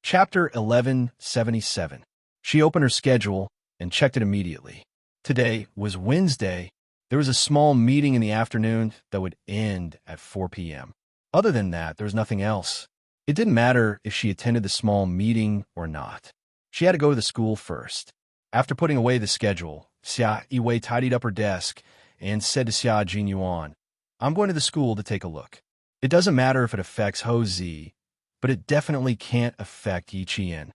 Chapter 1177. She opened her schedule and checked it immediately. Today was Wednesday. There was a small meeting in the afternoon that would end at 4 p.m. Other than that, there was nothing else. It didn't matter if she attended the small meeting or not. She had to go to the school first. After putting away the schedule, Xianxia tidied up her desk and said to Xia Jinyuan, "I'm going to the school to take a look. It doesn't matter if it affects Ho Zi, but it definitely can't affect Yi Qian.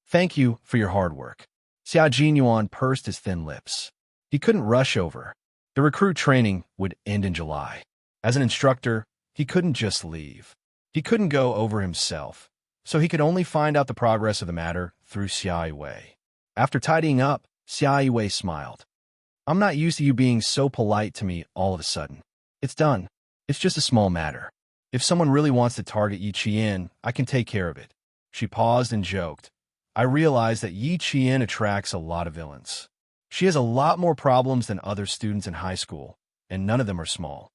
Thank you for your hard work." Xia Jinyuan pursed his thin lips. He couldn't rush over. The recruit training would end in July. As an instructor, he couldn't just leave. He couldn't go over himself, so he could only find out the progress of the matter through Xianxia. After tidying up, Xianxia smiled. "I'm not used to you being so polite to me all of a sudden. It's done. It's just a small matter. If someone really wants to target Yi Qian, I can take care of it." She paused and joked. "I realize that Yi Qian attracts a lot of villains. She has a lot more problems than other students in high school, and none of them are small."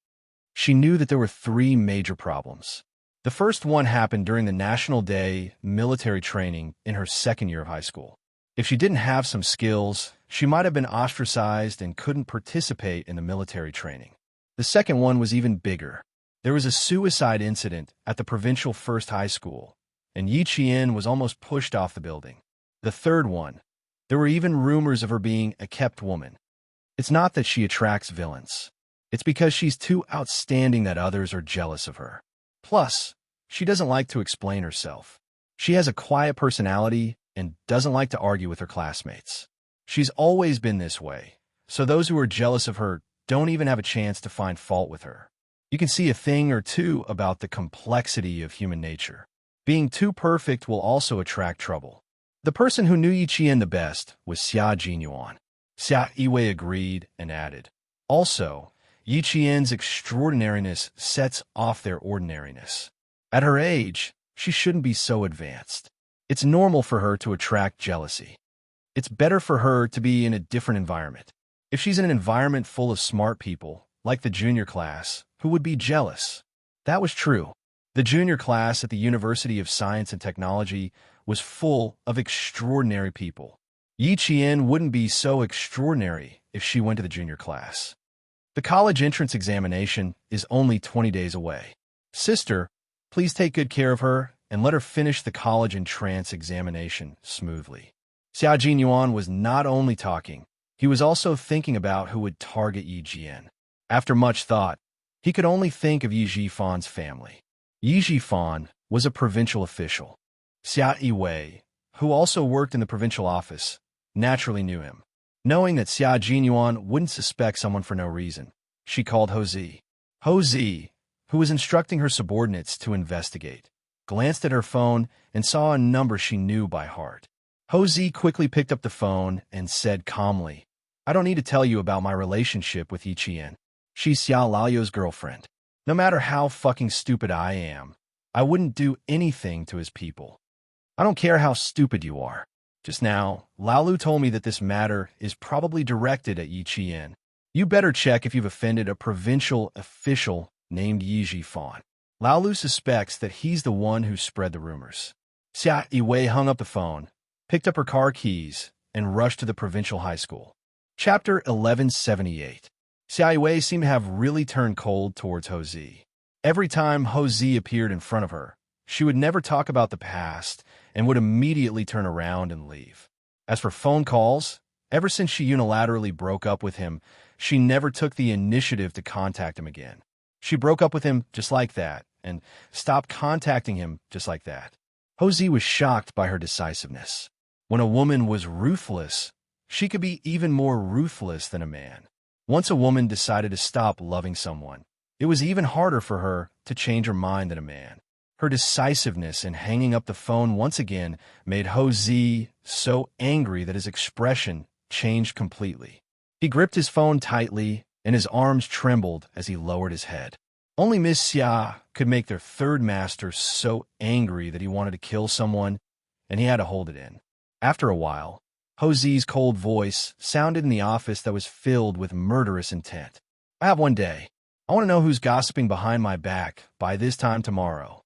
She knew that there were 3 major problems. The first one happened during the National Day military training in her second year of high school. If she didn't have some skills, she might have been ostracized and couldn't participate in the military training. The second one was even bigger. There was a suicide incident at the provincial first high school, and Yi Qian was almost pushed off the building. The third one, there were even rumors of her being a kept woman. It's not that she attracts villains. It's because she's too outstanding that others are jealous of her. Plus, she doesn't like to explain herself. She has a quiet personality and doesn't like to argue with her classmates. She's always been this way, so those who are jealous of her don't even have a chance to find fault with her. You can see a thing or two about the complexity of human nature. Being too perfect will also attract trouble. The person who knew Yi Qian the best was Xia Jinyuan. Xianxia agreed and added, "Also, Yi Qian's extraordinariness sets off their ordinariness. At her age, she shouldn't be so advanced. It's normal for her to attract jealousy. It's better for her to be in a different environment. If she's in an environment full of smart people, like the junior class, who would be jealous?" That was true. The junior class at the University of Science and Technology was full of extraordinary people. Yi Qian wouldn't be so extraordinary if she went to the junior class. The college entrance examination is only 20 days away. Sister, please take good care of her and let her finish the college entrance examination smoothly. Xia Jinyuan was not only talking, he was also thinking about who would target Yi Qian. After much thought, he could only think of Yi Zhifan's family. Yi Zhifan was a provincial official. Xianxia, who also worked in the provincial office, naturally knew him. Knowing that Xia Jinyuan wouldn't suspect someone for no reason, she called Ho Zi. Ho Zi, who was instructing her subordinates to investigate, glanced at her phone and saw a number she knew by heart. Ho Zi quickly picked up the phone and said calmly, "I don't need to tell you about my relationship with Yi Qian. She's Xia Laoyou's girlfriend. No matter how fucking stupid I am, I wouldn't do anything to his people. I don't care how stupid you are. Just now, Laolu told me that this matter is probably directed at Yi Qian. You better check if you've offended a provincial official named Yi Zhifan. Laolu suspects that he's the one who spread the rumors." Xianxia hung up the phone, picked up her car keys, and rushed to the provincial high school. Chapter 1178. Xianxia seemed to have really turned cold towards Ho Zi. Every time Ho Zi appeared in front of her, she would never talk about the past and would immediately turn around and leave. As for phone calls, ever since she unilaterally broke up with him, she never took the initiative to contact him again. She broke up with him just like that and stopped contacting him just like that. Ho Zi was shocked by her decisiveness. When a woman was ruthless, she could be even more ruthless than a man. Once a woman decided to stop loving someone, it was even harder for her to change her mind than a man. Her decisiveness in hanging up the phone once again made Ho Zi so angry that his expression changed completely. He gripped his phone tightly, and his arms trembled as he lowered his head. Only Miss Xia could make their third master so angry that he wanted to kill someone, and he had to hold it in. After a while, Ho Zi's cold voice sounded in the office that was filled with murderous intent. "I have one day. I want to know who's gossiping behind my back by this time tomorrow."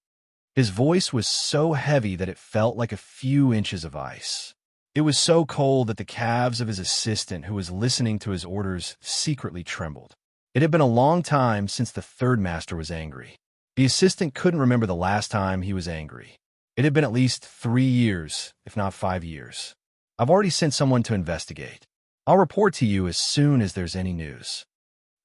His voice was so heavy that it felt like a few inches of ice. It was so cold that the calves of his assistant, who was listening to his orders, secretly trembled. It had been a long time since the third master was angry. The assistant couldn't remember the last time he was angry. It had been at least 3 years, if not 5 years. I've already sent someone to investigate. I'll report to you as soon as there's any news.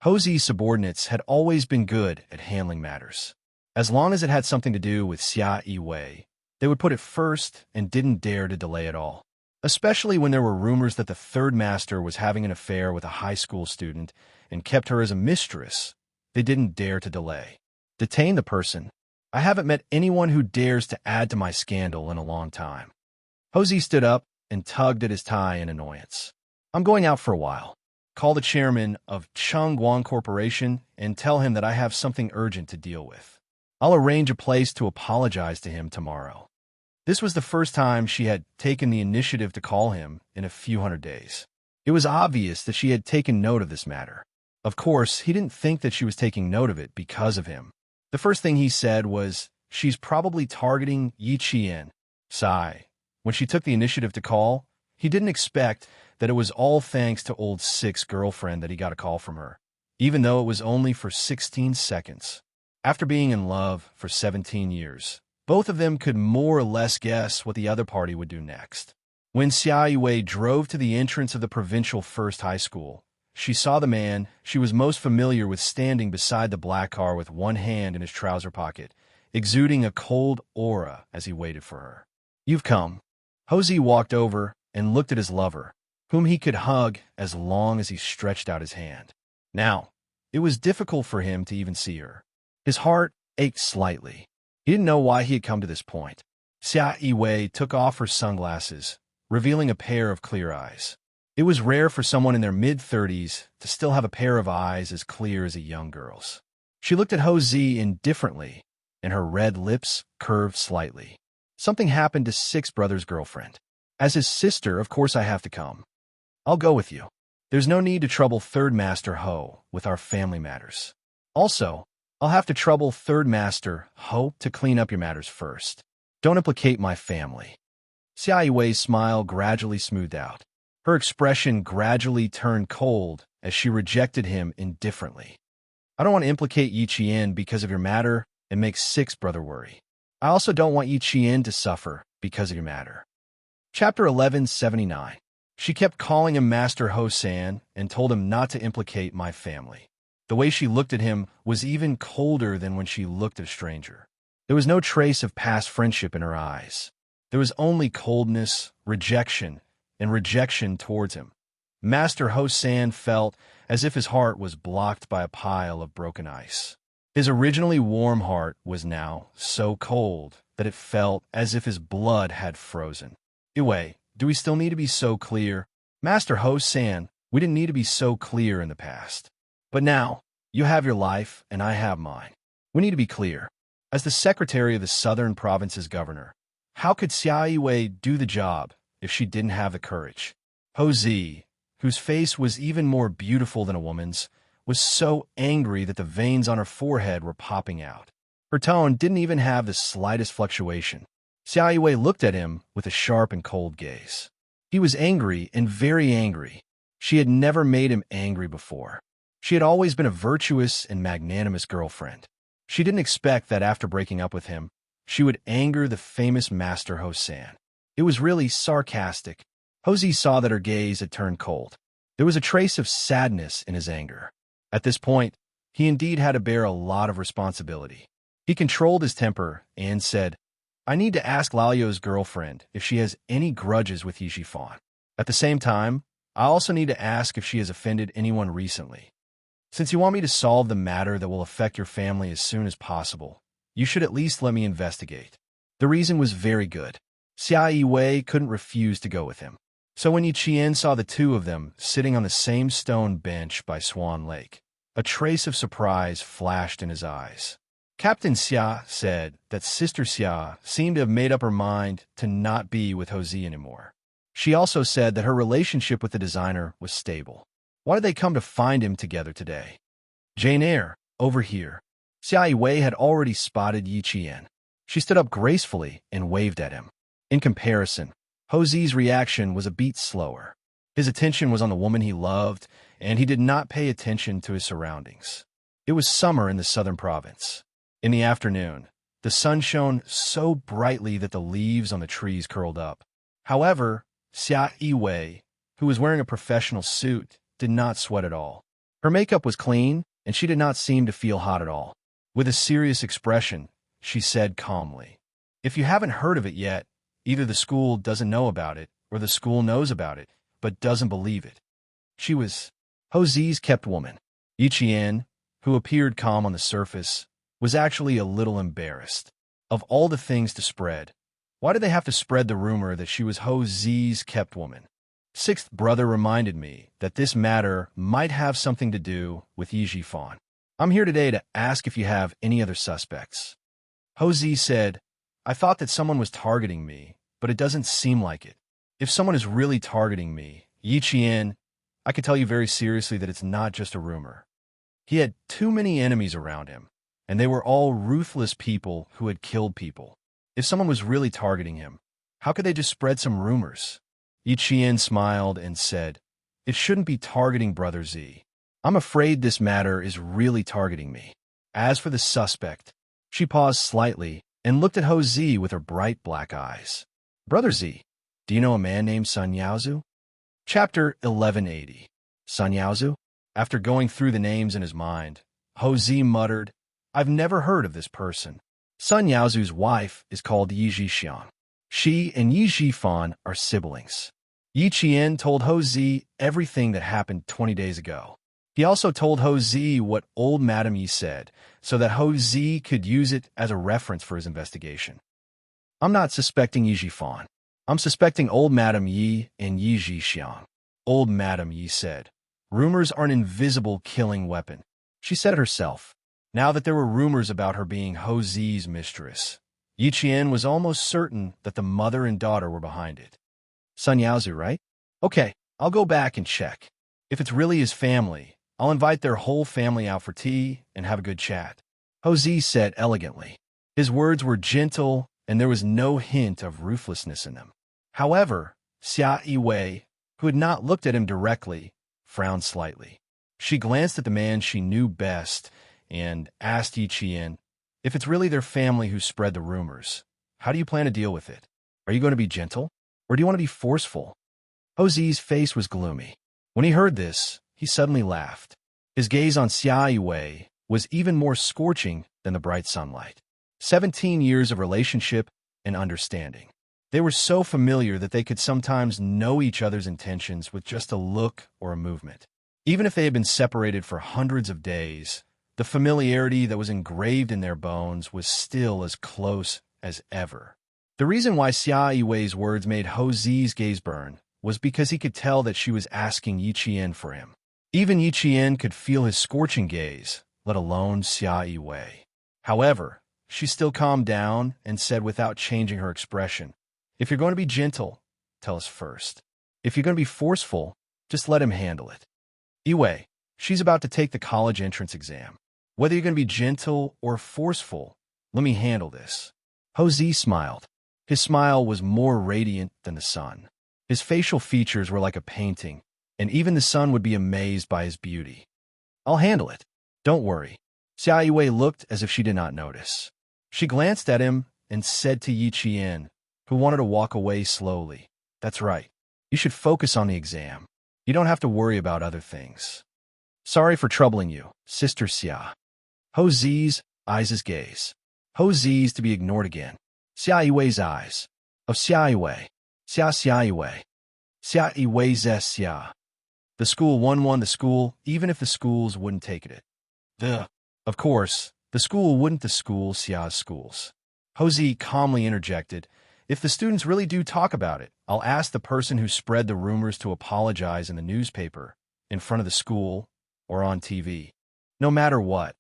Hozi's subordinates had always been good at handling matters. As long as it had something to do with Xia Yiwei, they would put it first and didn't dare to delay at all. Especially when there were rumors that the third master was having an affair with a high school student and kept her as a mistress, they didn't dare to delay. Detain the person. I haven't met anyone who dares to add to my scandal in a long time. Hozi stood up and tugged at his tie in annoyance. I'm going out for a while. Call the chairman of Changguang Corporation and tell him that I have something urgent to deal with. I'll arrange a place to apologize to him tomorrow. This was the first time she had taken the initiative to call him in a few hundred days. It was obvious that she had taken note of this matter. Of course, he didn't think that she was taking note of it because of him. The first thing he said was, "She's probably targeting Yi Qian." Sigh. When she took the initiative to call, he didn't expect that it was all thanks to old Six's girlfriend that he got a call from her, even though it was only for 16 seconds. After being in love for 17 years, both of them could more or less guess what the other party would do next. When Xia Yiwei drove to the entrance of the provincial first high school, she saw the man she was most familiar with standing beside the black car with one hand in his trouser pocket, exuding a cold aura as he waited for her. "You've come." Hozi walked over and looked at his lover, whom he could hug as long as he stretched out his hand. Now, it was difficult for him to even see her. His heart ached slightly. He didn't know why he had come to this point. Xia Yiwei took off her sunglasses, revealing a pair of clear eyes. It was rare for someone in their mid-30s to still have a pair of eyes as clear as a young girl's. She looked at Hozi indifferently, and her red lips curved slightly. Something happened to Six Brothers' girlfriend. As his sister, of course I have to come. I'll go with you. There's no need to trouble Third Master Ho with our family matters. Also, I'll have to trouble Third Master Ho to clean up your matters first. Don't implicate my family. Xia Yiwei's smile gradually smoothed out. Her expression gradually turned cold as she rejected him indifferently. I don't want to implicate Yi Qian because of your matter and make Six Brother worry. I also don't want Yi Qian to suffer because of your matter. Chapter 1179. She kept calling him Master Ho-san and told him not to implicate my family. The way she looked at him was even colder than when she looked at a stranger. There was no trace of past friendship in her eyes. There was only coldness, rejection towards him. Master Ho-san felt as if his heart was blocked by a pile of broken ice. His originally warm heart was now so cold that it felt as if his blood had frozen. Yiwei, do we still need to be so clear? Master Ho-san, we didn't need to be so clear in the past. But now, you have your life and I have mine. We need to be clear. As the secretary of the Southern Province's governor, how could Xia Yiwei do the job if she didn't have the courage? Hozi, whose face was even more beautiful than a woman's, was so angry that the veins on her forehead were popping out. Her tone didn't even have the slightest fluctuation. Xia Yiwei looked at him with a sharp and cold gaze. He was angry and very angry. She had never made him angry before. She had always been a virtuous and magnanimous girlfriend. She didn't expect that after breaking up with him, she would anger the famous Master Ho-san. It was really sarcastic. Hozi saw that her gaze had turned cold. There was a trace of sadness in his anger. At this point, he indeed had to bear a lot of responsibility. He controlled his temper and said, I need to ask Lalio's girlfriend if she has any grudges with Yi Shifan. At the same time, I also need to ask if she has offended anyone recently. Since you want me to solve the matter that will affect your family as soon as possible, you should at least let me investigate. The reason was very good. Xia Yiwei couldn't refuse to go with him. So when Yi Qian saw the two of them sitting on the same stone bench by Swan Lake, a trace of surprise flashed in his eyes. Captain Xia said that Sister Xia seemed to have made up her mind to not be with Hozi anymore. She also said that her relationship with the designer was stable. Why did they come to find him together today? Jane Eyre, over here. Xia Yiwei had already spotted Yi Qian. She stood up gracefully and waved at him. In comparison, Ho-Zi's reaction was a beat slower. His attention was on the woman he loved, and he did not pay attention to his surroundings. It was summer in the southern province. In the afternoon, the sun shone so brightly that the leaves on the trees curled up. However, Xianxia, who was wearing a professional suit, did not sweat at all. Her makeup was clean, and she did not seem to feel hot at all. With a serious expression, she said calmly, "If you haven't heard of it yet, either the school doesn't know about it, or the school knows about it, but doesn't believe it." She was Ho-Zi's kept woman. Yiqian, who appeared calm on the surface, was actually a little embarrassed. Of all the things to spread, why did they have to spread the rumor that she was Ho-Zi's kept woman? Sixth brother reminded me that this matter might have something to do with Yizhifan. "I'm here today to ask if you have any other suspects." Ho-Zi said, "I thought that someone was targeting me, but it doesn't seem like it. If someone is really targeting me, Yiqian, I can tell you very seriously that it's not just a rumor." He had too many enemies around him, and they were all ruthless people who had killed people. If someone was really targeting him, how could they just spread some rumors? Yiqian smiled and said, "It shouldn't be targeting Brother Z. I'm afraid this matter is really targeting me. As for the suspect," she paused slightly and looked at Ho-Zi with her bright black eyes. "Brother Z, do you know a man named Xianxia?" Chapter 1180. Xianxia? After going through the names in his mind, Ho-Zi muttered, "I've never heard of this person." Xianxia's wife is called Yizhixian. She and Yizhifan are siblings. Yiqian told Ho-Zi everything that happened 20 days ago. He also told Ho-Zi what old Madame Yi said, so that Ho-Zi could use it as a reference for his investigation. "I'm not suspecting Yizhifan. I'm suspecting old Madame Yi and Yizhixian." Old Madame Yi said, "Rumors are an invisible killing weapon." She said it herself. Now that there were rumors about her being Ho-Zi's mistress, Yiqian was almost certain that the mother and daughter were behind it. "Xianxia, right? Okay, I'll go back and check. If it's really his family, I'll invite their whole family out for tea and have a good chat," Ho-Zi said elegantly. His words were gentle, and there was no hint of ruthlessness in them. However, Xianxia, who had not looked at him directly, frowned slightly. She glanced at the man she knew best and asked Yiqian, "If it's really their family who spread the rumors, how do you plan to deal with it? Are you going to be gentle, or do you want to be forceful?" Ho-Zi's face was gloomy. When he heard this, he suddenly laughed. His gaze on Xianxia was even more scorching than the bright sunlight. 17 years of relationship and understanding. They were so familiar that they could sometimes know each other's intentions with just a look or a movement. Even if they had been separated for hundreds of days, the familiarity that was engraved in their bones was still as close as ever. The reason why Xianxia's words made Ho-Zi's gaze burn was because he could tell that she was asking Yiqian for him. Even Yiqian could feel his scorching gaze, let alone Xianxia. However, she still calmed down and said without changing her expression, "If you're going to be gentle, tell us first. If you're going to be forceful, just let him handle it. Yue, she's about to take the college entrance exam. Whether you're going to be gentle or forceful, let me handle this." Ho-Zi smiled. His smile was more radiant than the sun. His facial features were like a painting, and even the sun would be amazed by his beauty. "I'll handle it. Don't worry." Xianxia looked as if she did not notice. She glanced at him and said to Yiqian, who wanted to walk away slowly, "That's right. You should focus on the exam. You don't have to worry about other things." "Sorry for troubling you, Sister Xia." Ho-Zi's eyes' gaze. Ho-Zi's to be ignored again. Xianxia's eyes. Of Xianxia. Xianxia. Xianxia's Xia. The school won the school, even if the schools wouldn't take it. Of course, the school wouldn't the school Xia's schools. Ho-Zi calmly interjected, "If the students really do talk about it, I'll ask the person who spread the rumors to apologize in the newspaper, in front of the school, or on TV. No matter what,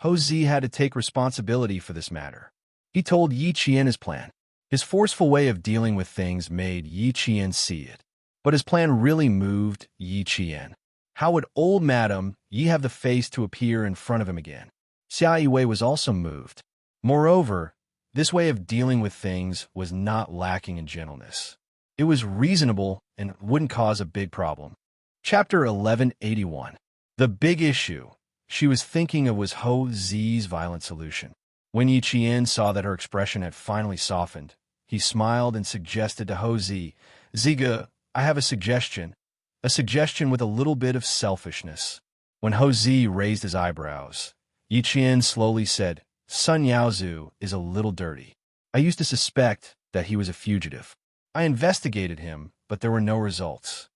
Ho-Zi had to take responsibility for this matter." He told Yiqian his plan. His forceful way of dealing with things made Yiqian see it. But his plan really moved Yiqian. How would old Madame Yi have the face to appear in front of him again? Xianxia was also moved. Moreover, This way of dealing with things was not lacking in gentleness. It was reasonable and wouldn't cause a big problem. Chapter 1181. The big issue she was thinking of was Ho Zi's violent solution. When Yi Qian saw that her expression had finally softened, he smiled and suggested to Ho Zi, "Ziga, I have a suggestion with a little bit of selfishness." When Ho Zi raised his eyebrows, Yi Qian slowly said, "Sun Yaozu is a little dirty. I used to suspect that he was a fugitive. I investigated him, but there were no results.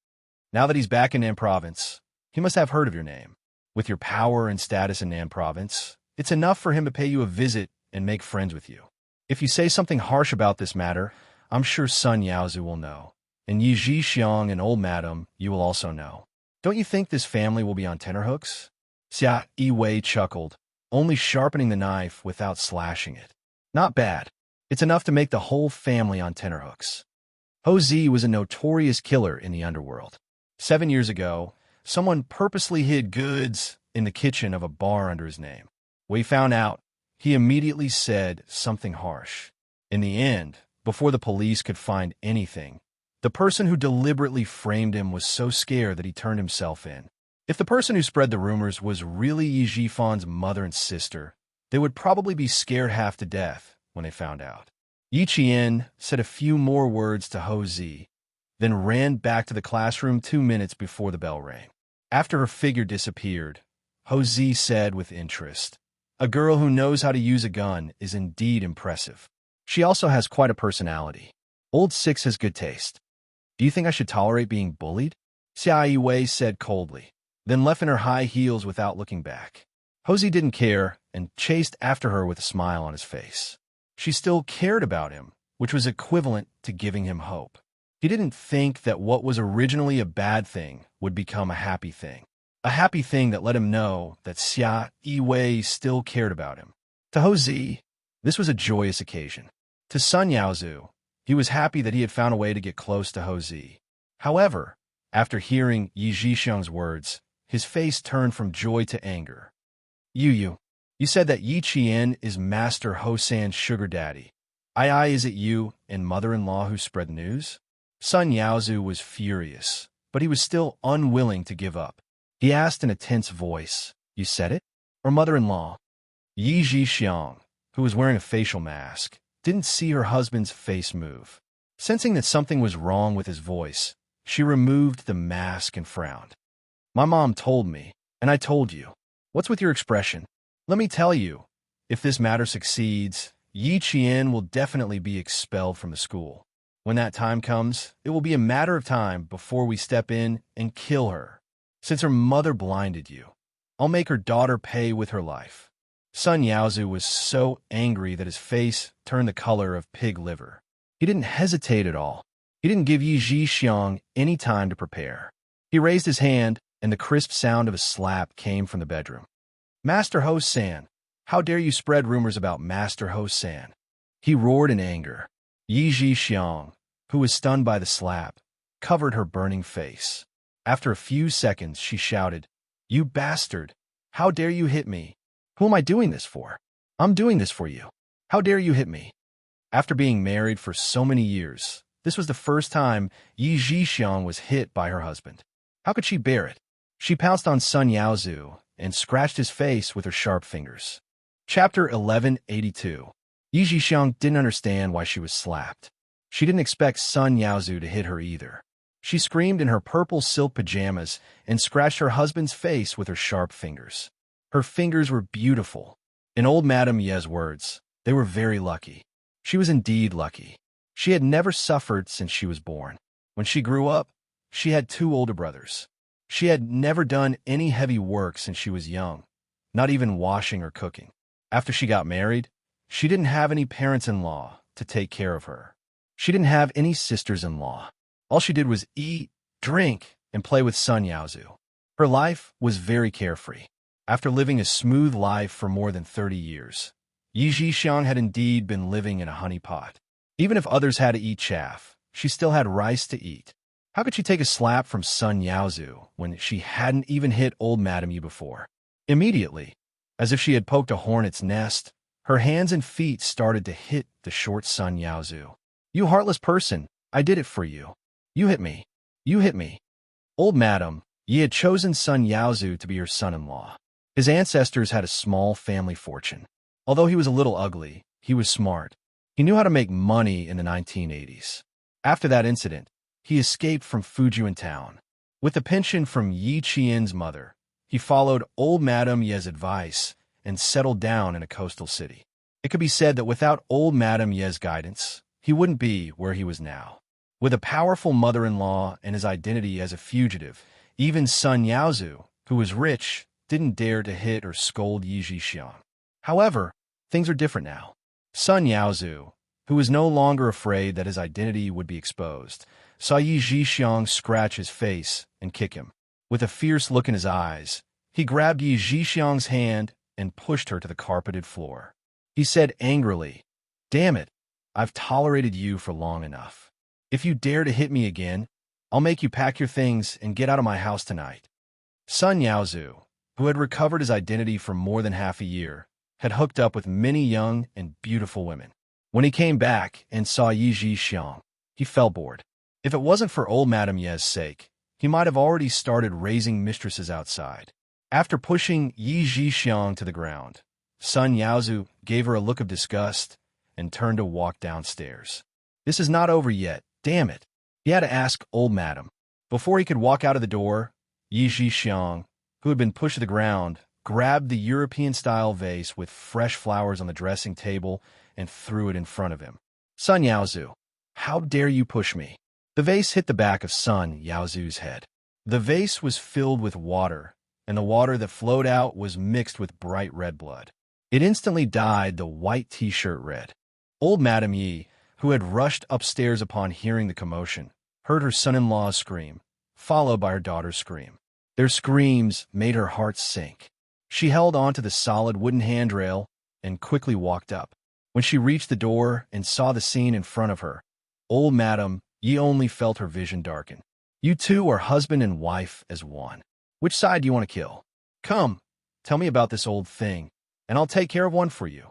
Now that he's back in Nan Province, he must have heard of your name. With your power and status in Nan Province, it's enough for him to pay you a visit and make friends with you. If you say something harsh about this matter, I'm sure Sun Yaozu will know. And Yi Zhixiang and old madam, you will also know. Don't you think this family will be on tenterhooks?" Xia Yiwei chuckled, only sharpening the knife without slashing it. "Not bad. It's enough to make the whole family on tenterhooks." Ho Zi was a notorious killer in the underworld. 7 years ago, someone purposely hid goods in the kitchen of a bar under his name. When he found out, he immediately said something harsh. In the end, before the police could find anything, the person who deliberately framed him was so scared that he turned himself in. If the person who spread the rumors was really Yi Zhifan's mother and sister, they would probably be scared half to death when they found out. Yi Qian said a few more words to Ho Zi, then ran back to the classroom 2 minutes before the bell rang. After her figure disappeared, Ho Zi said with interest, "A girl who knows how to use a gun is indeed impressive. She also has quite a personality. Old Six has good taste. Do you think I should tolerate being bullied?" Xia Yiwei said coldly, then left in her high heels without looking back. Ho Zi didn't care and chased after her with a smile on his face. She still cared about him, which was equivalent to giving him hope. He didn't think that what was originally a bad thing would become a happy thing that let him know that Xia Yiwei still cared about him. To Ho Zi, this was a joyous occasion. To Sun Yaozu, he was happy that he had found a way to get close to Ho Zi. However, after hearing Yi Zhixiang's words, his face turned from joy to anger. You said that Yi Qian is Master Hosan's sugar daddy. Is it you and mother-in-law who spread the news?" Sun Yaozu was furious, but he was still unwilling to give up. He asked in a tense voice, "You said it? Or mother-in-law?" Yi Zhixiang, who was wearing a facial mask, didn't see her husband's face move. Sensing that something was wrong with his voice, she removed the mask and frowned. "My mom told me, and I told you. What's with your expression? Let me tell you, if this matter succeeds, Yi Qian will definitely be expelled from the school. When that time comes, it will be a matter of time before we step in and kill her. Since her mother blinded you, I'll make her daughter pay with her life." Sun Yaozu was so angry that his face turned the color of pig liver. He didn't hesitate at all. He didn't give Yi Zhixiang any time to prepare. He raised his hand, and the crisp sound of a slap came from the bedroom. "Master Hosan, how dare you spread rumors about Master Hosan?" He roared in anger. Yi Zhixiang, who was stunned by the slap, covered her burning face. After a few seconds, she shouted, "You bastard! How dare you hit me? Who am I doing this for? I'm doing this for you. How dare you hit me?" After being married for so many years, this was the first time Yi Zhixiang was hit by her husband. How could she bear it? She pounced on Sun Yaozu and scratched his face with her sharp fingers. Chapter 1182. Yi Zhixiang didn't understand why she was slapped. She didn't expect Sun Yaozu to hit her either. She screamed in her purple silk pajamas and scratched her husband's face with her sharp fingers. Her fingers were beautiful. In old Madame Ye's words, they were very lucky. She was indeed lucky. She had never suffered since she was born. When she grew up, she had 2 older brothers. She had never done any heavy work since she was young, not even washing or cooking. After she got married, she didn't have any parents-in-law to take care of her. She didn't have any sisters-in-law. All she did was eat, drink, and play with Sun Yaozu. Her life was very carefree. After living a smooth life for more than 30 years, Yi Zhixiang had indeed been living in a honey pot. Even if others had to eat chaff, she still had rice to eat. How could she take a slap from Sun Yaozu when she hadn't even hit old Madame Yi before? Immediately, as if she had poked a hornet's nest, Her hands and feet started to hit the short son Yaozu. "You heartless person, I did it for you. You hit me. You hit me." Old Madam Yi had chosen son Yaozu to be her son-in-law. His ancestors had a small family fortune. Although he was a little ugly, he was smart. He knew how to make money in the 1980s. After that incident, he escaped from Fujian town. With a pension from Yi Qian's mother, he followed old Madam Ye's advice and settled down in a coastal city. It could be said that without old Madam Ye's guidance, he wouldn't be where he was now. With a powerful mother-in-law and his identity as a fugitive, even son Yaozu, who was rich, didn't dare to hit or scold Yi Zhixiang. However, things are different now. Son Yaozu, who was no longer afraid that his identity would be exposed, saw Yi Zhixiang scratch his face and kick him. With a fierce look in his eyes, he grabbed Yi Zhixiang's hand and pushed her to the carpeted floor. He said angrily, "Damn it, I've tolerated you for long enough. If you dare to hit me again, I'll make you pack your things and get out of my house tonight." Son Yaozu, who had recovered his identity for more than half a year, had hooked up with many young and beautiful women. When he came back and saw Yi Zhixiang, he felt bored. If it wasn't for old Madam Ye's sake, he might have already started raising mistresses outside. After pushing Yi Zhixiang to the ground, son Yaozu gave her a look of disgust and turned to walk downstairs. "This is not over yet, damn it," he had to ask old Madam. Before he could walk out of the door, Yi Zhixiang, who had been pushed to the ground, grabbed the European-style vase with fresh flowers on the dressing table and threw it in front of him. "Son Yaozu, how dare you push me?" The vase hit the back of son Yaozu's head. The vase was filled with water, and the water that flowed out was mixed with bright red blood. It instantly dyed the white t-shirt red. Old Madam Yi, who had rushed upstairs upon hearing the commotion, heard her son-in-law scream, followed by her daughter's scream. Their screams made her heart sink. She held onto the solid wooden handrail and quickly walked up. When she reached the door and saw the scene in front of her, old Madam Yi only felt her vision darken. "You two are husband and wife as one. Which side do you want to kill? Come, tell me about this old thing, and I'll take care of one for you."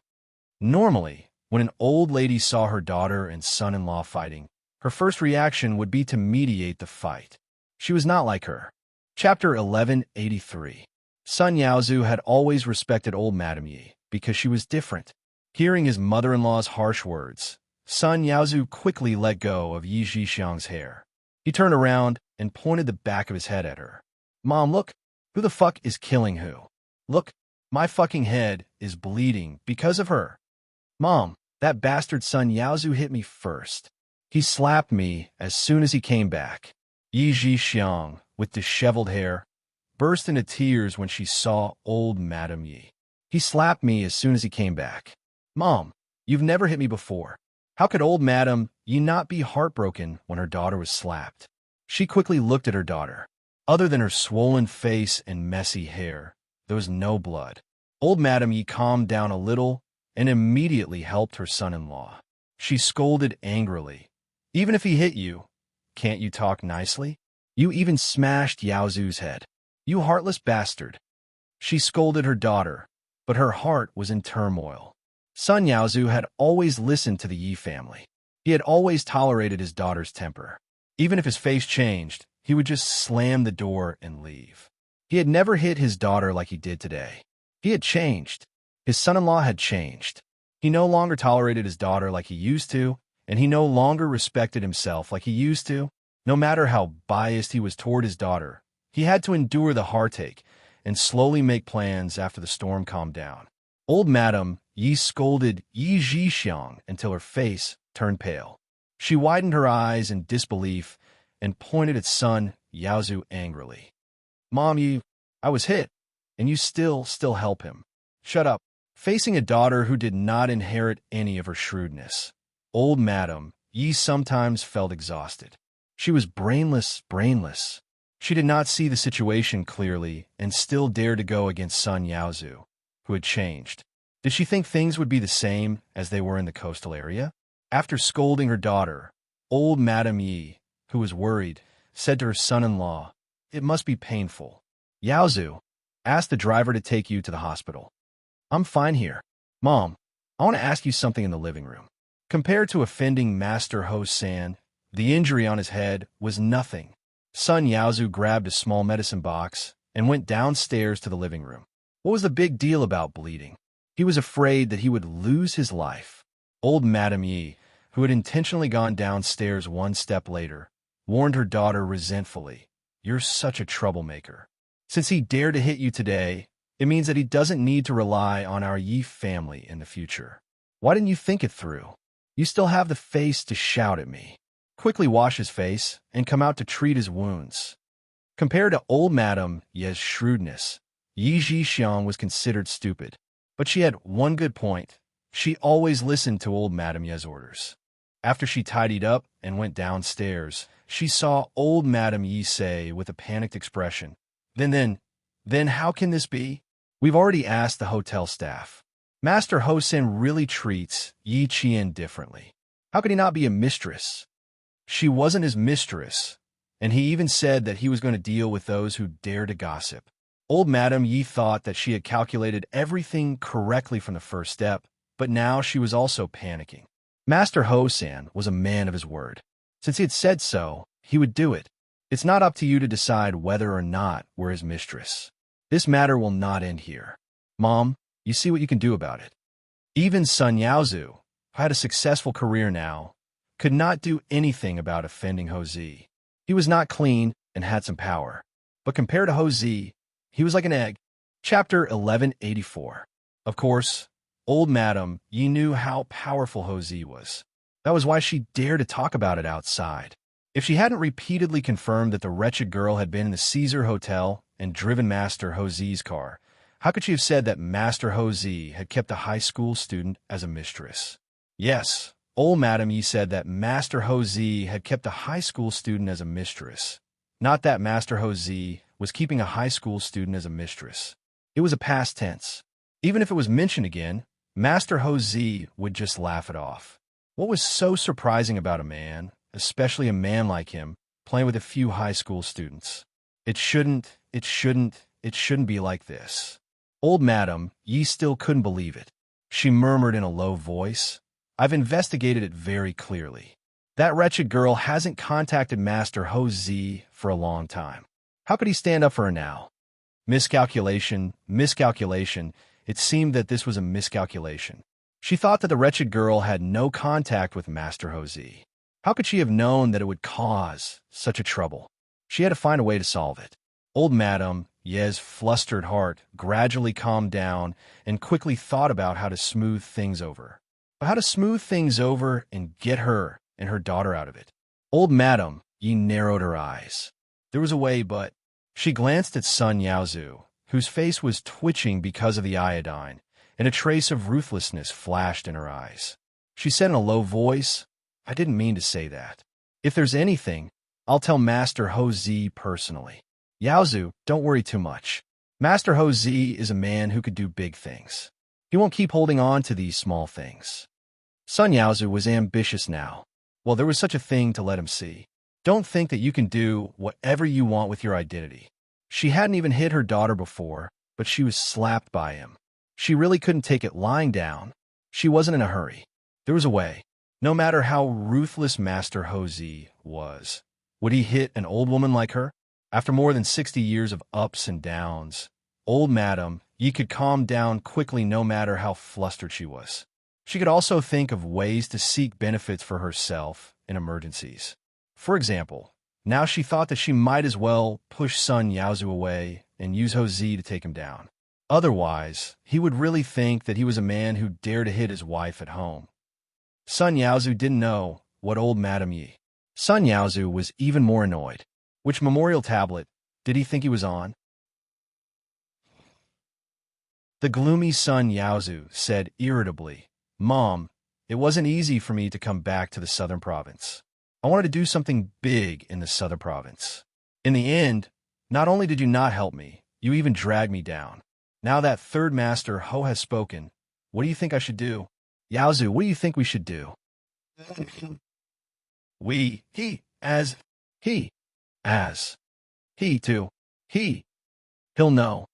Normally, when an old lady saw her daughter and son-in-law fighting, her first reaction would be to mediate the fight. She was not like her. Chapter 1183. Son Yaozu had always respected old Madam Yi because she was different. Hearing his mother-in-law's harsh words, son Yaozu quickly let go of Yi Zhixiang's hair. He turned around and pointed the back of his head at her. "Mom, look, who the fuck is killing who? Look, my fucking head is bleeding because of her. Mom, that bastard son Yaozu hit me first. He slapped me as soon as he came back." Yi Zhixiang, with disheveled hair, burst into tears when she saw old Madam Yi. "He slapped me as soon as he came back. Mom, you've never hit me before." How could old Madam Yi not be heartbroken when her daughter was slapped? She quickly looked at her daughter. Other than her swollen face and messy hair, there was no blood. Old Madam Yi calmed down a little and immediately helped her son-in-law. She scolded angrily. "Even if he hit you, can't you talk nicely? You even smashed Yaozu's head. You heartless bastard." She scolded her daughter, but her heart was in turmoil. Son Yaozu had always listened to the Yi family. He had always tolerated his daughter's temper. Even if his face changed, he would just slam the door and leave. He had never hit his daughter like he did today. He had changed. His son-in-law had changed. He no longer tolerated his daughter like he used to, and he no longer respected himself like he used to. No matter how biased he was toward his daughter, he had to endure the heartache and slowly make plans after the storm calmed down. Old Madam Yi scolded Yi Zhixiang until her face turned pale. She widened her eyes in disbelief and pointed at son Yaozu angrily. "Mom, I was hit, and you still help him. Shut up." Facing a daughter who did not inherit any of her shrewdness, old Madam Yi sometimes felt exhausted. She was brainless. She did not see the situation clearly and still dared to go against son Yaozu, who had changed. Did she think things would be the same as they were in the coastal area? After scolding her daughter, old Madam Yi, who was worried, said to her son-in-law, "It must be painful. Yaozu, ask the driver to take you to the hospital." "I'm fine here. Mom, I want to ask you something in the living room. Compared to offending Master Ho San, the injury on his head was nothing. Sun Yaozu grabbed a small medicine box and went downstairs to the living room. What was the big deal about bleeding? He was afraid that he would lose his life. Old Madame Yi, who had intentionally gone downstairs one step later, warned her daughter resentfully, "You're such a troublemaker. Since he dared to hit you today, it means that he doesn't need to rely on our Yi family in the future. Why didn't you think it through? You still have the face to shout at me. Quickly wash his face and come out to treat his wounds." Compared to old Madame Ye's shrewdness, Yi Zhixiang was considered stupid. But she had one good point. She always listened to old Madame Ye's orders. After she tidied up and went downstairs, she saw old Madame Yi say with a panicked expression, Then, how can this be? We've already asked the hotel staff. Master Hosen really treats Yi Qian differently. How could he not be a mistress? She wasn't his mistress, and he even said that he was going to deal with those who dare to gossip. Old Madame Yi thought that she had calculated everything correctly from the first step, but now she was also panicking. Master Ho-san was a man of his word. Since he had said so, he would do it. It's not up to you to decide whether or not we're his mistress. This matter will not end here. Mom, you see what you can do about it. Even Sun Yaozu, who had a successful career now, could not do anything about offending Ho Zi. He was not clean and had some power, but compared to Ho Zi, he was like an egg. Chapter 1184. Of course, old Madame Yi knew how powerful Ho Zi was. That was why she dared to talk about it outside. If she hadn't repeatedly confirmed that the wretched girl had been in the Caesar Hotel and driven Master Ho Zi's car, how could she have said that Master Ho Zi had kept a high school student as a mistress? Yes, old Madame Yi said that Master Ho Zi had kept a high school student as a mistress, not that Master Ho Zi was keeping a high school student as a mistress. It was a past tense. Even if it was mentioned again, Master Ho Zi would just laugh it off. What was so surprising about a man, especially a man like him, playing with a few high school students? It shouldn't be like this. Old Madame Yi still couldn't believe it. She murmured in a low voice, "I've investigated it very clearly. That wretched girl hasn't contacted Master Ho Zi for a long time. How could he stand up for her now?" Miscalculation. It seemed that this was a miscalculation. She thought that the wretched girl had no contact with Master Ho Zi. How could she have known that it would cause such a trouble? She had to find a way to solve it. Old Madame Ye's flustered heart gradually calmed down and quickly thought about how to smooth things over. But how to smooth things over and get her and her daughter out of it. Old Madame Yi narrowed her eyes. There was a way, but she glanced at Sun Yaozu, whose face was twitching because of the iodine, and a trace of ruthlessness flashed in her eyes. She said in a low voice, "I didn't mean to say that. If there's anything, I'll tell Master Ho Zi personally. Yaozu, don't worry too much. Master Ho Zi is a man who could do big things. He won't keep holding on to these small things." Sun Yaozu was ambitious now. Well, there was such a thing to let him see. Don't think that you can do whatever you want with your identity. She hadn't even hit her daughter before, but she was slapped by him. She really couldn't take it lying down. She wasn't in a hurry. There was a way. No matter how ruthless Master Ho Zi was, would he hit an old woman like her? After more than 60 years of ups and downs, old Madame Yi could calm down quickly no matter how flustered she was. She could also think of ways to seek benefits for herself in emergencies. For example, now she thought that she might as well push Sun Yaozu away and use Ho Zi to take him down. Otherwise, he would really think that he was a man who dared to hit his wife at home. Sun Yaozu didn't know what old Madame Yi. Sun Yaozu was even more annoyed. Which memorial tablet did he think he was on? The gloomy Sun Yaozu said irritably, "Mom, it wasn't easy for me to come back to the southern province. I wanted to do something big in the southern province. In the end, not only did you not help me, you even dragged me down. Now that third master Ho has spoken, what do you think I should do? Yaozu, what do you think we should do?" He'll know.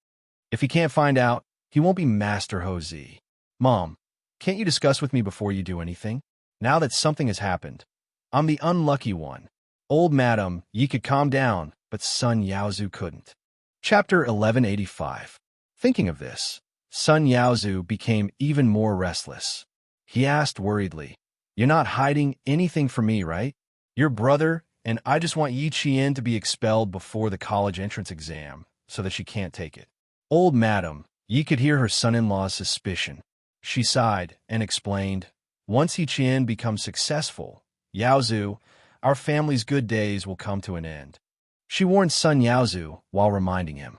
If he can't find out, he won't be Master Ho Zi. Mom, Can't you discuss with me before you do anything? Now that something has happened, I'm the unlucky one. Old Madam Yi could calm down, but Sun Yaozu couldn't. Chapter 1185. Thinking of this, Sun Yaozu became even more restless. He asked worriedly, "You're not hiding anything from me, right? Your brother, and I just want Yi Qian to be expelled before the college entrance exam so that she can't take it." Old Madam Yi could hear her son-in-law's suspicion. She sighed and explained, "Once Yi Qian becomes successful, Yaozu, our family's good days will come to an end." She warned Sun Yaozu while reminding him,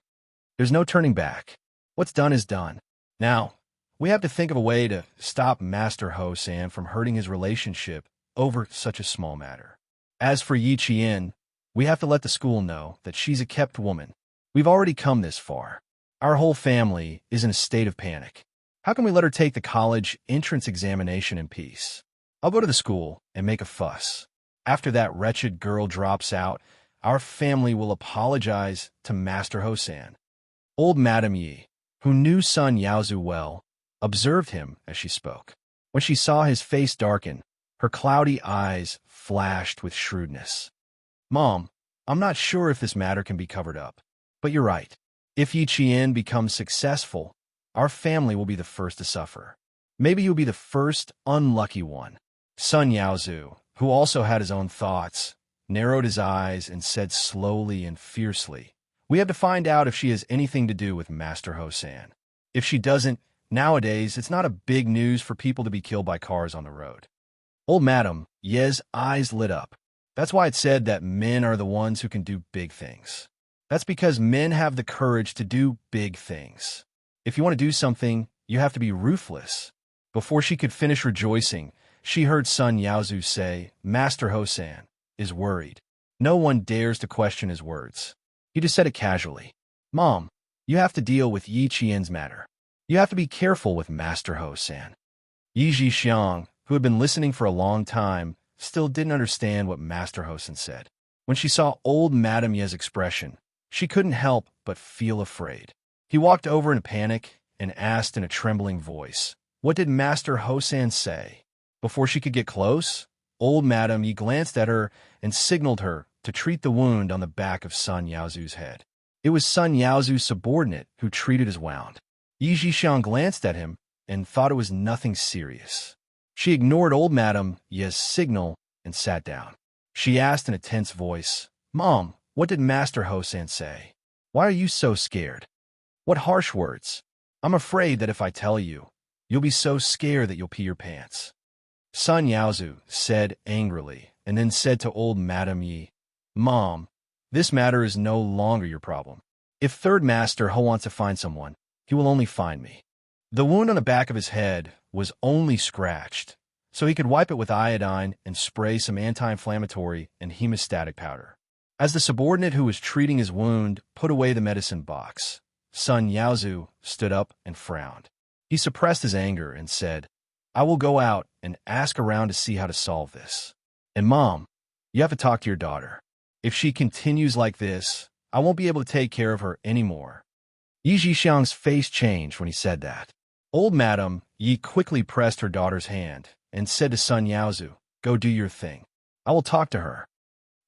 "There's no turning back. What's done is done. Now, we have to think of a way to stop Master Ho-san from hurting his relationship over such a small matter. As for Yi Qian, we have to let the school know that she's a kept woman. We've already come this far. Our whole family is in a state of panic. How can we let her take the college entrance examination in peace? I'll go to the school and make a fuss. After that wretched girl drops out, our family will apologize to Master Ho-san." Old Madam Yi, who knew Sun Yaozu well, observed him as she spoke. When she saw his face darken, her cloudy eyes flashed with shrewdness. "Mom, I'm not sure if this matter can be covered up, but you're right. If Yi Qian becomes successful, our family will be the first to suffer. Maybe you'll be the first unlucky one." Sun Yaozu, who also had his own thoughts, narrowed his eyes and said slowly and fiercely, "We have to find out if she has anything to do with Master Ho-san. If she doesn't, nowadays it's not a big news for people to be killed by cars on the road." Old Madam Ye's eyes lit up. "That's why it's said that men are the ones who can do big things. That's because men have the courage to do big things. If you want to do something, you have to be ruthless." Before she could finish rejoicing, she heard Sun Yaozu say, "Master Ho-san is worried. No one dares to question his words." He just said it casually. "Mom, you have to deal with Yi Qian's matter. You have to be careful with Master Ho-san." Yi Zhixiang, who had been listening for a long time, still didn't understand what Master Ho-san said. When she saw old Madam Ye's expression, she couldn't help but feel afraid. He walked over in a panic and asked in a trembling voice, "What did Master Ho-san say?" Before she could get close, old Madam Yi glanced at her and signaled her to treat the wound on the back of Sun Yaozu's head. It was Sun Yaozu's subordinate who treated his wound. Yi Zhixiang glanced at him and thought it was nothing serious. She ignored old Madam Ye's signal and sat down. She asked in a tense voice, "Mom, what did Master Ho-san say? Why are you so scared? What harsh words? I'm afraid that if I tell you, you'll be so scared that you'll pee your pants." Sun Yaozu said angrily, and then said to old Madam Yi, "Mom, this matter is no longer your problem. If Third Master Ho wants to find someone, he will only find me." The wound on the back of his head was only scratched, so he could wipe it with iodine and spray some anti-inflammatory and hemostatic powder. As the subordinate who was treating his wound put away the medicine box, Sun Yaozu stood up and frowned. He suppressed his anger and said, "I will go out and ask around to see how to solve this. And Mom, you have to talk to your daughter. If she continues like this, I won't be able to take care of her anymore." Yi Zhixiang's face changed when he said that. Old Madam Yi quickly pressed her daughter's hand and said to Sun Yaozu, "Go do your thing. I will talk to her."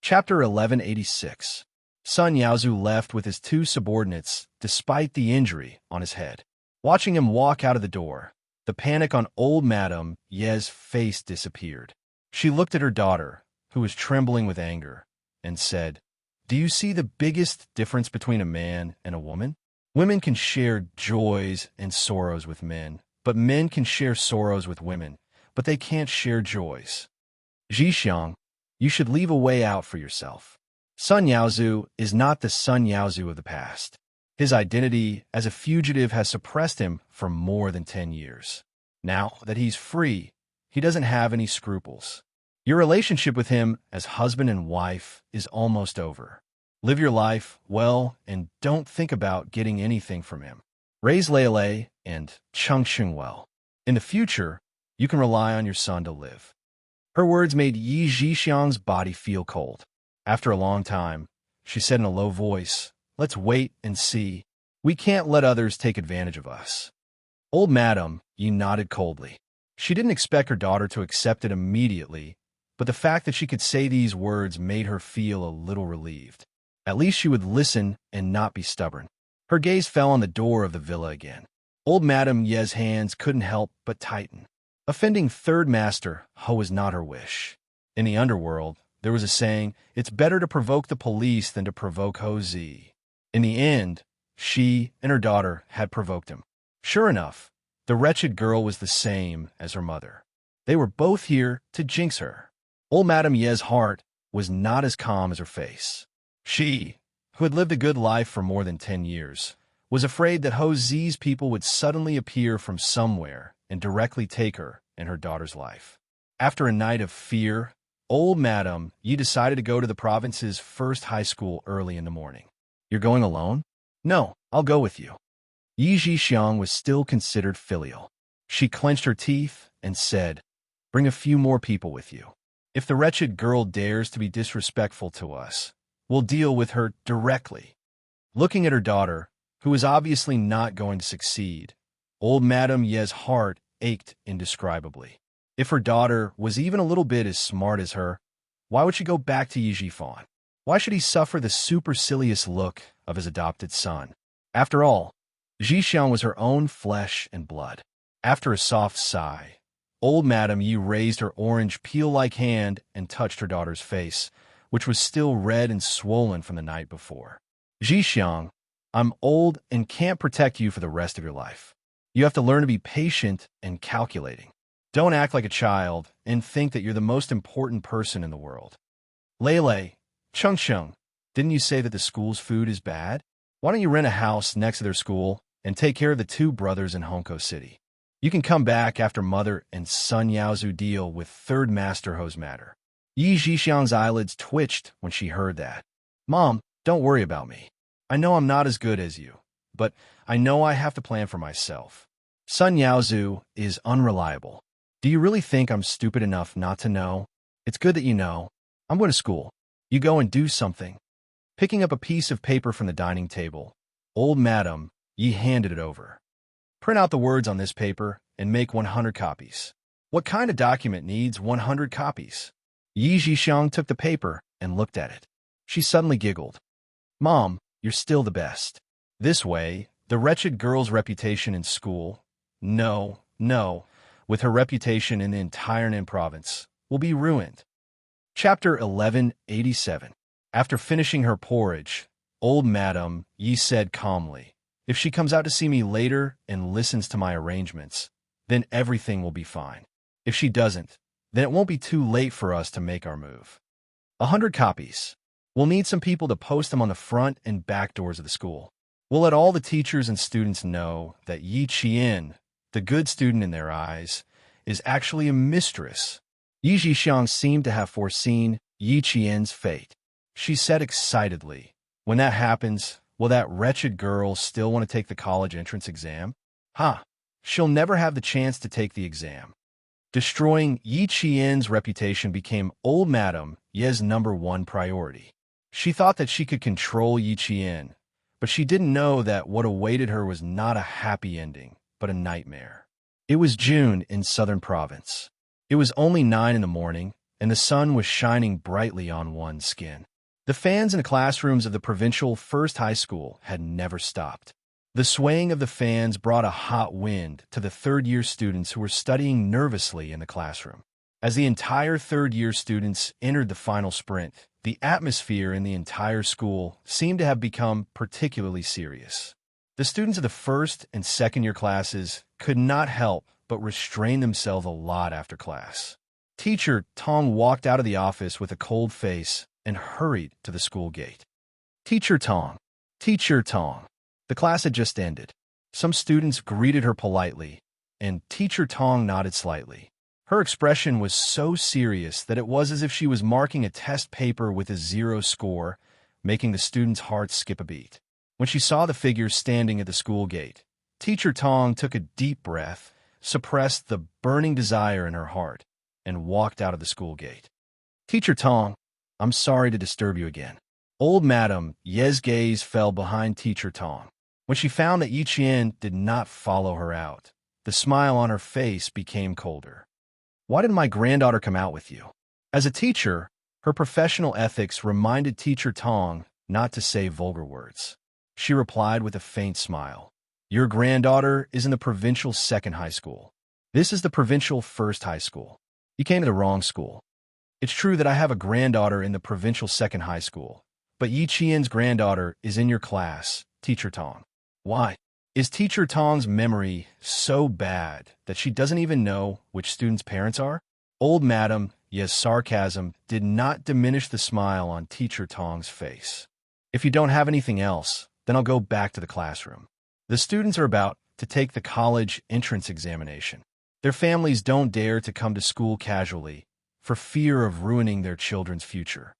Chapter 1186. Sun Yaozu left with his two subordinates despite the injury on his head. Watching him walk out of the door, the panic on old Madam Ye's face disappeared. She looked at her daughter, who was trembling with anger, and said, "Do you see the biggest difference between a man and a woman? Women can share joys and sorrows with men, but men can share sorrows with women, but they can't share joys. Zhixiang, you should leave a way out for yourself." Sun Yaozu is not the Sun Yaozu of the past. His identity as a fugitive has suppressed him for more than 10 years. Now that he's free, he doesn't have any scruples. Your relationship with him as husband and wife is almost over. Live your life well and don't think about getting anything from him. Raise Lei and Chengxing well. In the future, you can rely on your son to live. Her words made Yi Zhixiang's body feel cold. After a long time, she said in a low voice, "Let's wait and see. We can't let others take advantage of us." Old Madam Yi nodded coldly. She didn't expect her daughter to accept it immediately, but the fact that she could say these words made her feel a little relieved. At least she would listen and not be stubborn. Her gaze fell on the door of the villa again. Old Madame Ye's hands couldn't help but tighten. Offending Third Master Ho was not her wish. In the underworld, there was a saying, it's better to provoke the police than to provoke Ho Zi. In the end, she and her daughter had provoked him. Sure enough, the wretched girl was the same as her mother. They were both here to jinx her. Old Madame Ye's heart was not as calm as her face. She, who had lived a good life for more than 10 years, was afraid that Ho Zi's people would suddenly appear from somewhere and directly take her and her daughter's life. After a night of fear, Old Madame Yi decided to go to the province's first high school early in the morning. You're going alone? No, I'll go with you. Yi Zhixiang was still considered filial. She clenched her teeth and said, bring a few more people with you. If the wretched girl dares to be disrespectful to us, we'll deal with her directly. Looking at her daughter, who was obviously not going to succeed, Old Madame Ye's heart ached indescribably. If her daughter was even a little bit as smart as her, why would she go back to Yi Zhifan? Why should he suffer the supercilious look of his adopted son? After all, Zhixiang was her own flesh and blood. After a soft sigh, Old Madame Yi raised her orange peel-like hand and touched her daughter's face, which was still red and swollen from the night before. Zhixiang, I'm old and can't protect you for the rest of your life. You have to learn to be patient and calculating. Don't act like a child and think that you're the most important person in the world. Lele, Chengsheng, didn't you say that the school's food is bad? Why don't you rent a house next to their school and take care of the two brothers in Hongkou City? You can come back after mother and son Yaozu deal with Third Master Ho's matter. Yi Zhixiang's eyelids twitched when she heard that. Mom, don't worry about me. I know I'm not as good as you, but I know I have to plan for myself. Son Yaozu is unreliable. Do you really think I'm stupid enough not to know? It's good that you know. I'm going to school. You go and do something. Picking up a piece of paper from the dining table, Old Madame Yi handed it over. Print out the words on this paper and make 100 copies. What kind of document needs 100 copies? Yi Zhixiang took the paper and looked at it. She suddenly giggled. Mom, you're still the best. This way, the wretched girl's reputation in school, no, with her reputation in the entire Nin province, will be ruined. Chapter 1187. After finishing her porridge, Old Madame Yi said calmly, if she comes out to see me later and listens to my arrangements, then everything will be fine. If she doesn't, then it won't be too late for us to make our move. 100 copies. We'll need some people to post them on the front and back doors of the school. We'll let all the teachers and students know that Yi Qian, the good student in their eyes, is actually a mistress. Yi Zhixiang seemed to have foreseen Yi Qian's fate. She said excitedly, when that happens, will that wretched girl still want to take the college entrance exam? She'll never have the chance to take the exam. Destroying Yi Qian's reputation became Old Madame Ye's #1 priority. She thought that she could control Yi Qian, but she didn't know that what awaited her was not a happy ending, but a nightmare. It was June in Southern Province. It was only 9 in the morning, and the sun was shining brightly on one's skin. The fans in the classrooms of the provincial first high school had never stopped. The swaying of the fans brought a hot wind to the third-year students who were studying nervously in the classroom. As the entire third-year students entered the final sprint, the atmosphere in the entire school seemed to have become particularly serious. The students of the first and second-year classes could not help but restrain themselves a lot after class. Teacher Tong walked out of the office with a cold face and hurried to the school gate. Teacher Tong. Teacher Tong. The class had just ended. Some students greeted her politely, and Teacher Tong nodded slightly. Her expression was so serious that it was as if she was marking a test paper with a 0 score, making the students' hearts skip a beat. When she saw the figures standing at the school gate, Teacher Tong took a deep breath, suppressed the burning desire in her heart, and walked out of the school gate. Teacher Tong, I'm sorry to disturb you again. Old Madame Ye's gaze fell behind Teacher Tong. When she found that Yi Qian did not follow her out, The smile on her face became colder. Why didn't my granddaughter come out with you? As a teacher, her professional ethics reminded Teacher Tong not to say vulgar words. She replied with a faint smile. Your granddaughter is in the provincial second high school. This is the provincial first high school. You came to the wrong school. It's true that I have a granddaughter in the provincial second high school, but Yi Qian's granddaughter is in your class, Teacher Tong. Why? Is Teacher Tong's memory so bad that she doesn't even know which students' parents are? Old Madam Ye's sarcasm did not diminish the smile on Teacher Tong's face. If you don't have anything else, then I'll go back to the classroom. The students are about to take the college entrance examination. Their families don't dare to come to school casually for fear of ruining their children's future.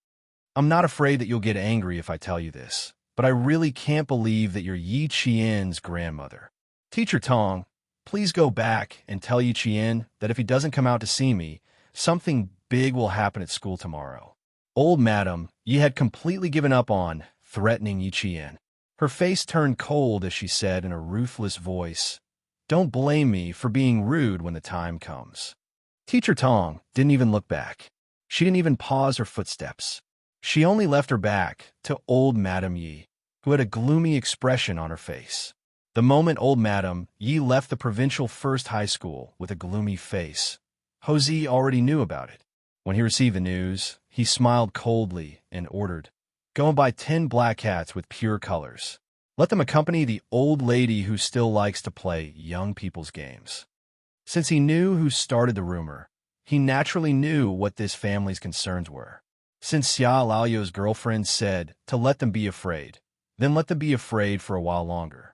I'm not afraid that you'll get angry if I tell you this, but I really can't believe that you're Yi Qian's grandmother. Teacher Tong, please go back and tell Yi Qian that if he doesn't come out to see me, something big will happen at school tomorrow. Old Madam Yi had completely given up on threatening Yi Qian. Her face turned cold as she said in a ruthless voice, Don't blame me for being rude when the time comes. Teacher Tong didn't even look back. She didn't even pause her footsteps. She only left her back to Old Madam Yi, who had a gloomy expression on her face. The moment Old Madam Yi left the provincial first high school with a gloomy face, Houzi already knew about it. When he received the news, he smiled coldly and ordered, Go and buy 10 black cats with pure colors. Let them accompany the old lady who still likes to play young people's games. Since he knew who started the rumor, he naturally knew what this family's concerns were. Since Xia Laoyou's girlfriend said to let them be afraid, then let them be afraid for a while longer.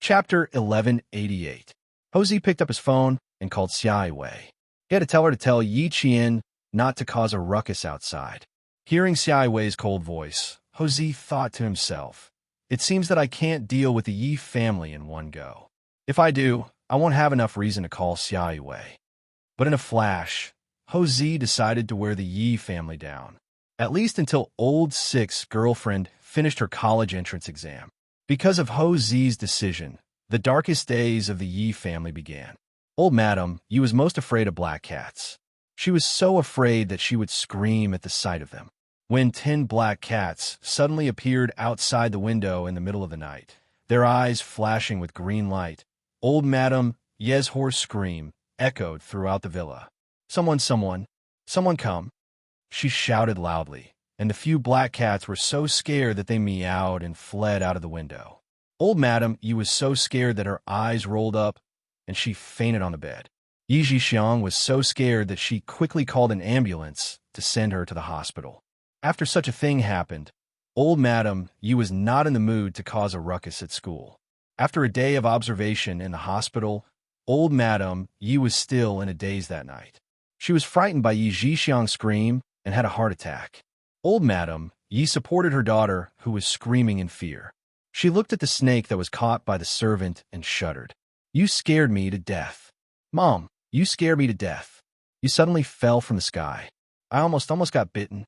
Chapter 1188. Houzi picked up his phone and called Xia Wei. He had to tell her to tell Yi Qian not to cause a ruckus outside. Hearing Xia Wei's cold voice, Houzi thought to himself, It seems that I can't deal with the Yi family in one go. If I do, I won't have enough reason to call Xia Wei. But in a flash, Houzi decided to wear the Yi family down, at least until old Six's girlfriend finished her college entrance exam. Because of Houzi's decision, the darkest days of the Yi family began. Old Madam Yi was most afraid of black cats. She was so afraid that she would scream at the sight of them. When 10 black cats suddenly appeared outside the window in the middle of the night, their eyes flashing with green light, Old Madam Ye's hoarse scream echoed throughout the villa. Someone come. She shouted loudly, and the few black cats were so scared that they meowed and fled out of the window. Old Madam Yi was so scared that her eyes rolled up, and she fainted on the bed. Yi Zhixiang was so scared that she quickly called an ambulance to send her to the hospital. After such a thing happened, Old Madam Yi was not in the mood to cause a ruckus at school. After a day of observation in the hospital, Old Madam Yi was still in a daze that night. She was frightened by Yi Zhixiang's scream and had a heart attack. Old Madam Yi supported her daughter, who was screaming in fear. She looked at the snake that was caught by the servant and shuddered. You scared me to death. Mom, you scared me to death. You suddenly fell from the sky. I almost got bitten.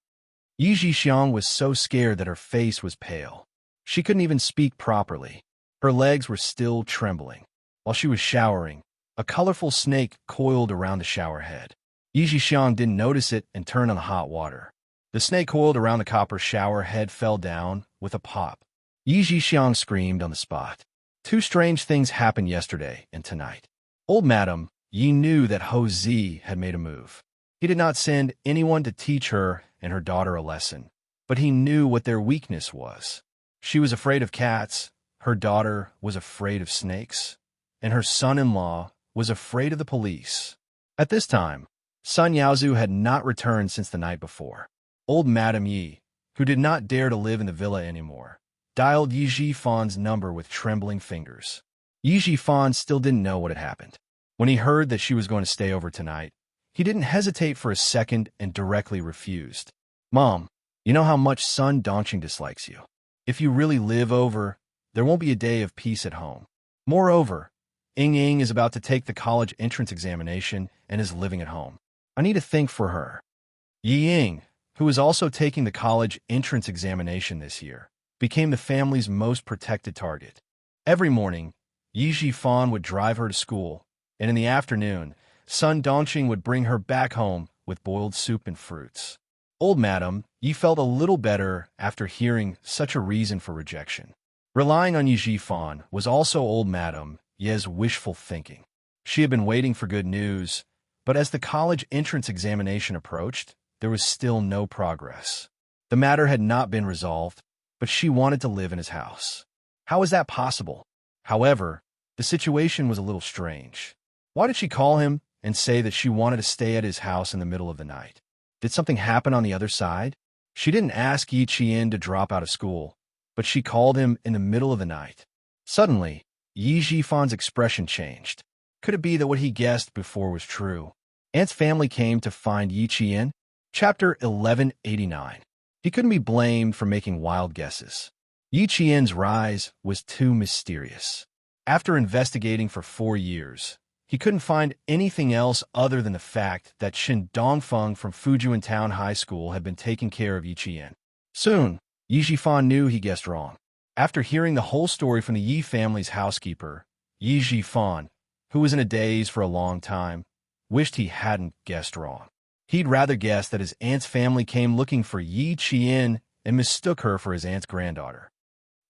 Yi Zhixiang was so scared that her face was pale. She couldn't even speak properly. Her legs were still trembling. While she was showering, a colorful snake coiled around the shower head. Yi Zhixiang didn't notice it and turned on the hot water. The snake coiled around the copper shower head fell down with a pop. Yi Zhixiang screamed on the spot. Two strange things happened yesterday and tonight. Old Madam Yi knew that Houzi had made a move. He did not send anyone to teach her and her daughter a lesson, but he knew what their weakness was. She was afraid of cats, her daughter was afraid of snakes, and her son-in-law was afraid of the police. At this time, Sun Yaozu had not returned since the night before. Old Madam Yi, who did not dare to live in the villa anymore, dialed Yi Zhifan's number with trembling fingers. Yi Zhifan still didn't know what had happened. When he heard that she was going to stay over tonight, he didn't hesitate for a second and directly refused. Mom, you know how much Sun Dongqing dislikes you. If you really live over, there won't be a day of peace at home. Moreover, Ying Ying is about to take the college entrance examination and is living at home. I need to think for her. Yi Ying, who is also taking the college entrance examination this year, became the family's most protected target. Every morning, Yi Zhifan would drive her to school, and in the afternoon, Sun Dongqing would bring her back home with boiled soup and fruits. Old Madam Yi felt a little better after hearing such a reason for rejection. Relying on Yi Jifan was also Old Madam Ye's wishful thinking. She had been waiting for good news, but as the college entrance examination approached, there was still no progress. The matter had not been resolved, but she wanted to live in his house. How was that possible? However, the situation was a little strange. Why did she call him and say that she wanted to stay at his house in the middle of the night? Did something happen on the other side? She didn't ask Yi Qian to drop out of school, but she called him in the middle of the night. Suddenly, Yi Jifan's expression changed. Could it be that what he guessed before was true? Aunt's family came to find Yi Qian. Chapter 1189. He couldn't be blamed for making wild guesses. Yi Qian's rise was too mysterious. After investigating for 4 years, he couldn't find anything else other than the fact that Shin Dongfeng from Fujian Town High School had been taking care of Yi Qian. Soon, Yi Jifan knew he guessed wrong. After hearing the whole story from the Yi family's housekeeper, Yi Jifan, who was in a daze for a long time, wished he hadn't guessed wrong. He'd rather guess that his aunt's family came looking for Yi Qian and mistook her for his aunt's granddaughter.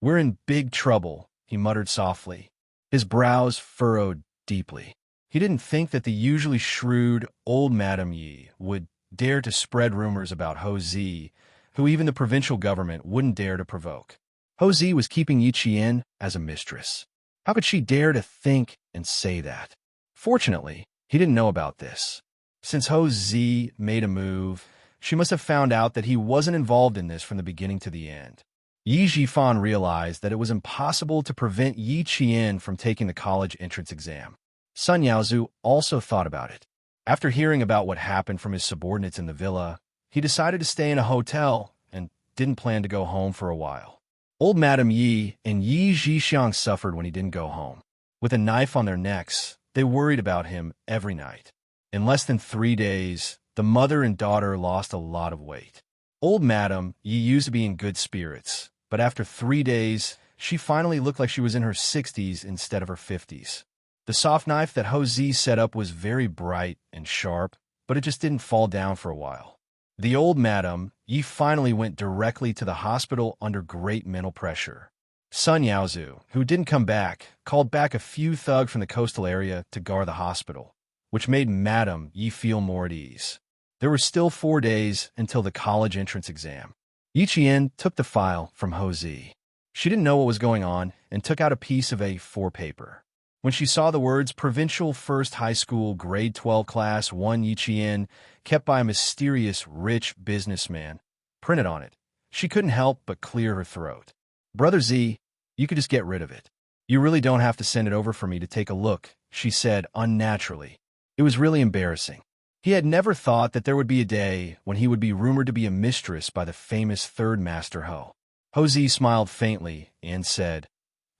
"We're in big trouble," he muttered softly. His brows furrowed deeply. He didn't think that the usually shrewd old Madame Yi would dare to spread rumors about Ho Zi, who even the provincial government wouldn't dare to provoke. Ho Zi was keeping Yi Qian as a mistress. How could she dare to think and say that? Fortunately, he didn't know about this. Since Ho Zi made a move, she must have found out that he wasn't involved in this from the beginning to the end. Yi Jifan realized that it was impossible to prevent Yi Qian from taking the college entrance exam. Sun Yaozu also thought about it. After hearing about what happened from his subordinates in the villa, he decided to stay in a hotel and didn't plan to go home for a while. Old Madame Yi and Yi Zhixiang suffered when he didn't go home. With a knife on their necks, they worried about him every night. In less than 3 days, the mother and daughter lost a lot of weight. Old Madame Yi used to be in good spirits, but after 3 days, she finally looked like she was in her 60s instead of her 50s. The soft knife that Ho Zi set up was very bright and sharp, but it just didn't fall down for a while. The old Madame Yi finally went directly to the hospital under great mental pressure. Sun Yaozu, who didn't come back, called back a few thugs from the coastal area to guard the hospital, which made Madame Yi feel more at ease. There were still 4 days until the college entrance exam. Yi Qian took the file from Ho Zi. She didn't know what was going on and took out a piece of A4 paper. When she saw the words Provincial First High School Grade 12 Class 1 Yi Qian, kept by a mysterious rich businessman, printed on it, she couldn't help but clear her throat. "Brother Z, you could just get rid of it. You really don't have to send it over for me to take a look," she said unnaturally. It was really embarrassing. He had never thought that there would be a day when he would be rumored to be a mistress by the famous third master Ho. Ho Zi smiled faintly and said,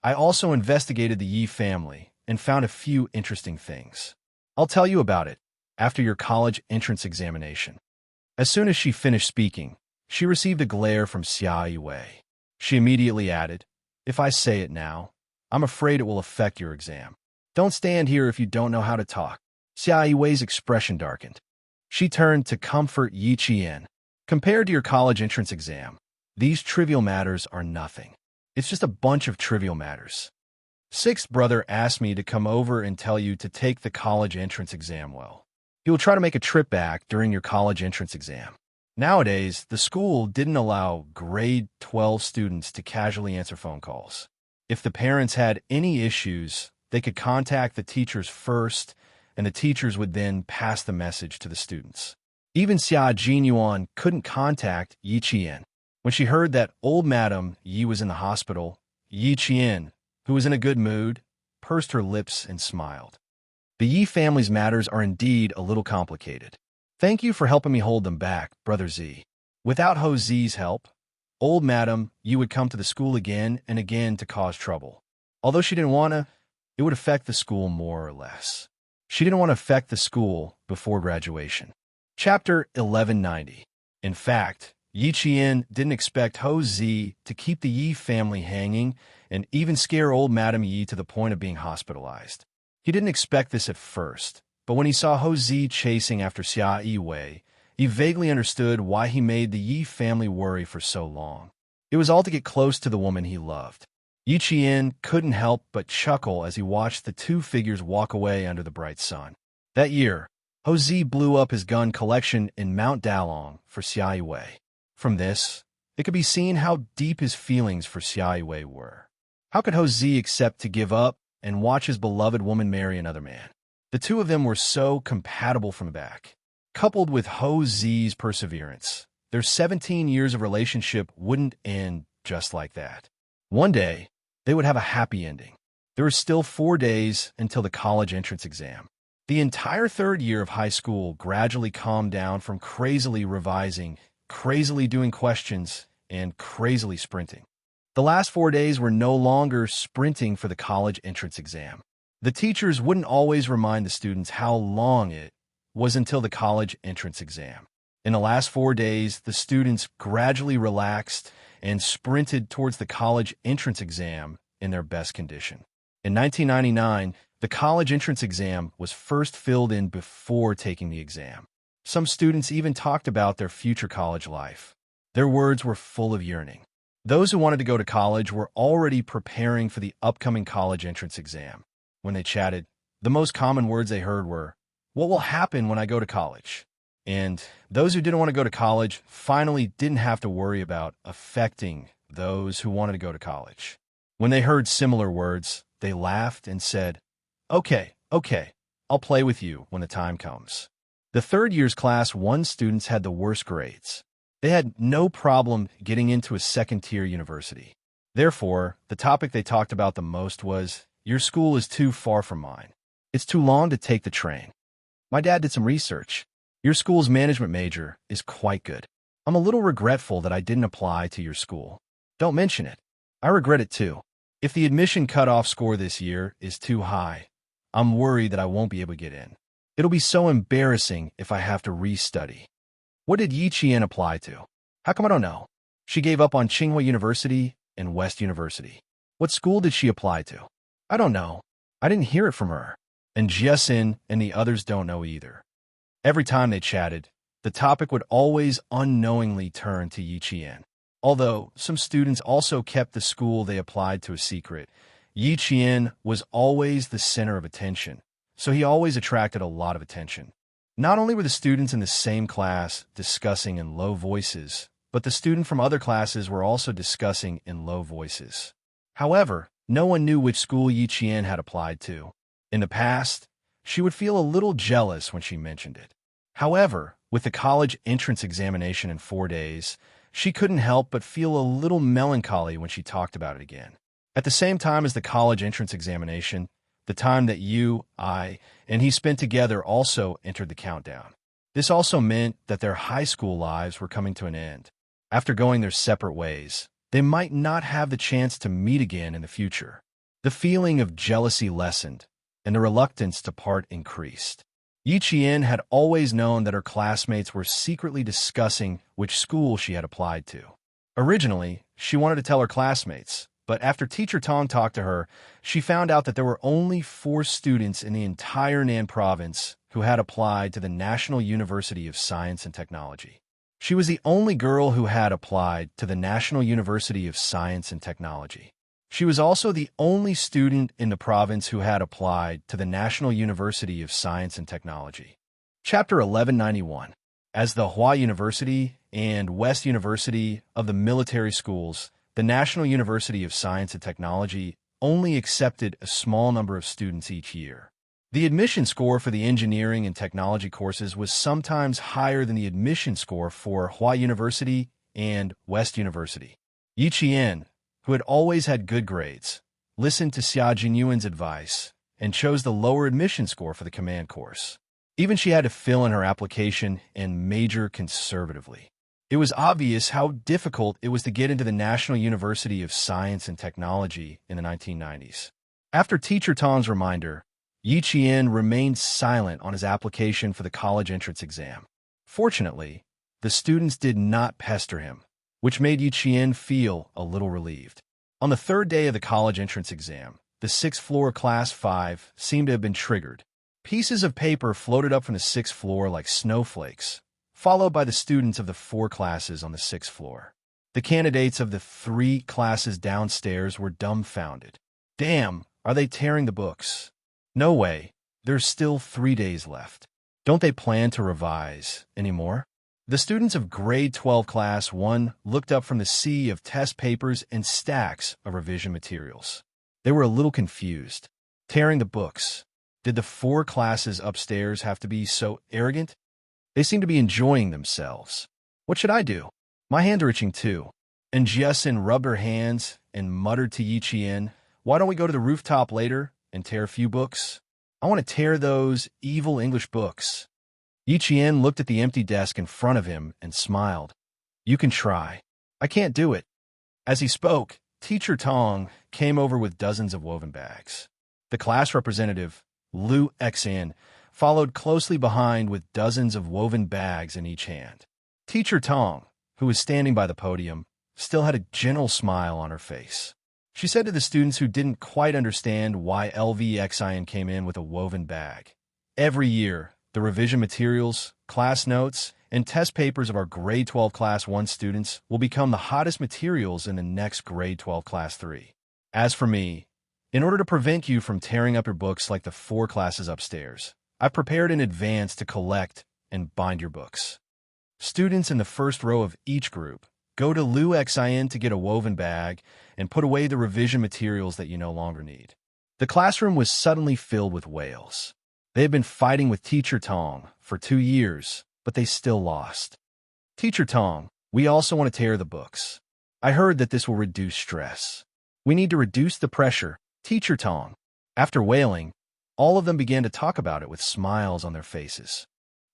"I also investigated the Yi family and found a few interesting things. I'll tell you about it after your college entrance examination." As soon as she finished speaking, she received a glare from Xia Wei. She immediately added, "If I say it now, I'm afraid it will affect your exam. Don't stand here if you don't know how to talk." Xia Wei's expression darkened. She turned to comfort Yi Qian. "Compared to your college entrance exam, these trivial matters are nothing. It's just a bunch of trivial matters. Sixth brother asked me to come over and tell you to take the college entrance exam well. He will try to make a trip back during your college entrance exam." Nowadays, the school didn't allow grade 12 students to casually answer phone calls. If the parents had any issues, they could contact the teachers first, and the teachers would then pass the message to the students. Even Xia Jinyuan couldn't contact Yi Qian. When she heard that old Madame Yi was in the hospital, Yi Qian, who was in a good mood, pursed her lips and smiled. "The Yi family's matters are indeed a little complicated. Thank you for helping me hold them back, Brother Z. Without Ho Zi's help, old Madame Yi would come to the school again and again to cause trouble. Although she didn't want to, it would affect the school more or less. She didn't want to affect the school before graduation." Chapter 1190. In fact, Yi Qian didn't expect Ho Zi to keep the Yi family hanging and even scare old Madame Yi to the point of being hospitalized. He didn't expect this at first, but when he saw Ho Zi chasing after Xia Yiwei, he vaguely understood why he made the Yi family worry for so long. It was all to get close to the woman he loved. Yi Qian couldn't help but chuckle as he watched the two figures walk away under the bright sun. That year, Ho Zi blew up his gun collection in Mount Dalong for Xia Yiwei. From this, it could be seen how deep his feelings for Xia Yiwei were. How could Ho Zi accept to give up and watch his beloved woman marry another man? The two of them were so compatible from the back. Coupled with Ho Zi's perseverance, their 17 years of relationship wouldn't end just like that. One day, they would have a happy ending. There were still 4 days until the college entrance exam. The entire third year of high school gradually calmed down from crazily revising, crazily doing questions, and crazily sprinting. The last 4 days were no longer sprinting for the college entrance exam. The teachers wouldn't always remind the students how long it was until the college entrance exam. In the last 4 days, the students gradually relaxed and sprinted towards the college entrance exam in their best condition. In 1999, the college entrance exam was first filled in before taking the exam. Some students even talked about their future college life. Their words were full of yearning. Those who wanted to go to college were already preparing for the upcoming college entrance exam. When they chatted, the most common words they heard were, "What will happen when I go to college?" And those who didn't want to go to college finally didn't have to worry about affecting those who wanted to go to college. When they heard similar words, they laughed and said, Okay, I'll play with you when the time comes." The third year's Class 1 students had the worst grades. They had no problem getting into a second-tier university. Therefore, the topic they talked about the most was, "Your school is too far from mine. It's too long to take the train. My dad did some research. Your school's management major is quite good. I'm a little regretful that I didn't apply to your school. Don't mention it. I regret it too. If the admission cutoff score this year is too high, I'm worried that I won't be able to get in. It'll be so embarrassing if I have to restudy." What did Yi Qian apply to? How come I don't know? She gave up on Tsinghua University and West University. What school did she apply to? I don't know. I didn't hear it from her. And Jiesin and the others don't know either. Every time they chatted, the topic would always unknowingly turn to Yi Qian. Although some students also kept the school they applied to a secret, Yi Qian was always the center of attention, so he always attracted a lot of attention. Not only were the students in the same class discussing in low voices, but the students from other classes were also discussing in low voices. However, no one knew which school Yi Qian had applied to. In the past, she would feel a little jealous when she mentioned it. However, with the college entrance examination in 4 days, she couldn't help but feel a little melancholy when she talked about it again. At the same time as the college entrance examination, the time that you, I, and he spent together also entered the countdown. This also meant that their high school lives were coming to an end. After going their separate ways, they might not have the chance to meet again in the future. The feeling of jealousy lessened, and the reluctance to part increased. Yi Qian had always known that her classmates were secretly discussing which school she had applied to. Originally, she wanted to tell her classmates, but after Teacher Tong talked to her, she found out that there were only 4 students in the entire Nan province who had applied to the National University of Science and Technology. She was the only girl who had applied to the National University of Science and Technology. She was also the only student in the province who had applied to the National University of Science and Technology. Chapter 1191. As the Hua University and West University of the military schools, the National University of Science and Technology only accepted a small number of students each year. The admission score for the engineering and technology courses was sometimes higher than the admission score for Hua University and West University. Yi Qian, who had always had good grades, listened to Xia Jinyuan's advice and chose the lower admission score for the command course. Even she had to fill in her application and major conservatively. It was obvious how difficult it was to get into the National University of Science and Technology in the 1990s. After Teacher Tong's reminder, Yi Qian remained silent on his application for the college entrance exam. Fortunately, the students did not pester him, which made Yi Qian feel a little relieved. On the third day of the college entrance exam, the sixth floor class 5 seemed to have been triggered. Pieces of paper floated up from the sixth floor like snowflakes, followed by the students of the 4 classes on the sixth floor. The candidates of the 3 classes downstairs were dumbfounded. Damn, are they tearing the books? No way, there's still 3 days left. Don't they plan to revise anymore? The students of grade 12 class 1 looked up from the sea of test papers and stacks of revision materials. They were a little confused. Tearing the books. Did the 4 classes upstairs have to be so arrogant? They seemed to be enjoying themselves. What should I do? My hands are itching too. And Xianxia rubbed her hands and muttered to Yiqian, "Why don't we go to the rooftop later and tear a few books? I want to tear those evil English books." Yiqian looked at the empty desk in front of him and smiled. "You can try. I can't do it." As he spoke, Teacher Tong came over with dozens of woven bags. The class representative, Lu Xan, followed closely behind with dozens of woven bags in each hand. Teacher Tong, who was standing by the podium, still had a gentle smile on her face. She said to the students who didn't quite understand why LVXIN came in with a woven bag, "Every year, the revision materials, class notes, and test papers of our grade 12 class 1 students will become the hottest materials in the next grade 12 class 3. As for me, in order to prevent you from tearing up your books like the 4 classes upstairs, I've prepared in advance to collect and bind your books. Students in the first row of each group, go to Lu Xin to get a woven bag and put away the revision materials that you no longer need." The classroom was suddenly filled with wails. They had been fighting with Teacher Tong for 2 years, but they still lost. "Teacher Tong, we also want to tear the books. I heard that this will reduce stress. We need to reduce the pressure, Teacher Tong." After wailing, all of them began to talk about it with smiles on their faces.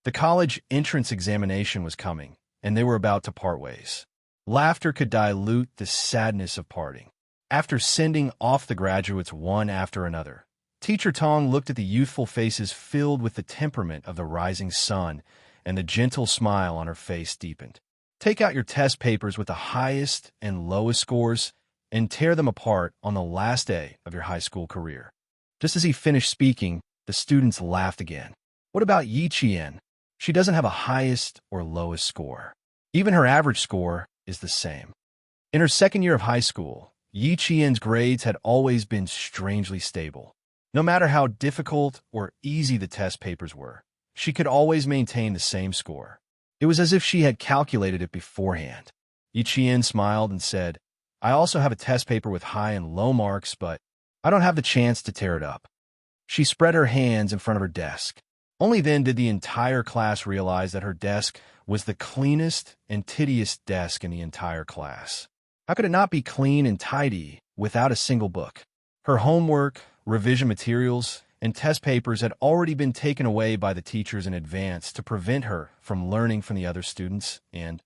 The college entrance examination was coming, and they were about to part ways. Laughter could dilute the sadness of parting. After sending off the graduates one after another, Teacher Tong looked at the youthful faces filled with the temperament of the rising sun, and the gentle smile on her face deepened. "Take out your test papers with the highest and lowest scores and tear them apart on the last day of your high school career." Just as he finished speaking, the students laughed again. "What about Yiqian? She doesn't have a highest or lowest score. Even her average score is the same." In her second year of high school, Yiqian's grades had always been strangely stable. No matter how difficult or easy the test papers were, she could always maintain the same score. It was as if she had calculated it beforehand. Yiqian smiled and said, "I also have a test paper with high and low marks, but I don't have the chance to tear it up." She spread her hands in front of her desk. Only then did the entire class realize that her desk was the cleanest and tittiest desk in the entire class. How could it not be clean and tidy without a single book? Her homework, revision materials, and test papers had already been taken away by the teachers in advance to prevent her from learning from the other students and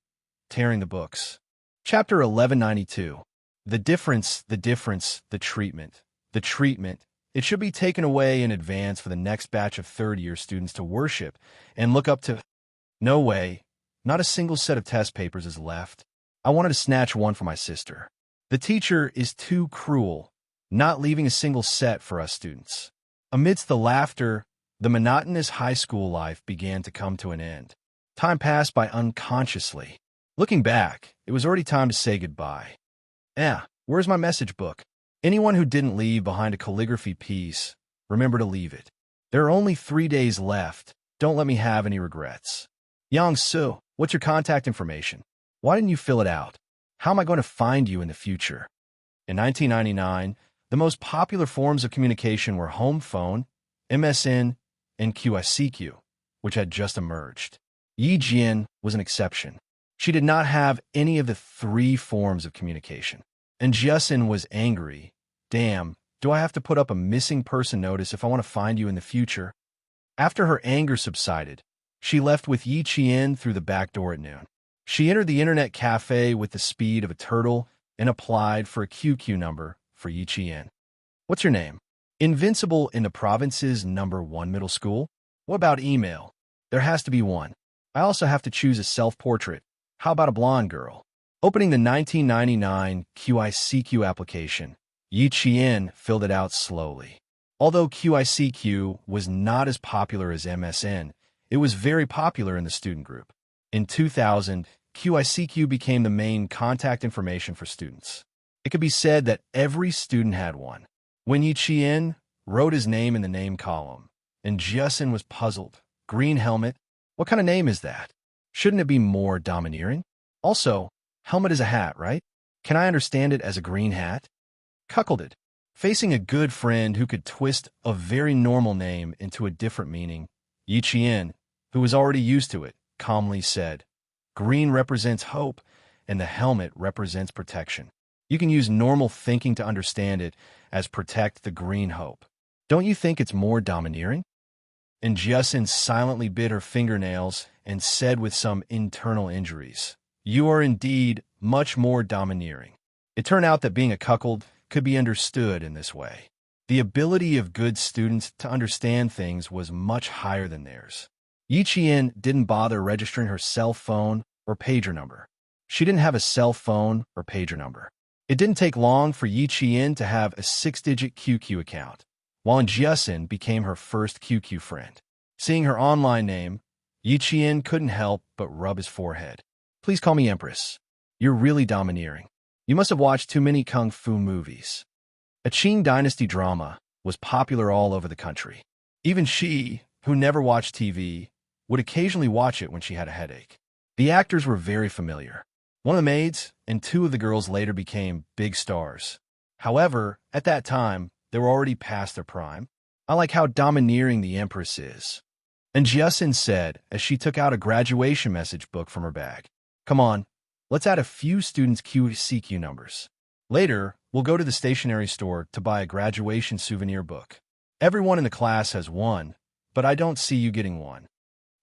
tearing the books. Chapter 1192. The difference, the treatment. The treatment. It should be taken away in advance for the next batch of third-year students to worship and look up to. No way. Not a single set of test papers is left. I wanted to snatch one for my sister. The teacher is too cruel, not leaving a single set for us students. Amidst the laughter, the monotonous high school life began to come to an end. Time passed by unconsciously. Looking back, it was already time to say goodbye. Where's my message book? Anyone who didn't leave behind a calligraphy piece, remember to leave it. There are only 3 days left. Don't let me have any regrets. Yang-su, what's your contact information? Why didn't you fill it out? How am I going to find you in the future? In 1999, the most popular forms of communication were home phone, MSN, and QICQ, which had just emerged. Yi Jian was an exception. She did not have any of the 3 forms of communication. And Xianxia was angry. Damn, do I have to put up a missing person notice if I want to find you in the future? After her anger subsided, she left with Yiqian through the back door at noon. She entered the internet cafe with the speed of a turtle and applied for a QQ number for Yiqian. What's your name? Invincible in the province's #1 middle school? What about email? There has to be one. I also have to choose a self-portrait. How about a blonde girl? Opening the 1999 QICQ application, Yi Qian filled it out slowly. Although QICQ was not as popular as MSN, it was very popular in the student group. In 2000, QICQ became the main contact information for students. It could be said that every student had one. When Yi Qian wrote his name in the name column, and Jiasin was puzzled. Green helmet? What kind of name is that? Shouldn't it be more domineering? Also, helmet is a hat, right? Can I understand it as a green hat? Cuckolded. Facing a good friend who could twist a very normal name into a different meaning, Yi Qian, who was already used to it, calmly said, "Green represents hope, and the helmet represents protection. You can use normal thinking to understand it as protect the green hope. Don't you think it's more domineering?" And Jiasin silently bit her fingernails and said with some internal injuries, "You are indeed much more domineering." It turned out that being a cuckold could be understood in this way. The ability of good students to understand things was much higher than theirs. Yi Qian didn't bother registering her cell phone or pager number. She didn't have a cell phone or pager number. It didn't take long for Yi Qian to have a 6-digit QQ account, while Jiasin became her first QQ friend. Seeing her online name, Yi Qian couldn't help but rub his forehead. "Please call me Empress. You're really domineering. You must have watched too many kung fu movies." A Qing dynasty drama was popular all over the country. Even she, who never watched TV, would occasionally watch it when she had a headache. The actors were very familiar. One of the maids and 2 of the girls later became big stars. However, at that time, they were already past their prime. "I like how domineering the Empress is." And Jiasin said as she took out a graduation message book from her bag. "Come on, let's add a few students' QCQ numbers. Later, we'll go to the stationery store to buy a graduation souvenir book. Everyone in the class has one, but I don't see you getting one."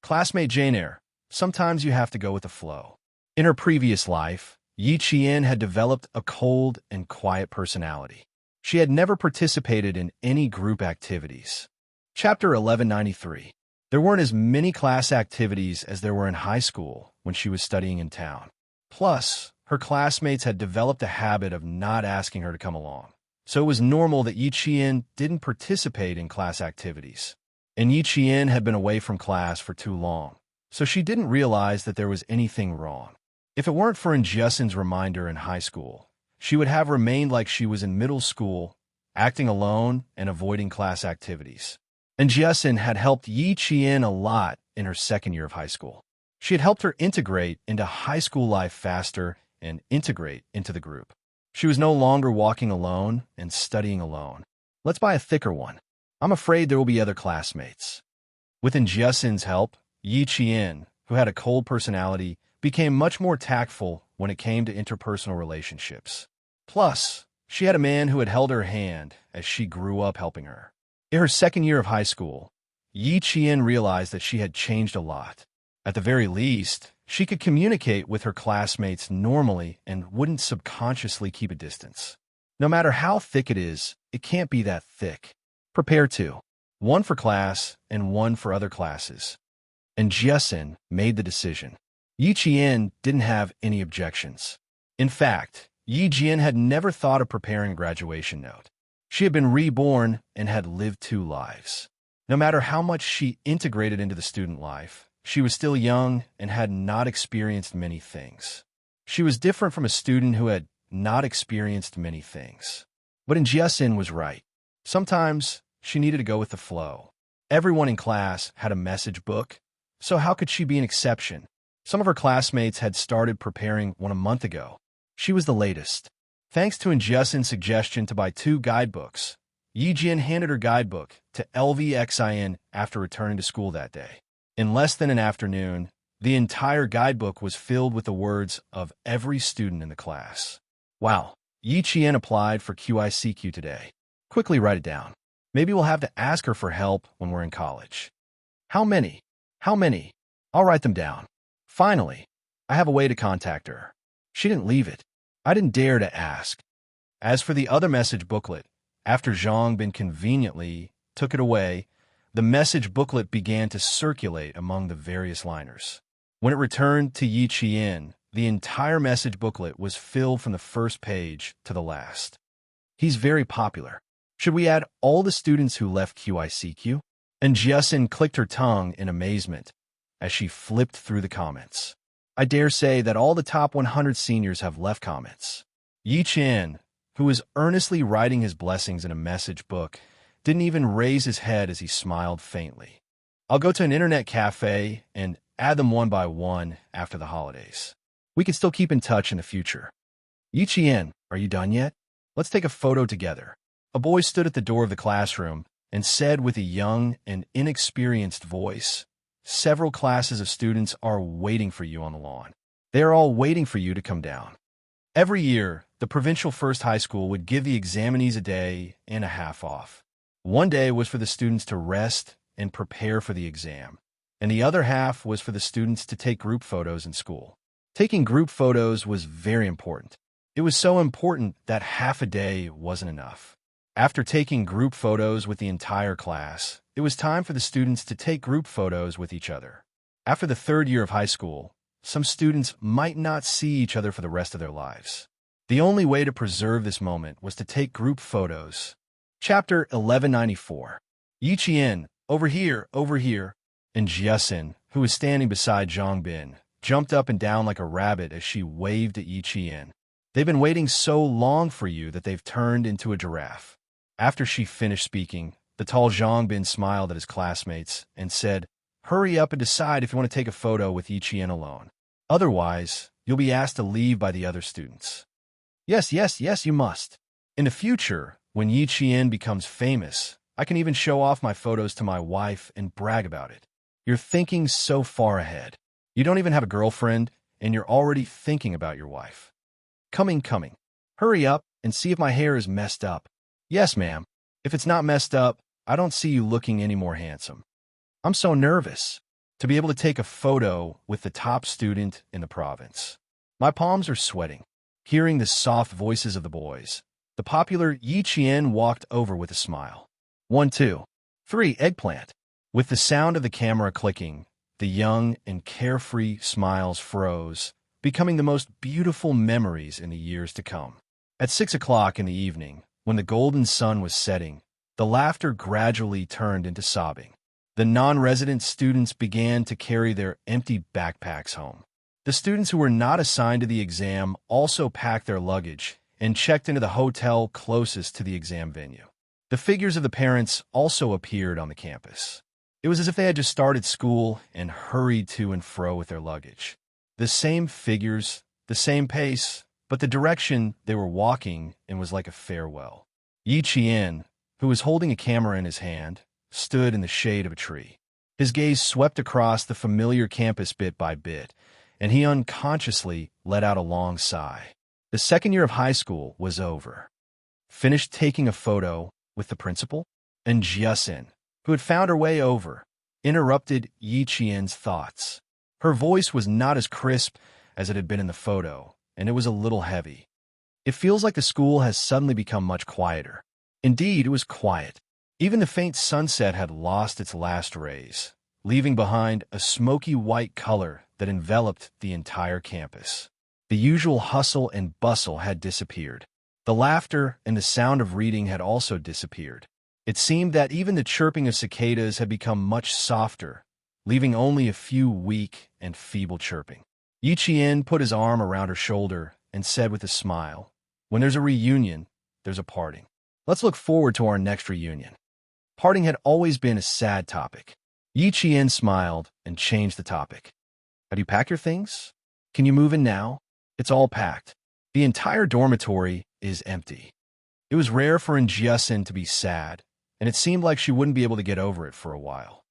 Classmate Jane Eyre, sometimes you have to go with the flow. In her previous life, Yi Qian had developed a cold and quiet personality. She had never participated in any group activities. Chapter 1193. There weren't as many class activities as there were in high school when she was studying in town. Plus, her classmates had developed a habit of not asking her to come along. So it was normal that Yi Qian didn't participate in class activities. And Yi Qian had been away from class for too long, so she didn't realize that there was anything wrong. If it weren't for Jiasin's reminder in high school, she would have remained like she was in middle school, acting alone and avoiding class activities. And Jiasin had helped Yi Qian a lot in her second year of high school. She had helped her integrate into high school life faster and integrate into the group. She was no longer walking alone and studying alone. "Let's buy a thicker one. I'm afraid there will be other classmates." With Jiasin's help, Yi Qian, who had a cold personality, became much more tactful when it came to interpersonal relationships. Plus, she had a man who had held her hand as she grew up helping her. In her second year of high school, Yi Qian realized that she had changed a lot. At the very least, she could communicate with her classmates normally and wouldn't subconsciously keep a distance. No matter how thick it is, it can't be that thick. Prepare 2. One for class and one for other classes. And Jiasin made the decision. Yi Qian didn't have any objections. In fact, Yi Qian had never thought of preparing a graduation note. She had been reborn and had lived 2 lives. No matter how much she integrated into the student life, she was still young and had not experienced many things. She was different from a student who had not experienced many things. But Jiasin was right. Sometimes she needed to go with the flow. Everyone in class had a message book, so how could she be an exception? Some of her classmates had started preparing one a month ago. She was the latest. Thanks to Jiasin's suggestion to buy 2 guidebooks, Yi Qian handed her guidebook to LVXIN after returning to school that day. In less than an afternoon, the entire guidebook was filled with the words of every student in the class. Wow, Yi Qian applied for QICQ today. Quickly write it down. Maybe we'll have to ask her for help when we're in college. How many? How many? I'll write them down. Finally, I have a way to contact her. She didn't leave it. I didn't dare to ask. As for the other message booklet, after Zhang Bin conveniently took it away, the message booklet began to circulate among the various liners. When it returned to Yi Qian, the entire message booklet was filled from the first page to the last. He's very popular. Should we add all the students who left QICQ? And Jiasin clicked her tongue in amazement as she flipped through the comments. I dare say that all the top 100 seniors have left comments. Yi Qian, who was earnestly writing his blessings in a message book, didn't even raise his head as he smiled faintly. I'll go to an internet cafe and add them one by one after the holidays. We can still keep in touch in the future. Yi Qian, are you done yet? Let's take a photo together. A boy stood at the door of the classroom and said with a young and inexperienced voice, "Several classes of students are waiting for you on the lawn. They are all waiting for you to come down." Every year, the provincial first high school would give the examinees a day and a half off. One day was for the students to rest and prepare for the exam, and the other half was for the students to take group photos in school. Taking group photos was very important. It was so important that half a day wasn't enough. After taking group photos with the entire class, it was time for the students to take group photos with each other. After the third year of high school, some students might not see each other for the rest of their lives. The only way to preserve this moment was to take group photos. Chapter 1194. Yi Qian, over here, and Jiasin, who was standing beside Zhang Bin, jumped up and down like a rabbit as she waved at Yi Qian. They've been waiting so long for you that they've turned into a giraffe. After she finished speaking, the tall Zhang Bin smiled at his classmates and said, "Hurry up and decide if you want to take a photo with Yi Qian alone. Otherwise, you'll be asked to leave by the other students." Yes, you must. In the future, when Yi Qian becomes famous, I can even show off my photos to my wife and brag about it. You're thinking so far ahead. You don't even have a girlfriend, and you're already thinking about your wife. Coming. Hurry up and see if my hair is messed up. Yes, ma'am. If it's not messed up, I don't see you looking any more handsome. I'm so nervous to be able to take a photo with the top student in the province. My palms are sweating. Hearing the soft voices of the boys, the popular Yi Qian walked over with a smile. 1, 2, 3, eggplant. With the sound of the camera clicking, the young and carefree smiles froze, becoming the most beautiful memories in the years to come. At 6 o'clock in the evening, when the golden sun was setting, the laughter gradually turned into sobbing. The non-resident students began to carry their empty backpacks home. The students who were not assigned to the exam also packed their luggage and checked into the hotel closest to the exam venue. The figures of the parents also appeared on the campus. It was as if they had just started school and hurried to and fro with their luggage. The same figures, the same pace, but the direction they were walking in was like a farewell. Yi Qian, who was holding a camera in his hand, stood in the shade of a tree. His gaze swept across the familiar campus bit by bit, and he unconsciously let out a long sigh. The second year of high school was over. Finished taking a photo with the principal, and Jiasin, who had found her way over, interrupted Yi Qian's thoughts. Her voice was not as crisp as it had been in the photo, and it was a little heavy. It feels like the school has suddenly become much quieter. Indeed, it was quiet. Even the faint sunset had lost its last rays, leaving behind a smoky white color that enveloped the entire campus. The usual hustle and bustle had disappeared. The laughter and the sound of reading had also disappeared. It seemed that even the chirping of cicadas had become much softer, leaving only a few weak and feeble chirping. Yi Qian put his arm around her shoulder and said with a smile, "When there's a reunion, there's a parting. Let's look forward to our next reunion." Parting had always been a sad topic. Yi Qian smiled and changed the topic. "Have you packed your things? Can you move in now? It's all packed. The entire dormitory is empty." It was rare for Jiasin to be sad, and it seemed like she wouldn't be able to get over it for a while.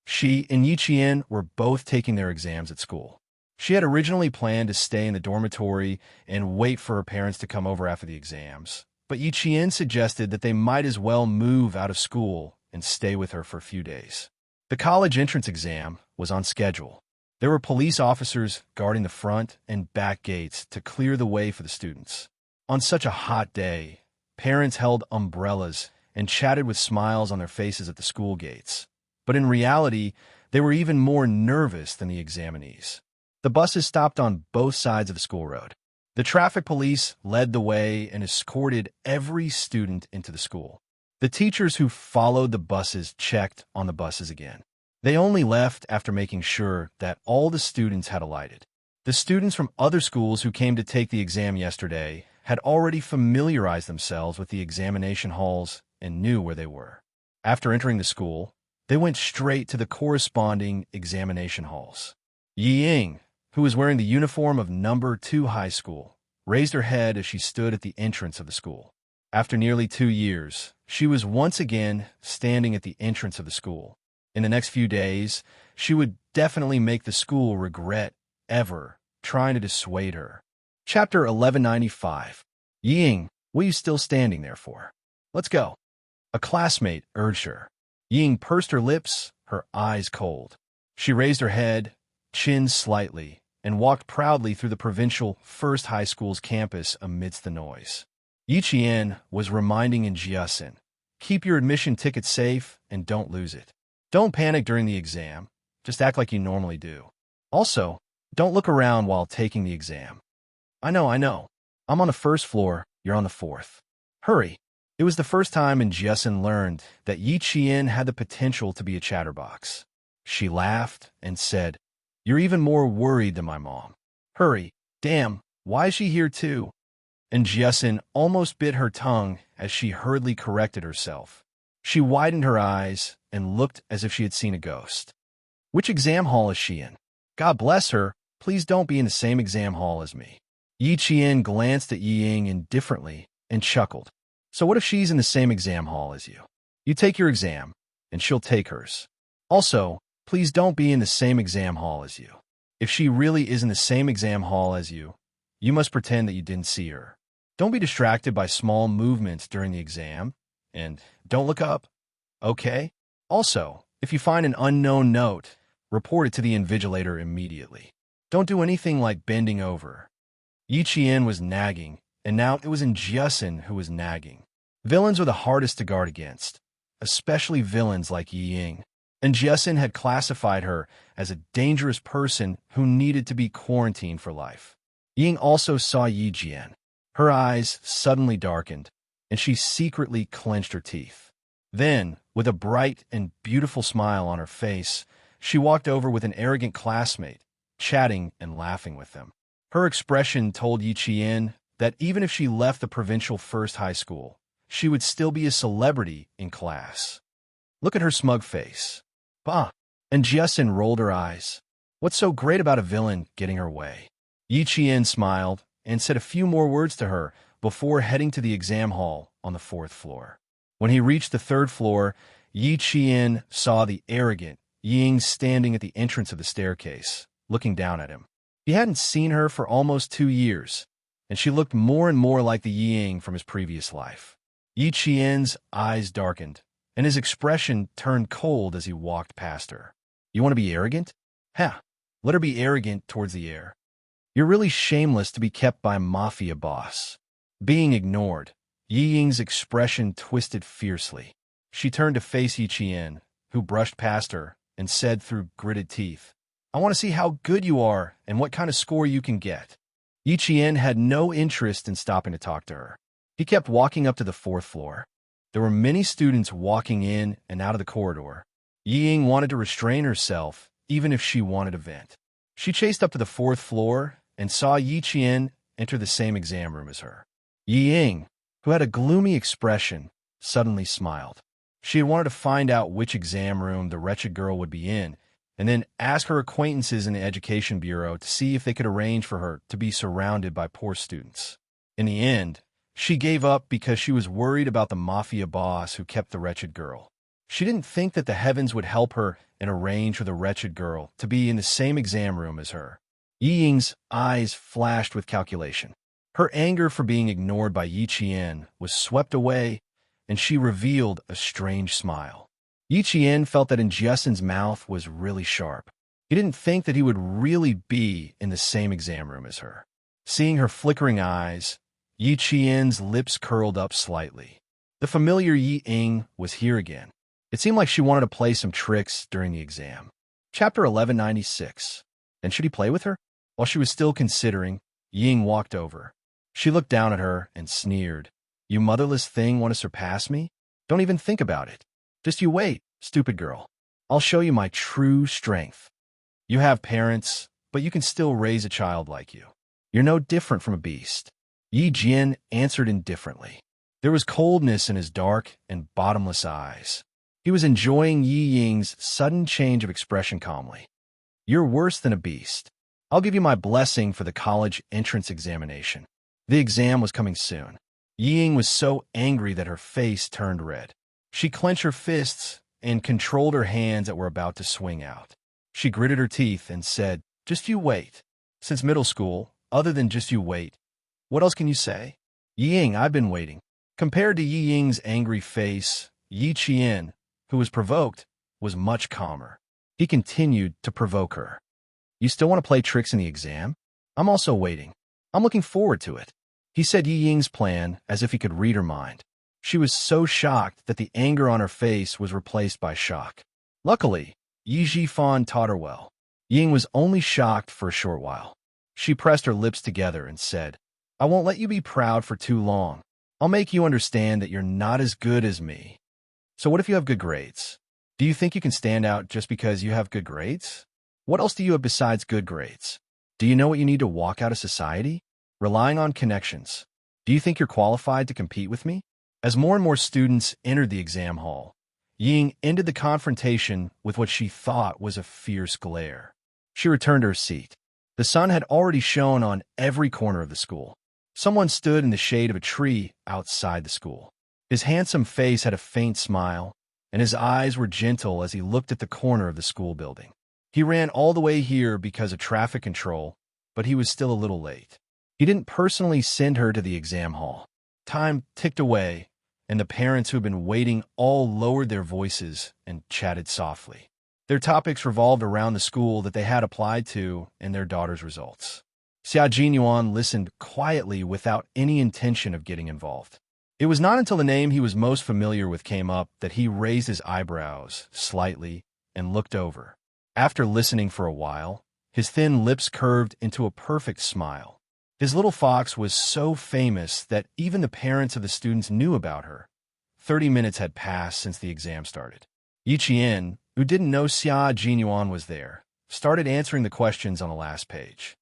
She and Yi Qian were both taking their exams at school. She had originally planned to stay in the dormitory and wait for her parents to come over after the exams, but Yi Qian suggested that they might as well move out of school and stay with her for a few days. The college entrance exam was on schedule. There were police officers guarding the front and back gates to clear the way for the students. On such a hot day, parents held umbrellas and chatted with smiles on their faces at the school gates. But in reality, they were even more nervous than the examinees. The buses stopped on both sides of the school road. The traffic police led the way and escorted every student into the school. The teachers who followed the buses checked on the buses again. They only left after making sure that all the students had alighted. The students from other schools who came to take the exam yesterday had already familiarized themselves with the examination halls and knew where they were. After entering the school, they went straight to the corresponding examination halls. Yi Ying, who was wearing the uniform of number 2 high school, raised her head as she stood at the entrance of the school. After nearly 2 years, she was once again standing at the entrance of the school. In the next few days, she would definitely make the school regret ever trying to dissuade her. Chapter 1195. Yi Ying, what are you still standing there for? Let's go. A classmate urged her. Yi Ying pursed her lips, her eyes cold. She raised her head, chin slightly, and walked proudly through the provincial First High School's campus amidst the noise. Yi Qian was reminding Xianxia, keep your admission ticket safe and don't lose it. Don't panic during the exam, just act like you normally do. Also, don't look around while taking the exam. I know. I'm on the first floor, you're on the 4th. Hurry. It was the first time Xianxia learned that Yi Qian had the potential to be a chatterbox. She laughed and said, you're even more worried than my mom. Hurry. Damn, why is she here too? And Xianxia almost bit her tongue as she hurriedly corrected herself. She widened her eyes and looked as if she had seen a ghost. Which exam hall is she in? God bless her, please don't be in the same exam hall as me. Yi Qian glanced at Yi Ying indifferently and chuckled. So what if she's in the same exam hall as you? You take your exam, and she'll take hers. Also, please don't be in the same exam hall as you. If she really is in the same exam hall as you, you must pretend that you didn't see her. Don't be distracted by small movements during the exam, and don't look up, okay? Also, if you find an unknown note, report it to the invigilator immediately. Don't do anything like bending over. Yi Qian was nagging, and now it was Xianxia who was nagging. Villains are the hardest to guard against, especially villains like Yi Ying. And Xianxia had classified her as a dangerous person who needed to be quarantined for life. Ying also saw Yi Jian. Her eyes suddenly darkened, and she secretly clenched her teeth. Then, with a bright and beautiful smile on her face, she walked over with an arrogant classmate, chatting and laughing with them. Her expression told Yi Qian that even if she left the provincial First High School, she would still be a celebrity in class. Look at her smug face. Bah! And Xianxia rolled her eyes. What's so great about a villain getting her way? Yi Qian smiled and said a few more words to her before heading to the exam hall on the 4th floor. When he reached the 3rd floor, Yi Qian saw the arrogant Yi Ying standing at the entrance of the staircase, looking down at him. He hadn't seen her for almost 2 years, and she looked more and more like the Yi Ying from his previous life. Yi Qian's eyes darkened, and his expression turned cold as he walked past her. You want to be arrogant? Ha! Let her be arrogant towards the air. You're really shameless to be kept by a mafia boss. Being ignored, Yi Ying's expression twisted fiercely. She turned to face Yi Qian, who brushed past her, and said through gritted teeth, I want to see how good you are and what kind of score you can get. Yi Qian had no interest in stopping to talk to her. He kept walking up to the 4th floor. There were many students walking in and out of the corridor. Yi Ying wanted to restrain herself, even if she wanted a vent. She chased up to the 4th floor and saw Yi Qian enter the same exam room as her. Yi Ying, who had a gloomy expression, suddenly smiled. She had wanted to find out which exam room the wretched girl would be in, and then ask her acquaintances in the Education Bureau to see if they could arrange for her to be surrounded by poor students. In the end, she gave up because she was worried about the mafia boss who kept the wretched girl. She didn't think that the heavens would help her and arrange for the wretched girl to be in the same exam room as her. Yi Ying's eyes flashed with calculation. Her anger for being ignored by Yi Qian was swept away, and she revealed a strange smile. Yi Qian felt that Xianxia's mouth was really sharp. He didn't think that he would really be in the same exam room as her. Seeing her flickering eyes, Yi Qian's lips curled up slightly. The familiar Yi Ying was here again. It seemed like she wanted to play some tricks during the exam. Chapter 1196. And should he play with her? While she was still considering, Ying walked over. She looked down at her and sneered. You motherless thing want to surpass me? Don't even think about it. Just you wait, stupid girl. I'll show you my true strength. You have parents, but you can still raise a child like you. You're no different from a beast. Yi Jian answered indifferently. There was coldness in his dark and bottomless eyes. He was enjoying Yi Ying's sudden change of expression calmly. You're worse than a beast. I'll give you my blessing for the college entrance examination. The exam was coming soon. Yi Ying was so angry that her face turned red. She clenched her fists and controlled her hands that were about to swing out. She gritted her teeth and said, just you wait. Since middle school, other than just you wait, what else can you say? Yi Ying, I've been waiting. Compared to Yi Ying's angry face, Yi Qian, who was provoked, was much calmer. He continued to provoke her. You still want to play tricks in the exam? I'm also waiting. I'm looking forward to it. He said Yi Ying's plan as if he could read her mind. She was so shocked that the anger on her face was replaced by shock. Luckily, Yi Jifan taught her well. Ying was only shocked for a short while. She pressed her lips together and said, I won't let you be proud for too long. I'll make you understand that you're not as good as me. So what if you have good grades? Do you think you can stand out just because you have good grades? What else do you have besides good grades? Do you know what you need to walk out of society? Relying on connections. Do you think you're qualified to compete with me? As more and more students entered the exam hall, Ying ended the confrontation with what she thought was a fierce glare. She returned to her seat. The sun had already shone on every corner of the school. Someone stood in the shade of a tree outside the school. His handsome face had a faint smile, and his eyes were gentle as he looked at the corner of the school building. He ran all the way here because of traffic control, but he was still a little late. He didn't personally send her to the exam hall. Time ticked away, and the parents who had been waiting all lowered their voices and chatted softly. Their topics revolved around the school that they had applied to and their daughter's results. Xia Jinyuan listened quietly without any intention of getting involved. It was not until the name he was most familiar with came up that he raised his eyebrows slightly and looked over. After listening for a while, his thin lips curved into a perfect smile. His little fox was so famous that even the parents of the students knew about her. 30 minutes had passed since the exam started. Yi Qian, who didn't know Xia Jinyuan was there, started answering the questions on the last page.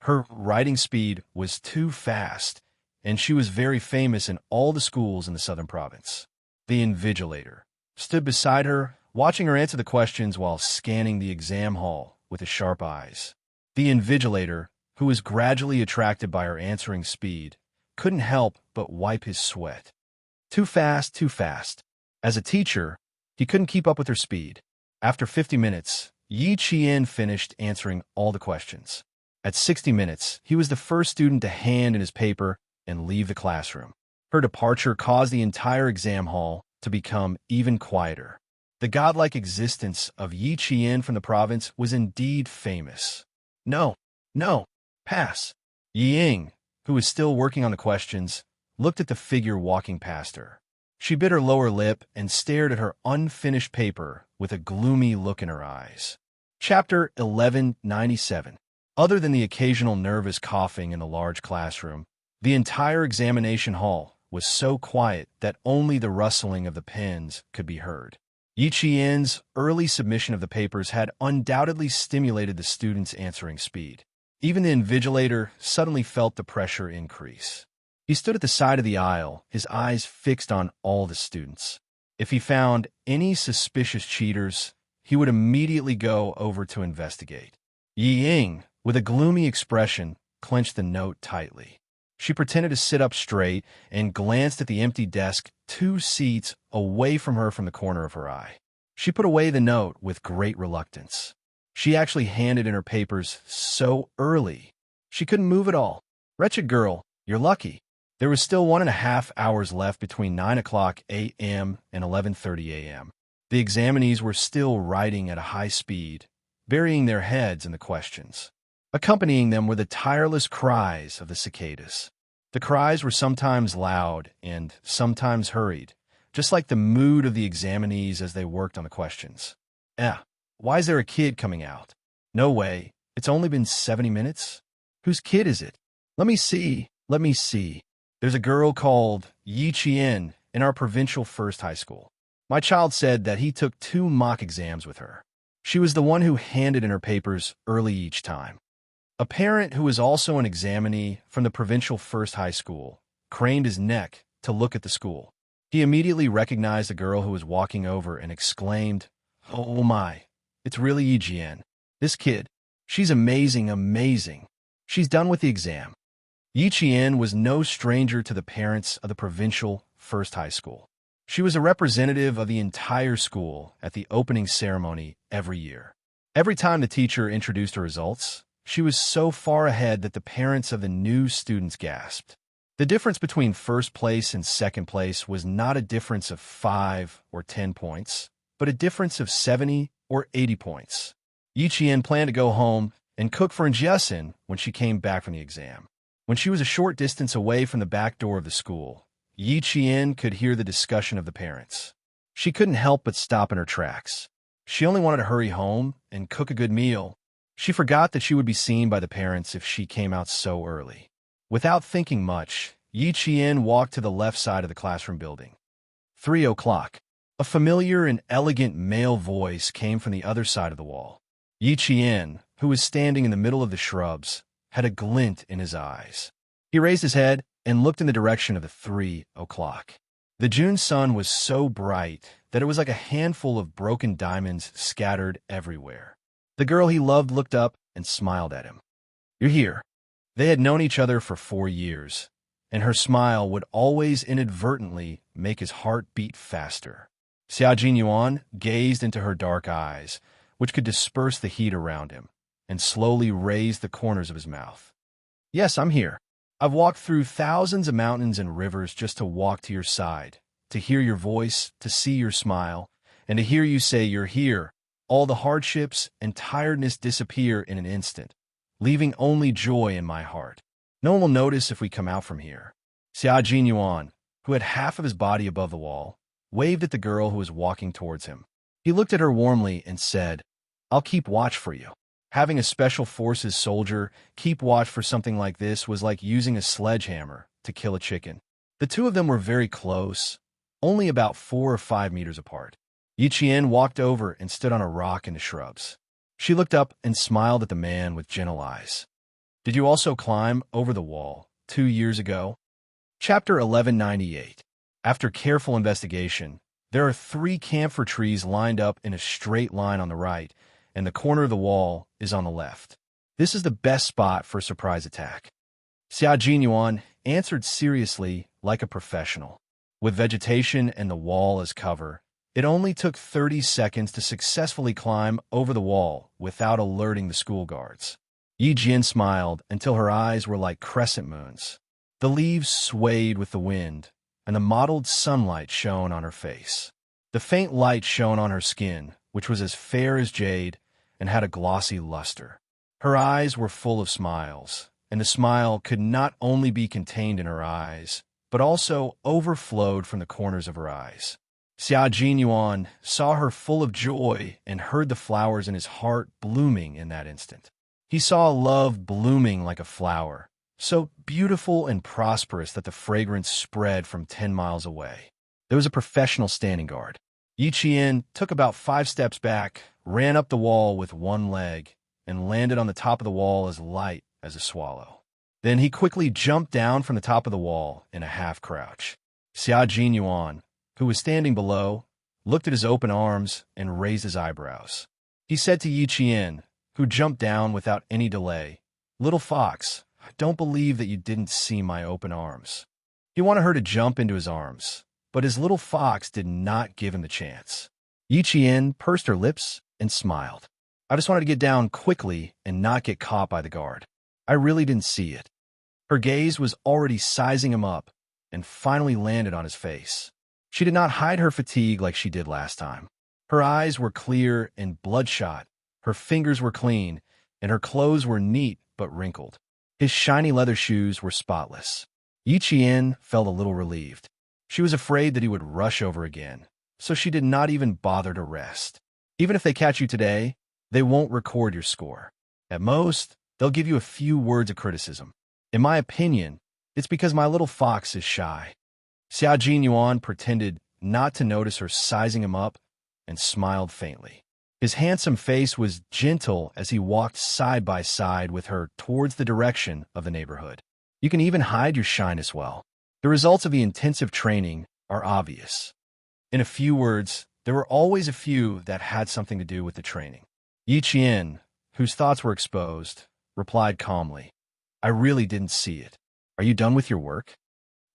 Her writing speed was too fast, and she was very famous in all the schools in the southern province. The invigilator stood beside her, watching her answer the questions while scanning the exam hall with his sharp eyes. The invigilator, who was gradually attracted by her answering speed, couldn't help but wipe his sweat. Too fast, too fast. As a teacher, he couldn't keep up with her speed. After 50 minutes, Yi Qian finished answering all the questions. At 60 minutes, he was the first student to hand in his paper and leave the classroom. Her departure caused the entire exam hall to become even quieter. The godlike existence of Yi Qian from the province was indeed famous. No, pass. Yi Ying, who was still working on the questions, looked at the figure walking past her. She bit her lower lip and stared at her unfinished paper with a gloomy look in her eyes. Chapter 1197. Other than the occasional nervous coughing in the large classroom, the entire examination hall was so quiet that only the rustling of the pens could be heard. Yi Qian's early submission of the papers had undoubtedly stimulated the students' answering speed. Even the invigilator suddenly felt the pressure increase. He stood at the side of the aisle, his eyes fixed on all the students. If he found any suspicious cheaters, he would immediately go over to investigate. Yi Ying, with a gloomy expression, clenched the note tightly. She pretended to sit up straight and glanced at the empty desk 2 seats away from her from the corner of her eye. She put away the note with great reluctance. She actually handed in her papers so early. She couldn't move at all. Wretched girl, you're lucky. There was still 1.5 hours left between 9 o'clock a.m. and 11:30 a.m. The examinees were still writing at a high speed, burying their heads in the questions. Accompanying them were the tireless cries of the cicadas. The cries were sometimes loud and sometimes hurried, just like the mood of the examinees as they worked on the questions. Why is there a kid coming out? No way. It's only been 70 minutes? Whose kid is it? Let me see. Let me see. There's a girl called Yiqian in our provincial first high school. My child said that he took 2 mock exams with her. She was the one who handed in her papers early each time. A parent who was also an examinee from the provincial first high school craned his neck to look at the school. He immediately recognized the girl who was walking over and exclaimed, "Oh my, it's really Yijian. This kid, she's amazing, amazing. She's done with the exam." Yiqian was no stranger to the parents of the provincial first high school. She was a representative of the entire school at the opening ceremony every year. Every time the teacher introduced her results, she was so far ahead that the parents of the new students gasped. The difference between first place and second place was not a difference of 5 or 10 points, but a difference of 70 or 80 points. Yiqian planned to go home and cook for Jiasin when she came back from the exam. When she was a short distance away from the back door of the school, Yiqian could hear the discussion of the parents. She couldn't help but stop in her tracks. She only wanted to hurry home and cook a good meal. She forgot that she would be seen by the parents if she came out so early. Without thinking much, Yiqian walked to the left side of the classroom building. 3 o'clock. A familiar and elegant male voice came from the other side of the wall. Yiqian, who was standing in the middle of the shrubs, had a glint in his eyes. He raised his head and looked in the direction of the 3 o'clock. The June sun was so bright that it was like a handful of broken diamonds scattered everywhere. The girl he loved looked up and smiled at him. "You're here." They had known each other for 4 years, and her smile would always inadvertently make his heart beat faster. Xiao Yuan gazed into her dark eyes, which could disperse the heat around him, and slowly raised the corners of his mouth. "Yes, I'm here. I've walked through thousands of mountains and rivers just to walk to your side, to hear your voice, to see your smile, and to hear you say you're here. All the hardships and tiredness disappear in an instant, leaving only joy in my heart. No one will notice if we come out from here." Xiao Yuan, who had half of his body above the wall, waved at the girl who was walking towards him. He looked at her warmly and said, "I'll keep watch for you." Having a special forces soldier keep watch for something like this was like using a sledgehammer to kill a chicken. The two of them were very close, only about 4 or 5 meters apart. Yiqian walked over and stood on a rock in the shrubs. She looked up and smiled at the man with gentle eyes. "Did you also climb over the wall 2 years ago?" Chapter 1198. After careful investigation, there are 3 camphor trees lined up in a straight line on the right, and the corner of the wall is on the left. This is the best spot for a surprise attack. Xiao Yuan answered seriously like a professional. With vegetation and the wall as cover, it only took 30 seconds to successfully climb over the wall without alerting the school guards. Yi Jian smiled until her eyes were like crescent moons. The leaves swayed with the wind, and the mottled sunlight shone on her face. The faint light shone on her skin, which was as fair as jade and had a glossy luster. Her eyes were full of smiles, and the smile could not only be contained in her eyes, but also overflowed from the corners of her eyes. Xiao Yuan saw her full of joy and heard the flowers in his heart blooming in that instant. He saw love blooming like a flower, so beautiful and prosperous that the fragrance spread from 10 miles away. There was a professional standing guard. Yiqian took about 5 steps back, ran up the wall with one leg, and landed on the top of the wall as light as a swallow. Then he quickly jumped down from the top of the wall in a half-crouch. Xiao Yuan, who was standing below, looked at his open arms and raised his eyebrows. He said to Yiqian, who jumped down without any delay, "Little fox, I don't believe that you didn't see my open arms." He wanted her to jump into his arms, but his little fox did not give him the chance. Yiqian pursed her lips and smiled. "I just wanted to get down quickly and not get caught by the guard. I really didn't see it." Her gaze was already sizing him up and finally landed on his face. She did not hide her fatigue like she did last time. Her eyes were clear and bloodshot, her fingers were clean, and her clothes were neat but wrinkled. His shiny leather shoes were spotless. Yiqian felt a little relieved. She was afraid that he would rush over again, so she did not even bother to rest. Even if they catch you today, they won't record your score. At most, they'll give you a few words of criticism. In my opinion, it's because my little fox is shy. Xiao Yuan pretended not to notice her sizing him up and smiled faintly. His handsome face was gentle as he walked side by side with her towards the direction of the neighborhood. You can even hide your shyness well. The results of the intensive training are obvious. In a few words, there were always a few that had something to do with the training. Yi Qian, whose thoughts were exposed, replied calmly, I really didn't see it. Are you done with your work?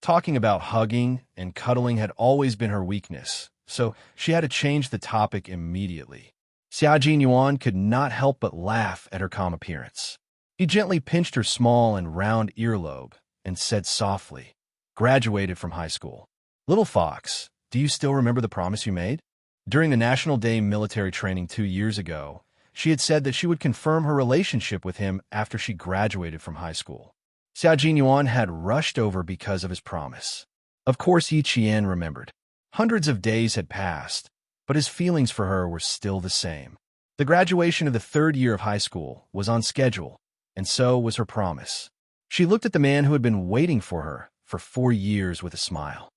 Talking about hugging and cuddling had always been her weakness, so she had to change the topic immediately. Xiao Yuan could not help but laugh at her calm appearance. He gently pinched her small and round earlobe and said softly, Graduated from high school. Little fox, do you still remember the promise you made? During the National Day military training 2 years ago, she had said that she would confirm her relationship with him after she graduated from high school. Xiao Yuan had rushed over because of his promise. Of course, Yi Qian remembered. Hundreds of days had passed, but his feelings for her were still the same. The graduation of the 3rd year of high school was on schedule, and so was her promise. She looked at the man who had been waiting for her for 4 years with a smile.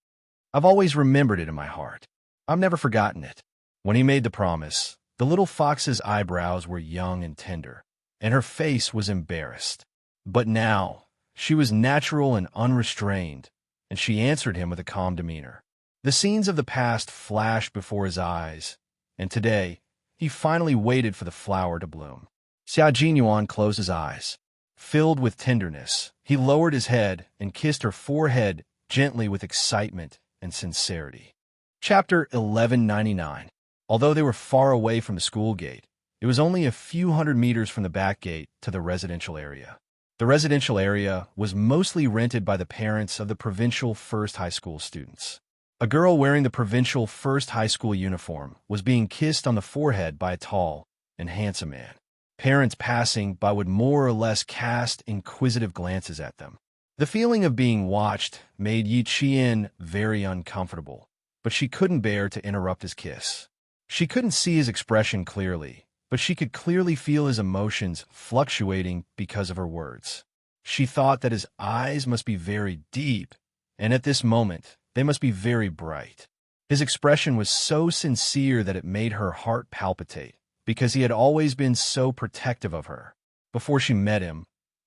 I've always remembered it in my heart. I've never forgotten it. When he made the promise, the little fox's eyebrows were young and tender, and her face was embarrassed. But now, she was natural and unrestrained, and she answered him with a calm demeanor. The scenes of the past flashed before his eyes, and today, he finally waited for the flower to bloom. Xiao Yuan closed his eyes. Filled with tenderness, he lowered his head and kissed her forehead gently with excitement and sincerity. Chapter 1199. Although they were far away from the school gate, it was only a few hundred meters from the back gate to the residential area. The residential area was mostly rented by the parents of the provincial first high school students. A girl wearing the provincial first high school uniform was being kissed on the forehead by a tall and handsome man. Parents passing by would more or less cast inquisitive glances at them. The feeling of being watched made Yi Qian very uncomfortable, but she couldn't bear to interrupt his kiss. She couldn't see his expression clearly, but she could clearly feel his emotions fluctuating because of her words. She thought that his eyes must be very deep, and at this moment, they must be very bright. His expression was so sincere that it made her heart palpitate, because he had always been so protective of her. Before she met him,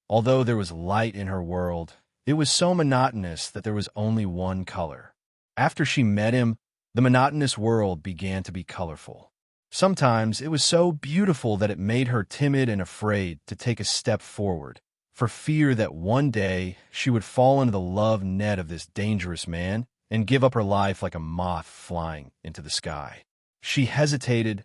although there was light in her world, it was so monotonous that there was only one color. After she met him, the monotonous world began to be colorful. Sometimes it was so beautiful that it made her timid and afraid to take a step forward, for fear that one day she would fall into the love net of this dangerous man and give up her life like a moth flying into the sky. She hesitated,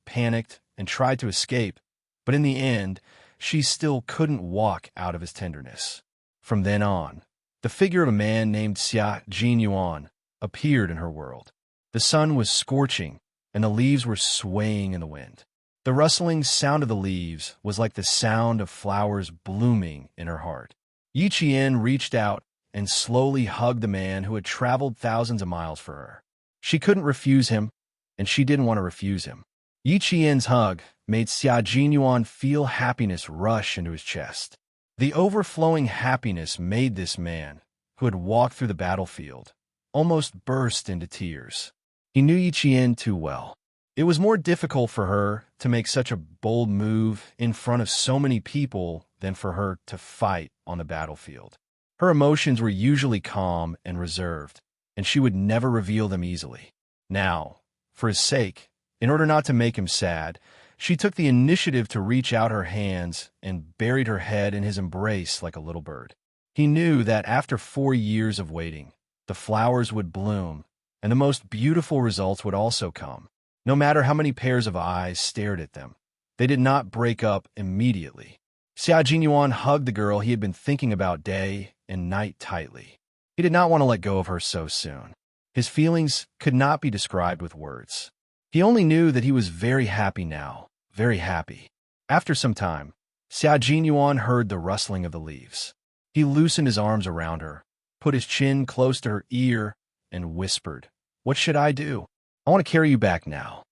panicked, and tried to escape, but in the end, she still couldn't walk out of his tenderness. From then on, the figure of a man named Xiao Yuan appeared in her world. The sun was scorching, and the leaves were swaying in the wind. The rustling sound of the leaves was like the sound of flowers blooming in her heart. Yi Qian reached out and slowly hugged the man who had traveled thousands of miles for her. She couldn't refuse him, and she didn't want to refuse him. Yi Qian's hug made Xiao Yuan feel happiness rush into his chest. The overflowing happiness made this man, who had walked through the battlefield, almost burst into tears. He knew Yi Qian too well. It was more difficult for her to make such a bold move in front of so many people than for her to fight on the battlefield. Her emotions were usually calm and reserved, and she would never reveal them easily. Now, for his sake, in order not to make him sad, she took the initiative to reach out her hands and buried her head in his embrace like a little bird. He knew that after 4 years of waiting, the flowers would bloom, and the most beautiful results would also come. No matter how many pairs of eyes stared at them, they did not break up immediately. Xiao Yuan hugged the girl he had been thinking about day and night tightly. He did not want to let go of her so soon. His feelings could not be described with words. He only knew that he was very happy now, very happy. After some time, Xiao Yuan heard the rustling of the leaves. He loosened his arms around her, put his chin close to her ear, and whispered, "What should I do? I want to carry you back now."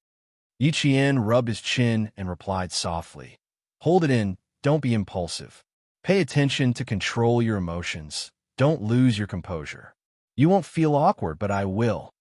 Yi Qian rubbed his chin and replied softly, "Hold it in, don't be impulsive. Pay attention to control your emotions. Don't lose your composure. You won't feel awkward, but I will.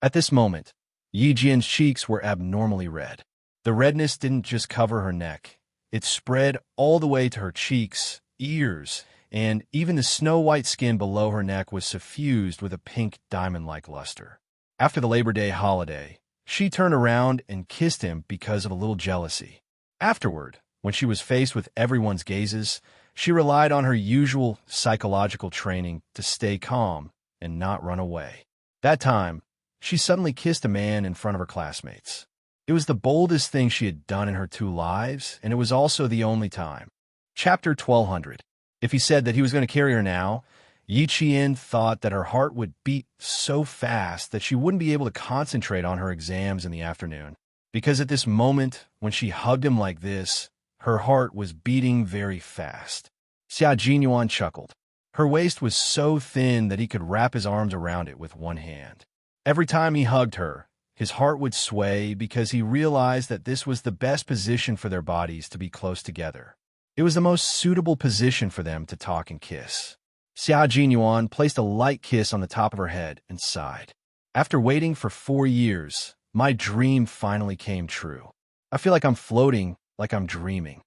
At this moment, Yi Jian's cheeks were abnormally red. The redness didn't just cover her neck. It spread all the way to her cheeks, ears, and even the snow-white skin below her neck was suffused with a pink diamond-like luster. After the Labor Day holiday, she turned around and kissed him because of a little jealousy. Afterward, when she was faced with everyone's gazes, she relied on her usual psychological training to stay calm and not run away. That time, she suddenly kissed a man in front of her classmates. It was the boldest thing she had done in her 2 lives, and it was also the only time. Chapter 1200. If he said that he was going to carry her now, Yi Qian thought that her heart would beat so fast that she wouldn't be able to concentrate on her exams in the afternoon. Because at this moment, when she hugged him like this, her heart was beating very fast. Xia Jinyuan chuckled. Her waist was so thin that he could wrap his arms around it with one hand. Every time he hugged her, his heart would sway because he realized that this was the best position for their bodies to be close together. It was the most suitable position for them to talk and kiss. Xia Jinyuan placed a light kiss on the top of her head and sighed. After waiting for 4 years, my dream finally came true. I feel like I'm floating, like I'm dreaming.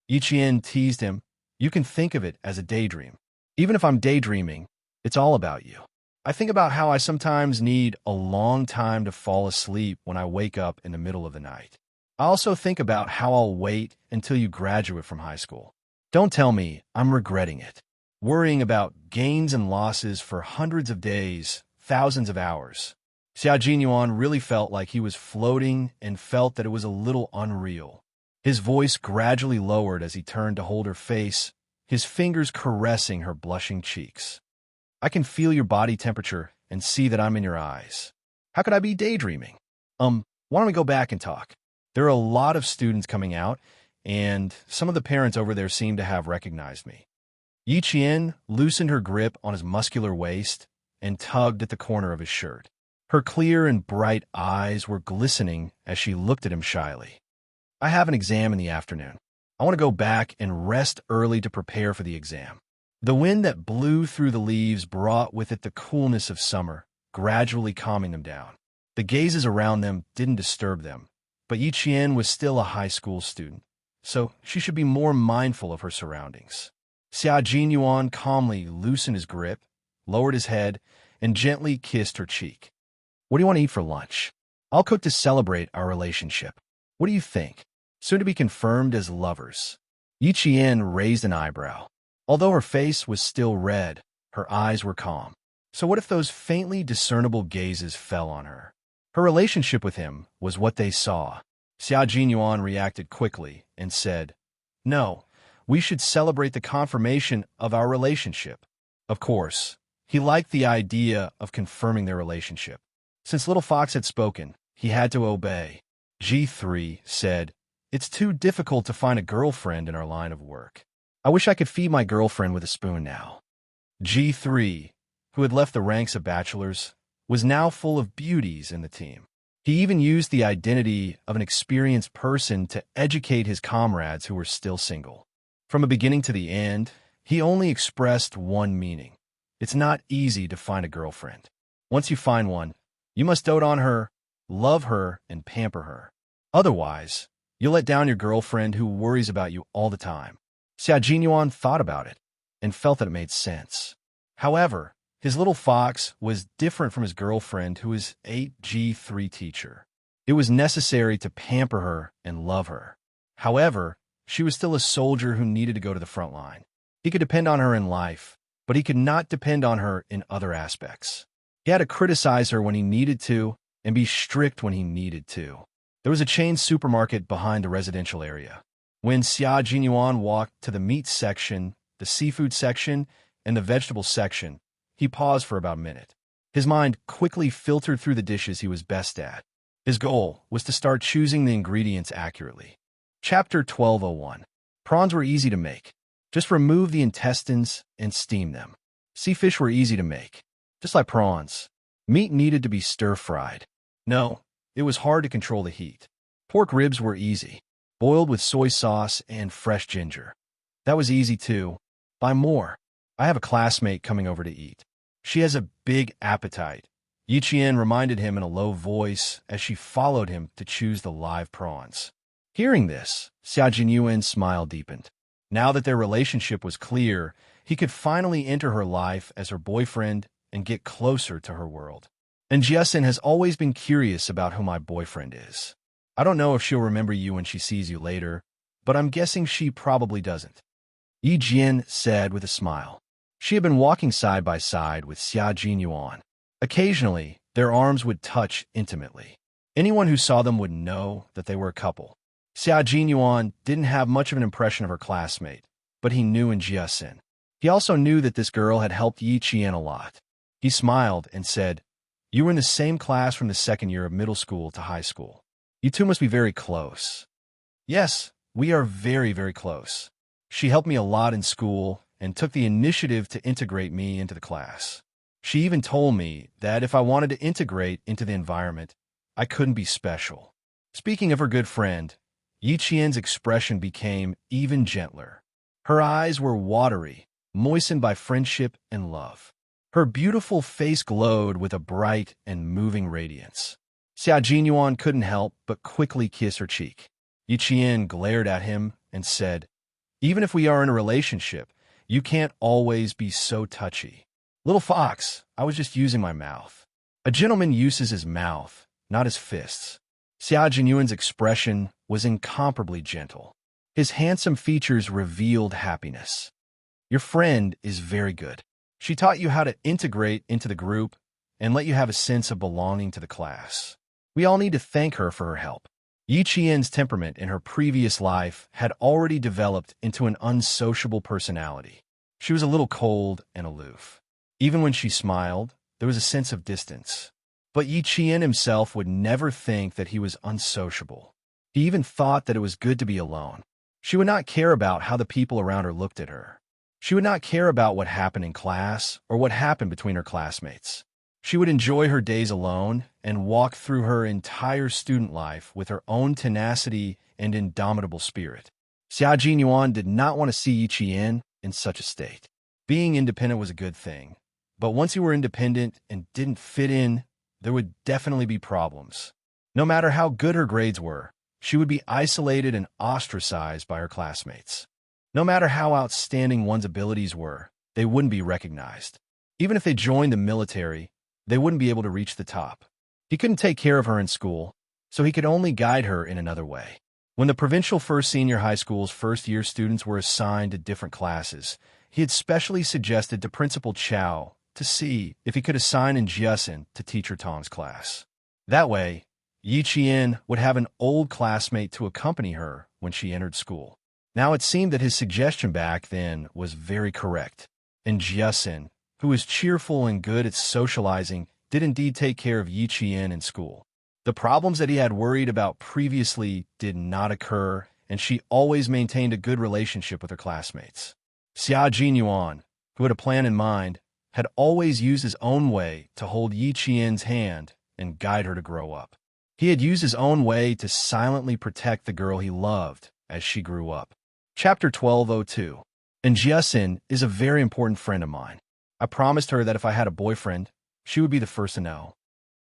Yi Qian teased him. You can think of it as a daydream. Even if I'm daydreaming, it's all about you. I think about how I sometimes need a long time to fall asleep when I wake up in the middle of the night. I also think about how I'll wait until you graduate from high school. Don't tell me I'm regretting it. Worrying about gains and losses for hundreds of days, thousands of hours. Xia Jinyuan really felt like he was floating and felt that it was a little unreal. His voice gradually lowered as he turned to hold her face, his fingers caressing her blushing cheeks. I can feel your body temperature and see that I'm in your eyes. How could I be daydreaming? Why don't we go back and talk? There are a lot of students coming out, and some of the parents over there seem to have recognized me. Yi Qian loosened her grip on his muscular waist and tugged at the corner of his shirt. Her clear and bright eyes were glistening as she looked at him shyly. I have an exam in the afternoon. I want to go back and rest early to prepare for the exam. The wind that blew through the leaves brought with it the coolness of summer, gradually calming them down. The gazes around them didn't disturb them, but Yi Qian was still a high school student, so she should be more mindful of her surroundings. Xia Jinyuan calmly loosened his grip, lowered his head, and gently kissed her cheek. What do you want to eat for lunch? I'll cook to celebrate our relationship. What do you think? Soon to be confirmed as lovers. Yi Qian raised an eyebrow. Although her face was still red, her eyes were calm. So what if those faintly discernible gazes fell on her? Her relationship with him was what they saw. Xia Jinyuan reacted quickly and said, No, we should celebrate the confirmation of our relationship. Of course, he liked the idea of confirming their relationship. Since Little Fox had spoken, he had to obey. G3 said, It's too difficult to find a girlfriend in our line of work. I wish I could feed my girlfriend with a spoon now. G3, who had left the ranks of bachelors, was now full of beauties in the team. He even used the identity of an experienced person to educate his comrades who were still single. From the beginning to the end, he only expressed one meaning. It's not easy to find a girlfriend. Once you find one, you must dote on her, love her, and pamper her. Otherwise, you'll let down your girlfriend who worries about you all the time. Xia Jinyuan thought about it and felt that it made sense. However, his little fox was different from his girlfriend who was a G3 teacher. It was necessary to pamper her and love her. However, she was still a soldier who needed to go to the front line. He could depend on her in life, but he could not depend on her in other aspects. He had to criticize her when he needed to and be strict when he needed to. There was a chain supermarket behind the residential area. When Xia Jinyuan walked to the meat section, the seafood section, and the vegetable section, he paused for about a minute. His mind quickly filtered through the dishes he was best at. His goal was to start choosing the ingredients accurately. Chapter 1201. Prawns were easy to make. Just remove the intestines and steam them. Sea fish were easy to make. Just like prawns. Meat needed to be stir-fried. No, it was hard to control the heat. Pork ribs were easy. Boiled with soy sauce and fresh ginger. That was easy too, Buy more. I have a classmate coming over to eat. She has a big appetite. Yiqian reminded him in a low voice as she followed him to choose the live prawns. Hearing this, Xia Jinyuan's smile deepened. Now that their relationship was clear, he could finally enter her life as her boyfriend and get closer to her world. And Jiasin has always been curious about who my boyfriend is. I don't know if she'll remember you when she sees you later, but I'm guessing she probably doesn't. Yi Jian said with a smile. She had been walking side by side with Xia Jinyuan. Occasionally, their arms would touch intimately. Anyone who saw them would know that they were a couple. Xia Jinyuan didn't have much of an impression of her classmate, but he knew in Jiasin. He also knew that this girl had helped Yi Qian a lot. He smiled and said, "You were in the same class from the second year of middle school to high school. You two must be very close." "Yes, we are very, very close. She helped me a lot in school and took the initiative to integrate me into the class. She even told me that if I wanted to integrate into the environment, I couldn't be special." Speaking of her good friend, Yi Qian's expression became even gentler. Her eyes were watery, moistened by friendship and love. Her beautiful face glowed with a bright and moving radiance. Xia Jinyuan couldn't help but quickly kiss her cheek. Yi Qian glared at him and said, "Even if we are in a relationship, you can't always be so touchy." "Little fox, I was just using my mouth." A gentleman uses his mouth, not his fists. Xia Jinyuan's expression was incomparably gentle. His handsome features revealed happiness. "Your friend is very good. She taught you how to integrate into the group and let you have a sense of belonging to the class. We all need to thank her for her help." Yi Qian's temperament in her previous life had already developed into an unsociable personality. She was a little cold and aloof. Even when she smiled, there was a sense of distance. But Yi Qian himself would never think that he was unsociable. He even thought that it was good to be alone. She would not care about how the people around her looked at her. She would not care about what happened in class or what happened between her classmates. She would enjoy her days alone and walk through her entire student life with her own tenacity and indomitable spirit. Xia Jinyuan did not want to see Yi Qian in such a state. Being independent was a good thing, but once you were independent and didn't fit in, there would definitely be problems. No matter how good her grades were, she would be isolated and ostracized by her classmates. No matter how outstanding one's abilities were, they wouldn't be recognized. Even if they joined the military, they wouldn't be able to reach the top. He couldn't take care of her in school, so he could only guide her in another way. When the provincial first senior high school's first-year students were assigned to different classes, he had specially suggested to Principal Chow to see if he could assign in Jiasin to Teacher Tong's class. That way, Yi Qian would have an old classmate to accompany her when she entered school. Now it seemed that his suggestion back then was very correct, and Jiasin, who was cheerful and good at socializing, did indeed take care of Yi Qian in school. The problems that he had worried about previously did not occur, and she always maintained a good relationship with her classmates. Xia Jinyuan, who had a plan in mind, had always used his own way to hold Yi Qian's hand and guide her to grow up. He had used his own way to silently protect the girl he loved as she grew up. Chapter 1202. And Jiasin is a very important friend of mine. I promised her that if I had a boyfriend, she would be the first to know.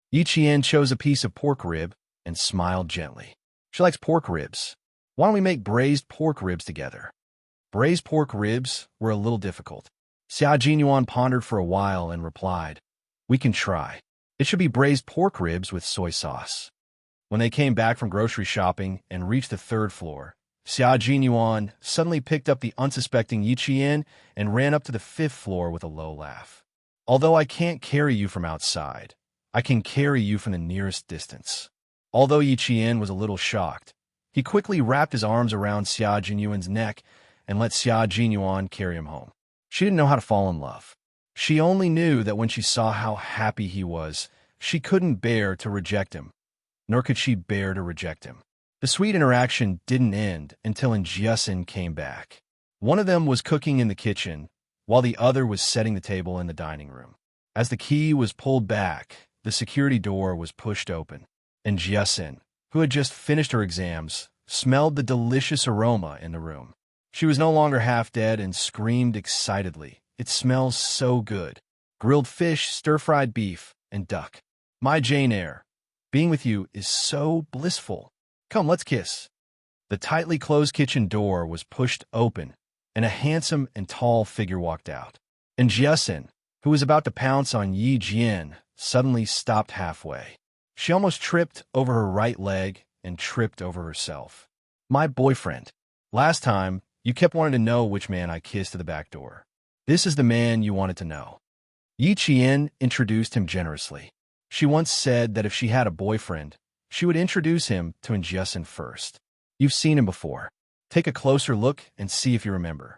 Yi Qian chose a piece of pork rib and smiled gently. She likes pork ribs. Why don't we make braised pork ribs together? Braised pork ribs were a little difficult. Xia Jinyuan pondered for a while and replied, "We can try. It should be braised pork ribs with soy sauce." When they came back from grocery shopping and reached the third floor, Xia Jinyuan suddenly picked up the unsuspecting Yi Qian and ran up to the fifth floor with a low laugh. "Although I can't carry you from outside, I can carry you from the nearest distance." Although Yi Qian was a little shocked, he quickly wrapped his arms around Xia Jinyuan's neck and let Xia Jinyuan carry him home. She didn't know how to fall in love. She only knew that when she saw how happy he was, she couldn't bear to reject him, nor could she bear to reject him. The sweet interaction didn't end until Jiasin came back. One of them was cooking in the kitchen, while the other was setting the table in the dining room. As the key was pulled back, the security door was pushed open, and Jiasin, who had just finished her exams, smelled the delicious aroma in the room. She was no longer half dead and screamed excitedly. It smells so good. Grilled fish, stir-fried beef, and duck. My Jane Eyre, being with you is so blissful. Come, let's kiss. The tightly closed kitchen door was pushed open, and a handsome and tall figure walked out. And Jiasin, who was about to pounce on Yi Jian, suddenly stopped halfway. She almost tripped over her right leg and tripped over herself. My boyfriend. Last time, you kept wanting to know which man I kissed at the back door. This is the man you wanted to know. Yi Qian introduced him generously. She once said that if she had a boyfriend, she would introduce him to Jiasin first. You've seen him before. Take a closer look and see if you remember.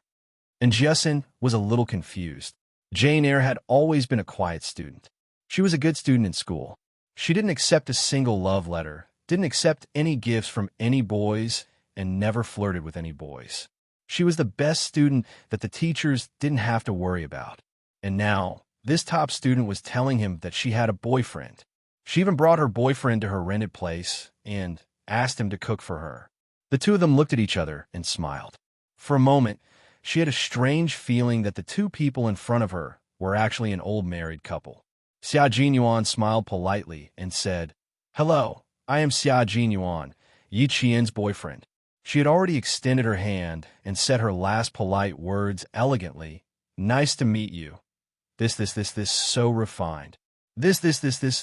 And Jiasin was a little confused. Jane Eyre had always been a quiet student. She was a good student in school. She didn't accept a single love letter, didn't accept any gifts from any boys, and never flirted with any boys. She was the best student that the teachers didn't have to worry about. And now, this top student was telling him that she had a boyfriend. She even brought her boyfriend to her rented place and asked him to cook for her. The two of them looked at each other and smiled. For a moment, she had a strange feeling that the two people in front of her were actually an old married couple. Xia Jinyuan smiled politely and said, "Hello, I am Xia Jinyuan, Yi Qian's boyfriend." She had already extended her hand and said her last polite words elegantly. "Nice to meet you. This, so refined. This,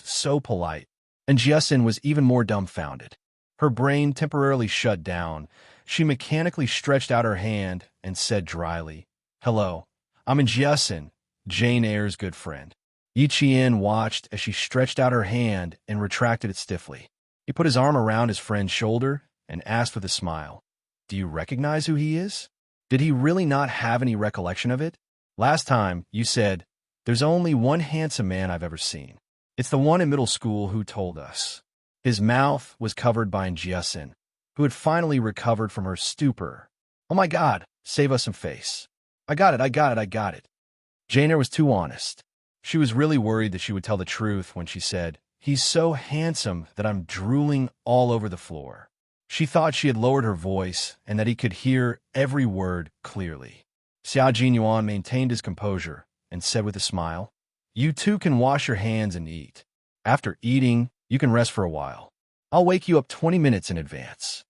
so polite." And Jiasin was even more dumbfounded. Her brain temporarily shut down. She mechanically stretched out her hand and said dryly, "Hello, I'm Jiasin, Jane Eyre's good friend." Yi Qian watched as she stretched out her hand and retracted it stiffly. He put his arm around his friend's shoulder and asked with a smile, "Do you recognize who he is?" Did he really not have any recollection of it? Last time, you said, "There's only one handsome man I've ever seen. It's the one in middle school who told us." His mouth was covered by Jiasin, who had finally recovered from her stupor. "Oh my God, save us some face. I got it. Jane Eyre was too honest. She was really worried that she would tell the truth when she said, "He's so handsome that I'm drooling all over the floor." She thought she had lowered her voice and that he could hear every word clearly. Xia Jinyuan maintained his composure and said with a smile, "You two can wash your hands and eat. After eating, you can rest for a while. I'll wake you up 20 minutes in advance."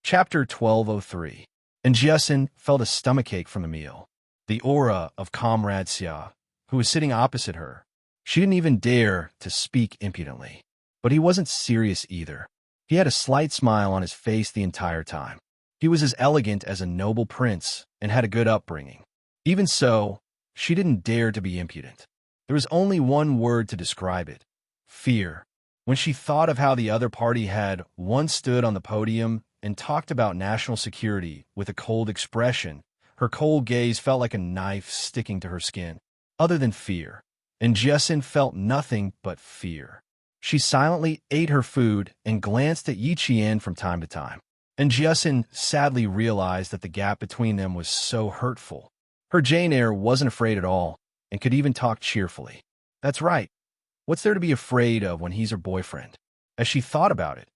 Chapter 1203. And Jiasin felt a stomachache from the meal. The aura of Comrade Xia, who was sitting opposite her. She didn't even dare to speak impudently. But he wasn't serious either. He had a slight smile on his face the entire time. He was as elegant as a noble prince and had a good upbringing. Even so, she didn't dare to be impudent. There was only one word to describe it: fear. When she thought of how the other party had once stood on the podium and talked about national security with a cold expression, her cold gaze felt like a knife sticking to her skin. Other than fear, and Jiasin felt nothing but fear. She silently ate her food and glanced at Yi Qian from time to time. And Jiasin sadly realized that the gap between them was so hurtful. Her Jane Eyre wasn't afraid at all and could even talk cheerfully. That's right. What's there to be afraid of when he's her boyfriend? As she thought about it,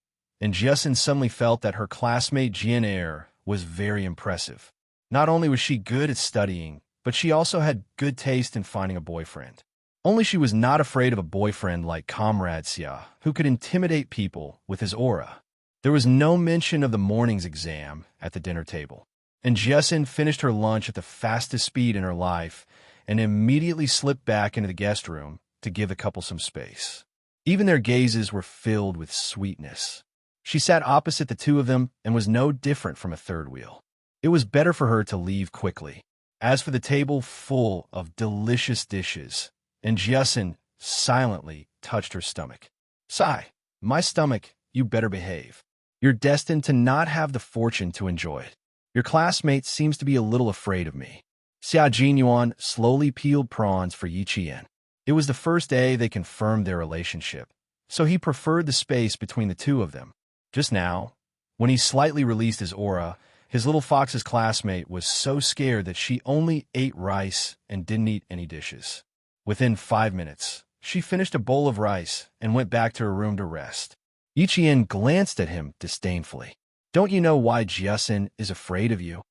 and Jiasin suddenly felt that her classmate Jane Eyre was very impressive. Not only was she good at studying, but she also had good taste in finding a boyfriend. Only she was not afraid of a boyfriend like Comrade Xia, who could intimidate people with his aura. There was no mention of the morning's exam at the dinner table, and Jiasin finished her lunch at the fastest speed in her life and immediately slipped back into the guest room to give the couple some space. Even their gazes were filled with sweetness. She sat opposite the two of them and was no different from a third wheel. It was better for her to leave quickly. As for the table full of delicious dishes, and Jiasin silently touched her stomach. "Sigh, my stomach, you better behave. You're destined to not have the fortune to enjoy it. Your classmate seems to be a little afraid of me." Xia Jinyuan slowly peeled prawns for Yi Qian. It was the first day they confirmed their relationship, so he preferred the space between the two of them. Just now, when he slightly released his aura, his little fox's classmate was so scared that she only ate rice and didn't eat any dishes. Within 5 minutes, she finished a bowl of rice and went back to her room to rest. Yi Qian glanced at him disdainfully. "Don't you know why Jiasin is afraid of you?"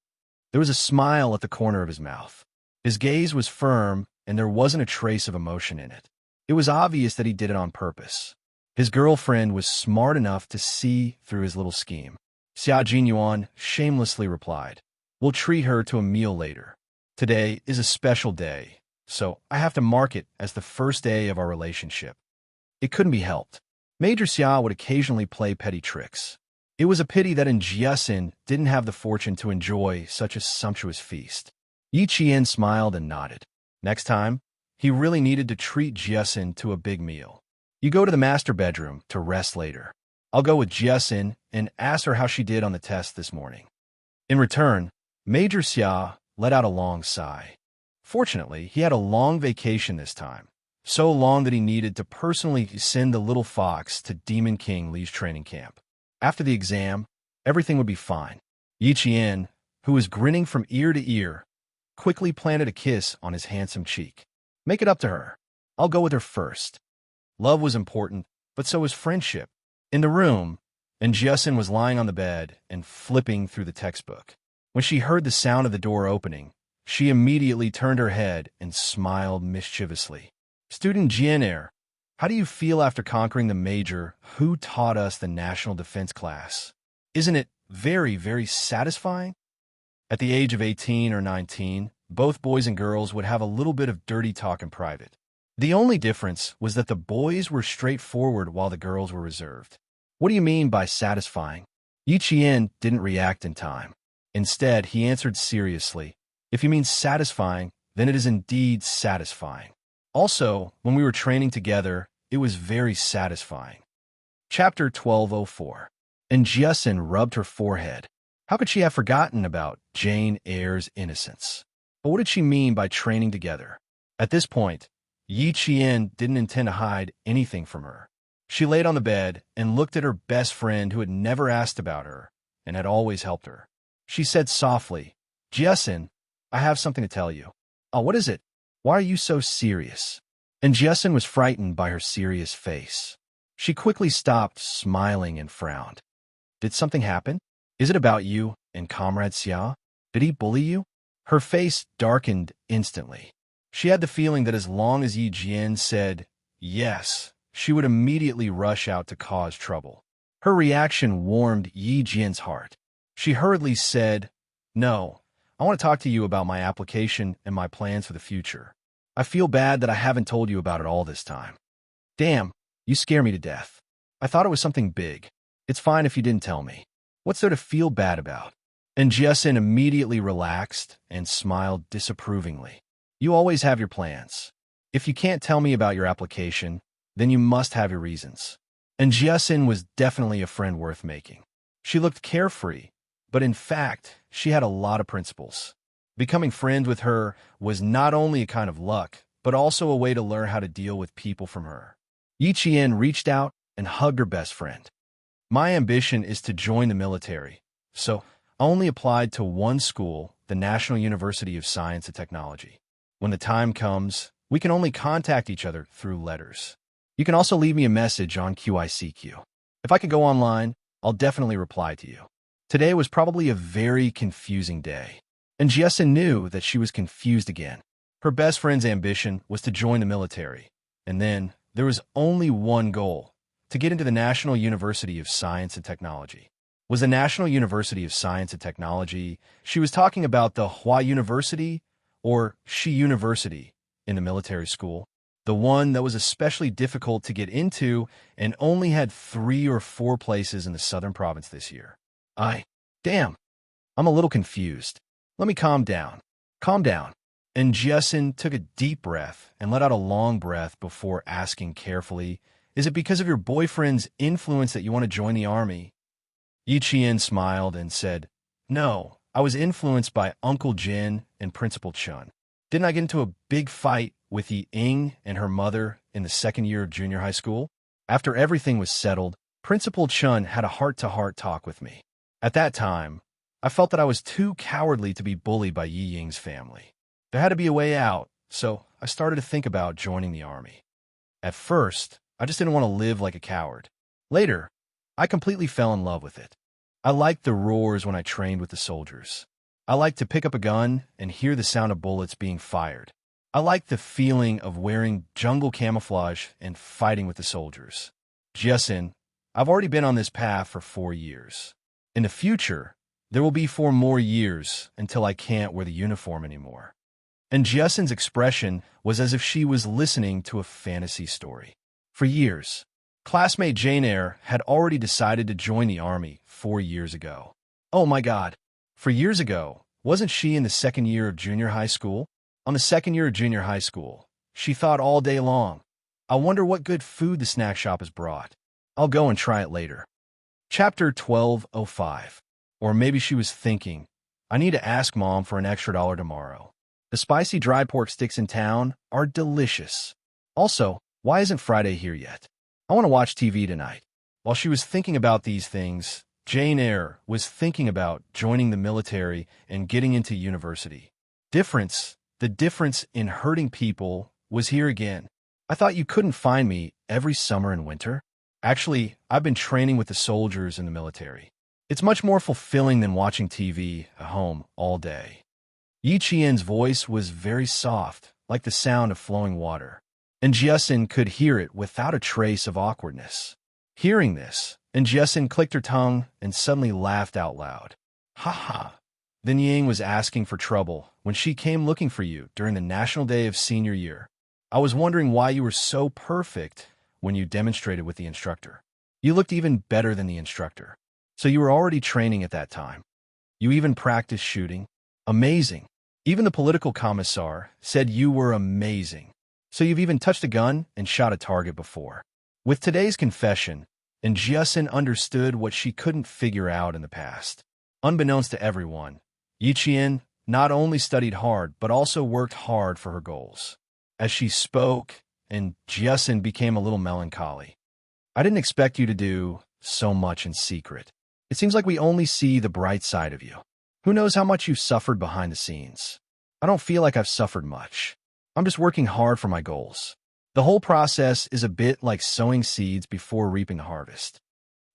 There was a smile at the corner of his mouth. His gaze was firm, and there wasn't a trace of emotion in it. It was obvious that he did it on purpose. His girlfriend was smart enough to see through his little scheme. Xia Jinyuan shamelessly replied, "We'll treat her to a meal later. Today is a special day, so I have to mark it as the first day of our relationship." It couldn't be helped. Major Xia would occasionally play petty tricks. It was a pity that Jiasin didn't have the fortune to enjoy such a sumptuous feast. Yi Qian smiled and nodded. Next time, he really needed to treat Jiasin to a big meal. "You go to the master bedroom to rest later. I'll go with Jiasin and ask her how she did on the test this morning." In return, Major Xia let out a long sigh. Fortunately, he had a long vacation this time, so long that he needed to personally send the little fox to Demon King Li's training camp. After the exam, everything would be fine. Yi Qian, who was grinning from ear to ear, quickly planted a kiss on his handsome cheek. "Make it up to her. I'll go with her first." Love was important, but so was friendship. In the room, and Jiasin was lying on the bed and flipping through the textbook. When she heard the sound of the door opening, she immediately turned her head and smiled mischievously. "Student Jianer, how do you feel after conquering the major who taught us the national defense class? Isn't it very, very satisfying?" At the age of 18 or 19, both boys and girls would have a little bit of dirty talk in private. The only difference was that the boys were straightforward while the girls were reserved. "What do you mean by satisfying?" Yi Qian didn't react in time. Instead, he answered seriously, "If you mean satisfying, then it is indeed satisfying. Also, when we were training together, it was very satisfying." Chapter 1204. And Jiasin rubbed her forehead. How could she have forgotten about Jane Eyre's innocence? But what did she mean by training together? At this point, Yi Qian didn't intend to hide anything from her. She laid on the bed and looked at her best friend who had never asked about her and had always helped her. She said softly, "Jiasin, I have something to tell you." "Oh, what is it? Why are you so serious?" And Jiasin was frightened by her serious face. She quickly stopped smiling and frowned. "Did something happen? Is it about you and Comrade Xia? Did he bully you?" Her face darkened instantly. She had the feeling that as long as Yi Jian said yes, she would immediately rush out to cause trouble. Her reaction warmed Yi Jian's heart. She hurriedly said, "No, I want to talk to you about my application and my plans for the future. I feel bad that I haven't told you about it all this time." "Damn, you scare me to death. I thought it was something big. It's fine if you didn't tell me. What's there to feel bad about?" And Jiasin immediately relaxed and smiled disapprovingly. "You always have your plans. If you can't tell me about your application, then you must have your reasons." And Jiasin was definitely a friend worth making. She looked carefree, but in fact, she had a lot of principles. Becoming friends with her was not only a kind of luck, but also a way to learn how to deal with people from her. Yi Qian reached out and hugged her best friend. "My ambition is to join the military, so I only applied to one school, the National University of Science and Technology. When the time comes, we can only contact each other through letters. You can also leave me a message on QICQ. If I can go online, I'll definitely reply to you." Today was probably a very confusing day, and Jiasin knew that she was confused again. Her best friend's ambition was to join the military, and then there was only one goal, to get into the National University of Science and Technology. Was the National University of Science and Technology, she was talking about the Hua University or Shi University in the military school, the one that was especially difficult to get into and only had 3 or 4 places in the southern province this year. Damn, I'm a little confused. Let me calm down. Calm down. And Jiasin took a deep breath and let out a long breath before asking carefully, "Is it because of your boyfriend's influence that you want to join the army?" Yi Qian smiled and said, "No, I was influenced by Uncle Jin and Principal Chun. Didn't I get into a big fight with Yi Ying and her mother in the second year of junior high school? After everything was settled, Principal Chun had a heart-to-heart talk with me. At that time, I felt that I was too cowardly to be bullied by Yi Ying's family. There had to be a way out, so I started to think about joining the army. At first, I just didn't want to live like a coward. Later, I completely fell in love with it. I liked the roars when I trained with the soldiers. I like to pick up a gun and hear the sound of bullets being fired. I like the feeling of wearing jungle camouflage and fighting with the soldiers. Jiasin, I've already been on this path for 4 years. In the future, there will be 4 more years until I can't wear the uniform anymore. And Jiasin's expression was as if she was listening to a fantasy story. For years, classmate Jane Eyre had already decided to join the army 4 years ago. Oh my God. 4 years ago, wasn't she in the 2nd year of junior high school? On the 2nd year of junior high school, she thought all day long, I wonder what good food the snack shop has brought. I'll go and try it later. Chapter 12:05. Or maybe she was thinking, I need to ask Mom for an extra $1 tomorrow. The spicy dried pork sticks in town are delicious. Also, why isn't Friday here yet? I want to watch TV tonight. While she was thinking about these things, Jane Eyre was thinking about joining the military and getting into university. The difference in hurting people was here again. I thought you couldn't find me every summer and winter. Actually, I've been training with the soldiers in the military. It's much more fulfilling than watching TV at home all day. Yi Qian's voice was very soft, like the sound of flowing water, and Jiasin could hear it without a trace of awkwardness. Hearing this, and Jiasin clicked her tongue and suddenly laughed out loud. Ha ha! Then Ying was asking for trouble when she came looking for you during the National Day of Senior Year. I was wondering why you were so perfect when you demonstrated with the instructor. You looked even better than the instructor. So you were already training at that time. You even practiced shooting. Amazing. Even the political commissar said you were amazing. So you've even touched a gun and shot a target before. With today's confession, and Jiasin understood what she couldn't figure out in the past. Unbeknownst to everyone, Yi Qian not only studied hard, but also worked hard for her goals. As she spoke, and Jiasin became a little melancholy. I didn't expect you to do so much in secret. It seems like we only see the bright side of you. Who knows how much you've suffered behind the scenes? I don't feel like I've suffered much. I'm just working hard for my goals. The whole process is a bit like sowing seeds before reaping the harvest.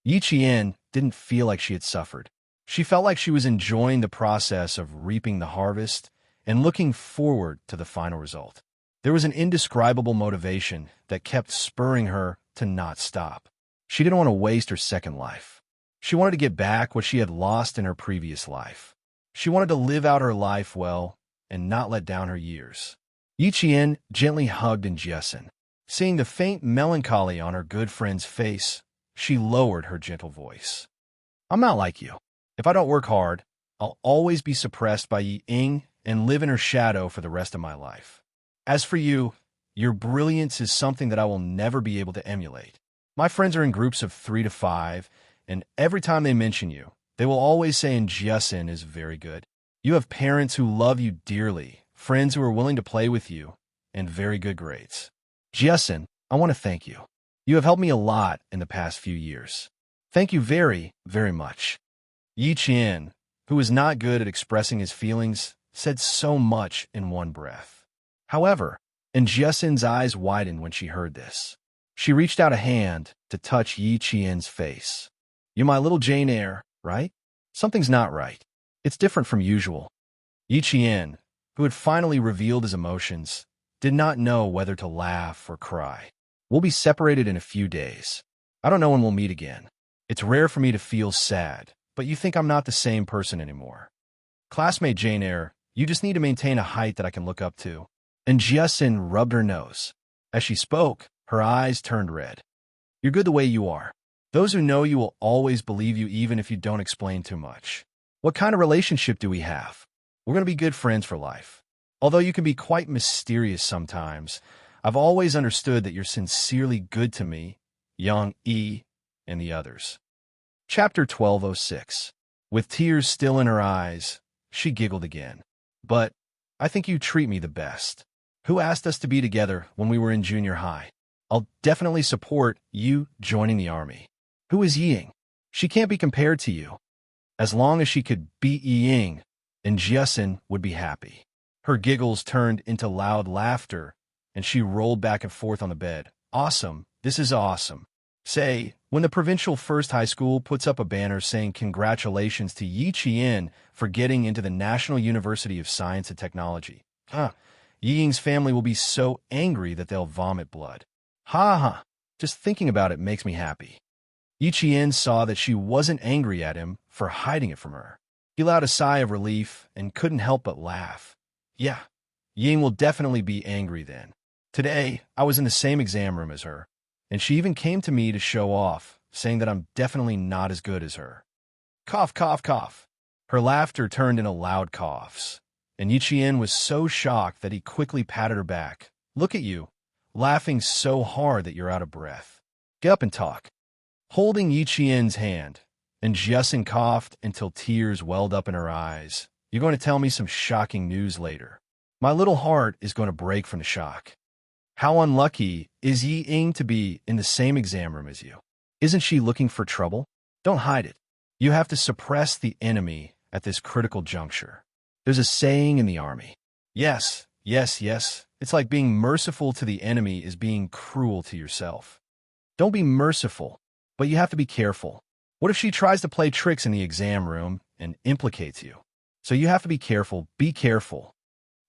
Yi Qian didn't feel like she had suffered. She felt like she was enjoying the process of reaping the harvest and looking forward to the final result. There was an indescribable motivation that kept spurring her to not stop. She didn't want to waste her second life. She wanted to get back what she had lost in her previous life. She wanted to live out her life well and not let down her years. Yi Qian gently hugged Jiasin. Seeing the faint melancholy on her good friend's face, she lowered her gentle voice. I'm not like you. If I don't work hard, I'll always be suppressed by Yi Ying and live in her shadow for the rest of my life. As for you, your brilliance is something that I will never be able to emulate. My friends are in groups of 3 to 5, and every time they mention you, they will always say Jiasin is very good. You have parents who love you dearly, friends who are willing to play with you, and very good grades. Jiasin, I want to thank you. You have helped me a lot in the past few years. Thank you very, very much. Yi Qian, who was not good at expressing his feelings, said so much in one breath. However, and Jiasin's eyes widened when she heard this. She reached out a hand to touch Yi Qian's face. You're my little Jane Eyre, right? Something's not right. It's different from usual. Yi Qian, who had finally revealed his emotions, did not know whether to laugh or cry. We'll be separated in a few days. I don't know when we'll meet again. It's rare for me to feel sad, but you think I'm not the same person anymore. Classmate Jane Eyre, you just need to maintain a height that I can look up to. And Jiasin rubbed her nose. As she spoke, her eyes turned red. You're good the way you are. Those who know you will always believe you even if you don't explain too much. What kind of relationship do we have? We're going to be good friends for life. Although you can be quite mysterious sometimes, I've always understood that you're sincerely good to me, Yang Yi, and the others. Chapter 12:06. With tears still in her eyes, she giggled again. But I think you treat me the best. Who asked us to be together when we were in junior high? I'll definitely support you joining the army. Who is Ying? She can't be compared to you. As long as she could beat Ying, and Jiasin would be happy. Her giggles turned into loud laughter, and she rolled back and forth on the bed. Awesome. This is awesome. Say, when the provincial first high school puts up a banner saying congratulations to Yi Qian for getting into the National University of Science and Technology. Yi Ying's family will be so angry that they'll vomit blood. Ha ha. Just thinking about it makes me happy. Yi Qian saw that she wasn't angry at him for hiding it from her. He allowed a sigh of relief and couldn't help but laugh. Yeah, Ying will definitely be angry then. Today, I was in the same exam room as her, and she even came to me to show off, saying that I'm definitely not as good as her. Cough, cough, cough. Her laughter turned into loud coughs, and Yi Qian was so shocked that he quickly patted her back. Look at you, laughing so hard that you're out of breath. Get up and talk. Holding Yi Qian's hand, and Jiasin coughed until tears welled up in her eyes. You're going to tell me some shocking news later. My little heart is going to break from the shock. How unlucky is Yi Ying to be in the same exam room as you? Isn't she looking for trouble? Don't hide it. You have to suppress the enemy at this critical juncture. There's a saying in the army. Yes, yes, yes. It's like being merciful to the enemy is being cruel to yourself. Don't be merciful, but you have to be careful. What if she tries to play tricks in the exam room and implicates you? So you have to be careful. Be careful.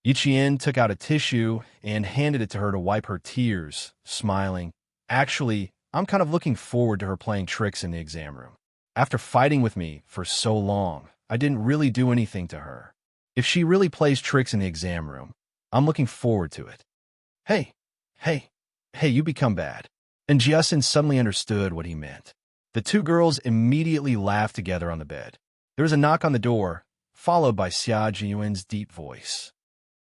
Yi Qian took out a tissue and handed it to her to wipe her tears, smiling. Actually, I'm kind of looking forward to her playing tricks in the exam room. After fighting with me for so long, I didn't really do anything to her. If she really plays tricks in the exam room, I'm looking forward to it. Hey, you become bad. And Jiasin suddenly understood what he meant. The two girls immediately laughed together on the bed. There was a knock on the door, followed by Xia Jiuwen's deep voice.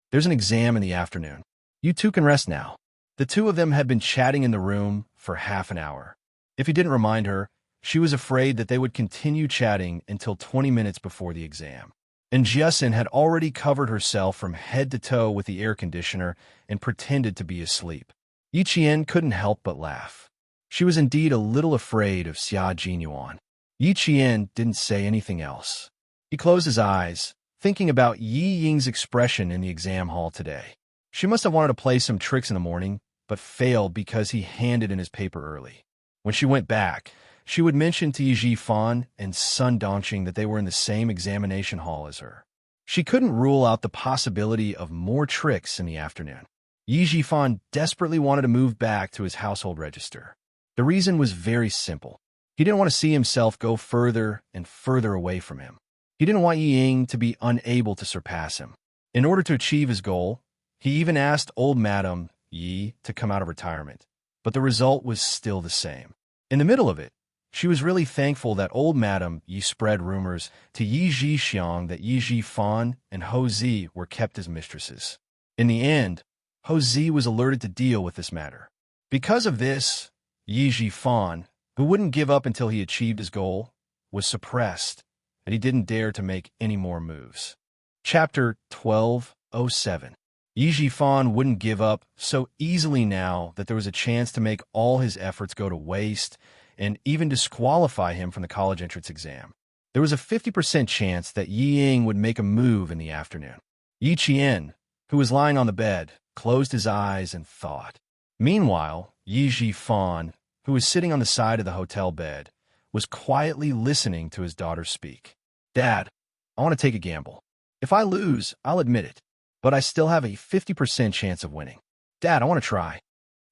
There's an exam in the afternoon. You two can rest now. The two of them had been chatting in the room for half an hour. If he didn't remind her, she was afraid that they would continue chatting until 20 minutes before the exam. And Jiasin had already covered herself from head to toe with the air conditioner and pretended to be asleep. Yi Qian couldn't help but laugh. She was indeed a little afraid of Xia Jinyuan. Yi Qian didn't say anything else. He closed his eyes, thinking about Yi Ying's expression in the exam hall today. She must have wanted to play some tricks in the morning, but failed because he handed in his paper early. When she went back, she would mention to Yi Jifan and Sun Dongqing that they were in the same examination hall as her. She couldn't rule out the possibility of more tricks in the afternoon. Yi Jifan desperately wanted to move back to his household register. The reason was very simple. He didn't want to see himself go further and further away from him. He didn't want Yi Ying to be unable to surpass him. In order to achieve his goal, he even asked old Madame Yi to come out of retirement, but the result was still the same. In the middle of it, she was really thankful that old Madame Yi spread rumors to Yi Zhixiang that Yi Jifan and Ho Zi were kept as mistresses. In the end, Ho Zi was alerted to deal with this matter. Because of this, Yi Jifan, who wouldn't give up until he achieved his goal, was suppressed, and he didn't dare to make any more moves. Chapter 12:07. Yi Jifan wouldn't give up so easily now that there was a chance to make all his efforts go to waste and even disqualify him from the college entrance exam. There was a 50% chance that Yi Ying would make a move in the afternoon. Yi Qian, who was lying on the bed, closed his eyes and thought. Meanwhile, Yi Jifan, who was sitting on the side of the hotel bed, was quietly listening to his daughter speak. Dad, I want to take a gamble. If I lose, I'll admit it, but I still have a 50% chance of winning. Dad, I want to try.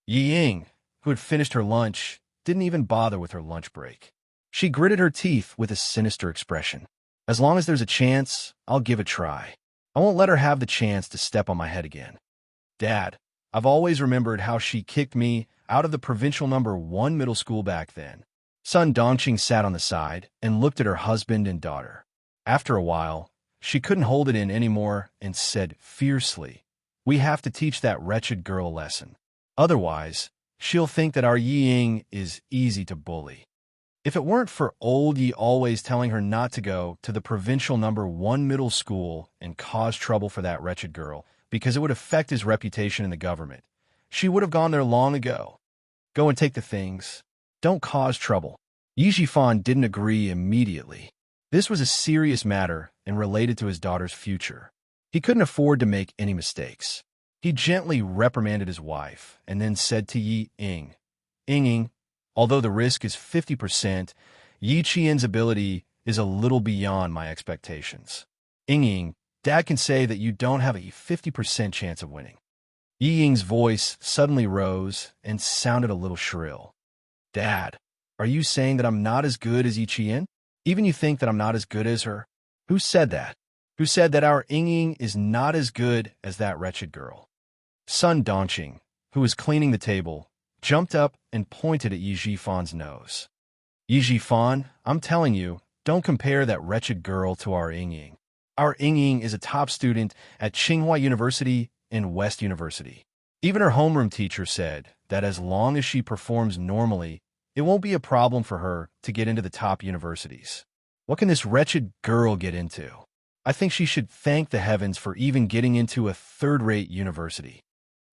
Yi Ying, who had finished her lunch, didn't even bother with her lunch break. She gritted her teeth with a sinister expression. As long as there's a chance, I'll give it a try. I won't let her have the chance to step on my head again. Dad, I've always remembered how she kicked me out of the provincial number 1 middle school back then. Sun Dongqing sat on the side and looked at her husband and daughter. After a while, she couldn't hold it in anymore and said fiercely, "We have to teach that wretched girl a lesson. Otherwise, she'll think that our Yi Ying is easy to bully." If it weren't for old Yi always telling her not to go to the provincial number 1 middle school and cause trouble for that wretched girl, because it would affect his reputation in the government, she would have gone there long ago. Go and take the things. Don't cause trouble. Yi Jifan didn't agree immediately. This was a serious matter and related to his daughter's future. He couldn't afford to make any mistakes. He gently reprimanded his wife and then said to Yi Ying, "Ying, Although the risk is 50%, Yi Qian's ability is a little beyond my expectations. Ying, Dad can say that you don't have a 50% chance of winning. Yi Ying's voice suddenly rose and sounded a little shrill. Dad, are you saying that I'm not as good as Yi Qian? Even you think that I'm not as good as her? Who said that? Who said that our Ying is not as good as that wretched girl? Sun Dongqing, who was cleaning the table, jumped up and pointed at Yi Zhifan's nose. Yi Zhifan, I'm telling you, don't compare that wretched girl to our Ying. Our Ying is a top student at Tsinghua University and West University. Even her homeroom teacher said that as long as she performs normally, it won't be a problem for her to get into the top universities. What can this wretched girl get into? I think she should thank the heavens for even getting into a third-rate university.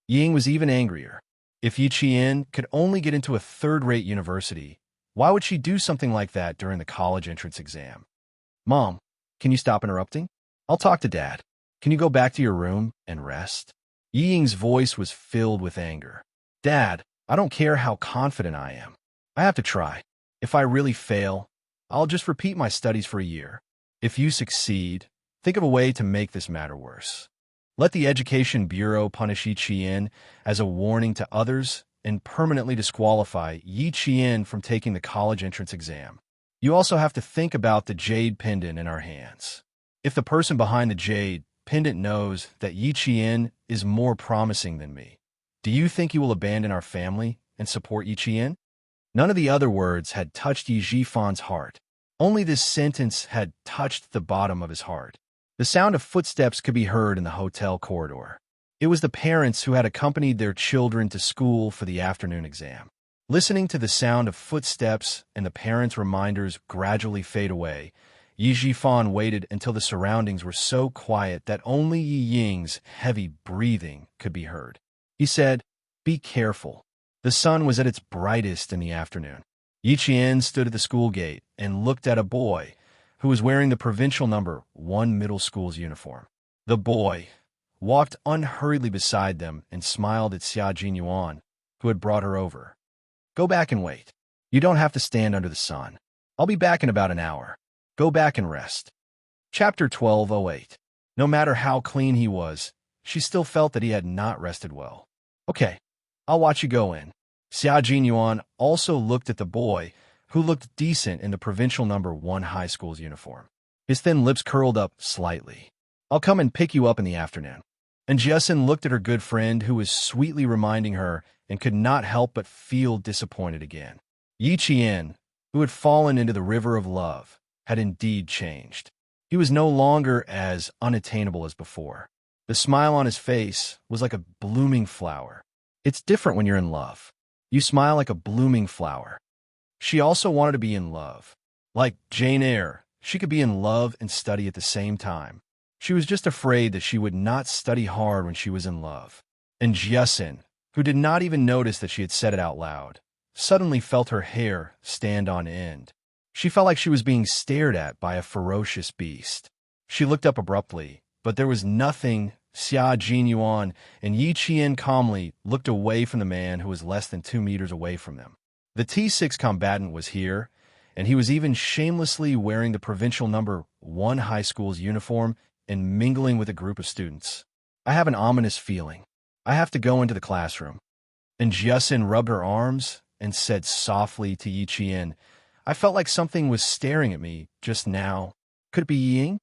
Ying was even angrier. If Yi Qian could only get into a third-rate university, why would she do something like that during the college entrance exam? Mom, can you stop interrupting? I'll talk to Dad. Can you go back to your room and rest? Yi Ying's voice was filled with anger. Dad, I don't care how confident I am. I have to try. If I really fail, I'll just repeat my studies for a year. If you succeed, think of a way to make this matter worse. Let the Education Bureau punish Yi Qian as a warning to others and permanently disqualify Yi Qian from taking the college entrance exam. You also have to think about the jade pendant in our hands. If the person behind the jade pendant knows that Yi Qian is more promising than me, do you think he will abandon our family and support Yi Qian? None of the other words had touched Yi Zhifan's heart. Only this sentence had touched the bottom of his heart. The sound of footsteps could be heard in the hotel corridor. It was the parents who had accompanied their children to school for the afternoon exam. Listening to the sound of footsteps and the parents' reminders gradually fade away, Yi Zhifan waited until the surroundings were so quiet that only Yi Ying's heavy breathing could be heard. He said, "Be careful." The sun was at its brightest in the afternoon. Yi Qian stood at the school gate and looked at a boy who was wearing the provincial number 1 middle school's uniform. The boy walked unhurriedly beside them and smiled at Xia Jinyuan, who had brought her over. Go back and wait. You don't have to stand under the sun. I'll be back in about an hour. Go back and rest. Chapter 12:08. No matter how clean he was, she still felt that he had not rested well. Okay, I'll watch you go in. Xia Jinyuan also looked at the boy, who looked decent in the provincial number 1 high school's uniform. His thin lips curled up slightly. I'll come and pick you up in the afternoon. And Jessen looked at her good friend, who was sweetly reminding her, and could not help but feel disappointed again. Yi Qian, who had fallen into the river of love, had indeed changed. He was no longer as unattainable as before. The smile on his face was like a blooming flower. It's different when you're in love. You smile like a blooming flower. She also wanted to be in love. Like Jane Eyre, she could be in love and study at the same time. She was just afraid that she would not study hard when she was in love. And Jessen, who did not even notice that she had said it out loud, suddenly felt her hair stand on end. She felt like she was being stared at by a ferocious beast. She looked up abruptly, but there was nothing. Xia Jinyuan and Yi Qian calmly looked away from the man who was less than 2 meters away from them. The T6 combatant was here, and he was even shamelessly wearing the provincial number 1 high school's uniform and mingling with a group of students. I have an ominous feeling. I have to go into the classroom. And Jessen rubbed her arms and said softly to Yi Qian, I felt like something was staring at me just now. Could it be Ying?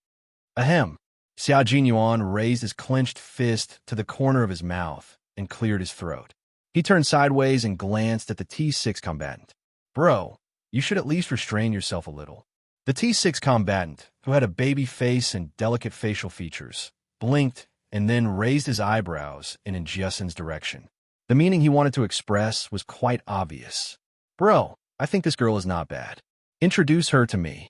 Ahem. Xia Jinyuan raised his clenched fist to the corner of his mouth and cleared his throat. He turned sideways and glanced at the T6 combatant. Bro, you should at least restrain yourself a little. The T6 combatant, who had a baby face and delicate facial features, blinked and then raised his eyebrows in Jessen's direction. The meaning he wanted to express was quite obvious. Bro, I think this girl is not bad. Introduce her to me.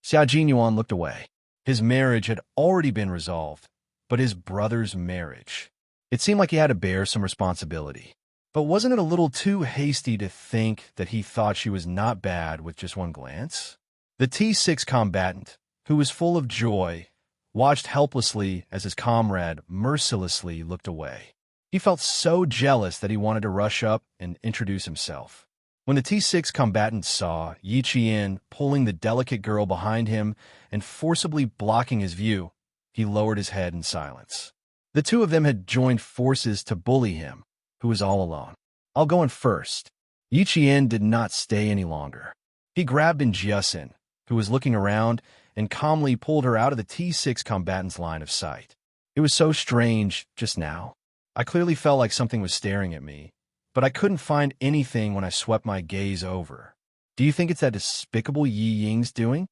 Xia Jinyuan looked away. His marriage had already been resolved, but his brother's marriage. It seemed like he had to bear some responsibility. But wasn't it a little too hasty to think that he thought she was not bad with just one glance? The T6 combatant, who was full of joy, watched helplessly as his comrade mercilessly looked away. He felt so jealous that he wanted to rush up and introduce himself. When the T6 combatant saw Yi Qian pulling the delicate girl behind him and forcibly blocking his view, he lowered his head in silence. The two of them had joined forces to bully him, who was all alone. "I'll go in first." Yi Qian did not stay any longer. He grabbed Xianxia, who was looking around, and calmly pulled her out of the T6 combatant's line of sight. It was so strange just now. I clearly felt like something was staring at me, but I couldn't find anything when I swept my gaze over. "Do you think it's that despicable Yi Ying's doing?"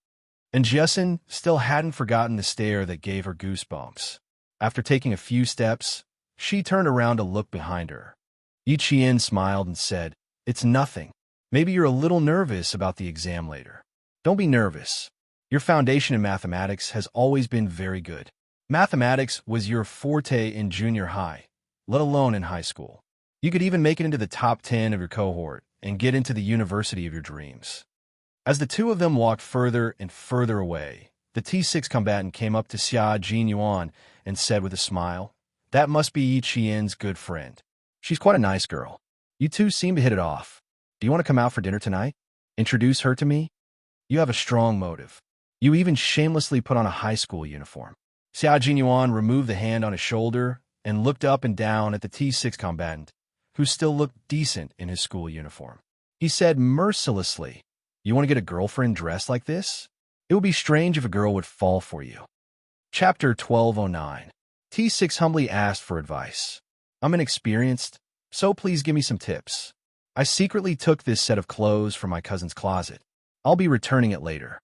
And Xianxia still hadn't forgotten the stare that gave her goosebumps. After taking a few steps, she turned around to look behind her. Yi Qian smiled and said, "It's nothing. Maybe you're a little nervous about the exam later. Don't be nervous. Your foundation in mathematics has always been very good. Mathematics was your forte in junior high, let alone in high school. You could even make it into the top 10 of your cohort and get into the university of your dreams." As the two of them walked further and further away, the T6 combatant came up to Xianxia and said with a smile, "That must be Yi Qian's good friend. She's quite a nice girl. You two seem to hit it off. Do you want to come out for dinner tonight? Introduce her to me? You have a strong motive. You even shamelessly put on a high school uniform." Xianxia removed the hand on his shoulder and looked up and down at the T6 combatant, who still looked decent in his school uniform. He said mercilessly, "You want to get a girlfriend dressed like this? It would be strange if a girl would fall for you." Chapter 1209. T6 humbly asked for advice. "I'm inexperienced, so please give me some tips. I secretly took this set of clothes from my cousin's closet. I'll be returning it later."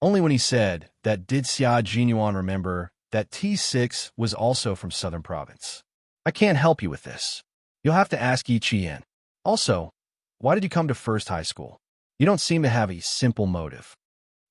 Only when he said that did Xianxia remember that T6 was also from Southern Province. "I can't help you with this. You'll have to ask Yi Qian. Also, why did you come to First High School? You don't seem to have a simple motive."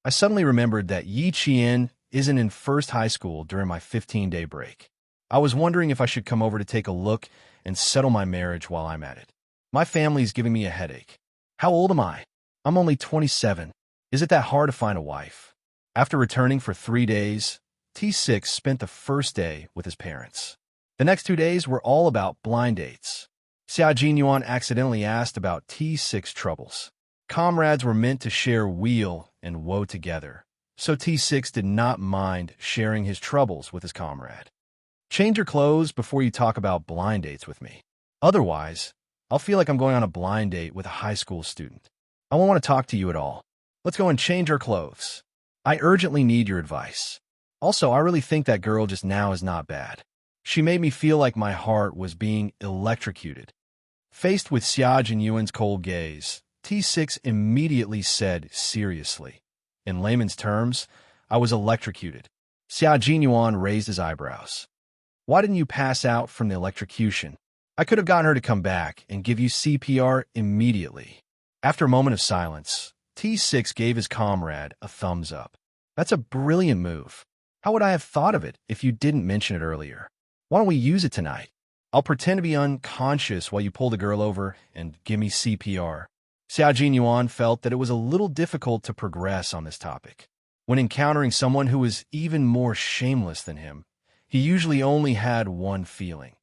I suddenly remembered that Yi Qian isn't in First High School during my 15-day break. I was wondering if I should come over to take a look and settle my marriage while I'm at it. My family's giving me a headache. How old am I? I'm only 27. Is it that hard to find a wife? After returning for 3 days, T6 spent the first day with his parents. The next 2 days were all about blind dates. Xianxia accidentally asked about T6 troubles. Comrades were meant to share weal and woe together, so T6 did not mind sharing his troubles with his comrade. "Change your clothes before you talk about blind dates with me. Otherwise, I'll feel like I'm going on a blind date with a high school student. I won't want to talk to you at all. Let's go and change our clothes. I urgently need your advice. Also, I really think that girl just now is not bad. She made me feel like my heart was being electrocuted." Faced with Xianxia's cold gaze, T6 immediately said seriously, "In layman's terms, I was electrocuted." Xianxia raised his eyebrows. "Why didn't you pass out from the electrocution? I could have gotten her to come back and give you CPR immediately." After a moment of silence, T6 gave his comrade a thumbs up. "That's a brilliant move. How would I have thought of it if you didn't mention it earlier? Why don't we use it tonight? I'll pretend to be unconscious while you pull the girl over and give me CPR." Xianxia felt that it was a little difficult to progress on this topic. When encountering someone who was even more shameless than him, he usually only had one feeling.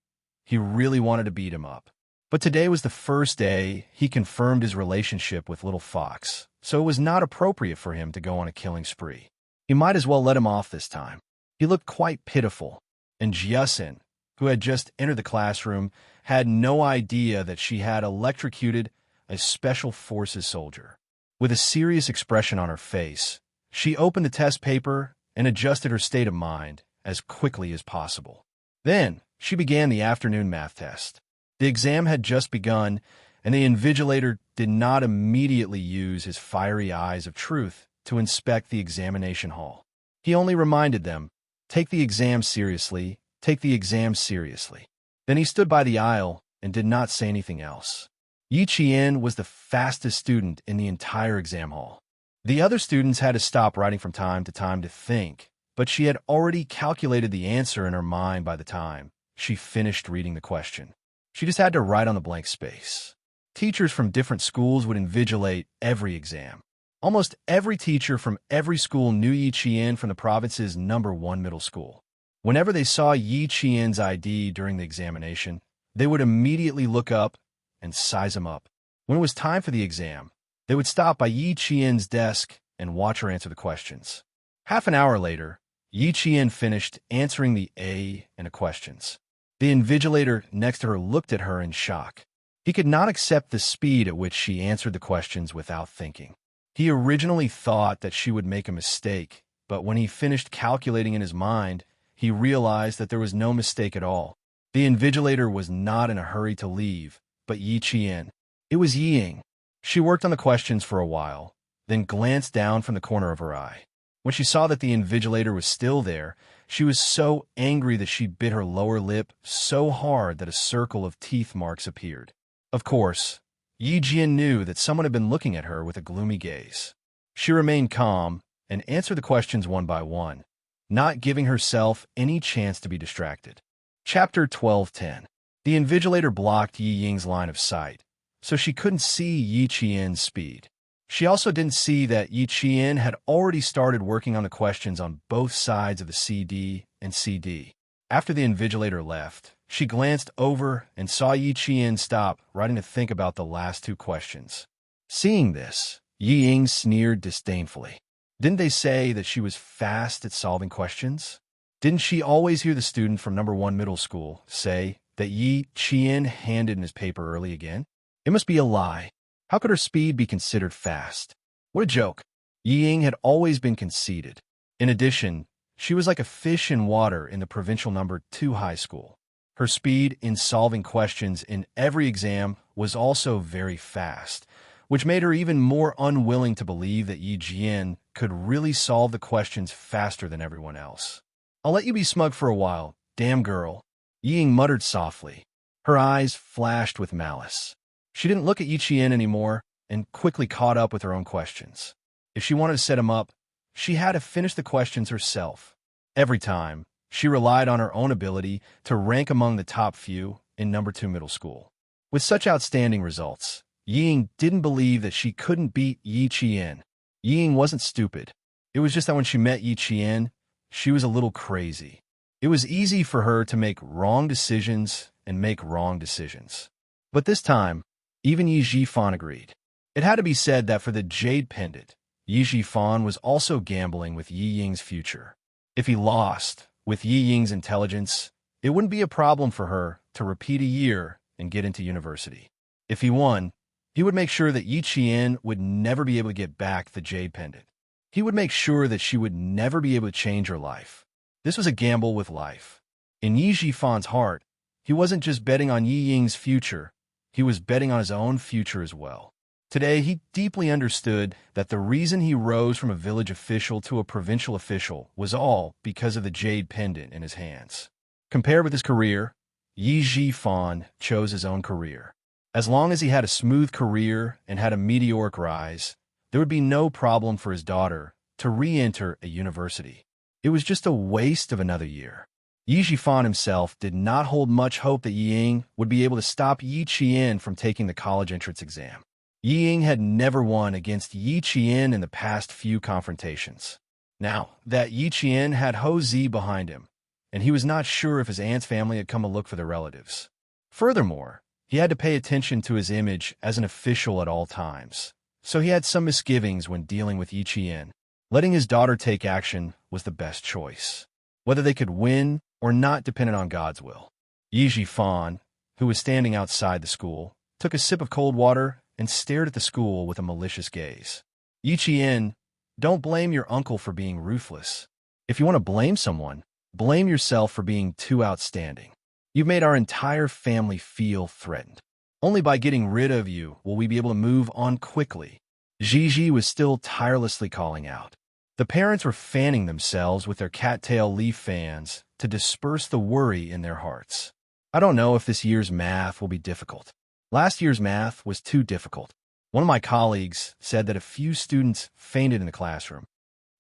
He really wanted to beat him up. But today was the first day he confirmed his relationship with Little Fox, so it was not appropriate for him to go on a killing spree. He might as well let him off this time. He looked quite pitiful, and Xianxia, who had just entered the classroom, had no idea that she had electrocuted a Special Forces soldier. With a serious expression on her face, she opened the test paper and adjusted her state of mind as quickly as possible. Then, she began the afternoon math test. The exam had just begun, and the invigilator did not immediately use his fiery eyes of truth to inspect the examination hall. He only reminded them, "Take the exam seriously, take the exam seriously." Then he stood by the aisle and did not say anything else. Yi Qian was the fastest student in the entire exam hall. The other students had to stop writing from time to time to think, but she had already calculated the answer in her mind by the time she finished reading the question. She just had to write on the blank space. Teachers from different schools would invigilate every exam. Almost every teacher from every school knew Yi Qian from the province's #1 middle school. Whenever they saw Yi Qian's ID during the examination, they would immediately look up and size him up. When it was time for the exam, they would stop by Yi Qian's desk and watch her answer the questions. Half an hour later, Yi Qian finished answering the A and the questions. The invigilator next to her looked at her in shock. He could not accept the speed at which she answered the questions without thinking. He originally thought that she would make a mistake, but when he finished calculating in his mind, he realized that there was no mistake at all. The invigilator was not in a hurry to leave, but Yi Qian. It was Ying. She worked on the questions for a while, then glanced down from the corner of her eye. When she saw that the invigilator was still there, she was so angry that she bit her lower lip so hard that a circle of teeth marks appeared. Of course, Yi Jian knew that someone had been looking at her with a gloomy gaze. She remained calm and answered the questions one by one, not giving herself any chance to be distracted. Chapter 12:10. The invigilator blocked Yi Ying's line of sight, so she couldn't see Yi Qian's speed. She also didn't see that Yi Qian had already started working on the questions on both sides of the CD and CD. After the invigilator left, she glanced over and saw Yi Qian stop, writing to think about the last two questions. Seeing this, Yi Ying sneered disdainfully. Didn't they say that she was fast at solving questions? Didn't she always hear the student from number 1 middle school say that Yi Qian handed in his paper early again? It must be a lie. How could her speed be considered fast? What a joke. Yi Ying had always been conceited. In addition, she was like a fish in water in the provincial number 2 high school. Her speed in solving questions in every exam was also very fast, which made her even more unwilling to believe that Yi Jian could really solve the questions faster than everyone else. I'll let you be smug for a while, damn girl, Yi Ying muttered softly. Her eyes flashed with malice. She didn't look at Yi Qian anymore and quickly caught up with her own questions. If she wanted to set him up, she had to finish the questions herself. Every time, she relied on her own ability to rank among the top few in number 2 middle school. With such outstanding results, Yi Ying didn't believe that she couldn't beat Yi Qian. Yi Ying wasn't stupid. It was just that when she met Yi Qian, she was a little crazy. It was easy for her to make wrong decisions and make wrong decisions. But this time, even Yi Zhifan agreed. It had to be said that for the Jade Pendant, Yi Zhifan was also gambling with Yi Ying's future. If he lost, with Yi Ying's intelligence, it wouldn't be a problem for her to repeat a year and get into university. If he won, he would make sure that Yi Qian would never be able to get back the Jade Pendant. He would make sure that she would never be able to change her life. This was a gamble with life. In Yi Zhifan's heart, he wasn't just betting on Yi Ying's future, he was betting on his own future as well. Today, he deeply understood that the reason he rose from a village official to a provincial official was all because of the Jade Pendant in his hands. Compared with his career, Yi Zhifan chose his own career. As long as he had a smooth career and had a meteoric rise, there would be no problem for his daughter to re-enter a university. It was just a waste of another year. Yi Zhifan himself did not hold much hope that Yi Ying would be able to stop Yi Qian from taking the college entrance exam. Yi Ying had never won against Yi Qian in the past few confrontations. Now that Yi Qian had Ho Zi behind him, and he was not sure if his aunt's family had come to look for their relatives. Furthermore, he had to pay attention to his image as an official at all times, so he had some misgivings when dealing with Yi Qian. Letting his daughter take action was the best choice. Whether they could win or not depended on God's will. Yi Zhifan, who was standing outside the school, took a sip of cold water and stared at the school with a malicious gaze. Yi Qian, don't blame your uncle for being ruthless. If you want to blame someone, blame yourself for being too outstanding. You've made our entire family feel threatened. Only by getting rid of you will we be able to move on quickly. Gigi was still tirelessly calling out. The parents were fanning themselves with their cattail leaf fans to disperse the worry in their hearts. I don't know if this year's math will be difficult. Last year's math was too difficult. One of my colleagues said that a few students fainted in the classroom.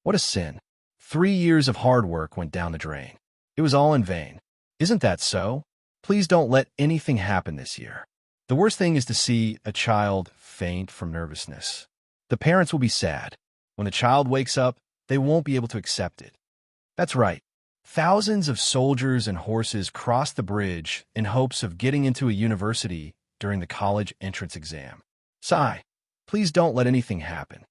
What a sin. 3 years of hard work went down the drain. It was all in vain. Isn't that so? Please don't let anything happen this year. The worst thing is to see a child faint from nervousness. The parents will be sad. When the child wakes up, they won't be able to accept it. That's right. Thousands of soldiers and horses crossed the bridge in hopes of getting into a university during the college entrance exam. Sigh. Please don't let anything happen.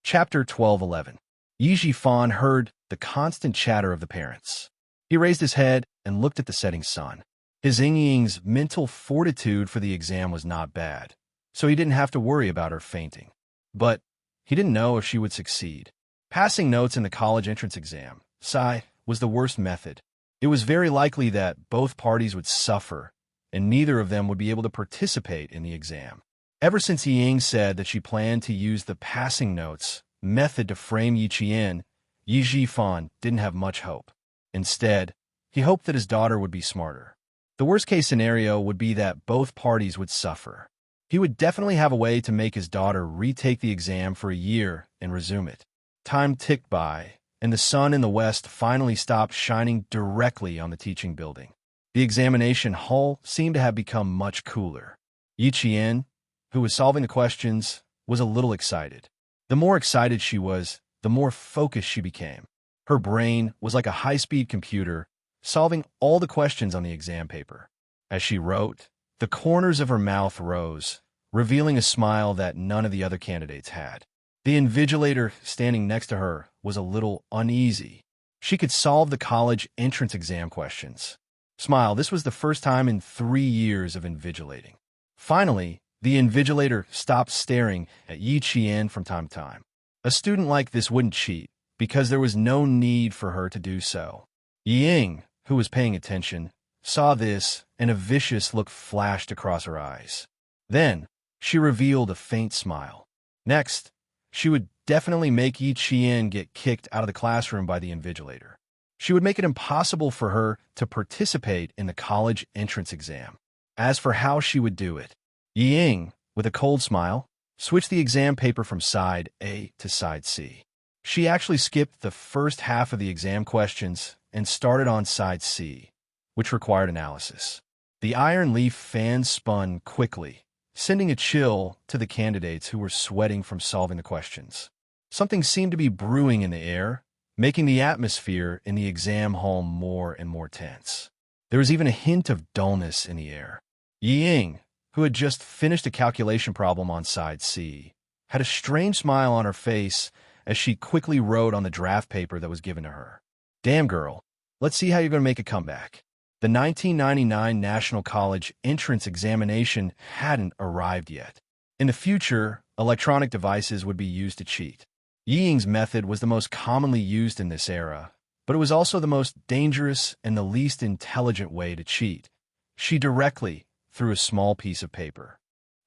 Chapter 12:11. Yi Jifan heard the constant chatter of the parents. He raised his head and looked at the setting sun. His Ying's mental fortitude for the exam was not bad, so he didn't have to worry about her fainting. But he didn't know if she would succeed. Passing notes in the college entrance exam, Sai, was the worst method. It was very likely that both parties would suffer, and neither of them would be able to participate in the exam. Ever since Ying said that she planned to use the passing notes method to frame Yi Qian, Yi Jifan didn't have much hope. Instead, he hoped that his daughter would be smarter. The worst-case scenario would be that both parties would suffer. He would definitely have a way to make his daughter retake the exam for a year and resume it. Time ticked by, and the sun in the west finally stopped shining directly on the teaching building. The examination hall seemed to have become much cooler. Yi Qian, who was solving the questions, was a little excited. The more excited she was, the more focused she became. Her brain was like a high-speed computer, solving all the questions on the exam paper. As she wrote, the corners of her mouth rose, revealing a smile that none of the other candidates had. The invigilator standing next to her was a little uneasy. She could solve the college entrance exam questions. Smile, this was the first time in 3 years of invigilating. Finally, the invigilator stopped staring at Yi Qian from time to time. A student like this wouldn't cheat, because there was no need for her to do so. Ying, who was paying attention, saw this, and a vicious look flashed across her eyes. Then, she revealed a faint smile. Next, she would definitely make Yi Qian get kicked out of the classroom by the invigilator. She would make it impossible for her to participate in the college entrance exam. As for how she would do it, Ying, with a cold smile, switched the exam paper from side A to side C. She actually skipped the first half of the exam questions and started on side C, which required analysis. The iron leaf fan spun quickly, sending a chill to the candidates who were sweating from solving the questions. Something seemed to be brewing in the air, making the atmosphere in the exam hall more and more tense. There was even a hint of dullness in the air. Ying, who had just finished a calculation problem on side C, had a strange smile on her face as she quickly wrote on the draft paper that was given to her. Damn, girl, let's see how you're going to make a comeback. The 1999 National College entrance examination hadn't arrived yet. In the future, electronic devices would be used to cheat. Ying's method was the most commonly used in this era, but it was also the most dangerous and the least intelligent way to cheat. She directly threw a small piece of paper.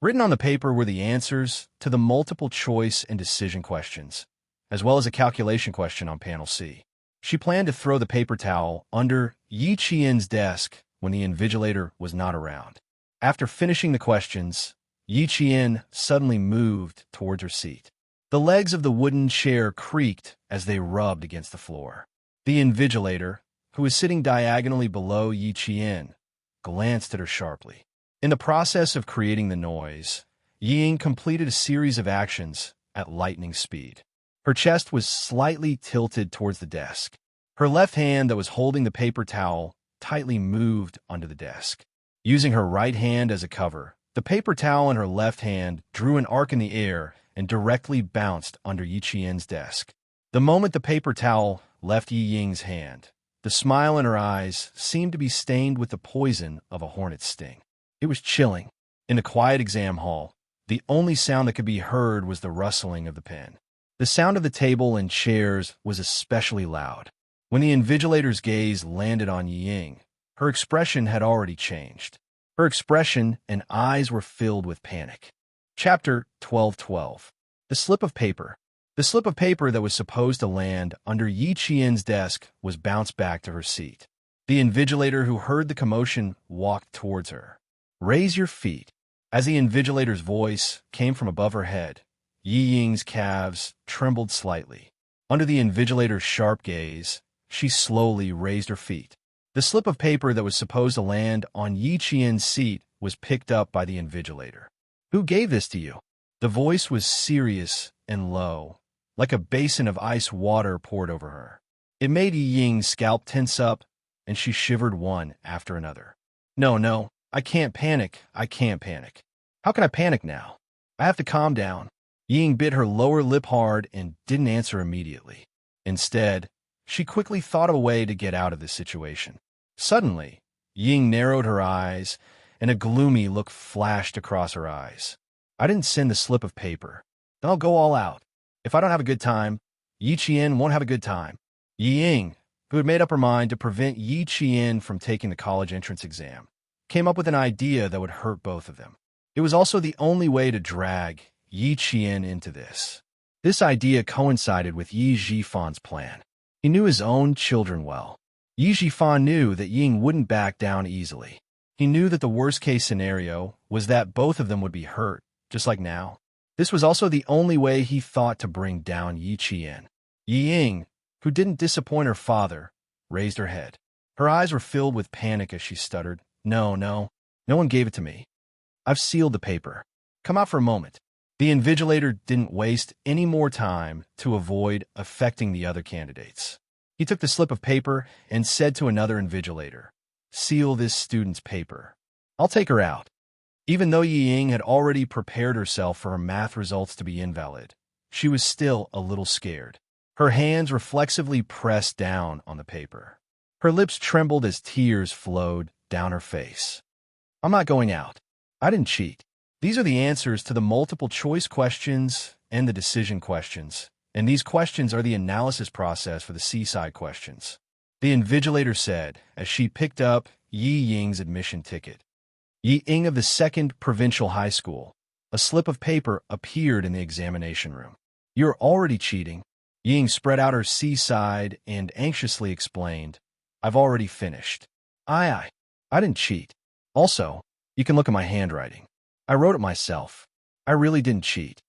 Written on the paper were the answers to the multiple choice and decision questions, as well as a calculation question on panel C. She planned to throw the paper towel under Yi Qian's desk when the invigilator was not around. After finishing the questions, Yi Qian suddenly moved towards her seat. The legs of the wooden chair creaked as they rubbed against the floor. The invigilator, who was sitting diagonally below Yi Qian, glanced at her sharply. In the process of creating the noise, Ying completed a series of actions at lightning speed. Her chest was slightly tilted towards the desk. Her left hand that was holding the paper towel tightly moved onto the desk. Using her right hand as a cover, the paper towel in her left hand drew an arc in the air and directly bounced under Yi Qian's desk. The moment the paper towel left Yi Ying's hand, the smile in her eyes seemed to be stained with the poison of a hornet's sting. It was chilling. In the quiet exam hall, the only sound that could be heard was the rustling of the pen. The sound of the table and chairs was especially loud. When the invigilator's gaze landed on Ying, her expression had already changed. Her expression and eyes were filled with panic. Chapter 12:12. The slip of paper. The slip of paper that was supposed to land under Yi Qian's desk was bounced back to her seat. The invigilator who heard the commotion walked towards her. Raise your feet. As the invigilator's voice came from above her head, Yi Ying's calves trembled slightly. Under the invigilator's sharp gaze, she slowly raised her feet. The slip of paper that was supposed to land on Yi Qian's seat was picked up by the invigilator. Who gave this to you? The voice was serious and low, like a basin of ice water poured over her. It made Yi Ying's scalp tense up, and she shivered one after another. No, I can't panic. I can't panic. How can I panic now? I have to calm down. Ying bit her lower lip hard and didn't answer immediately. Instead, she quickly thought of a way to get out of this situation. Suddenly, Ying narrowed her eyes, and a gloomy look flashed across her eyes. I didn't send the slip of paper. Then I'll go all out. If I don't have a good time, Yi Qian won't have a good time. Yi Ying, who had made up her mind to prevent Yi Qian from taking the college entrance exam, came up with an idea that would hurt both of them. It was also the only way to drag Yi Qian into this. This idea coincided with Yi Zhifan's plan. He knew his own children well. Yi Zhifan knew that Ying wouldn't back down easily. He knew that the worst-case scenario was that both of them would be hurt, just like now. This was also the only way he thought to bring down Yi Qian. Yi Ying, who didn't disappoint her father, raised her head. Her eyes were filled with panic as she stuttered, No one gave it to me. I've sealed the paper. Come out for a moment." The invigilator didn't waste any more time to avoid affecting the other candidates. He took the slip of paper and said to another invigilator, "Seal this student's paper. I'll take her out." Even though Yi Ying had already prepared herself for her math results to be invalid, she was still a little scared. Her hands reflexively pressed down on the paper. Her lips trembled as tears flowed down her face. "I'm not going out. I didn't cheat. These are the answers to the multiple choice questions and the decision questions, and these questions are the analysis process for the seaside questions," the invigilator said as she picked up Yi Ying's admission ticket. Yi Ying of the 2nd Provincial High School. A slip of paper appeared in the examination room. "You're already cheating." Yi Ying spread out her seaside and anxiously explained, "I've already finished. I didn't cheat. Also, you can look at my handwriting. I wrote it myself. I really didn't cheat."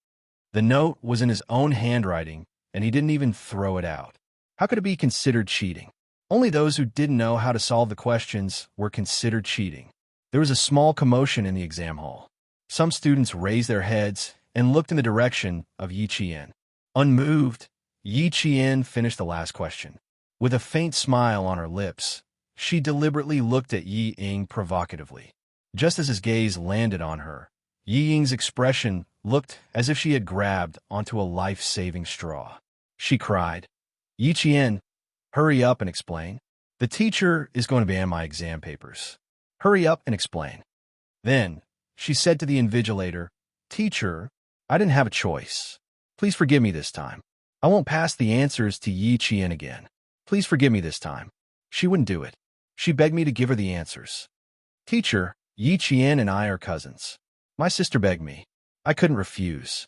The note was in his own handwriting, and he didn't even throw it out. How could it be considered cheating? Only those who didn't know how to solve the questions were considered cheating. There was a small commotion in the exam hall. Some students raised their heads and looked in the direction of Yi Qian. Unmoved, Yi Qian finished the last question. With a faint smile on her lips, she deliberately looked at Yi Ying provocatively. Just as his gaze landed on her, Yi Ying's expression looked as if she had grabbed onto a life-saving straw. She cried, "Yi Qian, hurry up and explain. The teacher is going to ban my exam papers. Hurry up and explain." Then, she said to the invigilator, "Teacher, I didn't have a choice. Please forgive me this time. I won't pass the answers to Yi Qian again. Please forgive me this time." She wouldn't do it. She begged me to give her the answers. "Teacher, Yi Qian and I are cousins. My sister begged me. I couldn't refuse."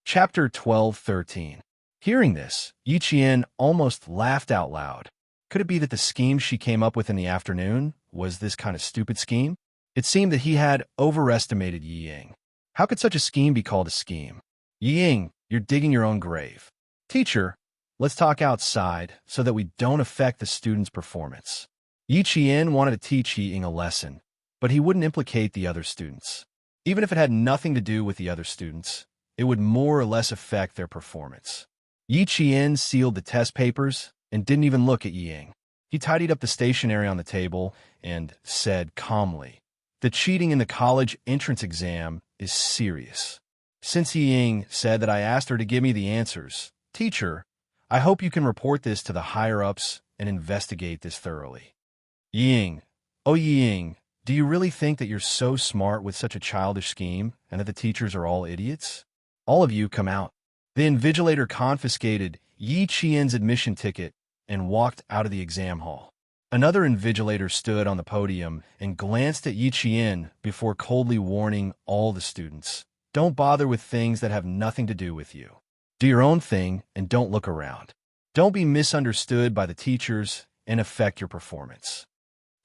Chapter 12:13. Hearing this, Yi Qian almost laughed out loud. Could it be that the scheme she came up with in the afternoon was this kind of stupid scheme? It seemed that he had overestimated Yi Ying. How could such a scheme be called a scheme? "Yi Ying, you're digging your own grave." "Teacher, let's talk outside so that we don't affect the student's performance." Yi Qian wanted to teach Yi Ying a lesson, but he wouldn't implicate the other students. Even if it had nothing to do with the other students, it would more or less affect their performance. Yi Qian sealed the test papers and didn't even look at Yi Ying. He tidied up the stationery on the table and said calmly, "The cheating in the college entrance exam is serious. Since Yi Ying said that I asked her to give me the answers, teacher, I hope you can report this to the higher-ups and investigate this thoroughly." Yi Ying, "Oh Yi Ying, do you really think that you're so smart with such a childish scheme and that the teachers are all idiots? All of you come out." The invigilator confiscated Yi Qian's admission ticket and walked out of the exam hall. Another invigilator stood on the podium and glanced at Yi Qian before coldly warning all the students, "Don't bother with things that have nothing to do with you. Do your own thing and don't look around. Don't be misunderstood by the teachers and affect your performance."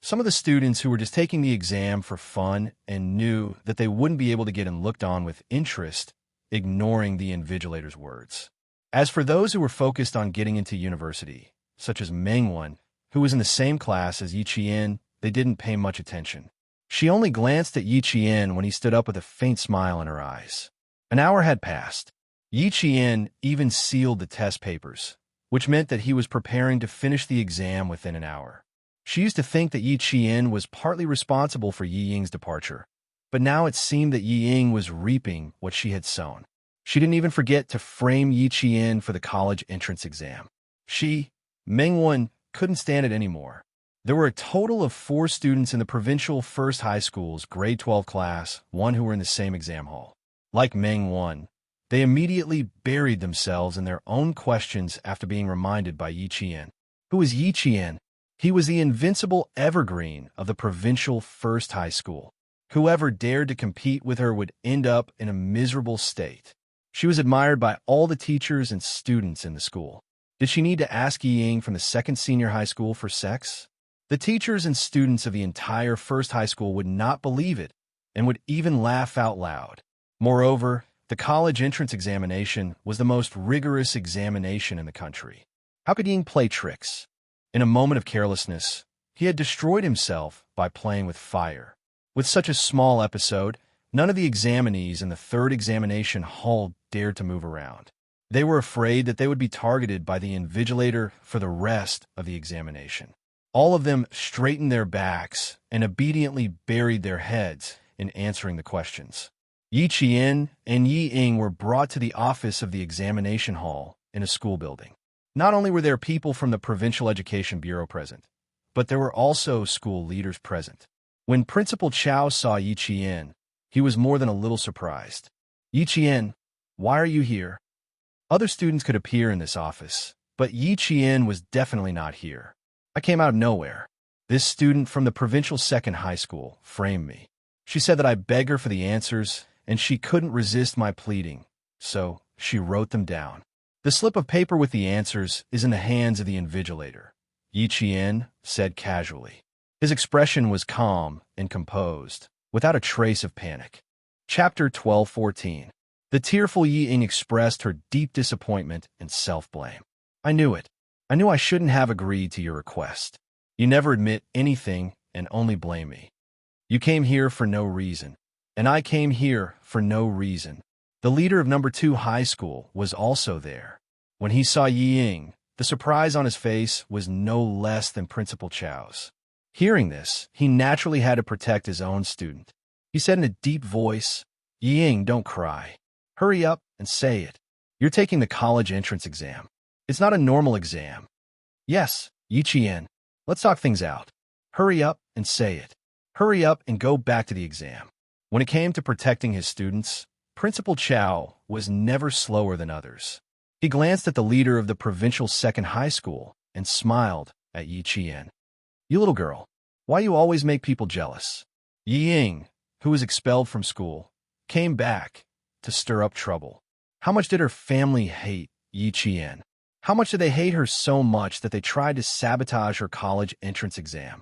Some of the students who were just taking the exam for fun and knew that they wouldn't be able to get in looked on with interest, ignoring the invigilator's words. As for those who were focused on getting into university, such as Mengwan, who was in the same class as Yi Qian, they didn't pay much attention. She only glanced at Yi Qian when he stood up with a faint smile in her eyes. An hour had passed. Yi Qian even sealed the test papers, which meant that he was preparing to finish the exam within an hour. She used to think that Yi Qian was partly responsible for Yi Ying's departure. But now it seemed that Yi Ying was reaping what she had sown. She didn't even forget to frame Yi Qian for the college entrance exam. She, Mengwen, couldn't stand it anymore. There were a total of 4 students in the provincial first high school's grade 12 class, one who were in the same exam hall. Like Mengwen, they immediately buried themselves in their own questions after being reminded by Yi Qian. Who was Yi Qian? He was the invincible evergreen of the provincial first high school. Whoever dared to compete with her would end up in a miserable state. She was admired by all the teachers and students in the school. Did she need to ask Yi Ying from the second senior high school for sex? The teachers and students of the entire first high school would not believe it and would even laugh out loud. Moreover, the college entrance examination was the most rigorous examination in the country. How could Ying play tricks? In a moment of carelessness, he had destroyed himself by playing with fire. With such a small episode, none of the examinees in the third examination hall dared to move around. They were afraid that they would be targeted by the invigilator for the rest of the examination. All of them straightened their backs and obediently buried their heads in answering the questions. Yi Qian and Yi Ying were brought to the office of the examination hall in a school building. Not only were there people from the Provincial Education Bureau present, but there were also school leaders present. When Principal Chao saw Yi Qian, he was more than a little surprised. Yi Qian, why are you here? Other students could appear in this office, but Yi Qian was definitely not here. I came out of nowhere. This student from the provincial second high school framed me. She said that I beg her for the answers, and she couldn't resist my pleading, so she wrote them down. The slip of paper with the answers is in the hands of the invigilator, Yi Qian said casually. His expression was calm and composed, without a trace of panic. Chapter 12:14. The tearful Yi Ying expressed her deep disappointment and self-blame. I knew it. I knew I shouldn't have agreed to your request. You never admit anything and only blame me. You came here for no reason, and I came here for no reason. The leader of number 2 high school was also there. When he saw Yi Ying, the surprise on his face was no less than Principal Chao's. Hearing this, he naturally had to protect his own student. He said in a deep voice, Yi Ying, don't cry. Hurry up and say it. You're taking the college entrance exam. It's not a normal exam. Yes, Yi Qian, let's talk things out. Hurry up and say it. Hurry up and go back to the exam. When it came to protecting his students, Principal Chao was never slower than others. He glanced at the leader of the provincial second high school and smiled at Yi Qian. You little girl, why you always make people jealous? Yi Ying, who was expelled from school, came back to stir up trouble. How much did her family hate Yi Qian? How much did they hate her so much that they tried to sabotage her college entrance exam?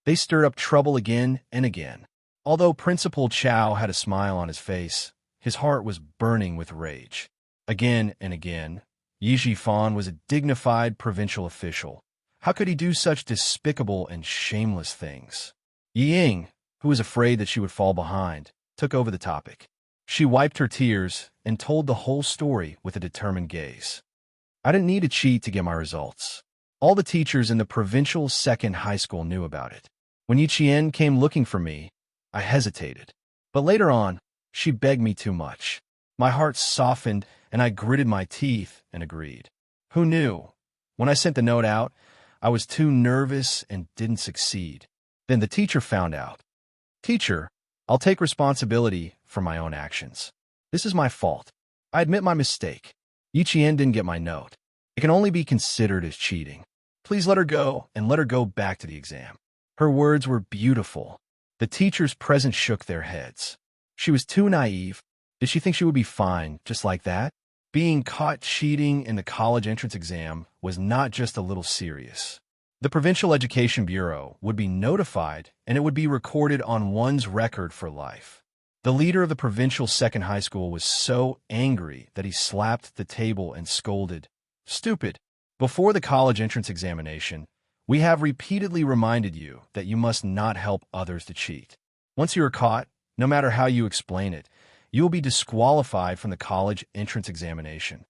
They stirred up trouble again and again. Although Principal Chao had a smile on his face, his heart was burning with rage. Again and again, Yi Zhifan was a dignified provincial official. How could he do such despicable and shameless things? Yi Ying, who was afraid that she would fall behind, took over the topic. She wiped her tears and told the whole story with a determined gaze. I didn't need to cheat to get my results. All the teachers in the provincial second high school knew about it. When Yi Qian came looking for me, I hesitated. But later on, she begged me too much. My heart softened and I gritted my teeth and agreed. Who knew? When I sent the note out, I was too nervous and didn't succeed. Then the teacher found out. Teacher, I'll take responsibility for my own actions. This is my fault. I admit my mistake. Yi Qian didn't get my note. It can only be considered as cheating. Please let her go and let her go back to the exam. Her words were beautiful. The teachers present shook their heads. She was too naive. Did she think she would be fine just like that? Being caught cheating in the college entrance exam was not just a little serious. The Provincial Education Bureau would be notified and it would be recorded on one's record for life. The leader of the provincial second high school was so angry that he slapped the table and scolded, Stupid! Before the college entrance examination, we have repeatedly reminded you that you must not help others to cheat. Once you are caught, no matter how you explain it, you will be disqualified from the college entrance examination.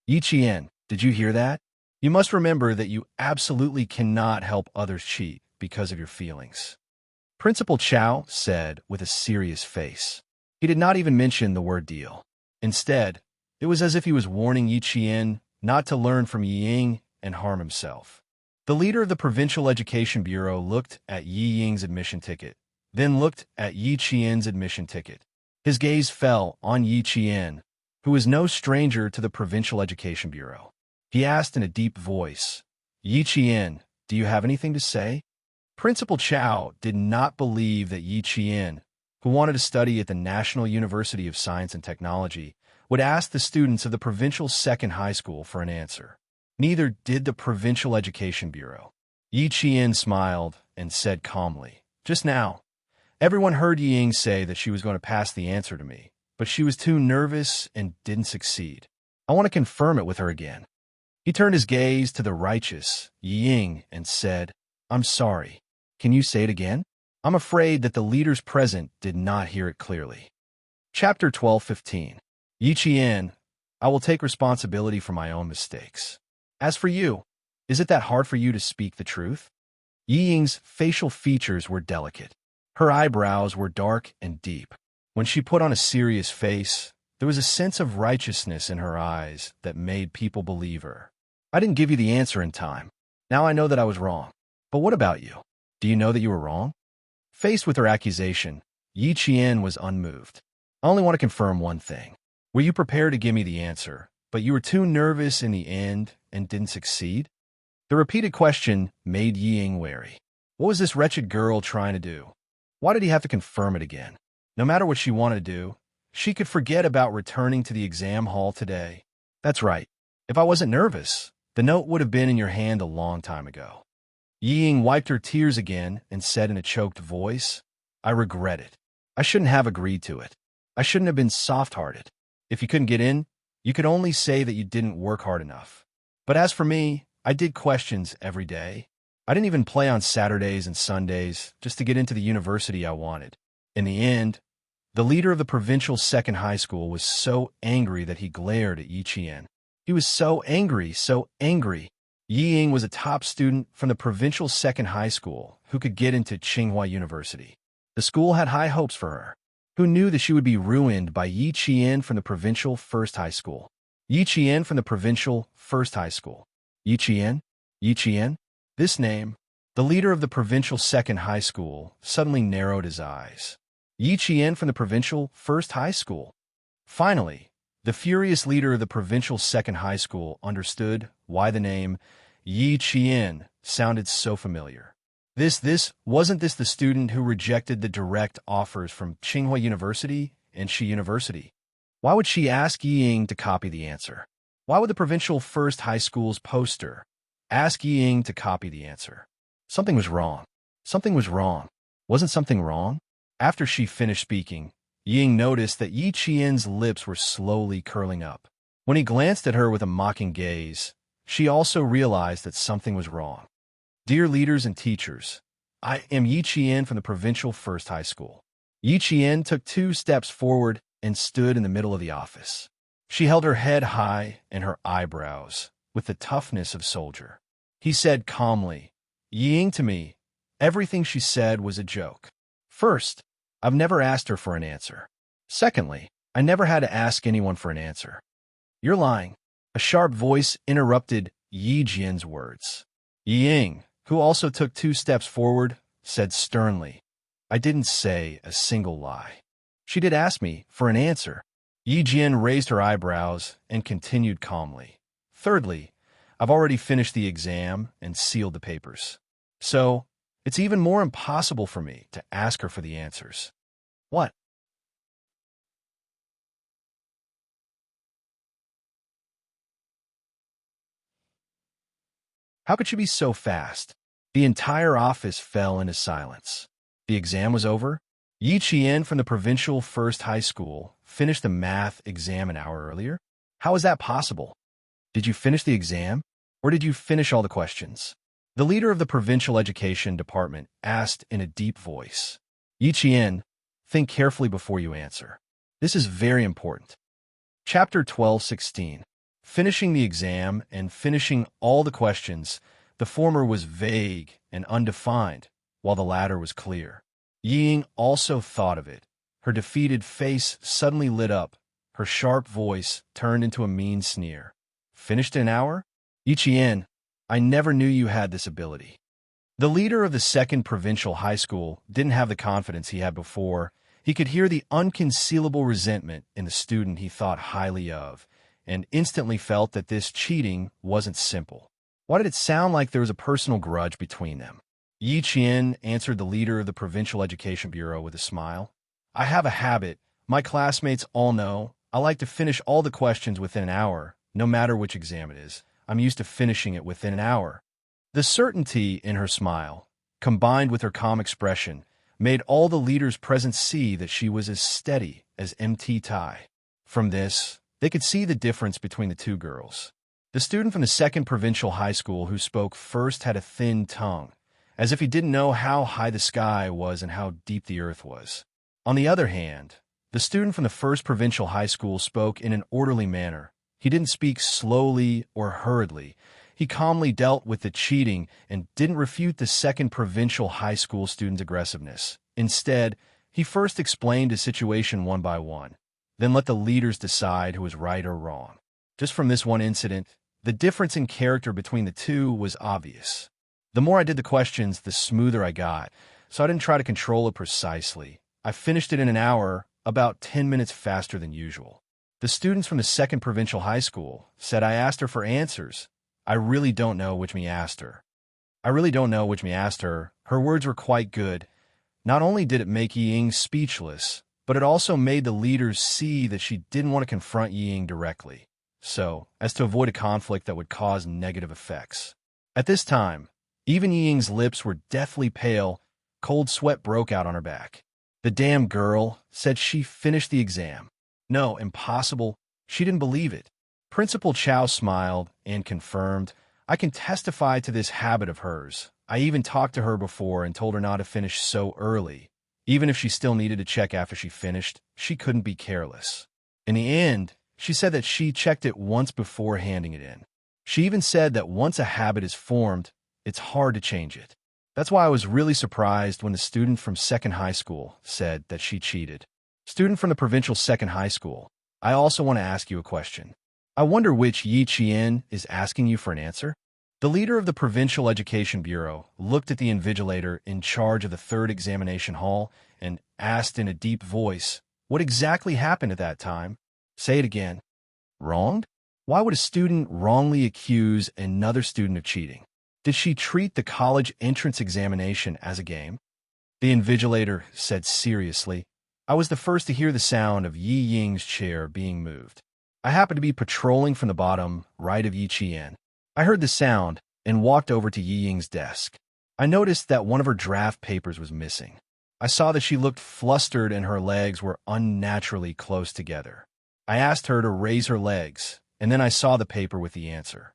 Yi Qian, did you hear that? You must remember that you absolutely cannot help others cheat because of your feelings. Principal Chow said with a serious face. He did not even mention the word deal. Instead, it was as if he was warning Yi Qian not to learn from Yi Ying and harm himself. The leader of the Provincial Education Bureau looked at Yi Ying's admission ticket, then looked at Yi Qian's admission ticket. His gaze fell on Yi Qian, who was no stranger to the Provincial Education Bureau. He asked in a deep voice, "Yi Qian, do you have anything to say?" Principal Chow did not believe that Yi Qian, who wanted to study at the National University of Science and Technology, would ask the students of the Provincial Second High School for an answer. Neither did the Provincial Education Bureau. Yi Qian smiled and said calmly, "Just now, everyone heard Yi Ying say that she was going to pass the answer to me, but she was too nervous and didn't succeed. I want to confirm it with her again." He turned his gaze to the righteous Yi Ying and said, "I'm sorry. Can you say it again?" I'm afraid that the leaders present did not hear it clearly. Chapter 12:15. Yi Qian, I will take responsibility for my own mistakes. As for you, is it that hard for you to speak the truth? Yi Ying's facial features were delicate. Her eyebrows were dark and deep. When she put on a serious face, there was a sense of righteousness in her eyes that made people believe her. I didn't give you the answer in time. Now I know that I was wrong. But what about you? Do you know that you were wrong? Faced with her accusation, Yi Qian was unmoved. I only want to confirm one thing. Were you prepared to give me the answer, but you were too nervous in the end and didn't succeed? The repeated question made Yi Ying wary. What was this wretched girl trying to do? Why did he have to confirm it again? No matter what she wanted to do, she could forget about returning to the exam hall today. That's right. If I wasn't nervous, the note would have been in your hand a long time ago. Yi Ying wiped her tears again and said in a choked voice, I regret it. I shouldn't have agreed to it. I shouldn't have been soft-hearted. If you couldn't get in, you could only say that you didn't work hard enough. But as for me, I did questions every day. I didn't even play on Saturdays and Sundays just to get into the university I wanted. In the end, the leader of the provincial second high school was so angry that he glared at Yi Qian. He was so angry, so angry. Yi Ying was a top student from the provincial second high school who could get into Tsinghua University. The school had high hopes for her. Who knew that she would be ruined by Yi Qian from the provincial first high school? Yi Qian from the provincial first high school. Yi Qian? Yi Qian? This name, the leader of the provincial second high school, suddenly narrowed his eyes. Yi Qian from the provincial first high school. Finally, the furious leader of the provincial second high school understood why the name Yi Qian sounded so familiar. Wasn't this the student who rejected the direct offers from Tsinghua University and Shi University? Why would she ask Yi Ying to copy the answer? Why would the provincial first high school's poster ask Yi Ying to copy the answer? Something was wrong. Something was wrong. Wasn't something wrong? After she finished speaking, Yi Ying noticed that Yi Qian's lips were slowly curling up. When he glanced at her with a mocking gaze, she also realized that something was wrong. Dear leaders and teachers, I am Yi Qian from the provincial first high school. Yi Qian took 2 steps forward and stood in the middle of the office. She held her head high and her eyebrows with the toughness of a soldier. He said calmly, Yi Ying to me, everything she said was a joke. First, I've never asked her for an answer. Secondly, I never had to ask anyone for an answer. You're lying. A sharp voice interrupted Yi Jian's words. Yi Ying, who also took 2 steps forward, said sternly, I didn't say a single lie. She did ask me for an answer. Yi Jian raised her eyebrows and continued calmly. Thirdly, I've already finished the exam and sealed the papers. So, it's even more impossible for me to ask her for the answers. What? How could she be so fast? The entire office fell into silence. The exam was over. Yi Qian from the provincial first high school finished the math exam an hour earlier. How is that possible? Did you finish the exam? Or did you finish all the questions? The leader of the provincial education department asked in a deep voice. Yi Qian, think carefully before you answer. This is very important. Chapter 12:16. Finishing the exam and finishing all the questions, the former was vague and undefined, while the latter was clear. Yi Ying also thought of it. Her defeated face suddenly lit up. Her sharp voice turned into a mean sneer. Finished in an hour? Yi Qian, I never knew you had this ability. The leader of the second provincial high school didn't have the confidence he had before. He could hear the unconcealable resentment in the student he thought highly of, and instantly felt that this cheating wasn't simple. Why did it sound like there was a personal grudge between them? Yi Qian answered the leader of the Provincial Education Bureau with a smile. I have a habit. My classmates all know. I like to finish all the questions within an hour, no matter which exam it is. I'm used to finishing it within an hour. The certainty in her smile, combined with her calm expression, made all the leaders present see that she was as steady as MT Tai. From this, they could see the difference between the two girls. The student from the second provincial high school who spoke first had a thin tongue, as if he didn't know how high the sky was and how deep the earth was. On the other hand, the student from the first provincial high school spoke in an orderly manner. He didn't speak slowly or hurriedly. He calmly dealt with the cheating and didn't refute the second provincial high school student's aggressiveness. Instead, he first explained his situation one by one, then let the leaders decide who was right or wrong. Just from this one incident, the difference in character between the two was obvious. The more I did the questions, the smoother I got, so I didn't try to control it precisely. I finished it in an hour, about 10 minutes faster than usual. The students from the second provincial high school said I asked her for answers. I really don't know which me asked her. Her words were quite good. Not only did it make Yi Ying speechless, but it also made the leaders see that she didn't want to confront Yi Ying directly, so as to avoid a conflict that would cause negative effects. At this time, even Yi Ying's lips were deathly pale. Cold sweat broke out on her back. The damn girl said she finished the exam. No, impossible. She didn't believe it. Principal Chow smiled and confirmed, I can testify to this habit of hers. I even talked to her before and told her not to finish so early. Even if she still needed to check after she finished, she couldn't be careless. In the end, she said that she checked it once before handing it in. She even said that once a habit is formed, it's hard to change it. That's why I was really surprised when the student from second high school said that she cheated. Student from the provincial second high school, I also want to ask you a question. I wonder which Yi Qian is asking you for an answer? The leader of the Provincial Education Bureau looked at the invigilator in charge of the third examination hall and asked in a deep voice, what exactly happened at that time? Say it again. Wronged? Why would a student wrongly accuse another student of cheating? Did she treat the college entrance examination as a game? The invigilator said seriously, I was the first to hear the sound of Yi Ying's chair being moved. I happened to be patrolling from the bottom right of Yi Qian. I heard the sound and walked over to Yi Ying's desk. I noticed that one of her draft papers was missing. I saw that she looked flustered and her legs were unnaturally close together. I asked her to raise her legs, and then I saw the paper with the answer.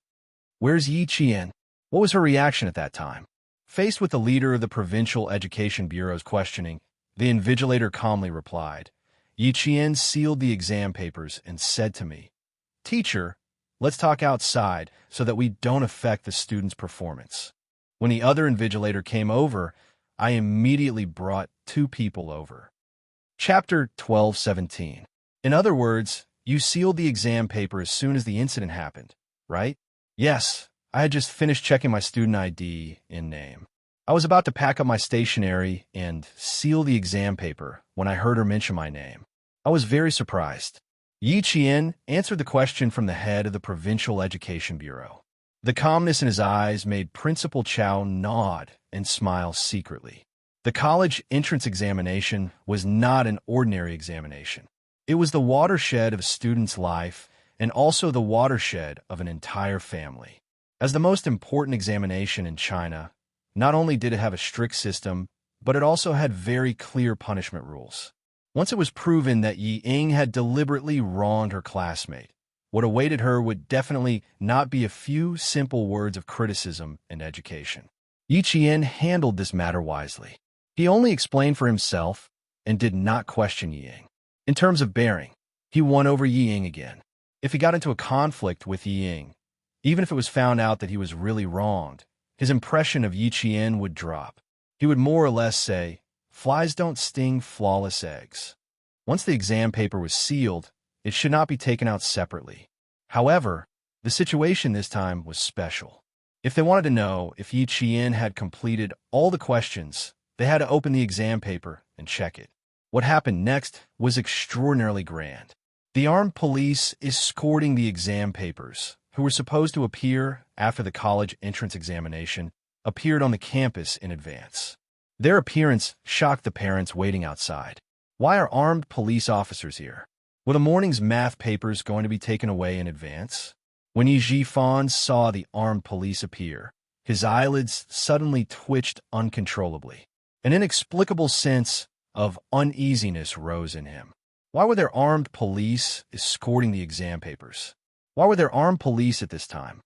Where's Yi Qian? What was her reaction at that time? Faced with the leader of the Provincial Education Bureau's questioning, the invigilator calmly replied. Yi Qian sealed the exam papers and said to me, Teacher, let's talk outside so that we don't affect the student's performance. When the other invigilator came over, I immediately brought two people over. Chapter 12:17. In other words, you sealed the exam paper as soon as the incident happened, right? Yes, I had just finished checking my student ID and name. I was about to pack up my stationery and seal the exam paper when I heard her mention my name. I was very surprised. Yi Qian answered the question from the head of the Provincial Education Bureau. The calmness in his eyes made Principal Chow nod and smile secretly. The college entrance examination was not an ordinary examination. It was the watershed of a student's life and also the watershed of an entire family. As the most important examination in China, not only did it have a strict system, but it also had very clear punishment rules. Once it was proven that Yi Ying had deliberately wronged her classmate, what awaited her would definitely not be a few simple words of criticism and education. Yi Qian handled this matter wisely. He only explained for himself and did not question Yi Ying. In terms of bearing, he won over Yi Ying again. If he got into a conflict with Yi Ying, even if it was found out that he was really wronged, his impression of Yi Qian would drop. He would more or less say, Flies don't sting flawless eggs. Once the exam paper was sealed, it should not be taken out separately. However, the situation this time was special. If they wanted to know if Yi Qian had completed all the questions, they had to open the exam paper and check it. What happened next was extraordinarily grand. The armed police escorting the exam papers, who were supposed to appear after the college entrance examination, appeared on the campus in advance. Their appearance shocked the parents waiting outside. Why are armed police officers here? Were the morning's math papers going to be taken away in advance? When Yi Zhifan saw the armed police appear, his eyelids suddenly twitched uncontrollably. An inexplicable sense of uneasiness rose in him. Why were there armed police escorting the exam papers? Why were there armed police at this time?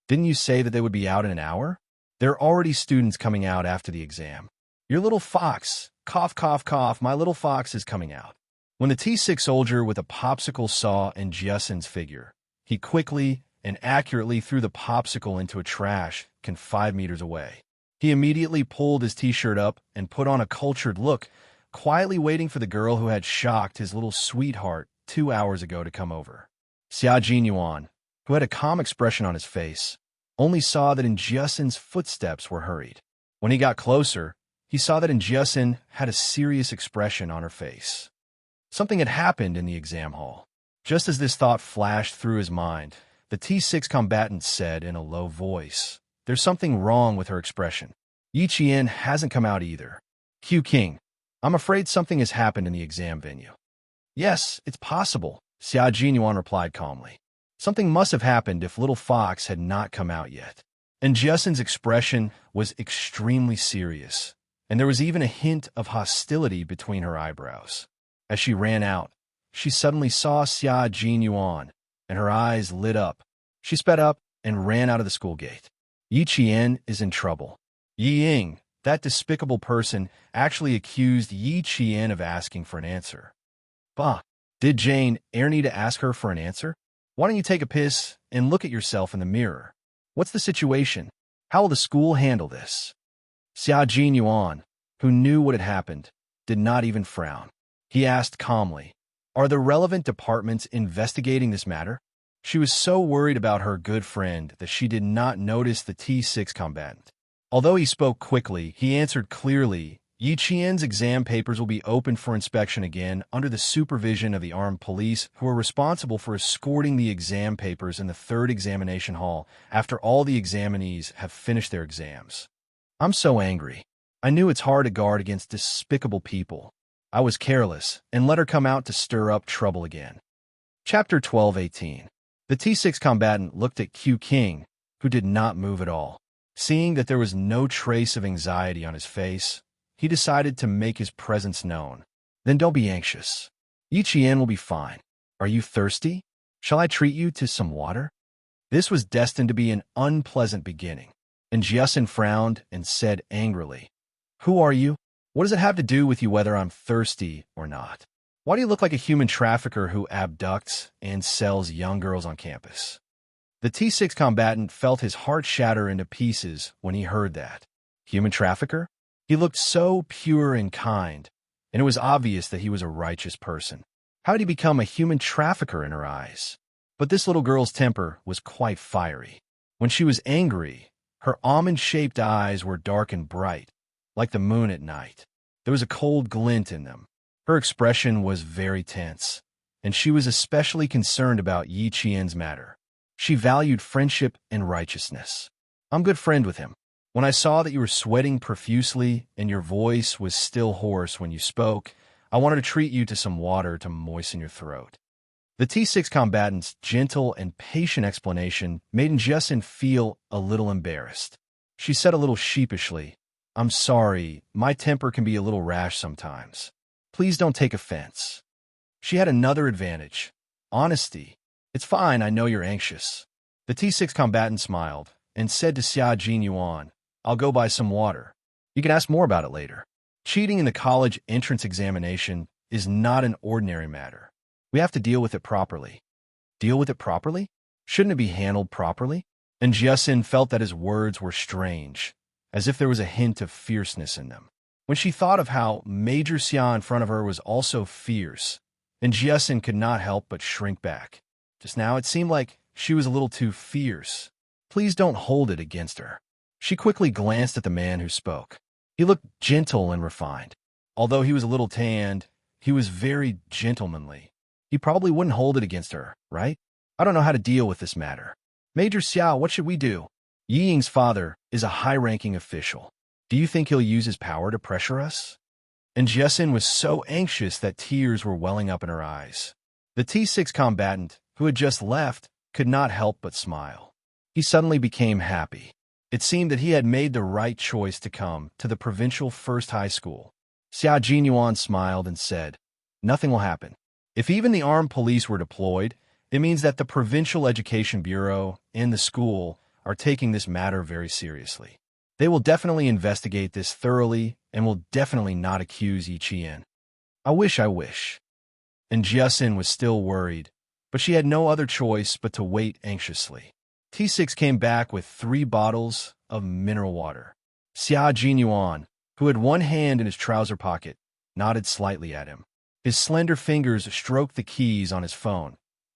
Didn't you say that they would be out in an hour? There are already students coming out after the exam. Your little fox, cough, cough, cough, my little fox is coming out. When the T6 soldier with a popsicle saw Jiaxin's figure, he quickly and accurately threw the popsicle into a trash can 5 meters away. He immediately pulled his t-shirt up and put on a cultured look, quietly waiting for the girl who had shocked his little sweetheart 2 hours ago to come over. Xia Jinyuan, who had a calm expression on his face, only saw that Jiaxin's footsteps were hurried. When he got closer, he saw that Jiaxin had a serious expression on her face. Something had happened in the exam hall. Just as this thought flashed through his mind, the T6 combatant said in a low voice, "There's something wrong with her expression. Yi Qian hasn't come out either. Q King, I'm afraid something has happened in the exam venue." "Yes, it's possible," Xia Jinyuan replied calmly. Something must have happened if Little Fox had not come out yet. And Jiaxin's expression was extremely serious, and there was even a hint of hostility between her eyebrows. As she ran out, she suddenly saw Xia Jinyuan, and her eyes lit up. She sped up and ran out of the school gate. Yi Qian is in trouble. Yi Ying, that despicable person, actually accused Yi Qian of asking for an answer. Bah, did Jane e'er need to ask her for an answer? Why don't you take a piss and look at yourself in the mirror? What's the situation? How will the school handle this? Xia Jinyuan, who knew what had happened, did not even frown. He asked calmly, "Are the relevant departments investigating this matter?" She was so worried about her good friend that she did not notice the T6 combatant. Although he spoke quickly, he answered clearly, "Yi Qian's exam papers will be opened for inspection again under the supervision of the armed police who are responsible for escorting the exam papers in the third examination hall after all the examinees have finished their exams." I'm so angry. I knew it's hard to guard against despicable people. I was careless and let her come out to stir up trouble again. Chapter 12:18. The T6 combatant looked at Q King, who did not move at all. Seeing that there was no trace of anxiety on his face, he decided to make his presence known. "Then don't be anxious. Yi Qian will be fine. Are you thirsty? Shall I treat you to some water?" This was destined to be an unpleasant beginning, and Jiaxin frowned and said angrily, "Who are you? What does it have to do with you whether I'm thirsty or not? Why do you look like a human trafficker who abducts and sells young girls on campus?" The T6 combatant felt his heart shatter into pieces when he heard that. Human trafficker? He looked so pure and kind, and it was obvious that he was a righteous person. How did he become a human trafficker in her eyes? But this little girl's temper was quite fiery. When she was angry, her almond-shaped eyes were dark and bright, like the moon at night. There was a cold glint in them. Her expression was very tense, and she was especially concerned about Yi Qian's matter. She valued friendship and righteousness. "I'm good friend with him. When I saw that you were sweating profusely and your voice was still hoarse when you spoke, I wanted to treat you to some water to moisten your throat." The T6 combatant's gentle and patient explanation made Jiaxin feel a little embarrassed. She said a little sheepishly, "I'm sorry, my temper can be a little rash sometimes. Please don't take offense." She had another advantage: honesty. "It's fine, I know you're anxious." The T6 combatant smiled and said to Xia Jinyuan, "I'll go buy some water. You can ask more about it later." Cheating in the college entrance examination is not an ordinary matter. We have to deal with it properly. Deal with it properly? Shouldn't it be handled properly? And Jiaxin felt that his words were strange, as if there was a hint of fierceness in them. When she thought of how Major Xia in front of her was also fierce, and Jiasin could not help but shrink back. Just now it seemed like she was a little too fierce. Please don't hold it against her. She quickly glanced at the man who spoke. He looked gentle and refined. Although he was a little tanned, he was very gentlemanly. He probably wouldn't hold it against her, right? I don't know how to deal with this matter. Major Xiao, what should we do? Yi Ying's father is a high-ranking official. Do you think he'll use his power to pressure us? And Jiasin was so anxious that tears were welling up in her eyes. The T6 combatant, who had just left, could not help but smile. He suddenly became happy. It seemed that he had made the right choice to come to the provincial first high school. Xia Jinyuan smiled and said, "Nothing will happen. If even the armed police were deployed, it means that the Provincial Education Bureau and the school are taking this matter very seriously. They will definitely investigate this thoroughly and will definitely not accuse Yi Qian. I wish. And Jiasin was still worried, but she had no other choice but to wait anxiously. T6 came back with 3 bottles of mineral water. Xia Jinyuan, who had one hand in his trouser pocket, nodded slightly at him. His slender fingers stroked the keys on his phone,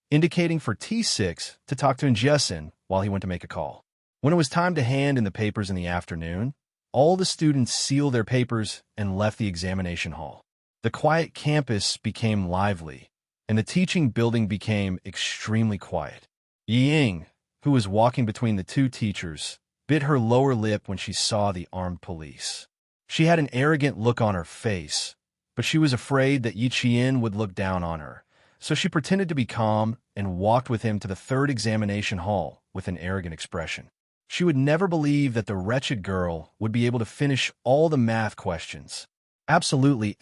indicating for T6 to talk to Jiasin while he went to make a call. When it was time to hand in the papers in the afternoon, all the students sealed their papers and left the examination hall. The quiet campus became lively, and the teaching building became extremely quiet. Yi Ying, who was walking between the 2 teachers, bit her lower lip when she saw the armed police. She had an arrogant look on her face, but she was afraid that Yi Qian would look down on her, so she pretended to be calm and walked with him to the 3rd examination hall with an arrogant expression. She would never believe that the wretched girl would be able to finish all the math questions. Absolutely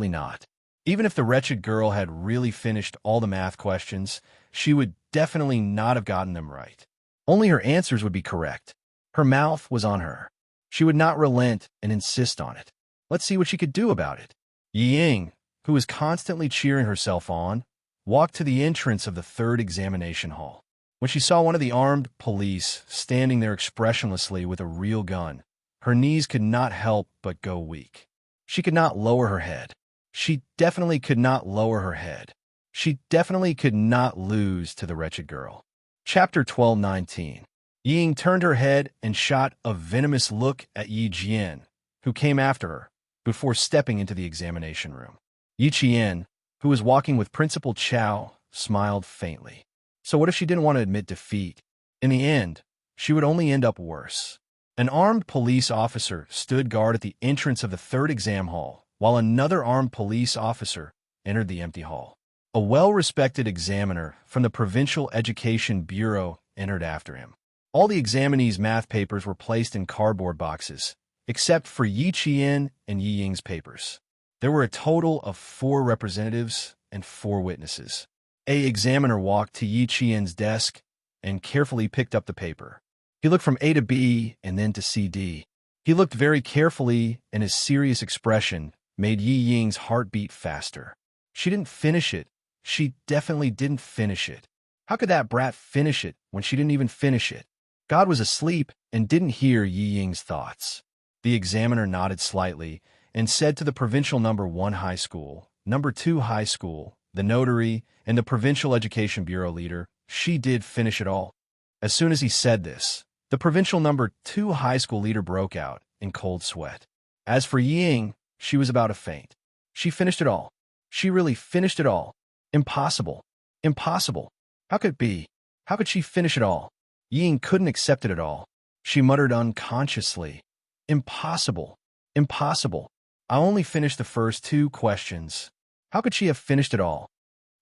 not. Even if the wretched girl had really finished all the math questions, she would definitely not have gotten them right. Only her answers would be correct. Her mouth was on her. She would not relent and insist on it. Let's see what she could do about it. Yi Ying, who was constantly cheering herself on, walked to the entrance of the 3rd examination hall. When she saw one of the armed police standing there expressionlessly with a real gun, her knees could not help but go weak. She could not lower her head. She definitely could not lower her head. She definitely could not lose to the wretched girl. Chapter 12:19. Yi Ying turned her head and shot a venomous look at Yi Jian, who came after her, before stepping into the examination room. Yi Qian, who was walking with Principal Chao, smiled faintly. So what if she didn't want to admit defeat? In the end, she would only end up worse. An armed police officer stood guard at the entrance of the 3rd exam hall, while another armed police officer entered the empty hall. A well-respected examiner from the Provincial Education Bureau entered after him. All the examinees' math papers were placed in cardboard boxes, except for Yi Qian and Yi Ying's papers. There were a total of 4 representatives and 4 witnesses. A examiner walked to Yi Qian's desk and carefully picked up the paper. He looked from A to B and then to C/D. He looked very carefully, and his serious expression made Yi Ying's heart beat faster. She didn't finish it. She definitely didn't finish it. How could that brat finish it when she didn't even finish it? God was asleep and didn't hear Yi Ying's thoughts. The examiner nodded slightly and said to the Provincial Number 1 High School, Number 2 High School, the notary, and the Provincial Education Bureau leader, she did finish it all. As soon as he said this, the Provincial Number 2 High School leader broke out in cold sweat. As for Yi Ying, she was about to faint. She finished it all. She really finished it all. Impossible. Impossible. How could it be? How could she finish it all? Yi Ying couldn't accept it at all. She muttered unconsciously, Impossible. Impossible. I only finished the first 2 questions. How could she have finished it all?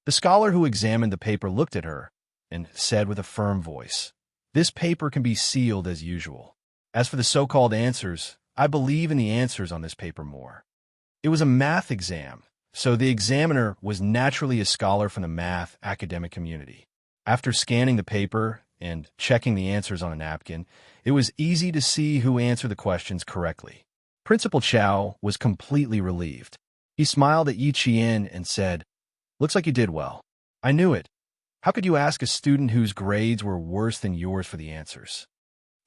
The scholar who examined the paper looked at her and said with a firm voice, This paper can be sealed as usual. As for the so-called answers, I believe in the answers on this paper more. It was a math exam, so the examiner was naturally a scholar from the math academic community. After scanning the paper and checking the answers on a napkin, it was easy to see who answered the questions correctly. Principal Chao was completely relieved. He smiled at Yi Qian and said, Looks like you did well. I knew it. How could you ask a student whose grades were worse than yours for the answers?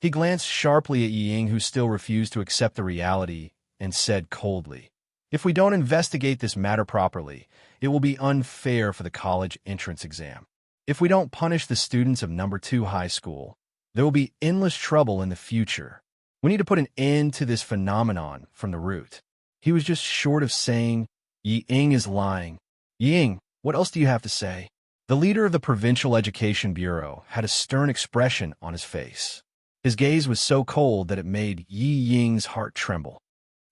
He glanced sharply at Yi Ying, who still refused to accept the reality and said coldly, "If we don't investigate this matter properly, it will be unfair for the college entrance exam. If we don't punish the students of number 2 high school, there will be endless trouble in the future. We need to put an end to this phenomenon from the root." He was just short of saying, "Yi Ying is lying." "Ying, what else do you have to say?" The leader of the Provincial Education Bureau had a stern expression on his face. His gaze was so cold that it made Yi Ying's heart tremble.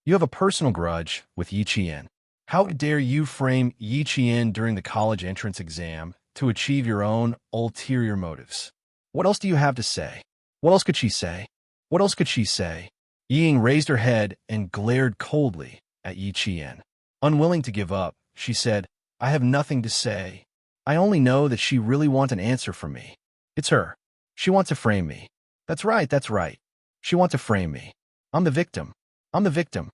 "You have a personal grudge with Yi Qian. How dare you frame Yi Qian during the college entrance exam to achieve your own ulterior motives? What else do you have to say?" What else could she say? What else could she say? Yi Ying raised her head and glared coldly at Yi Qian. Unwilling to give up, she said, "I have nothing to say. I only know that she really wants an answer from me. It's her. She wants to frame me. That's right, that's right. She wants to frame me. I'm the victim. I'm the victim.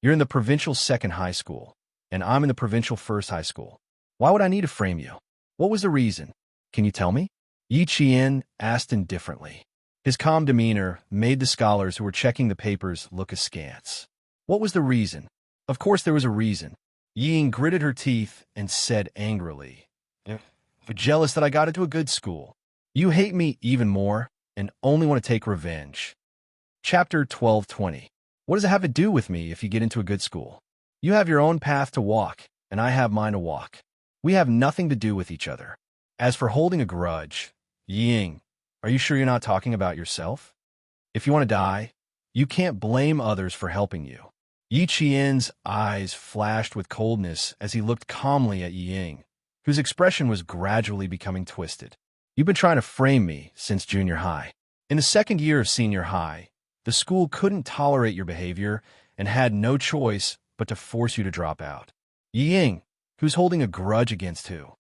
You're in the provincial 2nd high school, and I'm in the provincial 1st high school. Why would I need to frame you? What was the reason? Can you tell me?" Yi Qian asked indifferently. His calm demeanor made the scholars who were checking the papers look askance. What was the reason? Of course there was a reason. Yi Ying gritted her teeth and said angrily, "You're jealous that I got into a good school. You hate me even more and only want to take revenge." Chapter 12:20. What does it have to do with me if you get into a good school? You have your own path to walk, and I have mine to walk. We have nothing to do with each other. As for holding a grudge, Yi Ying, are you sure you're not talking about yourself? If you want to die, you can't blame others for helping you. Yi Qian's eyes flashed with coldness as he looked calmly at Yi Ying, whose expression was gradually becoming twisted. "You've been trying to frame me since junior high. In the 2nd year of senior high, the school couldn't tolerate your behavior and had no choice but to force you to drop out. Yi Ying, who's holding a grudge against who?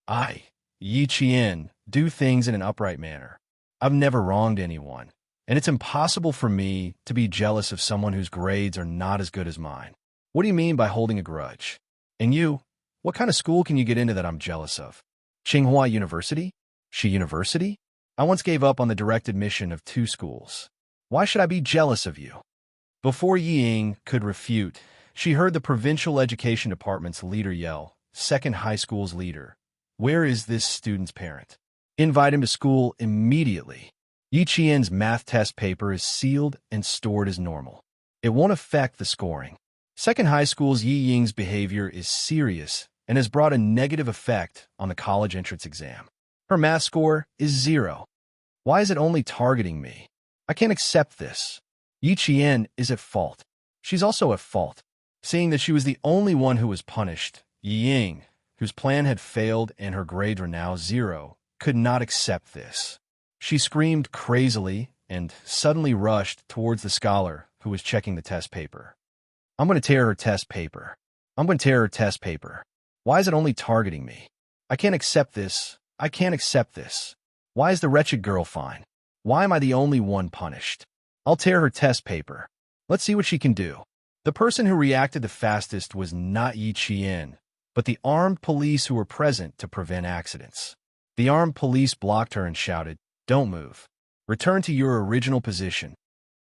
I, Yi Qian, do things in an upright manner. I've never wronged anyone, and it's impossible for me to be jealous of someone whose grades are not as good as mine. What do you mean by holding a grudge? And you, what kind of school can you get into that I'm jealous of? Tsinghua University? Shi University? I once gave up on the direct admission of 2 schools. Why should I be jealous of you?" Before Yi Ying could refute, she heard the Provincial Education Department's leader yell, "2nd high school's leader, where is this student's parent? Invite him to school immediately. Yi Qian's math test paper is sealed and stored as normal. It won't affect the scoring. 2nd high school's Yi Ying's behavior is serious and has brought a negative effect on the college entrance exam. Her math score is 0. Why is it only targeting me? I can't accept this. Yi Qian is at fault. She's also at fault. Seeing that she was the only one who was punished, Yi Ying, whose plan had failed and her grades were now 0, could not accept this. She screamed crazily and suddenly rushed towards the scholar who was checking the test paper. "I'm going to tear her test paper. I'm going to tear her test paper. Why is it only targeting me? I can't accept this. I can't accept this. Why is the wretched girl fine? Why am I the only one punished? I'll tear her test paper. Let's see what she can do." The person who reacted the fastest was not Yi Qian, but the armed police who were present to prevent accidents. The armed police blocked her and shouted, "Don't move. Return to your original position."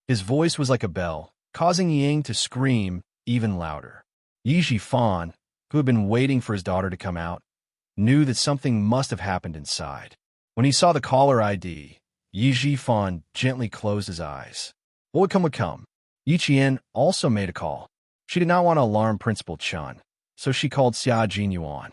His voice was like a bell, causing Yi Ying to scream even louder. Yi Zhifan, who had been waiting for his daughter to come out, knew that something must have happened inside. When he saw the caller ID, Yi Zhifan gently closed his eyes. What would come would come. Yi Qian also made a call. She did not want to alarm Principal Chun, so she called Xia Jinyuan.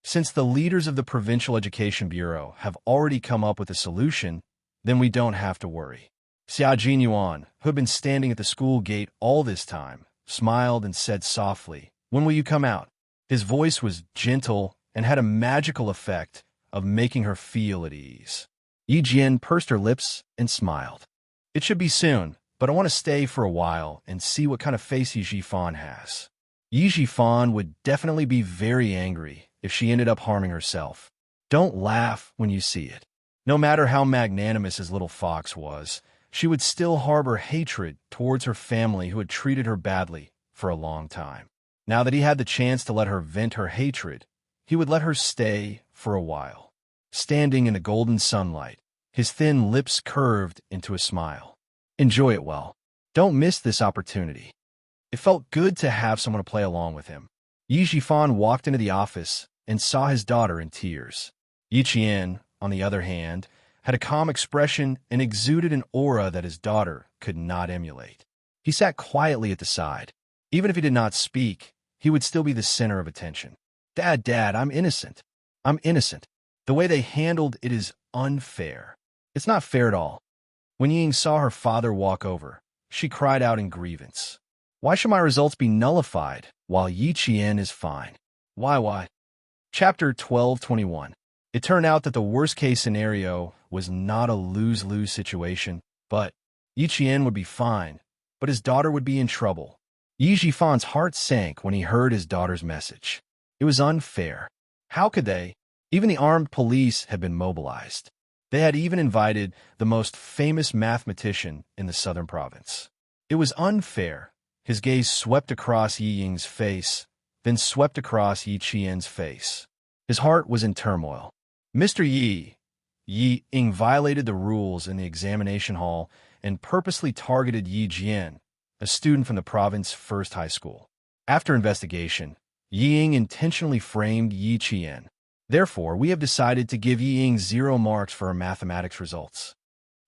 Since the leaders of the Provincial Education Bureau have already come up with a solution, then we don't have to worry. Xia Jinyuan, who had been standing at the school gate all this time, smiled and said softly, "When will you come out?" His voice was gentle and had a magical effect of making her feel at ease. Yi Jian pursed her lips and smiled. "It should be soon, but I want to stay for a while and see what kind of face Yi Zhifan has." Yi Zhifan would definitely be very angry if she ended up harming herself. Don't laugh when you see it. No matter how magnanimous his little fox was, she would still harbor hatred towards her family who had treated her badly for a long time. Now that he had the chance to let her vent her hatred, he would let her stay for a while. Standing in the golden sunlight, his thin lips curved into a smile. Enjoy it well. Don't miss this opportunity. It felt good to have someone to play along with him. Yi Jifan walked into the office and saw his daughter in tears. Yi Qian, on the other hand, had a calm expression and exuded an aura that his daughter could not emulate. He sat quietly at the side. Even if he did not speak, he would still be the center of attention. Dad, I'm innocent. I'm innocent. The way they handled it is unfair. It's not fair at all. When Ying saw her father walk over, she cried out in grievance. Why should my results be nullified while Yi Qian is fine? Why? Chapter 12:21. It turned out that the worst-case scenario was not a lose-lose situation, but Yi Qian would be fine, but his daughter would be in trouble. Yi Jifan's heart sank when he heard his daughter's message. It was unfair. How could they? Even the armed police had been mobilized. They had even invited the most famous mathematician in the southern province. It was unfair. His gaze swept across Yi Ying's face, then swept across Yi Qian's face. His heart was in turmoil. Mr. Yi Ying violated the rules in the examination hall and purposely targeted Yi Jian, a student from the province first high school. After investigation, Yi Ying intentionally framed Yi Qian. Therefore, we have decided to give Yi Ying 0 marks for her mathematics results.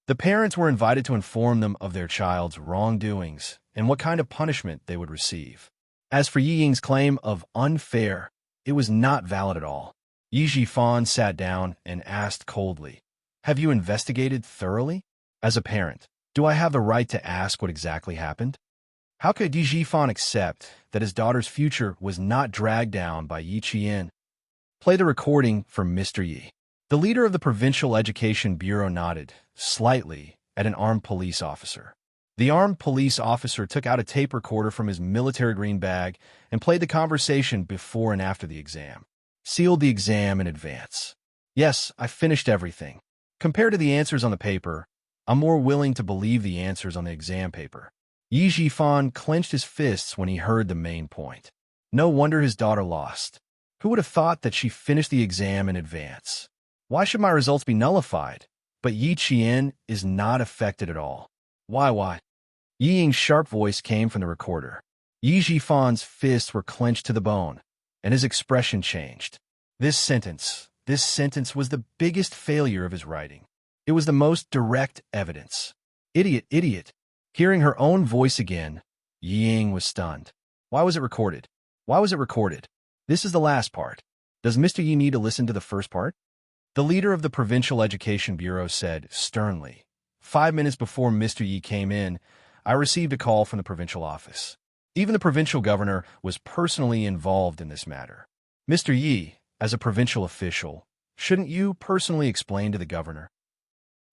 The parents were invited to inform them of their child's wrongdoings and what kind of punishment they would receive. As for Yi Ying's claim of unfair, it was not valid at all. Yi Jifan sat down and asked coldly, "Have you investigated thoroughly? As a parent, do I have the right to ask what exactly happened?" How could Yi Jifan accept that his daughter's future was not dragged down by Yi Qian? Play the recording for Mr. Yi. The leader of the Provincial Education Bureau nodded, slightly, at an armed police officer. The armed police officer took out a tape recorder from his military green bag and played the conversation before and after the exam. Sealed the exam in advance. Yes, I finished everything. Compared to the answers on the paper, I'm more willing to believe the answers on the exam paper. Yi Jifan clenched his fists when he heard the main point. No wonder his daughter lost. Who would have thought that she finished the exam in advance? Why should my results be nullified? But Yi Qian is not affected at all. Why? Yi Ying's sharp voice came from the recorder. Yi Jifan's fists were clenched to the bone, and his expression changed. This sentence was the biggest failure of his writing. It was the most direct evidence. Idiot. Hearing her own voice again, Yi Ying was stunned. Why was it recorded? This is the last part. Does Mr. Yi need to listen to the first part? The leader of the Provincial Education Bureau said sternly. 5 minutes before Mr. Yi came in, I received a call from the provincial office. Even the provincial governor was personally involved in this matter. Mr. Yi, as a provincial official, shouldn't you personally explain to the governor?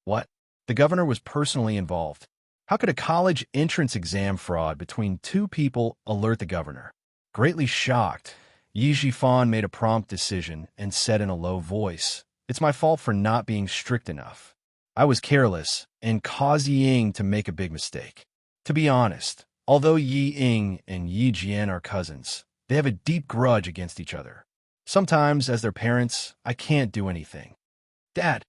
What? The governor was personally involved. How could a college entrance exam fraud between 2 people alert the governor? Greatly shocked, Yi Jifan made a prompt decision and said in a low voice, "It's my fault for not being strict enough. I was careless and caused Yi Ying to make a big mistake." To be honest, although Yi Ying and Yi Jian are cousins, they have a deep grudge against each other. Sometimes, as their parents, I can't do anything. Dad.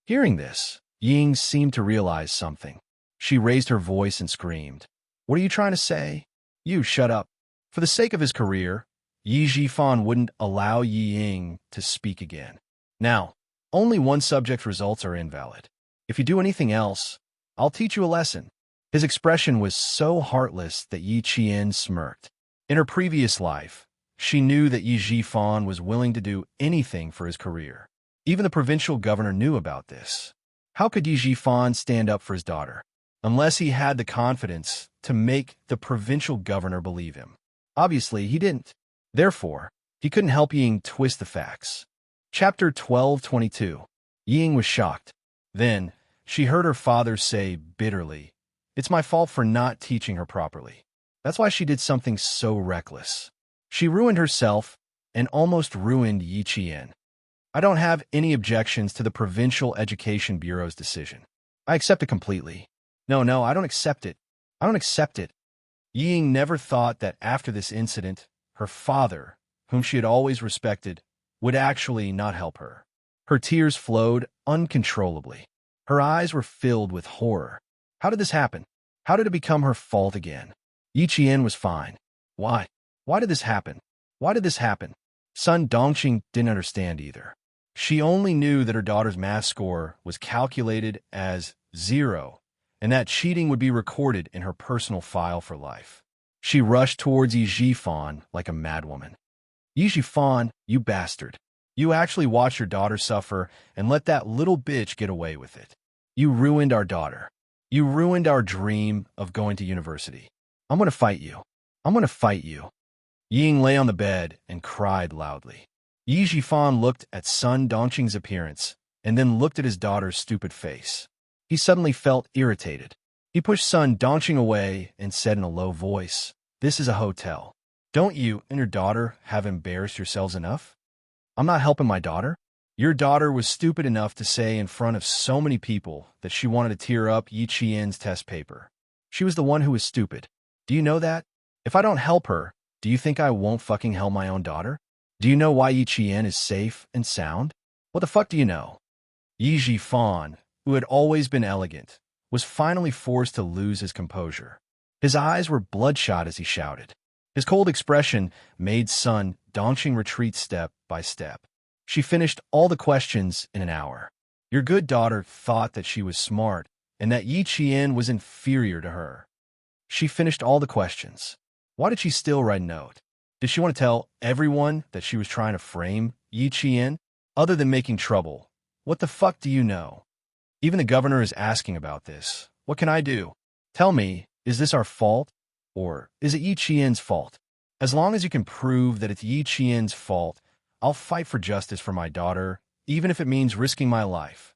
Hearing this, Yi Ying seemed to realize something. She raised her voice and screamed, "What are you trying to say? You shut up." For the sake of his career, Yi Jifan wouldn't allow Yi Ying to speak again. Now, only one subject results are invalid. If you do anything else, I'll teach you a lesson. His expression was so heartless that Yi Qian smirked. In her previous life, she knew that Yi Jifan was willing to do anything for his career. Even the provincial governor knew about this. How could Yi Jifan stand up for his daughter? Unless he had the confidence to make the provincial governor believe him. Obviously, he didn't. Therefore, he couldn't help Ying twist the facts. Chapter 12:22. Ying was shocked. Then, she heard her father say bitterly, "It's my fault for not teaching her properly. That's why she did something so reckless. She ruined herself and almost ruined Yi Qian. I don't have any objections to the Provincial Education Bureau's decision. I accept it completely. No, I don't accept it. Yi Ying never thought that after this incident, her father, whom she had always respected, would actually not help her. Her tears flowed uncontrollably. Her eyes were filled with horror. How did this happen? How did it become her fault again? Yi Qian was fine. Why? Why did this happen? Why did this happen? Sun Dongqing didn't understand either. She only knew that her daughter's math score was calculated as 0, and that cheating would be recorded in her personal file for life. She rushed towards Yi Zhifan like a madwoman. Yi Zhifan, you bastard. You actually watched your daughter suffer and let that little bitch get away with it. You ruined our daughter. You ruined our dream of going to university. I'm going to fight you. I'm going to fight you. Ying lay on the bed and cried loudly. Yi Zhifan looked at Sun Dongqing's appearance and then looked at his daughter's stupid face. He suddenly felt irritated. He pushed Sun Dongqing away and said in a low voice, "This is a hotel. Don't you and your daughter have embarrassed yourselves enough? I'm not helping my daughter. Your daughter was stupid enough to say in front of so many people that she wanted to tear up Yi Qian's test paper. She was the one who was stupid. Do you know that? If I don't help her, do you think I won't fucking help my own daughter? Do you know why Yi Qian is safe and sound? What the fuck do you know?" Yi Zhifan, who had always been elegant, was finally forced to lose his composure. His eyes were bloodshot as he shouted. His cold expression made Sun Dongqing retreat step by step. She finished all the questions in an hour. Your good daughter thought that she was smart and that Yi Qian was inferior to her. She finished all the questions. Why did she still write a note? Did she want to tell everyone that she was trying to frame Yi Qian? Other than making trouble, what the fuck do you know? Even the governor is asking about this. What can I do? Tell me, is this our fault? Or is it Yi Qian's fault? As long as you can prove that it's Yi Qian's fault, I'll fight for justice for my daughter, even if it means risking my life.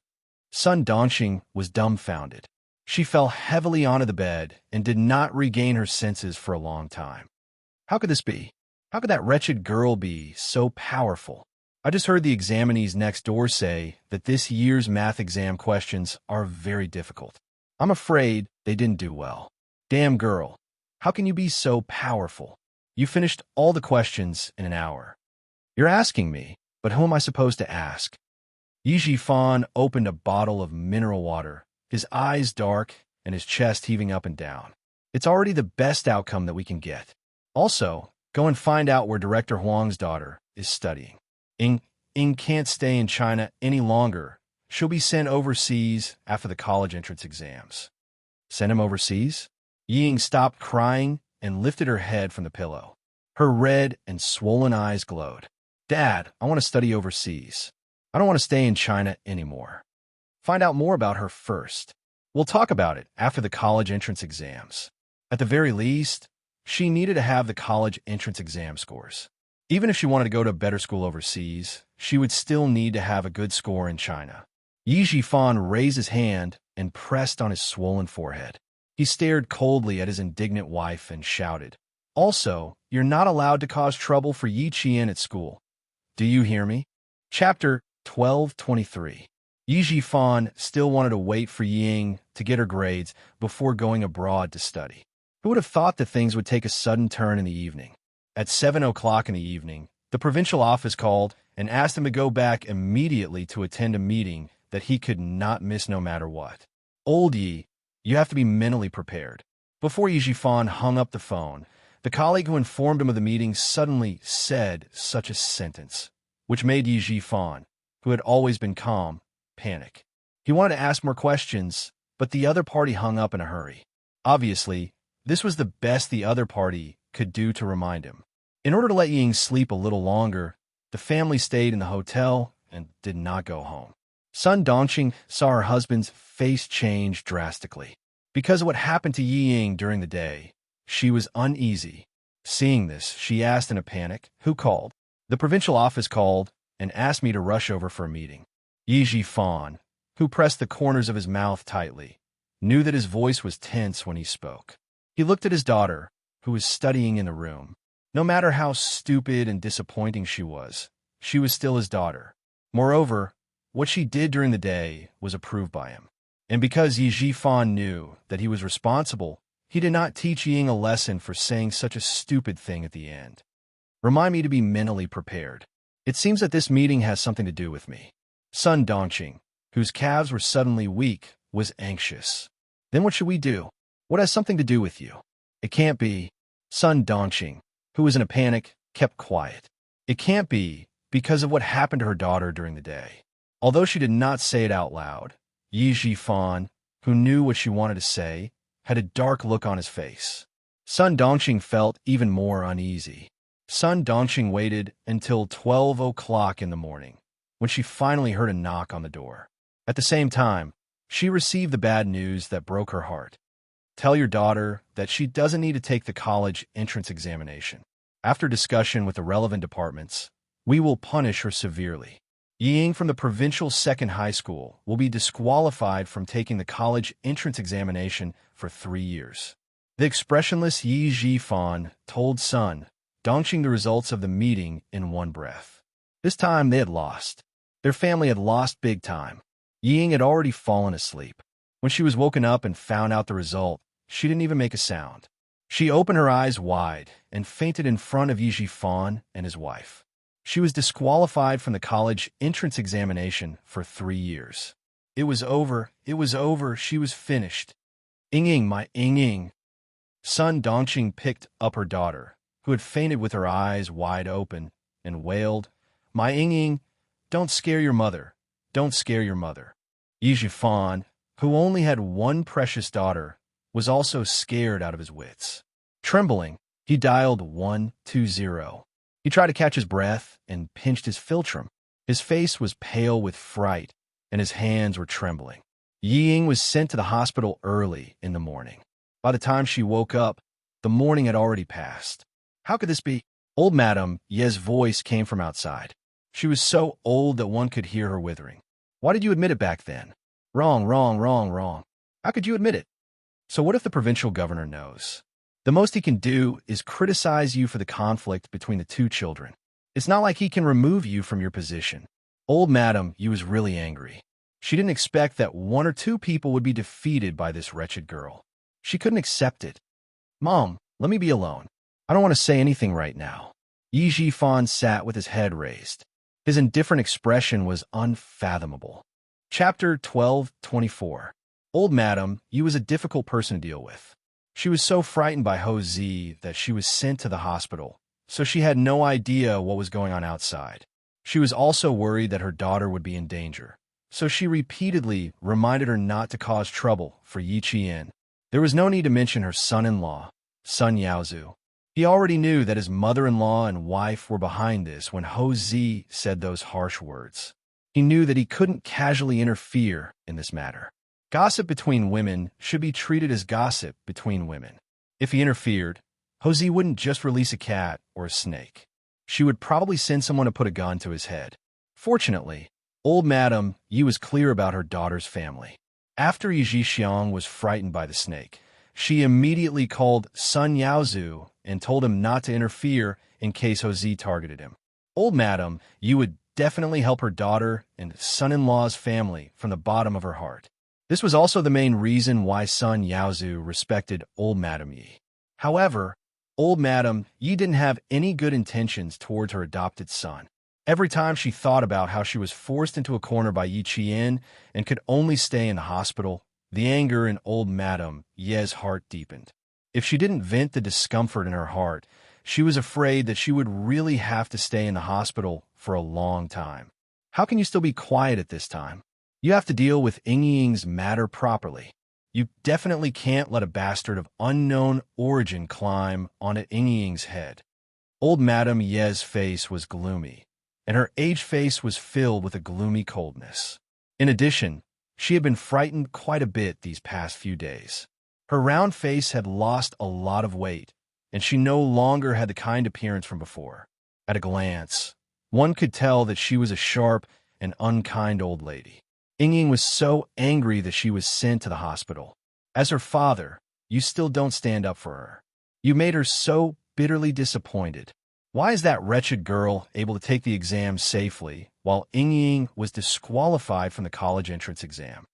Sun Dongqing was dumbfounded. She fell heavily onto the bed and did not regain her senses for a long time. How could this be? How could that wretched girl be so powerful? I just heard the examinees next door say that this year's math exam questions are very difficult. I'm afraid they didn't do well. Damn girl, how can you be so powerful? You finished all the questions in an hour. You're asking me, but who am I supposed to ask? Yi Zhifan opened a bottle of mineral water, his eyes dark and his chest heaving up and down. It's already the best outcome that we can get. Also, go and find out where Director Huang's daughter is studying. Ying can't stay in China any longer. She'll be sent overseas after the college entrance exams. Send him overseas? Ying stopped crying and lifted her head from the pillow. Her red and swollen eyes glowed. Dad, I want to study overseas. I don't want to stay in China anymore. Find out more about her first. We'll talk about it after the college entrance exams. At the very least, she needed to have the college entrance exam scores. Even if she wanted to go to a better school overseas, she would still need to have a good score in China. Yi Zhifan raised his hand and pressed on his swollen forehead. He stared coldly at his indignant wife and shouted, "Also, you're not allowed to cause trouble for Yi Qian at school. Do you hear me?" Chapter 12:23. Yi Zhifan still wanted to wait for Ying to get her grades before going abroad to study. Who would have thought that things would take a sudden turn in the evening? At 7 o'clock in the evening, the provincial office called and asked him to go back immediately to attend a meeting that he could not miss no matter what. Old Yi, you have to be mentally prepared. Before Yi Zhifan hung up the phone, the colleague who informed him of the meeting suddenly said such a sentence, which made Yi Zhifan, who had always been calm, panic. He wanted to ask more questions, but the other party hung up in a hurry. Obviously, this was the best the other party could do to remind him. In order to let Ying sleep a little longer, the family stayed in the hotel and did not go home. Sun Dongqing saw her husband's face change drastically. Because of what happened to Yi Ying during the day, she was uneasy. Seeing this, she asked in a panic, "Who called?" The provincial office called and asked me to rush over for a meeting. Yi Zhifan, who pressed the corners of his mouth tightly, knew that his voice was tense when he spoke. He looked at his daughter, who was studying in the room. No matter how stupid and disappointing she was still his daughter. Moreover, what she did during the day was approved by him. And because Yi Zhifan knew that he was responsible, he did not teach Ying a lesson for saying such a stupid thing at the end. Remind me to be mentally prepared. It seems that this meeting has something to do with me. Sun Dongqing, whose calves were suddenly weak, was anxious. Then what should we do? What has something to do with you? It can't be. Son Dongxing, who was in a panic, kept quiet. It can't be, because of what happened to her daughter during the day. Although she did not say it out loud, Yi Zhifan, who knew what she wanted to say, had a dark look on his face. Sun Dongxing felt even more uneasy. Sun Dongxing waited until 12 o'clock in the morning, when she finally heard a knock on the door. At the same time, she received the bad news that broke her heart. Tell your daughter that she doesn't need to take the college entrance examination. After discussion with the relevant departments, we will punish her severely. Ying from the provincial second high school will be disqualified from taking the college entrance examination for 3 years. The expressionless Yi Zhifan told Sun Dongxing the results of the meeting in one breath. This time they had lost. Their family had lost big time. Ying had already fallen asleep. When she was woken up and found out the result, she didn't even make a sound. She opened her eyes wide and fainted in front of Yi Zhifan and his wife. She was disqualified from the college entrance examination for 3 years. It was over, she was finished. Ying, my Ying. Sun Dongxing picked up her daughter, who had fainted with her eyes wide open, and wailed, My Ying, don't scare your mother, don't scare your mother. Yi Zhifan, who only had one precious daughter, was also scared out of his wits. Trembling, he dialed 120. He tried to catch his breath and pinched his philtrum. His face was pale with fright, and his hands were trembling. Ying was sent to the hospital early in the morning. By the time she woke up, the morning had already passed. How could this be? Old Madame Ye's voice came from outside. She was so old that one could hear her withering. Why did you admit it back then? Wrong. How could you admit it? So what if the provincial governor knows? The most he can do is criticize you for the conflict between the two children. It's not like he can remove you from your position. Old Madame Yu was really angry. She didn't expect that 1 or 2 people would be defeated by this wretched girl. She couldn't accept it. Mom, let me be alone. I don't want to say anything right now. Yi Zhifan sat with his head raised. His indifferent expression was unfathomable. Chapter 12:24. Old Madame Yu was a difficult person to deal with. She was so frightened by Ho Zi that she was sent to the hospital, so she had no idea what was going on outside. She was also worried that her daughter would be in danger, so she repeatedly reminded her not to cause trouble for Yi Qian. There was no need to mention her son-in-law, Sun Yaozu. He already knew that his mother-in-law and wife were behind this when Ho Zi said those harsh words. He knew that he couldn't casually interfere in this matter. Gossip between women should be treated as gossip between women. If he interfered, Ho Zi wouldn't just release a cat or a snake. She would probably send someone to put a gun to his head. Fortunately, old Madame Yi was clear about her daughter's family. After Yi Zhixiang was frightened by the snake, she immediately called Sun Yaozu and told him not to interfere in case Ho Zi targeted him. Old Madame Yi would definitely help her daughter and son-in-law's family from the bottom of her heart. This was also the main reason why Sun Yaozu respected old Madame Yi. However, old Madame Yi didn't have any good intentions towards her adopted son. Every time she thought about how she was forced into a corner by Yi Qian and could only stay in the hospital, the anger in old Madame Ye's heart deepened. If she didn't vent the discomfort in her heart, she was afraid that she would really have to stay in the hospital for a long time. How can you still be quiet at this time? You have to deal with Ying's matter properly. You definitely can't let a bastard of unknown origin climb onto Ying's head. Old Madame Ye's face was gloomy, and her aged face was filled with a gloomy coldness. In addition, she had been frightened quite a bit these past few days. Her round face had lost a lot of weight, and she no longer had the kind appearance from before. At a glance, one could tell that she was a sharp and unkind old lady. Ying was so angry that she was sent to the hospital. As her father, you still don't stand up for her. You made her so bitterly disappointed. Why is that wretched girl able to take the exam safely, while Ying was disqualified from the college entrance exam?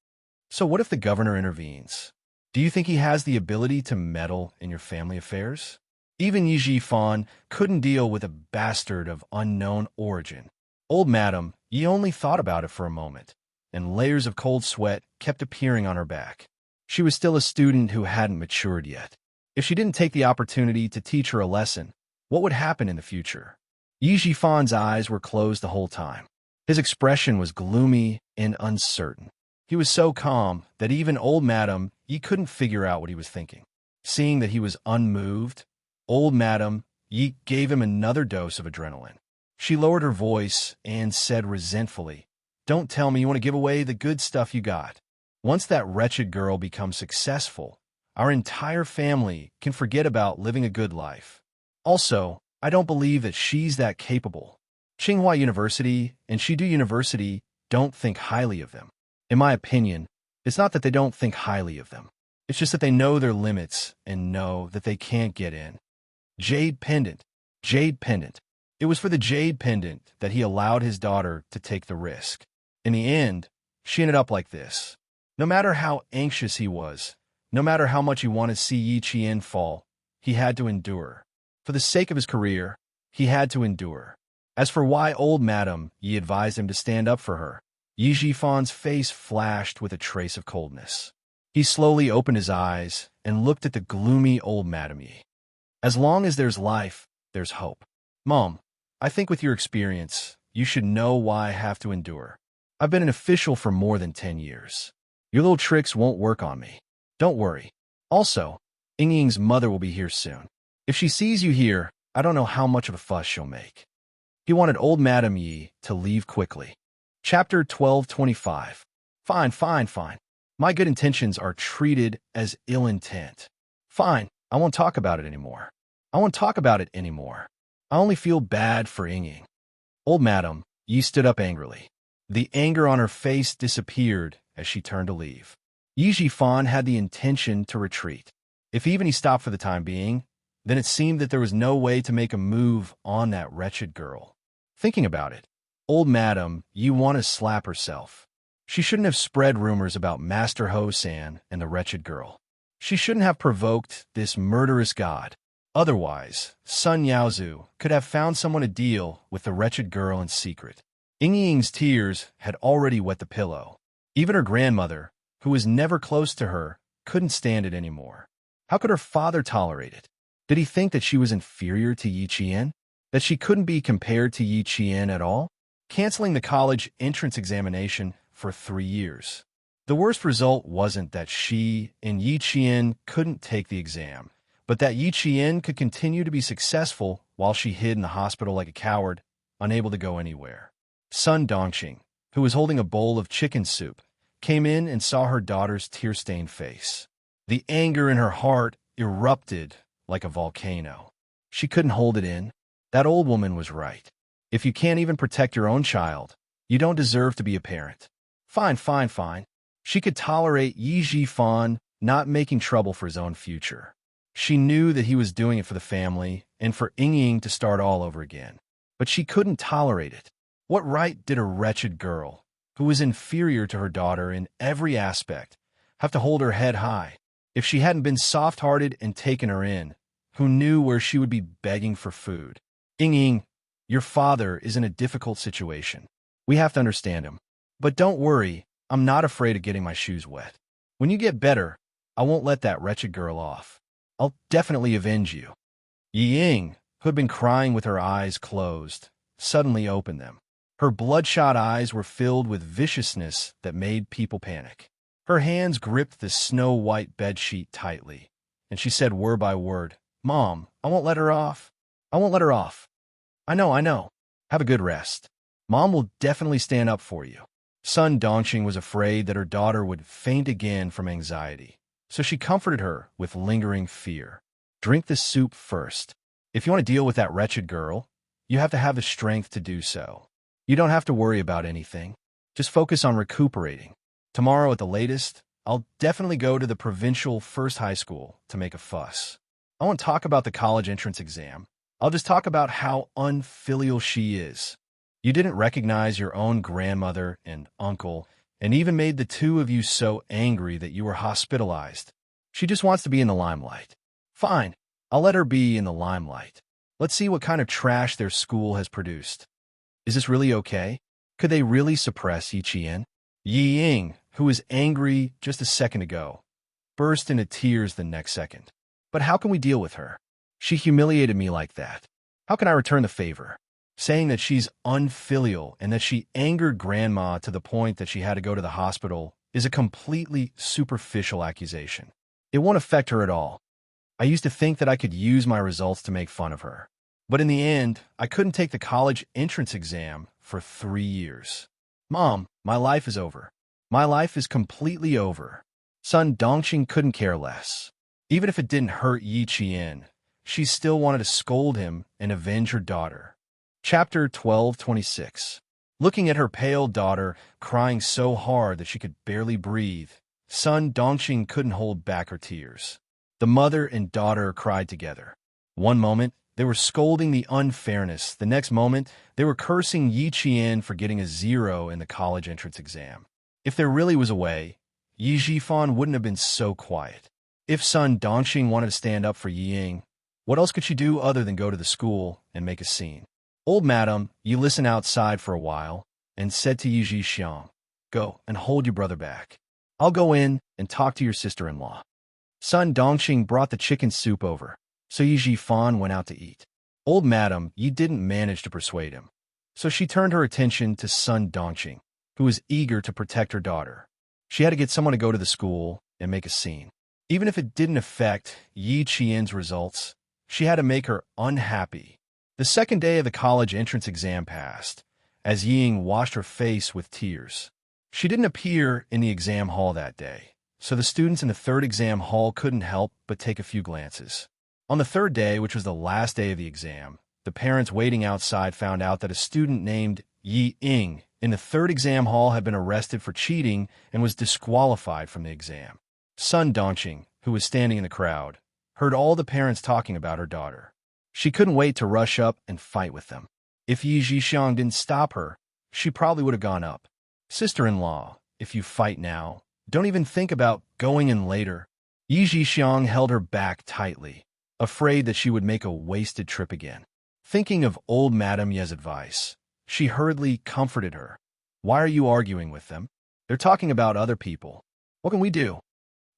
So what if the governor intervenes? Do you think he has the ability to meddle in your family affairs? Even Yi Zhifan couldn't deal with a bastard of unknown origin. Old Madame Yi only thought about it for a moment, and layers of cold sweat kept appearing on her back. She was still a student who hadn't matured yet. If she didn't take the opportunity to teach her a lesson, what would happen in the future? Yi Jifan's eyes were closed the whole time. His expression was gloomy and uncertain. He was so calm that even old Madame Yi couldn't figure out what he was thinking. Seeing that he was unmoved, old Madame Yi gave him another dose of adrenaline. She lowered her voice and said resentfully, "Don't tell me you want to give away the good stuff you got. Once that wretched girl becomes successful, our entire family can forget about living a good life. Also, I don't believe that she's that capable. Tsinghua University and Shidu University don't think highly of them. In my opinion, it's not that they don't think highly of them. It's just that they know their limits and know that they can't get in." Jade pendant. Jade pendant. It was for the jade pendant that he allowed his daughter to take the risk. In the end, she ended up like this. No matter how anxious he was, no matter how much he wanted to see Yi Qian fall, he had to endure. For the sake of his career, he had to endure. As for why old Madame Yi advised him to stand up for her, Yi Jifan's face flashed with a trace of coldness. He slowly opened his eyes and looked at the gloomy old Madame Yi. As long as there's life, there's hope. Mom, I think with your experience, you should know why I have to endure. I've been an official for more than 10 years. Your little tricks won't work on me. Don't worry. Also, Yingying's mother will be here soon. If she sees you here, I don't know how much of a fuss she'll make. He wanted old Madame Yi to leave quickly. Chapter 1225. Fine. My good intentions are treated as ill intent. Fine, I won't talk about it anymore. I only feel bad for Yingying. Old Madame Yi stood up angrily. The anger on her face disappeared as she turned to leave. Yi Jifan had the intention to retreat. If even he stopped for the time being, then it seemed that there was no way to make a move on that wretched girl. Thinking about it, old Madame Yi wanted to slap herself. She shouldn't have spread rumors about Master Ho-san and the wretched girl. She shouldn't have provoked this murderous god. Otherwise, Sun Yaozu could have found someone to deal with the wretched girl in secret. Yingying's tears had already wet the pillow. Even her grandmother, who was never close to her, couldn't stand it anymore. How could her father tolerate it? Did he think that she was inferior to Yi Qian? That she couldn't be compared to Yi Qian at all? Canceling the college entrance examination for 3 years. The worst result wasn't that she and Yi Qian couldn't take the exam, but that Yi Qian could continue to be successful while she hid in the hospital like a coward, unable to go anywhere. Sun Dongqing, who was holding a bowl of chicken soup, came in and saw her daughter's tear-stained face. The anger in her heart erupted like a volcano. She couldn't hold it in. That old woman was right. If you can't even protect your own child, you don't deserve to be a parent. Fine. She could tolerate Yi Jifan not making trouble for his own future. She knew that he was doing it for the family and for Yingying to start all over again. But she couldn't tolerate it. What right did a wretched girl, who was inferior to her daughter in every aspect, have to hold her head high? If she hadn't been soft-hearted and taken her in, who knew where she would be begging for food? Yingying, your father is in a difficult situation. We have to understand him. But don't worry, I'm not afraid of getting my shoes wet. When you get better, I won't let that wretched girl off. I'll definitely avenge you. Ying, who had been crying with her eyes closed, suddenly opened them. Her bloodshot eyes were filled with viciousness that made people panic. Her hands gripped the snow-white bedsheet tightly, and she said word by word, "Mom, I won't let her off. I know. Have a good rest. Mom will definitely stand up for you." Sun Dongqing was afraid that her daughter would faint again from anxiety, so she comforted her with lingering fear. Drink the soup first. If you want to deal with that wretched girl, you have to have the strength to do so. You don't have to worry about anything. Just focus on recuperating. Tomorrow at the latest, I'll definitely go to the provincial first high school to make a fuss. I won't talk about the college entrance exam. I'll just talk about how unfilial she is. You didn't recognize your own grandmother and uncle, and even made the two of you so angry that you were hospitalized. She just wants to be in the limelight. Fine, I'll let her be in the limelight. Let's see what kind of trash their school has produced. Is this really okay? Could they really suppress Yi Qian? Yi Ying, who was angry just a second ago, burst into tears the next second. But how can we deal with her? She humiliated me like that. How can I return the favor? Saying that she's unfilial and that she angered Grandma to the point that she had to go to the hospital is a completely superficial accusation. It won't affect her at all. I used to think that I could use my results to make fun of her. But in the end, I couldn't take the college entrance exam for 3 years. Mom, my life is over. My life is completely over. Son Dongqing couldn't care less. Even if it didn't hurt Yi Qian, she still wanted to scold him and avenge her daughter. Chapter 12:26. Looking at her pale daughter, crying so hard that she could barely breathe, Son Dongqing couldn't hold back her tears. The mother and daughter cried together. One moment, they were scolding the unfairness. The next moment, they were cursing Yi Qian for getting a 0 in the college entrance exam. If there really was a way, Yi Zhifan wouldn't have been so quiet. If Son Dongqing wanted to stand up for Yi Ying, what else could she do other than go to the school and make a scene? Old Madam, you listen outside for a while, and said to Yi Zhixiang, "Go and hold your brother back. I'll go in and talk to your sister-in-law." Son Dongqing brought the chicken soup over, so Yi Zhifan went out to eat. Old Madam Yi didn't manage to persuade him, so she turned her attention to Son Dongqing, who was eager to protect her daughter. She had to get someone to go to the school and make a scene. Even if it didn't affect Yi Qian's results, she had to make her unhappy. The second day of the college entrance exam passed, as Ying washed her face with tears. She didn't appear in the exam hall that day, so the students in the third exam hall couldn't help but take a few glances. On the third day, which was the last day of the exam, the parents waiting outside found out that a student named Yi Ying in the third exam hall had been arrested for cheating and was disqualified from the exam. Son Dongqing, who was standing in the crowd, heard all the parents talking about her daughter. She couldn't wait to rush up and fight with them. If Yi Zhixiang didn't stop her, she probably would have gone up. "Sister-in-law, if you fight now, don't even think about going in later." Yi Zhixiang held her back tightly, afraid that she would make a wasted trip again. Thinking of old Madame Ye's advice, she hurriedly comforted her. "Why are you arguing with them? They're talking about other people. What can we do?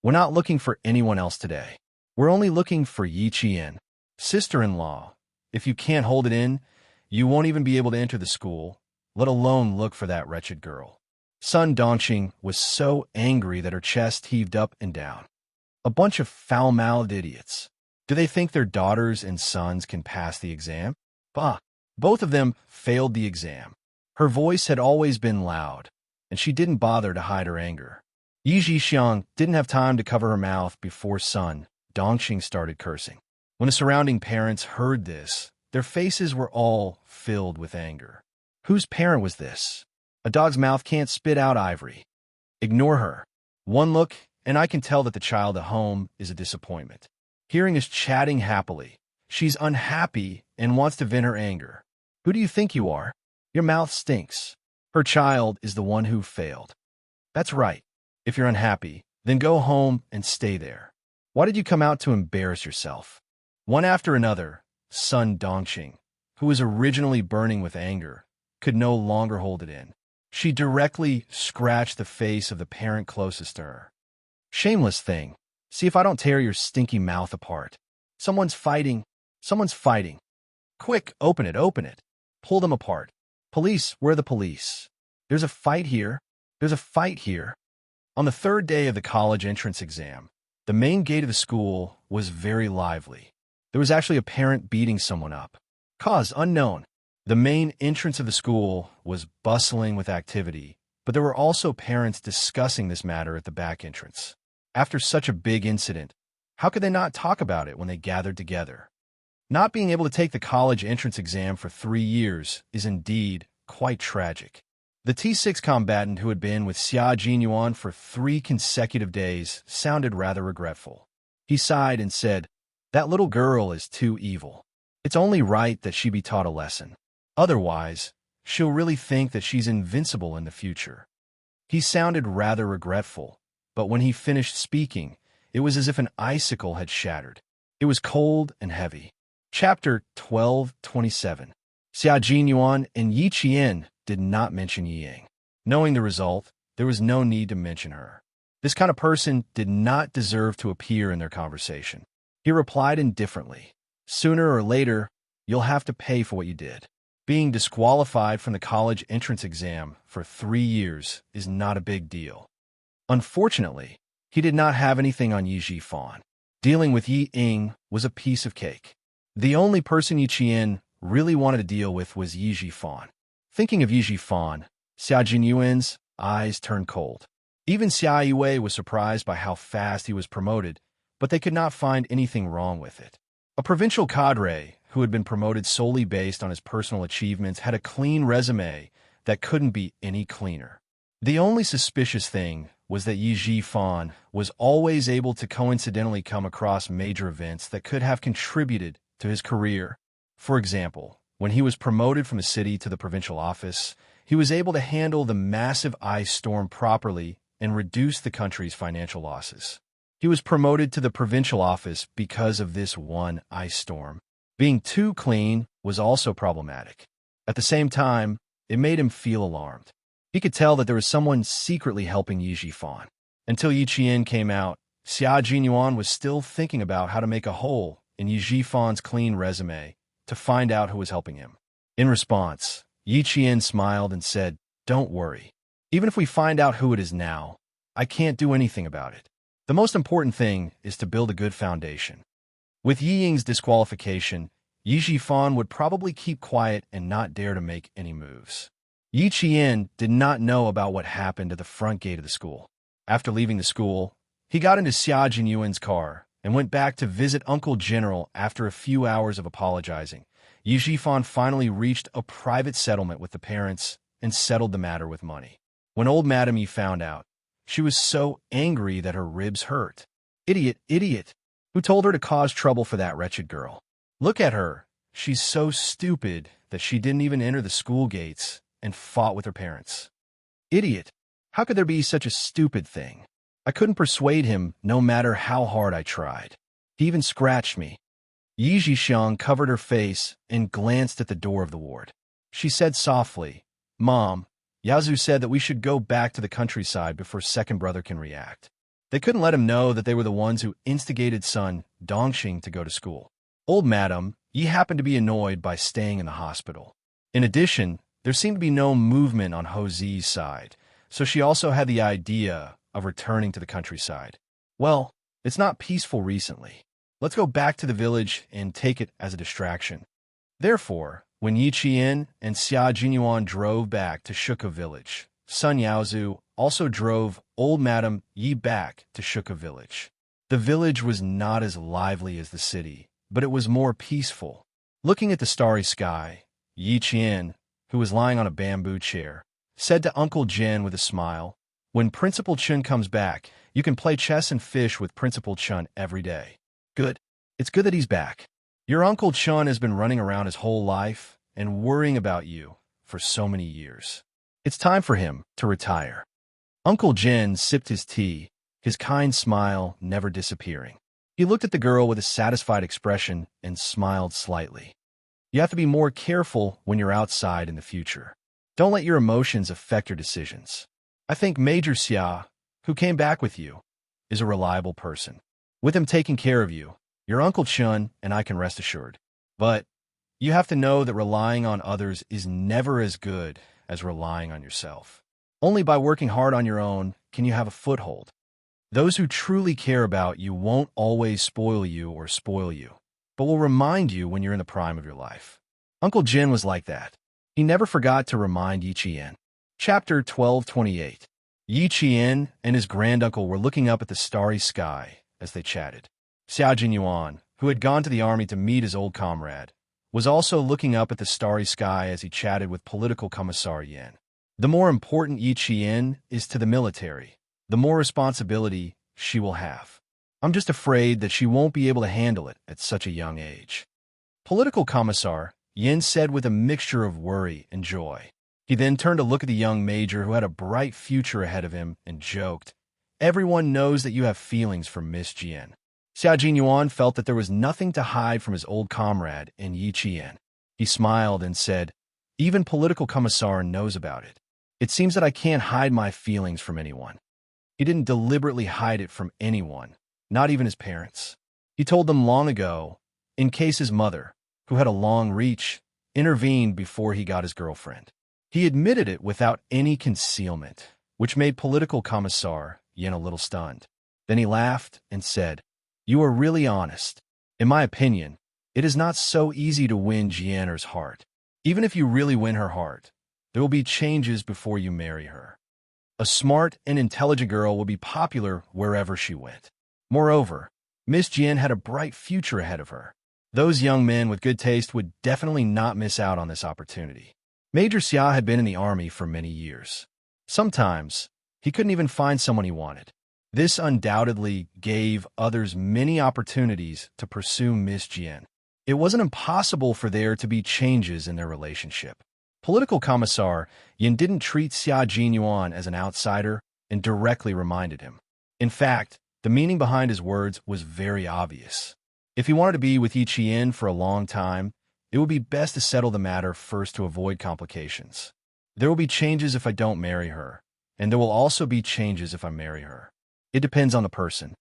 We're not looking for anyone else today. We're only looking for Yi Qian. Sister-in-law, if you can't hold it in, you won't even be able to enter the school, let alone look for that wretched girl." Son Dongqing was so angry that her chest heaved up and down. A bunch of foul-mouthed idiots. Do they think their daughters and sons can pass the exam? Bah! Both of them failed the exam. Her voice had always been loud, and she didn't bother to hide her anger. Yi Zhixiang didn't have time to cover her mouth before Son Dongqing started cursing. When the surrounding parents heard this, their faces were all filled with anger. Whose parent was this? A dog's mouth can't spit out ivory. Ignore her. One look, and I can tell that the child at home is a disappointment. Hearing us chatting happily, she's unhappy and wants to vent her anger. Who do you think you are? Your mouth stinks. Her child is the one who failed. That's right. If you're unhappy, then go home and stay there. Why did you come out to embarrass yourself? One after another, Son Dongqing, who was originally burning with anger, could no longer hold it in. She directly scratched the face of the parent closest to her. "Shameless thing. See if I don't tear your stinky mouth apart. Someone's fighting. Someone's fighting. Quick, open it, open it. Pull them apart. Police, where are the police? There's a fight here. There's a fight here." On the third day of the college entrance exam, the main gate of the school was very lively. There was actually a parent beating someone up. Cause unknown. The main entrance of the school was bustling with activity, but there were also parents discussing this matter at the back entrance. After such a big incident, how could they not talk about it when they gathered together? Not being able to take the college entrance exam for 3 years is indeed quite tragic. The T6 combatant who had been with Xia Jinyuan for 3 consecutive days sounded rather regretful. He sighed and said, "That little girl is too evil. It's only right that she be taught a lesson. Otherwise, she'll really think that she's invincible in the future." He sounded rather regretful, but when he finished speaking, it was as if an icicle had shattered. It was cold and heavy. Chapter 12:27. Xia Jinyuan and Yi Qian did not mention Yi Ying. Knowing the result, there was no need to mention her. This kind of person did not deserve to appear in their conversation. He replied indifferently. Sooner or later, you'll have to pay for what you did. Being disqualified from the college entrance exam for 3 years is not a big deal. Unfortunately, he did not have anything on Yi Jifan. Dealing with Yi Ying was a piece of cake. The only person Yi Qian really wanted to deal with was Yi Jifan. Thinking of Yi Jifan, Xia Jinyuan's eyes turned cold. Even Xia Yue was surprised by how fast he was promoted, but they could not find anything wrong with it. A provincial cadre who had been promoted solely based on his personal achievements had a clean resume that couldn't be any cleaner. The only suspicious thing was that Yi Jifan was always able to coincidentally come across major events that could have contributed to his career. For example, when he was promoted from the city to the provincial office, he was able to handle the massive ice storm properly and reduce the country's financial losses. He was promoted to the provincial office because of this one ice storm. Being too clean was also problematic. At the same time, it made him feel alarmed. He could tell that there was someone secretly helping Yi Jifan. Until Yi Qian came out, Xia Jinyuan was still thinking about how to make a hole in Yi Jifan's clean resume to find out who was helping him. In response, Yi Qian smiled and said, "Don't worry. Even if we find out who it is now, I can't do anything about it. The most important thing is to build a good foundation." With Yi Ying's disqualification, Yi Jifan would probably keep quiet and not dare to make any moves. Yi Qian did not know about what happened at the front gate of the school. After leaving the school, he got into Xia Jinyuan's car and went back to visit Uncle General. After a few hours of apologizing, Yi Jifan finally reached a private settlement with the parents and settled the matter with money. When old Madame Yi found out, she was so angry that her ribs hurt. Idiot, idiot! Who told her to cause trouble for that wretched girl? Look at her. She's so stupid that she didn't even enter the school gates and fought with her parents. Idiot! How could there be such a stupid thing? I couldn't persuade him no matter how hard I tried. He even scratched me. Yi Zhixiang covered her face and glanced at the door of the ward. She said softly, "Mom, Yazu said that we should go back to the countryside before second brother can react." They couldn't let him know that they were the ones who instigated son Dongxing to go to school. Old Madam Yi happened to be annoyed by staying in the hospital. In addition, there seemed to be no movement on Ho Zi's side, so she also had the idea of returning to the countryside. Well, it's not peaceful recently. Let's go back to the village and take it as a distraction. Therefore, when Yi Qian and Xia Jinyuan drove back to Shuka village, Sun Yaozu also drove old Madam Yi back to Shuka village. The village was not as lively as the city, but it was more peaceful. Looking at the starry sky, Yi Qian, who was lying on a bamboo chair, said to Uncle Jen with a smile, "When Principal Chun comes back, you can play chess and fish with Principal Chun every day." Good. It's good that he's back. Your Uncle Chun has been running around his whole life and worrying about you for so many years. It's time for him to retire. Uncle Jen sipped his tea, his kind smile never disappearing. He looked at the girl with a satisfied expression and smiled slightly. You have to be more careful when you're outside in the future. Don't let your emotions affect your decisions. I think Major Xia, who came back with you, is a reliable person. With him taking care of you, your Uncle Chun and I can rest assured. But you have to know that relying on others is never as good as relying on yourself. Only by working hard on your own can you have a foothold. Those who truly care about you won't always spoil you or spoil you, but will remind you when you're in the prime of your life. Uncle Jin was like that. He never forgot to remind Yi Qian. Chapter 1228. Yi Qian and his granduncle were looking up at the starry sky as they chatted. Xiao Jinyuan, who had gone to the army to meet his old comrade, was also looking up at the starry sky as he chatted with political commissar Yan. The more important Yi Qian is to the military, the more responsibility she will have. I'm just afraid that she won't be able to handle it at such a young age. Political commissar Yin said with a mixture of worry and joy. He then turned to look at the young major who had a bright future ahead of him and joked, "Everyone knows that you have feelings for Miss Jian." Xiao Jinyuan felt that there was nothing to hide from his old comrade in Yi Qian. He smiled and said, "Even political commissar knows about it. It seems that I can't hide my feelings from anyone." He didn't deliberately hide it from anyone, not even his parents. He told them long ago, in case his mother, who had a long reach, intervened before he got his girlfriend. He admitted it without any concealment, which made political commissar Yin a little stunned. Then he laughed and said, "You are really honest. In my opinion, it is not so easy to win Jian'er's heart. Even if you really win her heart, there will be changes before you marry her. A smart and intelligent girl will be popular wherever she went. Moreover, Miss Jian had a bright future ahead of her. Those young men with good taste would definitely not miss out on this opportunity." Major Xia had been in the army for many years. Sometimes, he couldn't even find someone he wanted. This undoubtedly gave others many opportunities to pursue Miss Jian. It wasn't impossible for there to be changes in their relationship. Political commissar Yin didn't treat Xia Jinyuan as an outsider and directly reminded him. In fact, the meaning behind his words was very obvious. If he wanted to be with Yi Qian for a long time, it would be best to settle the matter first to avoid complications. There will be changes if I don't marry her, and there will also be changes if I marry her. It depends on the person.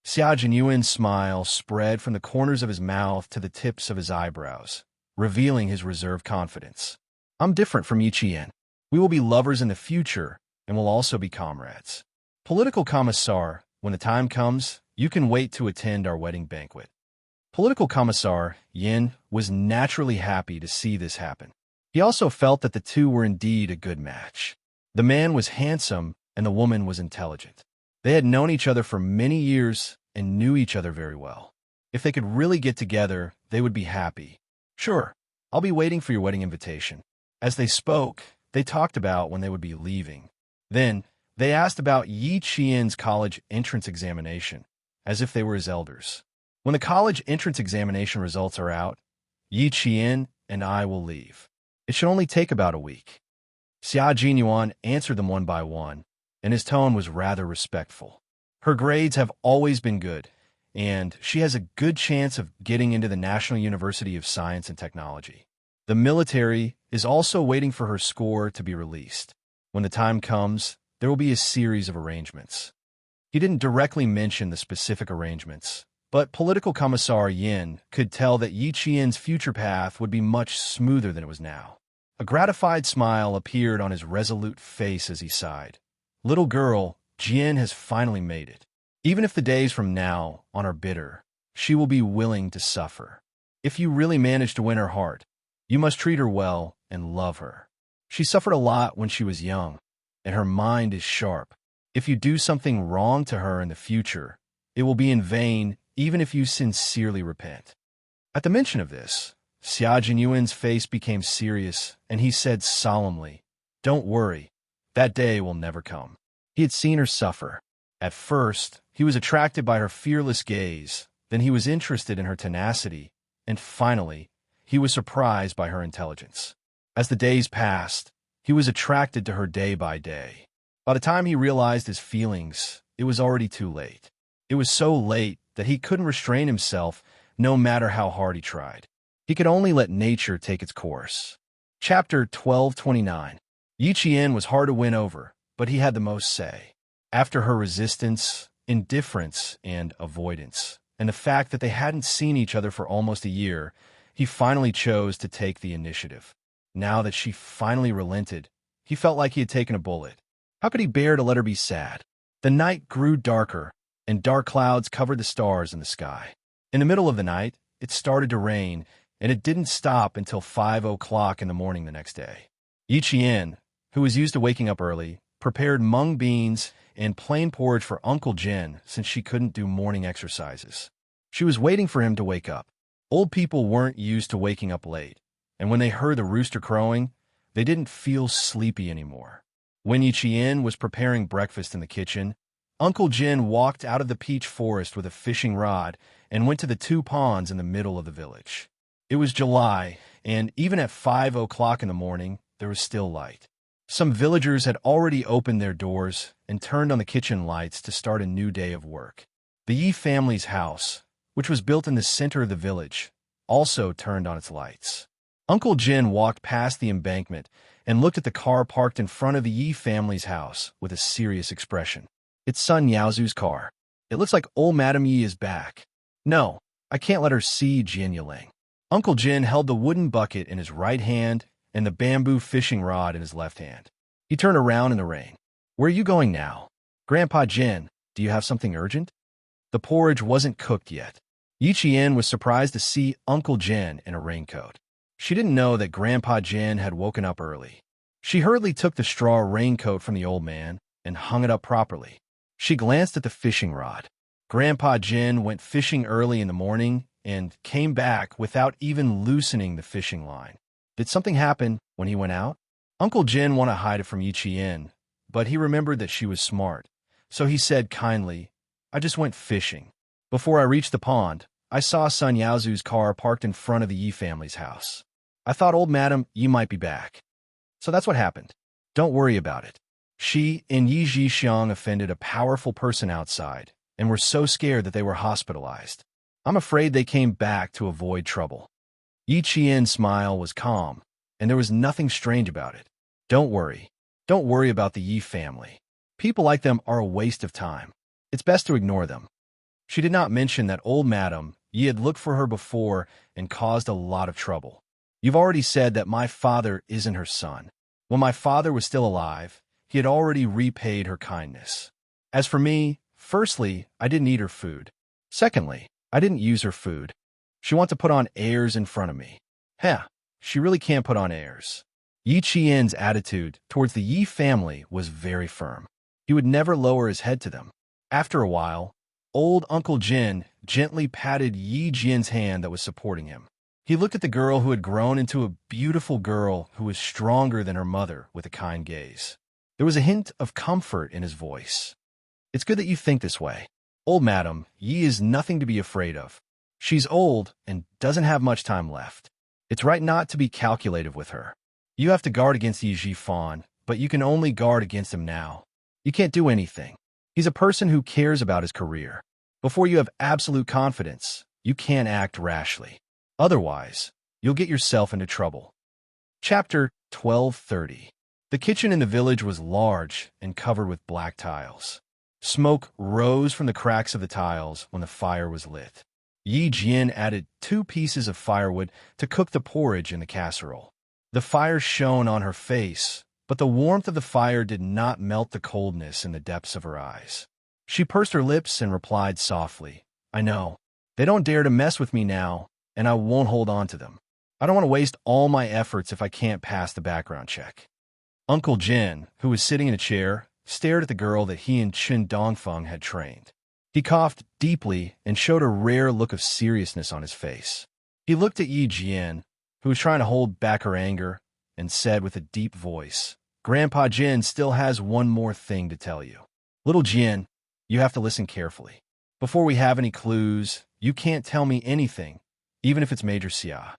Xia Jinyuan's smile spread from the corners of his mouth to the tips of his eyebrows, revealing his reserved confidence. I'm different from Yi Qian. We will be lovers in the future, and will also be comrades. Political commissar, when the time comes, you can wait to attend our wedding banquet. Political commissar Yin was naturally happy to see this happen. He also felt that the two were indeed a good match. The man was handsome and the woman was intelligent. They had known each other for many years and knew each other very well. If they could really get together, they would be happy. "Sure, I'll be waiting for your wedding invitation." As they spoke, they talked about when they would be leaving. Then, they asked about Yi Qian's college entrance examination, as if they were his elders. "When the college entrance examination results are out, Yi Qian and I will leave. It should only take about a week." Xia Jinyuan answered them one by one, and his tone was rather respectful. Her grades have always been good, and she has a good chance of getting into the National University of Science and Technology. The military is also waiting for her score to be released. When the time comes, there will be a series of arrangements. He didn't directly mention the specific arrangements, but political commissar Yin could tell that Yi Qian's future path would be much smoother than it was now. A gratified smile appeared on his resolute face as he sighed. "Little girl, Jian has finally made it. Even if the days from now on are bitter, she will be willing to suffer. If you really manage to win her heart, you must treat her well and love her. She suffered a lot when she was young, and her mind is sharp. If you do something wrong to her in the future, it will be in vain even if you sincerely repent." At the mention of this, Xia Jinyuan's face became serious, and he said solemnly, "Don't worry, that day will never come." He had seen her suffer. At first, he was attracted by her fearless gaze, then he was interested in her tenacity, and finally, he was surprised by her intelligence. As the days passed, he was attracted to her day by day. By the time he realized his feelings, it was already too late. It was so late that he couldn't restrain himself no matter how hard he tried. He could only let nature take its course. Chapter 1229. Yi Qian was hard to win over, but he had the most say. After her resistance, indifference, and avoidance, and the fact that they hadn't seen each other for almost a year, he finally chose to take the initiative. Now that she finally relented, he felt like he had taken a bullet. How could he bear to let her be sad? The night grew darker, and dark clouds covered the stars in the sky. In the middle of the night, it started to rain, and it didn't stop until 5 o'clock in the morning the next day. Yi Qian, who was used to waking up early, prepared mung beans and plain porridge for Uncle Jin since she couldn't do morning exercises. She was waiting for him to wake up. Old people weren't used to waking up late, and when they heard the rooster crowing, they didn't feel sleepy anymore. When Yi Qian was preparing breakfast in the kitchen, Uncle Jin walked out of the peach forest with a fishing rod and went to the 2 ponds in the middle of the village. It was July, and even at 5 o'clock in the morning, there was still light. Some villagers had already opened their doors and turned on the kitchen lights to start a new day of work. The Yi family's house, which was built in the center of the village, also turned on its lights. Uncle Jin walked past the embankment and looked at the car parked in front of the Yi family's house with a serious expression. "It's son Yaozu's car. It looks like old Madame Yi is back." No, I can't let her see Jin Yiling. Uncle Jin held the wooden bucket in his right hand and the bamboo fishing rod in his left hand. He turned around in the rain. Where are you going now? Grandpa Jin, do you have something urgent? The porridge wasn't cooked yet. Yi Qian was surprised to see Uncle Jin in a raincoat. She didn't know that Grandpa Jin had woken up early. She hurriedly took the straw raincoat from the old man and hung it up properly. She glanced at the fishing rod. Grandpa Jin went fishing early in the morning and came back without even loosening the fishing line. Did something happen when he went out? Uncle Jin wanted to hide it from Yi Qian, but he remembered that she was smart. So he said kindly, I just went fishing. Before I reached the pond, I saw Sun Yaozu's car parked in front of the Yi family's house. I thought old Madam Yi might be back. So that's what happened. Don't worry about it. She and Yi Zhixiang offended a powerful person outside and were so scared that they were hospitalized. I'm afraid they came back to avoid trouble. Yi Qian's smile was calm, and there was nothing strange about it. Don't worry. Don't worry about the Yi family. People like them are a waste of time. It's best to ignore them. She did not mention that old Madam Yi had looked for her before and caused a lot of trouble. You've already said that my father isn't her son. When my father was still alive, he had already repaid her kindness. As for me, firstly, I didn't eat her food. Secondly, I didn't use her food. She wants to put on airs in front of me. Heh, she really can't put on airs. Yi Qian's attitude towards the Yi family was very firm. He would never lower his head to them. After a while, old Uncle Jin gently patted Yi Jian's hand that was supporting him. He looked at the girl who had grown into a beautiful girl who was stronger than her mother with a kind gaze. There was a hint of comfort in his voice. It's good that you think this way. Old Madam Yi is nothing to be afraid of. She's old and doesn't have much time left. It's right not to be calculative with her. You have to guard against Yi Zhifan, but you can only guard against him now. You can't do anything. He's a person who cares about his career. Before you have absolute confidence, you can't act rashly. Otherwise, you'll get yourself into trouble. Chapter 1230. The kitchen in the village was large and covered with black tiles. Smoke rose from the cracks of the tiles when the fire was lit. Yi Jian added 2 pieces of firewood to cook the porridge in the casserole. The fire shone on her face, but the warmth of the fire did not melt the coldness in the depths of her eyes. She pursed her lips and replied softly, I know. They don't dare to mess with me now, and I won't hold on to them. I don't want to waste all my efforts if I can't pass the background check. Uncle Jin, who was sitting in a chair, stared at the girl that he and Qin Dongfeng had trained. He coughed deeply and showed a rare look of seriousness on his face. He looked at Yi Jian, who was trying to hold back her anger, and said with a deep voice, Grandpa Jin still has one more thing to tell you. Little Jin, you have to listen carefully. Before we have any clues, you can't tell me anything, even if it's Major Xia.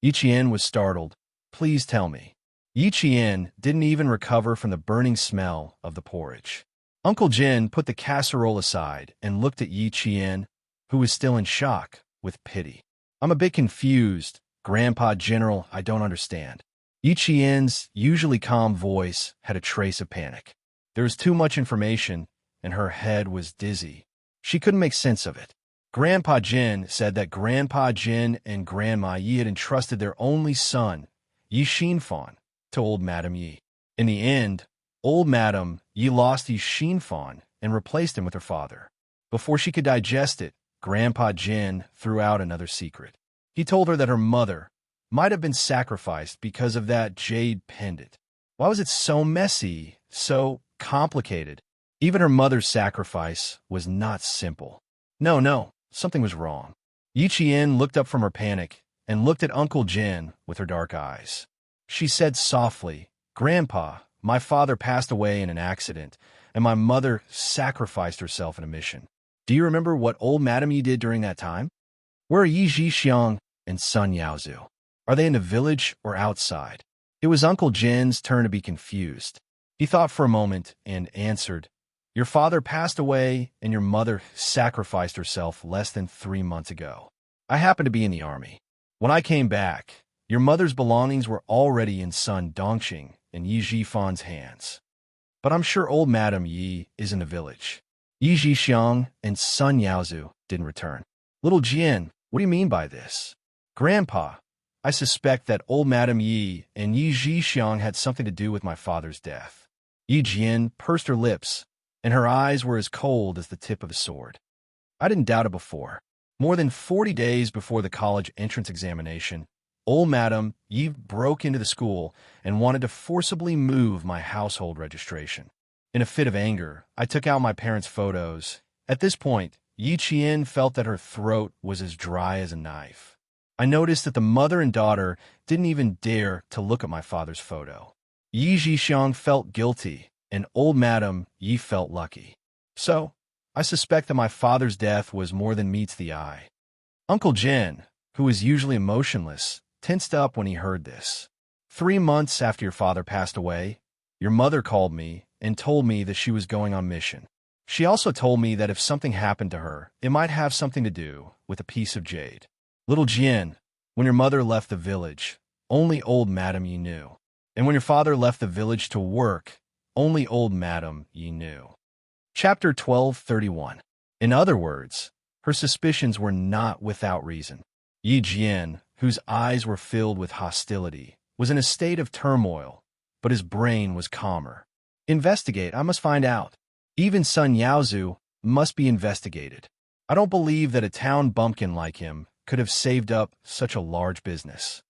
Yi Qian was startled. Please tell me. Yi Qian didn't even recover from the burning smell of the porridge. Uncle Jin put the casserole aside and looked at Yi Qian, who was still in shock, with pity. I'm a bit confused, Grandpa General, I don't understand. Yi Qian's usually calm voice had a trace of panic. There was too much information, and her head was dizzy. She couldn't make sense of it. Grandpa Jin said that Grandpa Jin and Grandma Yi had entrusted their only son, Yi Xinfan, to old Madam Yi. In the end, old Madam Yi lost Yi Xinfan and replaced him with her father. Before she could digest it, Grandpa Jin threw out another secret. He told her that her mother might have been sacrificed because of that jade pendant. Why was it so messy, so complicated? Even her mother's sacrifice was not simple. No, something was wrong. Yi Qian looked up from her panic and looked at Uncle Jin with her dark eyes. She said softly, Grandpa, my father passed away in an accident, and my mother sacrificed herself in a mission. Do you remember what old Madam Yi did during that time? Where are Yi Zhixiang and Sun Yaozu? Are they in the village or outside? It was Uncle Jin's turn to be confused. He thought for a moment and answered, Your father passed away and your mother sacrificed herself less than 3 months ago. I happened to be in the army. When I came back, your mother's belongings were already in Sun Dongxing and Yi Zhifan's hands. But I'm sure old Madam Yi is in the village. Yi Zhixiang and Sun Yaozu didn't return. Little Jian, what do you mean by this? Grandpa, I suspect that old Madame Yi and Yi Zhixiang had something to do with my father's death. Yi Jian pursed her lips, and her eyes were as cold as the tip of a sword. I didn't doubt it before. More than 40 days before the college entrance examination, old Madame Yi broke into the school and wanted to forcibly move my household registration. In a fit of anger, I took out my parents' photos. At this point, Yi Qian felt that her throat was as dry as a knife. I noticed that the mother and daughter didn't even dare to look at my father's photo. Yi Zhixiang felt guilty, and old Madame Yi felt lucky. So, I suspect that my father's death was more than meets the eye. Uncle Jin, who was usually emotionless, tensed up when he heard this. 3 months after your father passed away, your mother called me and told me that she was going on mission. She also told me that if something happened to her, it might have something to do with a piece of jade. Little Jian, when your mother left the village, only old Madame Yi knew. And when your father left the village to work, only old Madame Yi knew. Chapter 1231. In other words, her suspicions were not without reason. Yi Jian, whose eyes were filled with hostility, was in a state of turmoil, but his brain was calmer. Investigate, I must find out. Even Sun Yaozu must be investigated. I don't believe that a town bumpkin like him could have saved up such a large business.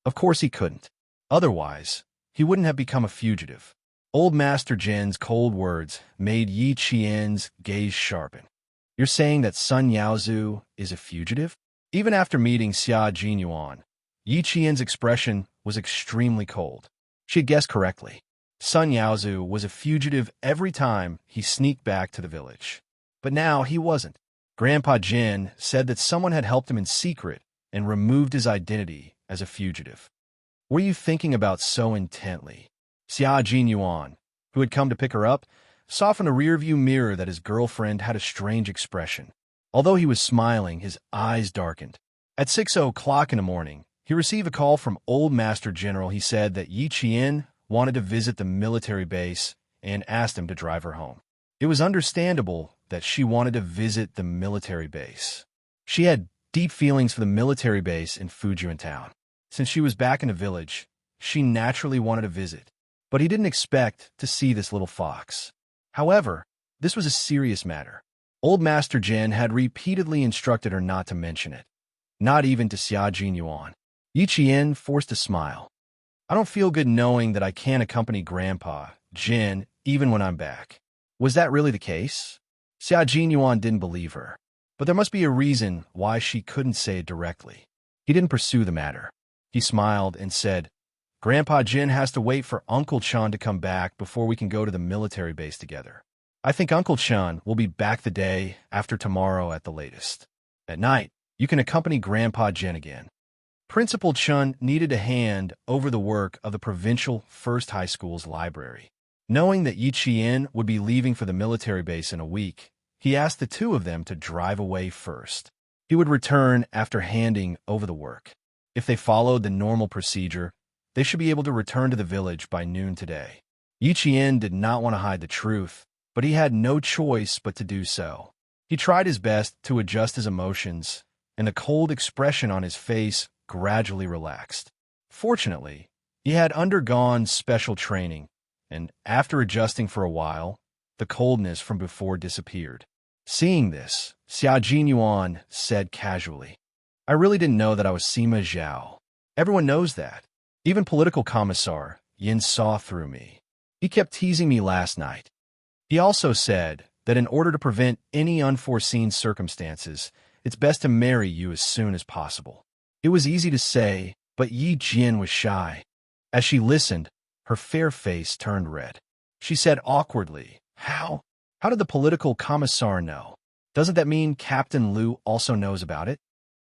Of course he couldn't. Otherwise, he wouldn't have become a fugitive. Old Master Jin's cold words made Yi Qian's gaze sharpen. You're saying that Sun Yaozu is a fugitive? Even after meeting Xia Jinyuan, Yi Qian's expression was extremely cold. She had guessed correctly. Sun Yaozu was a fugitive every time he sneaked back to the village. But now he wasn't. Grandpa Jin said that someone had helped him in secret and removed his identity as a fugitive. What were you thinking about so intently? Xia Jinyuan, who had come to pick her up, saw from the rearview mirror that his girlfriend had a strange expression. Although he was smiling, his eyes darkened. At 6 o'clock in the morning, he received a call from Old Master General. He said that Yi Qian wanted to visit the military base and asked him to drive her home. It was understandable that she wanted to visit the military base. She had deep feelings for the military base in Fujian Town. Since she was back in the village, she naturally wanted to visit. But he didn't expect to see this little fox. However, this was a serious matter. Old Master Jin had repeatedly instructed her not to mention it, not even to Xia Jinyuan. Yi Qian forced a smile. I don't feel good knowing that I can't accompany Grandpa, Jin, even when I'm back. Was that really the case? Xia Jinyuan didn't believe her, but there must be a reason why she couldn't say it directly. He didn't pursue the matter. He smiled and said, Grandpa Jin has to wait for Uncle Chan to come back before we can go to the military base together. I think Uncle Chan will be back the day after tomorrow at the latest. At night, you can accompany Grandpa Jin again. Principal Chun needed to hand over the work of the provincial First High School's library. Knowing that Yi Qian would be leaving for the military base in a week, he asked the two of them to drive away first. He would return after handing over the work. If they followed the normal procedure, they should be able to return to the village by noon today. Yi Qian did not want to hide the truth, but he had no choice but to do so. He tried his best to adjust his emotions, and the cold expression on his face gradually relaxed. Fortunately, he had undergone special training, and after adjusting for a while, the coldness from before disappeared. Seeing this, Xia Jinyuan said casually, I really didn't know that I was Sima Zhao. Everyone knows that. Even political commissar Yin saw through me. He kept teasing me last night. He also said that in order to prevent any unforeseen circumstances, it's best to marry you as soon as possible. It was easy to say, but Yi Jian was shy. As she listened, her fair face turned red. She said awkwardly, How did the political commissar know? Doesn't that mean Captain Liu also knows about it?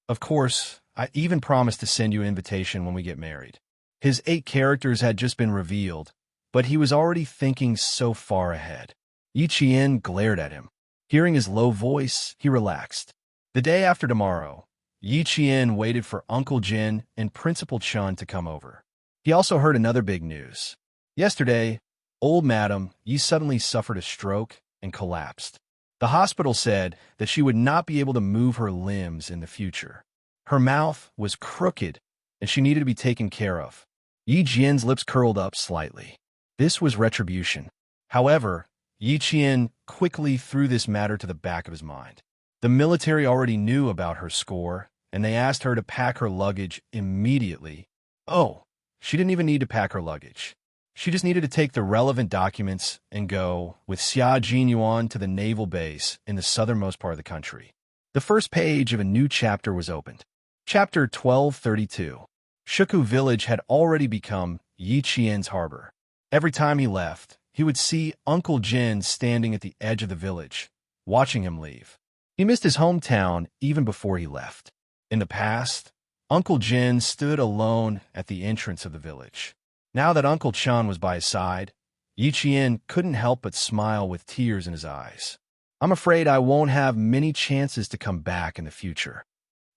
Of course, I even promised to send you an invitation when we get married. His 8 characters had just been revealed, but he was already thinking so far ahead. Yi Qian glared at him. Hearing his low voice, he relaxed. The day after tomorrow, Yi Qian waited for Uncle Jin and Principal Chun to come over. He also heard another big news. Yesterday, old Madame Yi suddenly suffered a stroke and collapsed. The hospital said that she would not be able to move her limbs in the future. Her mouth was crooked, and she needed to be taken care of. Yi Jian's lips curled up slightly. This was retribution. However, Yi Qian quickly threw this matter to the back of his mind. The military already knew about her score, and they asked her to pack her luggage immediately. Oh, she didn't even need to pack her luggage. She just needed to take the relevant documents and go with Xia Jinyuan to the naval base in the southernmost part of the country. The first page of a new chapter was opened. Chapter 1232. Shuku village had already become Yi Qian's harbor. Every time he left, he would see Uncle Jin standing at the edge of the village, watching him leave. He missed his hometown even before he left. In the past, Uncle Jin stood alone at the entrance of the village. Now that Uncle Chan was by his side, Yi Qian couldn't help but smile with tears in his eyes. I'm afraid I won't have many chances to come back in the future.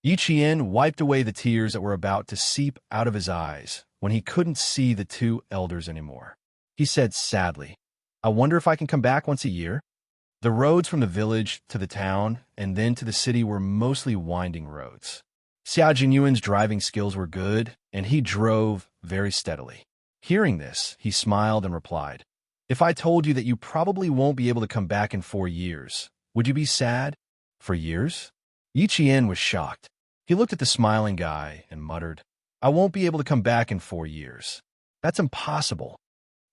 Yi Qian wiped away the tears that were about to seep out of his eyes when he couldn't see the two elders anymore. He said sadly, I wonder if I can come back once a year? The roads from the village to the town and then to the city were mostly winding roads. Xia Jinyuan's driving skills were good, and he drove very steadily. Hearing this, he smiled and replied, If I told you that you probably won't be able to come back in 4 years, would you be sad? 4 years? Yi Qian was shocked. He looked at the smiling guy and muttered, I won't be able to come back in 4 years. That's impossible.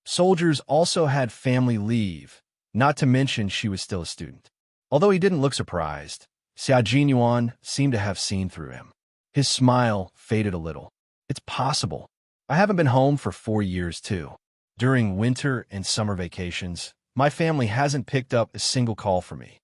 Soldiers also had family leave, not to mention she was still a student. Although he didn't look surprised, Xia Jinyuan seemed to have seen through him. His smile faded a little. It's possible. I haven't been home for 4 years, too. During winter and summer vacations, my family hasn't picked up a single call for me.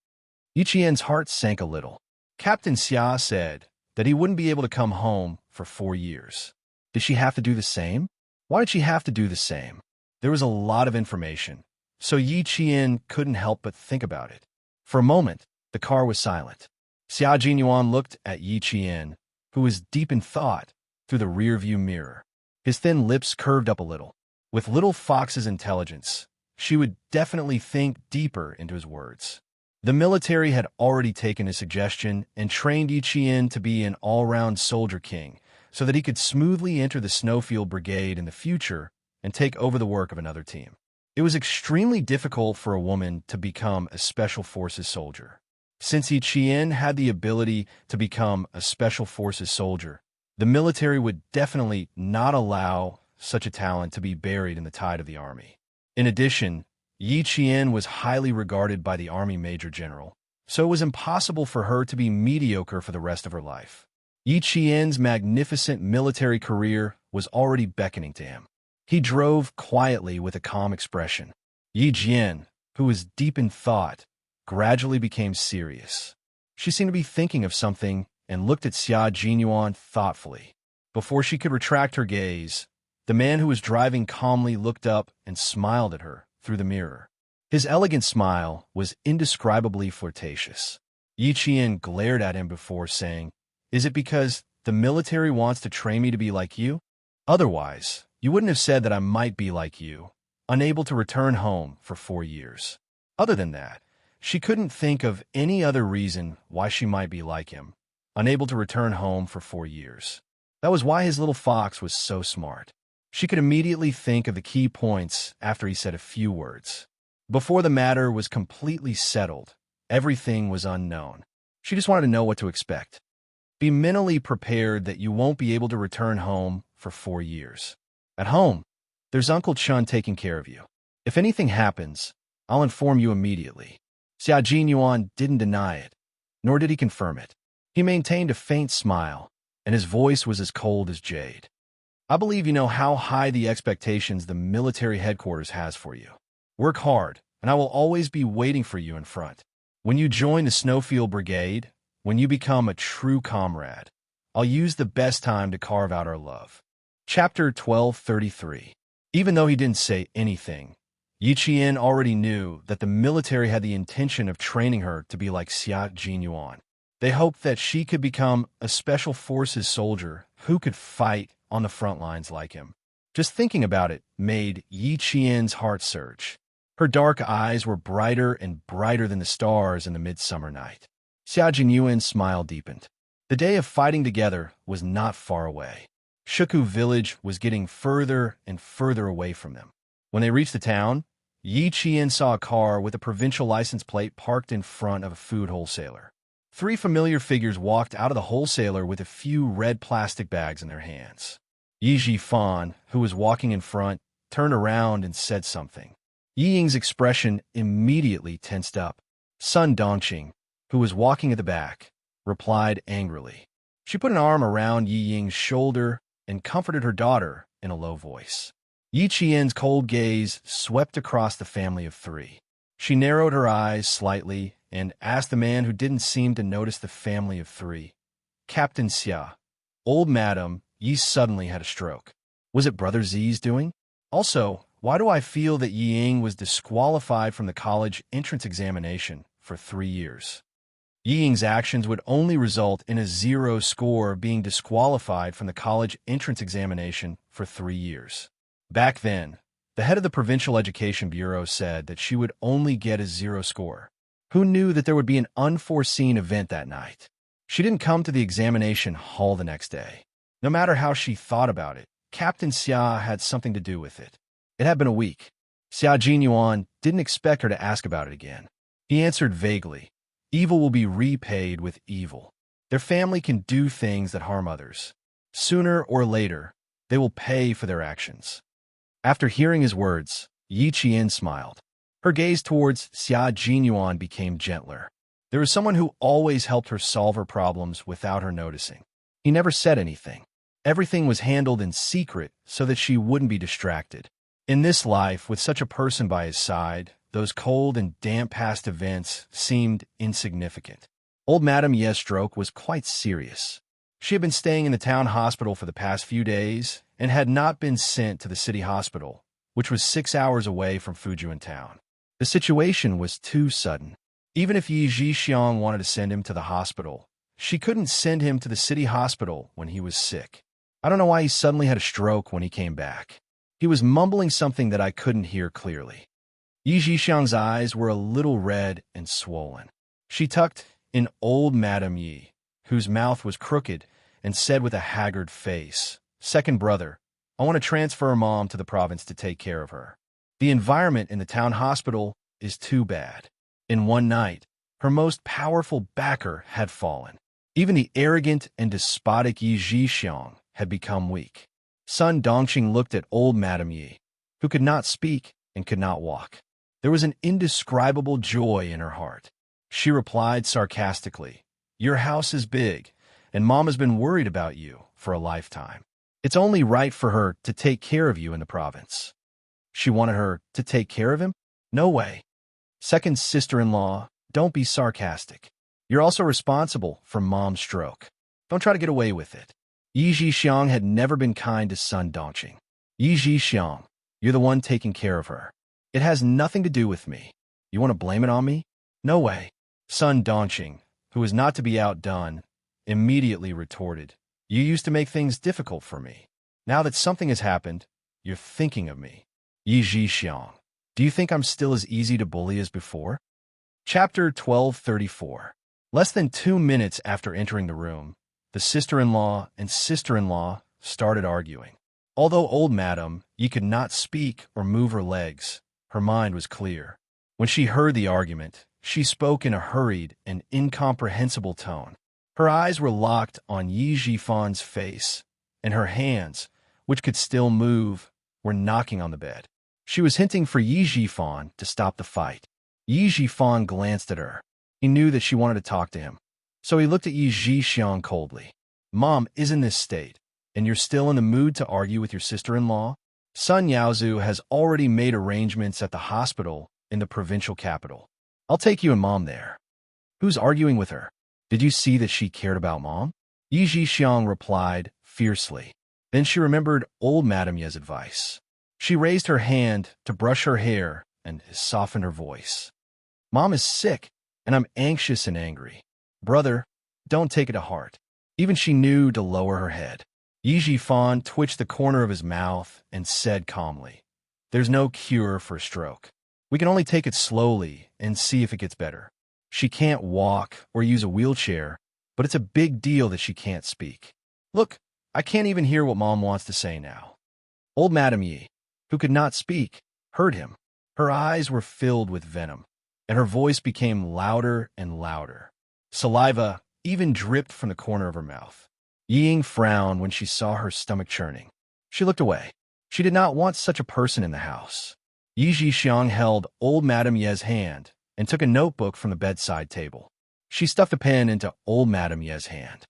Yi Qian's heart sank a little. Captain Xia said that he wouldn't be able to come home for 4 years. Did she have to do the same? Why did she have to do the same? There was a lot of information, so Yi Qian couldn't help but think about it. For a moment, the car was silent. Xia Jinyuan looked at Yi Qian, who was deep in thought, through the rearview mirror. His thin lips curved up a little. With little Fox's intelligence, she would definitely think deeper into his words. The military had already taken his suggestion and trained Yi Qian to be an all-round soldier king so that he could smoothly enter the Snowfield Brigade in the future and take over the work of another team. It was extremely difficult for a woman to become a Special Forces soldier. Since Yi Qian had the ability to become a Special Forces soldier, the military would definitely not allow such a talent to be buried in the tide of the army. In addition, Yi Qian was highly regarded by the army major general, so it was impossible for her to be mediocre for the rest of her life. Yi Qian's magnificent military career was already beckoning to him. He drove quietly with a calm expression. Yi Jian, who was deep in thought, gradually became serious. She seemed to be thinking of something and looked at Xia Jinyuan thoughtfully. Before she could retract her gaze, the man who was driving calmly looked up and smiled at her through the mirror. His elegant smile was indescribably flirtatious. Yi Qian glared at him before saying, Is it because the military wants to train me to be like you? Otherwise, you wouldn't have said that I might be like you, unable to return home for 4 years. Other than that, she couldn't think of any other reason why she might be like him, unable to return home for 4 years. That was why his little fox was so smart. She could immediately think of the key points after he said a few words. Before the matter was completely settled, everything was unknown. She just wanted to know what to expect. Be mentally prepared that you won't be able to return home for 4 years. At home, there's Uncle Chun taking care of you. If anything happens, I'll inform you immediately. Xia Jinyuan didn't deny it, nor did he confirm it. He maintained a faint smile, and his voice was as cold as jade. I believe you know how high the expectations the military headquarters has for you. Work hard, and I will always be waiting for you in front. When you join the Snowfield Brigade, when you become a true comrade, I'll use the best time to carve out our love. Chapter 1233. Even though he didn't say anything, Yi Qian already knew that the military had the intention of training her to be like Xia Jinyuan. They hoped that she could become a Special Forces soldier who could fight on the front lines like him. Just thinking about it made Yi Qian's heart surge. Her dark eyes were brighter and brighter than the stars in the midsummer night. Xia Jinyuan smile deepened. The day of fighting together was not far away. Shuku village was getting further and further away from them. When they reached the town, Yi Qian saw a car with a provincial license plate parked in front of a food wholesaler. 3 familiar figures walked out of the wholesaler with a few red plastic bags in their hands. Yi Zhifan, who was walking in front, turned around and said something. Yi Ying's expression immediately tensed up. Sun Dongqing, who was walking at the back, replied angrily. She put an arm around Yi Ying's shoulder and comforted her daughter in a low voice. Yi Qian's cold gaze swept across the family of 3. She narrowed her eyes slightly and asked the man who didn't seem to notice the family of 3. Captain Xia, old madam, Yi suddenly had a stroke. Was it Brother Zi's doing? Also, why do I feel that Yi Ying was disqualified from the college entrance examination for 3 years? Yi Ying's actions would only result in a 0 score being disqualified from the college entrance examination for 3 years. Back then, the head of the Provincial Education Bureau said that she would only get a 0 score. Who knew that there would be an unforeseen event that night? She didn't come to the examination hall the next day. No matter how she thought about it, Captain Xia had something to do with it. It had been a week. Xia Jinyuan didn't expect her to ask about it again. He answered vaguely, "Evil will be repaid with evil. Their family can do things that harm others. Sooner or later, they will pay for their actions." After hearing his words, Yi Qian smiled. Her gaze towards Xia Jinyuan became gentler. There was someone who always helped her solve her problems without her noticing. He never said anything. Everything was handled in secret so that she wouldn't be distracted. In this life, with such a person by his side, those cold and damp past events seemed insignificant. Old Madame Ye's stroke was quite serious. She had been staying in the town hospital for the past few days and had not been sent to the city hospital, which was 6 hours away from Fujian town. The situation was too sudden. Even if Yi Zhixiang wanted to send him to the hospital, she couldn't send him to the city hospital when he was sick. I don't know why he suddenly had a stroke when he came back. He was mumbling something that I couldn't hear clearly. Yi Zhixiang's eyes were a little red and swollen. She tucked in old Madame Yi, whose mouth was crooked, and said with a haggard face, "Second brother, I want to transfer Mom to the province to take care of her. The environment in the town hospital is too bad." In one night, her most powerful backer had fallen. Even the arrogant and despotic Yi Zhixiang had become weak. Sun Dongqing looked at old Madame Yi, who could not speak and could not walk. There was an indescribable joy in her heart. She replied sarcastically, "Your house is big, and Mom has been worried about you for a lifetime. It's only right for her to take care of you in the province." She wanted her to take care of him? No way. Second sister-in-law, don't be sarcastic. You're also responsible for Mom's stroke. Don't try to get away with it. Yi Zhixiang had never been kind to Sun Dongqing. Yi Zhixiang, you're the one taking care of her. It has nothing to do with me. You want to blame it on me? No way. Sun Dongqing, who was not to be outdone, immediately retorted, "You used to make things difficult for me. Now that something has happened, you're thinking of me. Yi Zhixiang, do you think I'm still as easy to bully as before?" Chapter 1234. Less than 2 minutes after entering the room, the sister-in-law and sister-in-law started arguing. Although old Madame Yi could not speak or move her legs, her mind was clear. When she heard the argument, she spoke in a hurried and incomprehensible tone. Her eyes were locked on Yi Zhifan's face, and her hands, which could still move, were knocking on the bed. She was hinting for Yi Zhifan to stop the fight. Yi Zhifan glanced at her. He knew that she wanted to talk to him, so he looked at Yi Zhixiang coldly. "Mom is in this state, and you're still in the mood to argue with your sister-in-law? Sun Yaozu has already made arrangements at the hospital in the provincial capital. I'll take you and Mom there." "Who's arguing with her? Did you see that she cared about Mom?" Yi Zhixiang replied fiercely. Then she remembered old Madame Ye's advice. She raised her hand to brush her hair and softened her voice. "Mom is sick, and I'm anxious and angry. Brother, don't take it to heart." Even she knew to lower her head. Yi Zhifan twitched the corner of his mouth and said calmly, "There's no cure for a stroke. We can only take it slowly and see if it gets better. She can't walk or use a wheelchair, but it's a big deal that she can't speak. Look, I can't even hear what Mom wants to say now. Old Madame Yi, who could not speak, heard him. Her eyes were filled with venom, and her voice became louder and louder. Saliva even dripped from the corner of her mouth. Ying frowned when she saw her stomach churning. She looked away. She did not want such a person in the house. Yi Xiang held old Madame Ye's hand and took a notebook from the bedside table. She stuffed a pen into old Madame Ye's hand.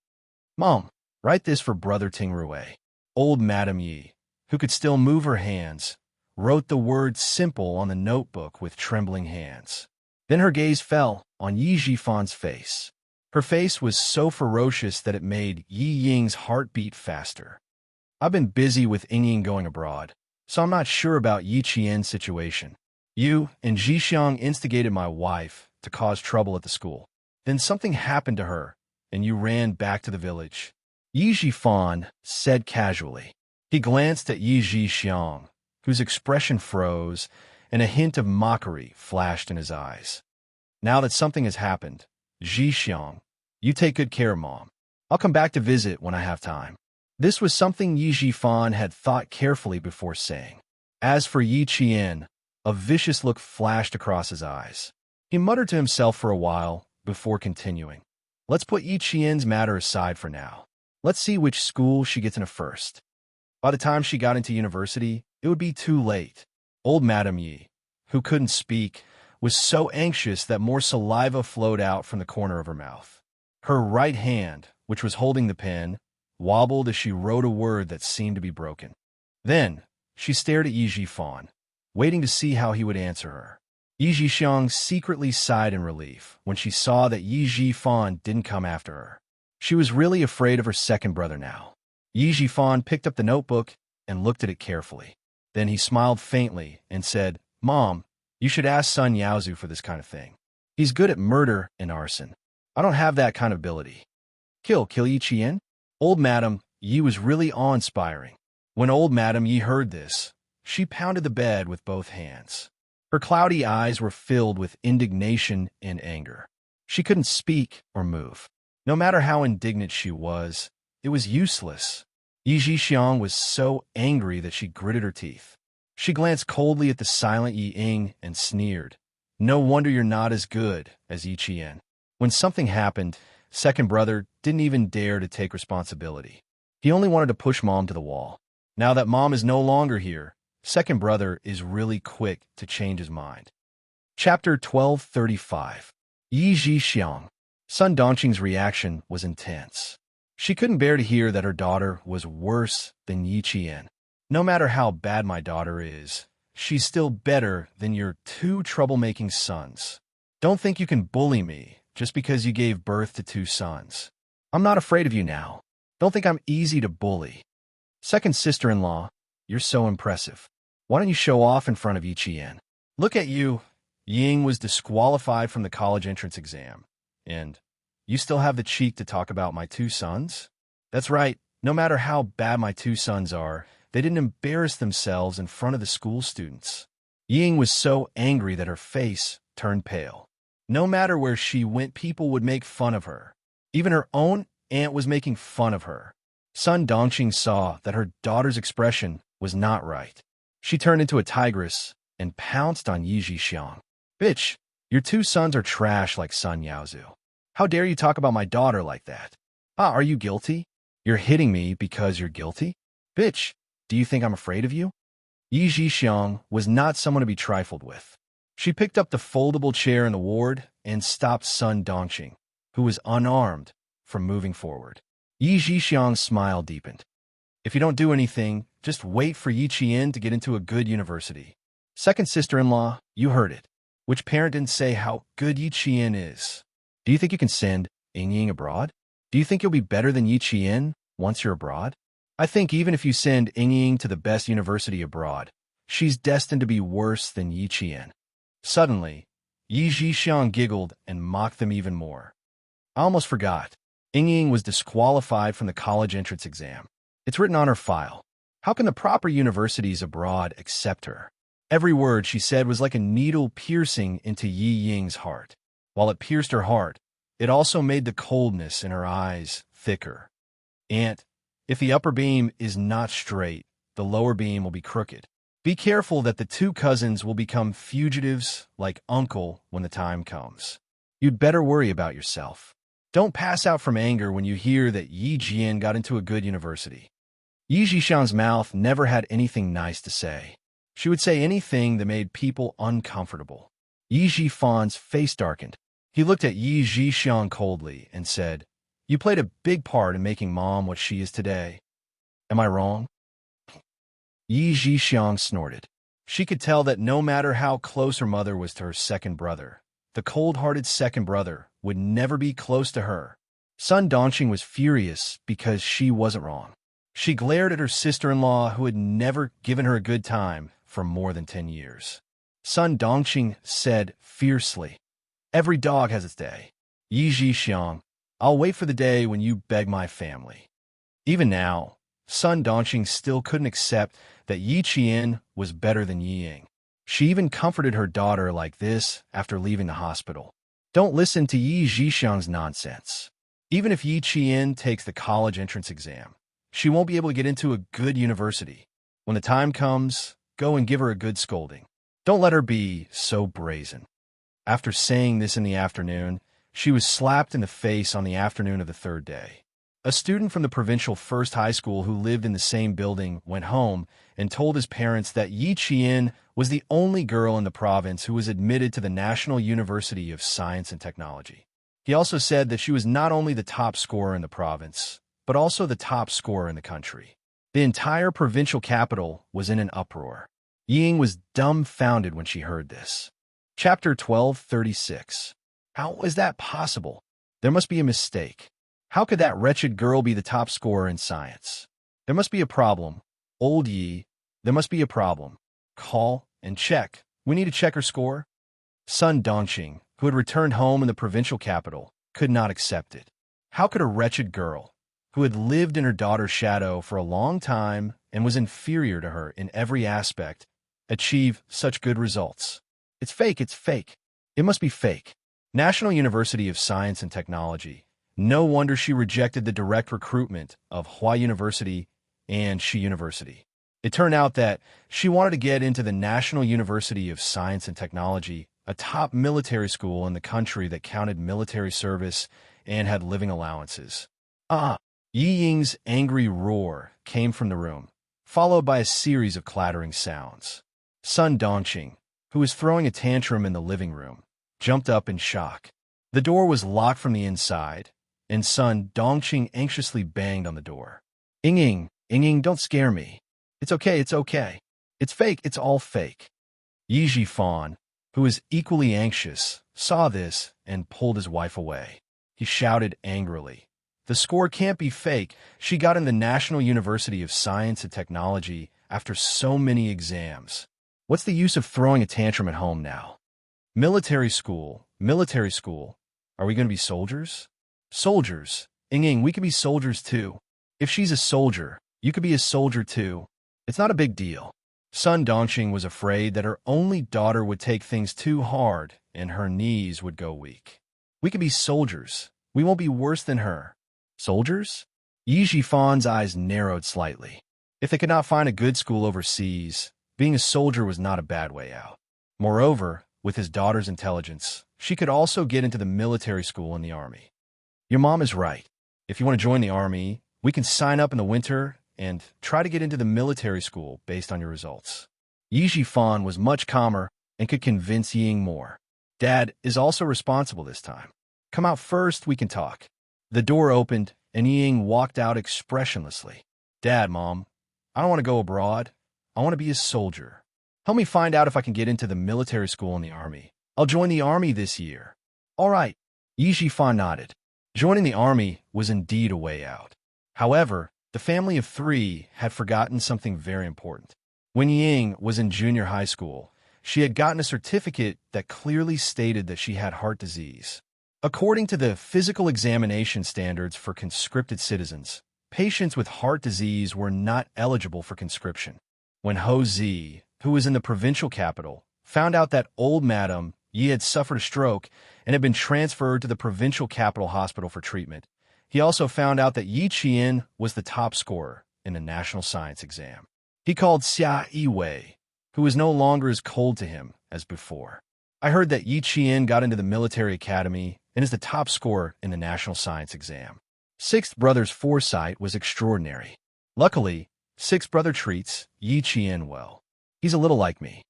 Mom, write this for Brother Tingrui. Old Madame Yi, who could still move her hands, wrote the word simple on the notebook with trembling hands. Then her gaze fell on Yi Jifan's face. Her face was so ferocious that it made Yi Ying's heart beat faster. I've been busy with Ying going abroad, so I'm not sure about Yi Qian's situation. You and Xiang instigated my wife to cause trouble at the school. Then something happened to her, and you ran back to the village. Yi Jifan said casually. He glanced at Yi Xiang, whose expression froze, and a hint of mockery flashed in his eyes. Now that something has happened, Xiang, you take good care of Mom. I'll come back to visit when I have time. This was something Yi Jifan had thought carefully before saying. As for Yi Qian, a vicious look flashed across his eyes. He muttered to himself for a while before continuing. Let's put Yi Qian's matter aside for now. Let's see which school she gets into first. By the time she got into university, it would be too late. Old Madame Yi, who couldn't speak, was so anxious that more saliva flowed out from the corner of her mouth. Her right hand, which was holding the pen, wobbled as she wrote a word that seemed to be broken. Then, she stared at Yi Jifan, waiting to see how he would answer her. Yi Jixiang secretly sighed in relief when she saw that Yi Jifan didn't come after her. She was really afraid of her second brother now. Yi Jifan picked up the notebook and looked at it carefully. Then he smiled faintly and said, Mom, you should ask Sun Yaozu for this kind of thing. He's good at murder and arson. I don't have that kind of ability. Kill Yi Qian? Old Madame Yi was really awe-inspiring. When old Madame Yi heard this, she pounded the bed with both hands. Her cloudy eyes were filled with indignation and anger. She couldn't speak or move. No matter how indignant she was, it was useless. Yi Jixiang was so angry that she gritted her teeth. She glanced coldly at the silent Yi Ying and sneered. No wonder you're not as good as Yi Qian. When something happened, second brother didn't even dare to take responsibility. He only wanted to push Mom to the wall. Now that Mom is no longer here, second brother is really quick to change his mind. Chapter 1235. Yi Jixiang. Sun Dongqing's reaction was intense. She couldn't bear to hear that her daughter was worse than Yi Qian. No matter how bad my daughter is, she's still better than your two troublemaking sons. Don't think you can bully me just because you gave birth to two sons. I'm not afraid of you now. Don't think I'm easy to bully. Second sister-in-law, you're so impressive. Why don't you show off in front of Yi Qian? Look at you. Ying was disqualified from the college entrance exam. And you still have the cheek to talk about my two sons? That's right. No matter how bad my two sons are, they didn't embarrass themselves in front of the school students. Ying was so angry that her face turned pale. No matter where she went, people would make fun of her. Even her own aunt was making fun of her. Sun Dongqing saw that her daughter's expression was not right. She turned into a tigress and pounced on Yi Jixiang. Bitch, your two sons are trash like Sun Yaozu. How dare you talk about my daughter like that? Ah, are you guilty? You're hitting me because you're guilty? Bitch, do you think I'm afraid of you? Yi Jixiang was not someone to be trifled with. She picked up the foldable chair in the ward and stopped Sun Dongqing, who was unarmed, from moving forward. Yi Jixiang's smile deepened. If you don't do anything, just wait for Yi Qian to get into a good university. Second sister-in-law, you heard it. Which parent didn't say how good Yi Qian is? Do you think you can send Ying abroad? Do you think you'll be better than Yi Qian once you're abroad? I think even if you send Ying to the best university abroad, she's destined to be worse than Yi Qian. Suddenly, Yi Jixiang giggled and mocked them even more. I almost forgot. Ying was disqualified from the college entrance exam. It's written on her file. How can the proper universities abroad accept her? Every word she said was like a needle piercing into Yi Ying's heart. While it pierced her heart, it also made the coldness in her eyes thicker. "Aunt, if the upper beam is not straight, the lower beam will be crooked. Be careful that the two cousins will become fugitives like uncle when the time comes. You'd better worry about yourself. Don't pass out from anger when you hear that Yi Jian got into a good university." Yi Zhishan's mouth never had anything nice to say. She would say anything that made people uncomfortable. Yi Zhifan's face darkened. He looked at Yi Zhishan coldly and said, "You played a big part in making Mom what she is today. Am I wrong?" Yi Zhishan snorted. She could tell that no matter how close her mother was to her second brother, the cold-hearted second brother would never be close to her. Sun Dongqing was furious because she wasn't wrong. She glared at her sister-in-law who had never given her a good time for more than 10 years. Sun Dongqing said fiercely, "Every dog has its day. Yi Zhixiang, I'll wait for the day when you beg my family." Even now, Sun Dongqing still couldn't accept that Yi Qian was better than Yi Ying. She even comforted her daughter like this after leaving the hospital. "Don't listen to Yi Zhixiang's nonsense. Even if Yi Qian takes the college entrance exam, she won't be able to get into a good university. When the time comes, go and give her a good scolding. Don't let her be so brazen." After saying this in the afternoon, she was slapped in the face on the afternoon of the third day. A student from the provincial first high school who lived in the same building went home and told his parents that Yi Qian was the only girl in the province who was admitted to the National University of Science and Technology. He also said that she was not only the top scorer in the province, but also the top scorer in the country. The entire provincial capital was in an uproar. Ying was dumbfounded when she heard this. Chapter 1236. How is that possible? There must be a mistake. How could that wretched girl be the top scorer in science? There must be a problem. Old Yi, there must be a problem. Call and check. We need to check her score. Sun Dongqing, who had returned home in the provincial capital, could not accept it. How could a wretched girl, who had lived in her daughter's shadow for a long time and was inferior to her in every aspect, achieve such good results? It's fake, it's fake. It must be fake. National University of Science and Technology. No wonder she rejected the direct recruitment of Hua University and Shi University. It turned out that she wanted to get into the National University of Science and Technology, a top military school in the country that counted military service and had living allowances. Yi Ying's angry roar came from the room, followed by a series of clattering sounds. Sun Dongqing, who was throwing a tantrum in the living room, jumped up in shock. The door was locked from the inside, and Sun Dongqing anxiously banged on the door. Ying, don't scare me. It's okay, it's okay. It's fake, it's all fake." Yi Zhifan, who was equally anxious, saw this and pulled his wife away. He shouted angrily, "The score can't be fake. She got in the National University of Science and Technology after so many exams. What's the use of throwing a tantrum at home now? Military school. Are we going to be soldiers? Soldiers. Ying, we could be soldiers too. If she's a soldier, you could be a soldier too. It's not a big deal." Sun Dongqing was afraid that her only daughter would take things too hard and her knees would go weak. "We could be soldiers. We won't be worse than her." Soldiers? Yi Zhifan's eyes narrowed slightly. If they could not find a good school overseas, being a soldier was not a bad way out. Moreover, with his daughter's intelligence, she could also get into the military school in the army. "Your mom is right. If you want to join the army, we can sign up in the winter and try to get into the military school based on your results." Yi Zhifan was much calmer and could convince Ying more. "Dad is also responsible this time. Come out first, we can talk." The door opened, and Ying walked out expressionlessly. "Dad, Mom, I don't want to go abroad. I want to be a soldier. Help me find out if I can get into the military school in the army. I'll join the army this year." "All right." Yi Zhifan nodded. Joining the army was indeed a way out. However, the family of three had forgotten something very important. When Ying was in junior high school, she had gotten a certificate that clearly stated that she had heart disease. According to the physical examination standards for conscripted citizens, patients with heart disease were not eligible for conscription. When Ho Zi, who was in the provincial capital, found out that old Madame Yi had suffered a stroke and had been transferred to the provincial capital hospital for treatment. He also found out that Yi Qian was the top scorer in the national science exam. He called Xia Yiwei, who was no longer as cold to him as before. I heard that Yi Qian got into the military academy and is the top scorer in the national science exam. Sixth brother's foresight was extraordinary. Luckily, sixth brother treats Yi Qian well. He's a little like me.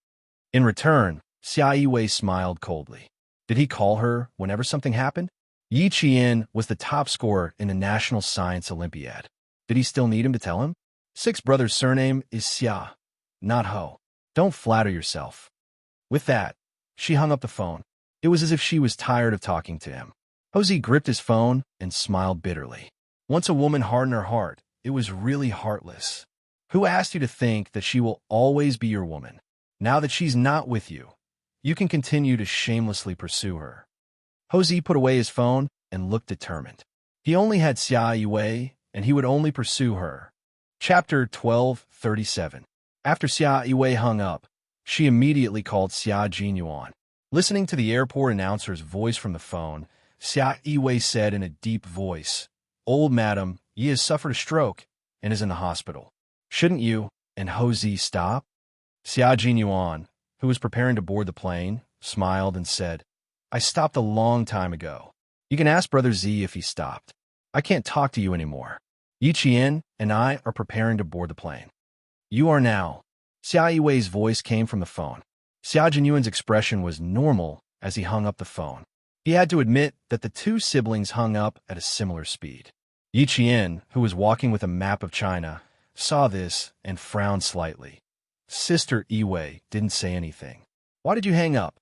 In return, Xia Yiwei smiled coldly. Did he call her whenever something happened? Yi Qian was the top scorer in the National Science Olympiad. Did he still need him to tell him? Sixth brother's surname is Xia, not Ho. Don't flatter yourself. With that, she hung up the phone. It was as if she was tired of talking to him. Hosey gripped his phone and smiled bitterly. Once a woman hardened her heart, it was really heartless. Who asked you to think that she will always be your woman? Now that she's not with you, you can continue to shamelessly pursue her. Hosey put away his phone and looked determined. He only had Xia Yiwei, and he would only pursue her. Chapter 12:37. After Xia Yiwei hung up, she immediately called Xia Jinyuan. Listening to the airport announcer's voice from the phone, Xia Yiwei said in a deep voice, "Old Madam Yi has suffered a stroke and is in the hospital. Shouldn't you and Hosey stop?" Xia Jinyuan, who was preparing to board the plane, smiled and said, "I stopped a long time ago. You can ask Brother Z if he stopped. I can't talk to you anymore. Yi Qian and I are preparing to board the plane." "You are now." Xia Yiwei's voice came from the phone. Xia Jinyuan's expression was normal as he hung up the phone. He had to admit that the two siblings hung up at a similar speed. Yi Qian, who was walking with a map of China, saw this and frowned slightly. Sister Yiwei didn't say anything. "Why did you hang up?"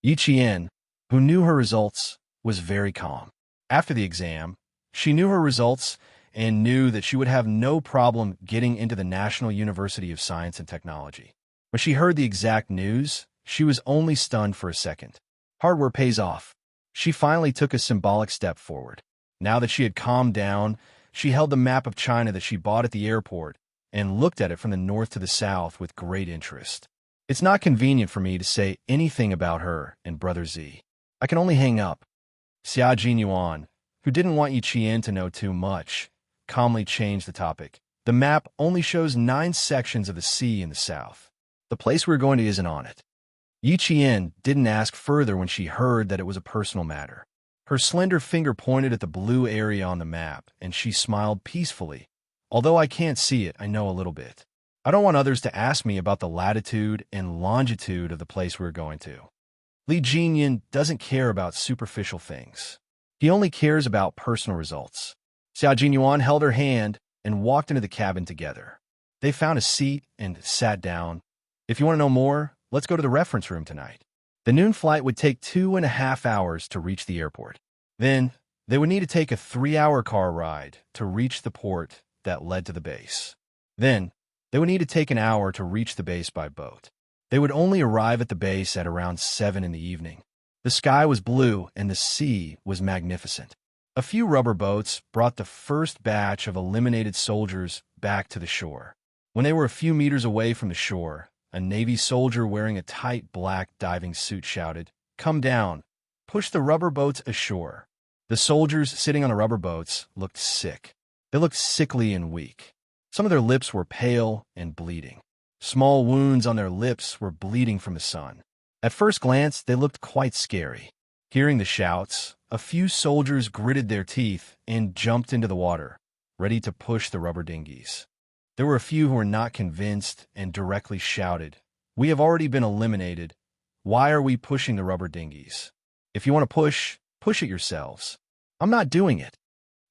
Yi Qian, who knew her results, was very calm. After the exam, she knew her results and knew that she would have no problem getting into the National University of Science and Technology. When she heard the exact news, she was only stunned for a second. Hard work pays off. She finally took a symbolic step forward. Now that she had calmed down, she held the map of China that she bought at the airport and looked at it from the north to the south with great interest. It's not convenient for me to say anything about her and Brother Z. I can only hang up. Xia Jinyuan, who didn't want Yi Qian to know too much, calmly changed the topic. "The map only shows 9 sections of the sea in the south. The place we're going to isn't on it." Yi Qian didn't ask further when she heard that it was a personal matter. Her slender finger pointed at the blue area on the map, and she smiled peacefully. "Although I can't see it, I know a little bit. I don't want others to ask me about the latitude and longitude of the place we're going to." Li Jinyan doesn't care about superficial things. He only cares about personal results. Xia Jinyuan held her hand and walked into the cabin together. They found a seat and sat down. "If you want to know more, let's go to the reference room tonight." The noon flight would take 2.5 hours to reach the airport. Then, they would need to take a 3-hour car ride to reach the port that led to the base. Then, they would need to take an hour to reach the base by boat. They would only arrive at the base at around 7 in the evening. The sky was blue and the sea was magnificent. A few rubber boats brought the first batch of eliminated soldiers back to the shore. When they were a few meters away from the shore, a Navy soldier wearing a tight black diving suit shouted, "Come down, push the rubber boats ashore." The soldiers sitting on the rubber boats looked sick. They looked sickly and weak. Some of their lips were pale and bleeding. Small wounds on their lips were bleeding from the sun. At first glance, they looked quite scary. Hearing the shouts, a few soldiers gritted their teeth and jumped into the water, ready to push the rubber dinghies. There were a few who were not convinced and directly shouted, "We have already been eliminated. Why are we pushing the rubber dinghies? If you want to push, push it yourselves. I'm not doing it."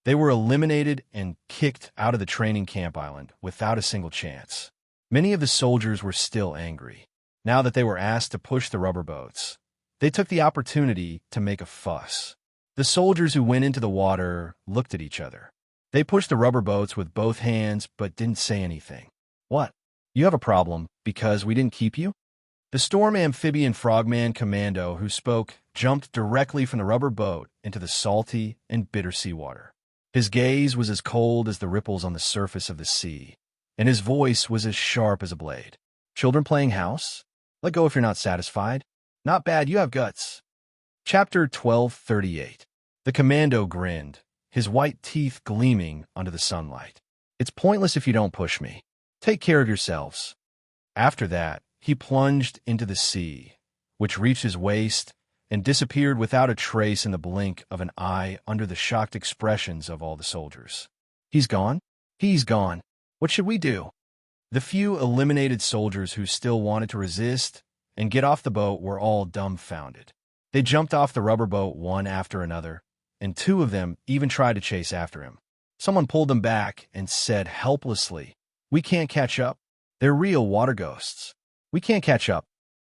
They were eliminated and kicked out of the training camp island without a single chance. Many of the soldiers were still angry. Now that they were asked to push the rubber boats, they took the opportunity to make a fuss. The soldiers who went into the water looked at each other. They pushed the rubber boats with both hands but didn't say anything. "What? You have a problem because we didn't keep you?" The Storm Amphibian Frogman Commando who spoke jumped directly from the rubber boat into the salty and bitter seawater. His gaze was as cold as the ripples on the surface of the sea, and his voice was as sharp as a blade. Children playing house? Let go if you're not satisfied. Not bad, you have guts. Chapter 1238. The commando grinned, his white teeth gleaming under the sunlight. It's pointless if you don't push me. Take care of yourselves. After that, he plunged into the sea, which reached his waist and disappeared without a trace in the blink of an eye under the shocked expressions of all the soldiers. He's gone? He's gone. What should we do? The few eliminated soldiers who still wanted to resist and get off the boat were all dumbfounded. They jumped off the rubber boat one after another, and two of them even tried to chase after him. Someone pulled them back and said helplessly, "We can't catch up. They're real water ghosts. We can't catch up."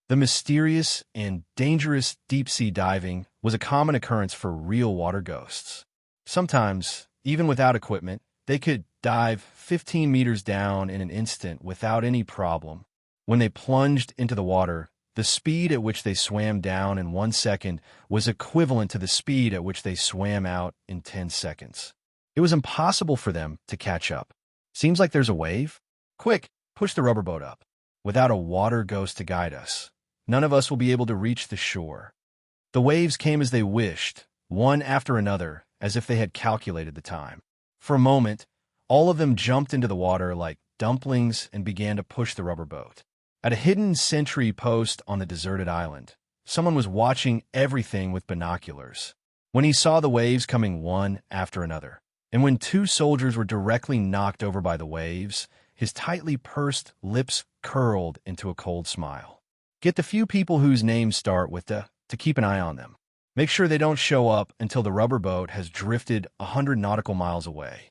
The mysterious and dangerous deep-sea diving was a common occurrence for real water ghosts. Sometimes, even without equipment, they could dive 15 meters down in an instant without any problem. When they plunged into the water, the speed at which they swam down in 1 second was equivalent to the speed at which they swam out in 10 seconds. It was impossible for them to catch up. Seems like there's a wave? Quick, push the rubber boat up. Without a water ghost to guide us, none of us will be able to reach the shore. The waves came as they wished, one after another, as if they had calculated the time. For a moment, all of them jumped into the water like dumplings and began to push the rubber boat. At a hidden sentry post on the deserted island, someone was watching everything with binoculars. When he saw the waves coming one after another, and when two soldiers were directly knocked over by the waves, his tightly pursed lips curled into a cold smile. Get the few people whose names start with the to keep an eye on them. Make sure they don't show up until the rubber boat has drifted 100 nautical miles away.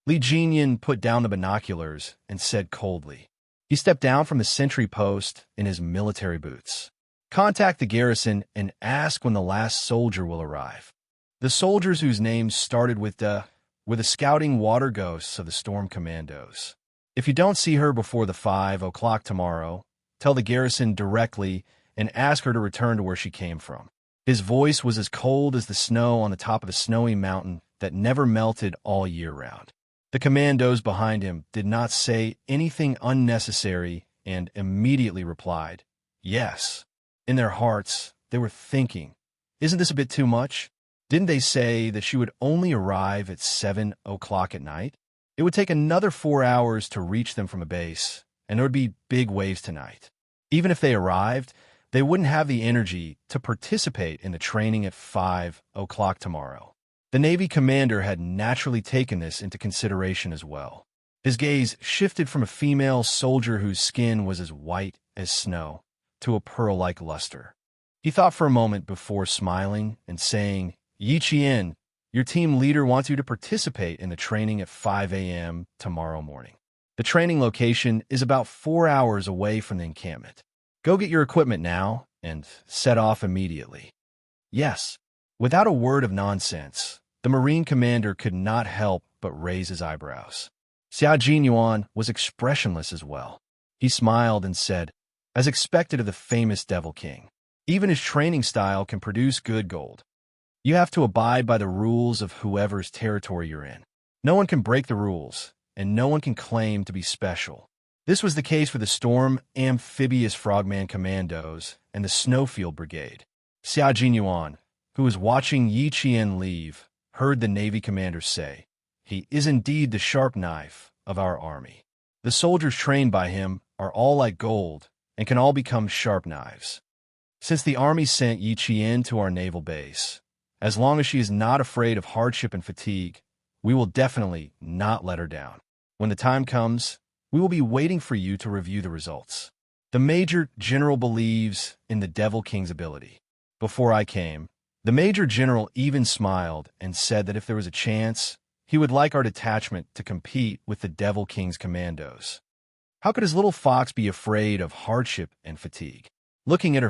Li Jinyan put down the binoculars and said coldly. He stepped down from the sentry post in his military boots. Contact the garrison and ask when the last soldier will arrive. The soldiers whose names started with the were the scouting water ghosts of the Storm Commandos. If you don't see her before the 5 o'clock tomorrow, tell the garrison directly and ask her to return to where she came from. His voice was as cold as the snow on the top of a snowy mountain that never melted all year round. The commandos behind him did not say anything unnecessary and immediately replied, "Yes." In their hearts, they were thinking, "Isn't this a bit too much? Didn't they say that she would only arrive at 7 o'clock at night? It would take another 4 hours to reach them from a base, and there would be big waves tonight. Even if they arrived, they wouldn't have the energy to participate in the training at 5 o'clock tomorrow." The Navy commander had naturally taken this into consideration as well. His gaze shifted from a female soldier whose skin was as white as snow to a pearl-like luster. He thought for a moment before smiling and saying, "Yi Qian, your team leader wants you to participate in the training at 5 a.m. tomorrow morning. The training location is about 4 hours away from the encampment. Go get your equipment now and set off immediately." Yes. Without a word of nonsense, the Marine commander could not help but raise his eyebrows. Xia Jinyuan was expressionless as well. He smiled and said, "As expected of the famous Devil King, even his training style can produce good gold. You have to abide by the rules of whoever's territory you're in. No one can break the rules, and no one can claim to be special." This was the case for the Storm Amphibious Frogman Commandos and the Snowfield Brigade. Xia Jinyuan, who was watching Yi Qian leave, heard the Navy commander say, "He is indeed the sharp knife of our army. The soldiers trained by him are all like gold and can all become sharp knives. Since the army sent Yi Qian to our naval base, as long as she is not afraid of hardship and fatigue, we will definitely not let her down. When the time comes, we will be waiting for you to review the results. The Major General believes in the Devil King's ability. Before I came, the Major General even smiled and said that if there was a chance, he would like our detachment to compete with the Devil King's commandos. How could his little fox be afraid of hardship and fatigue?" Looking at her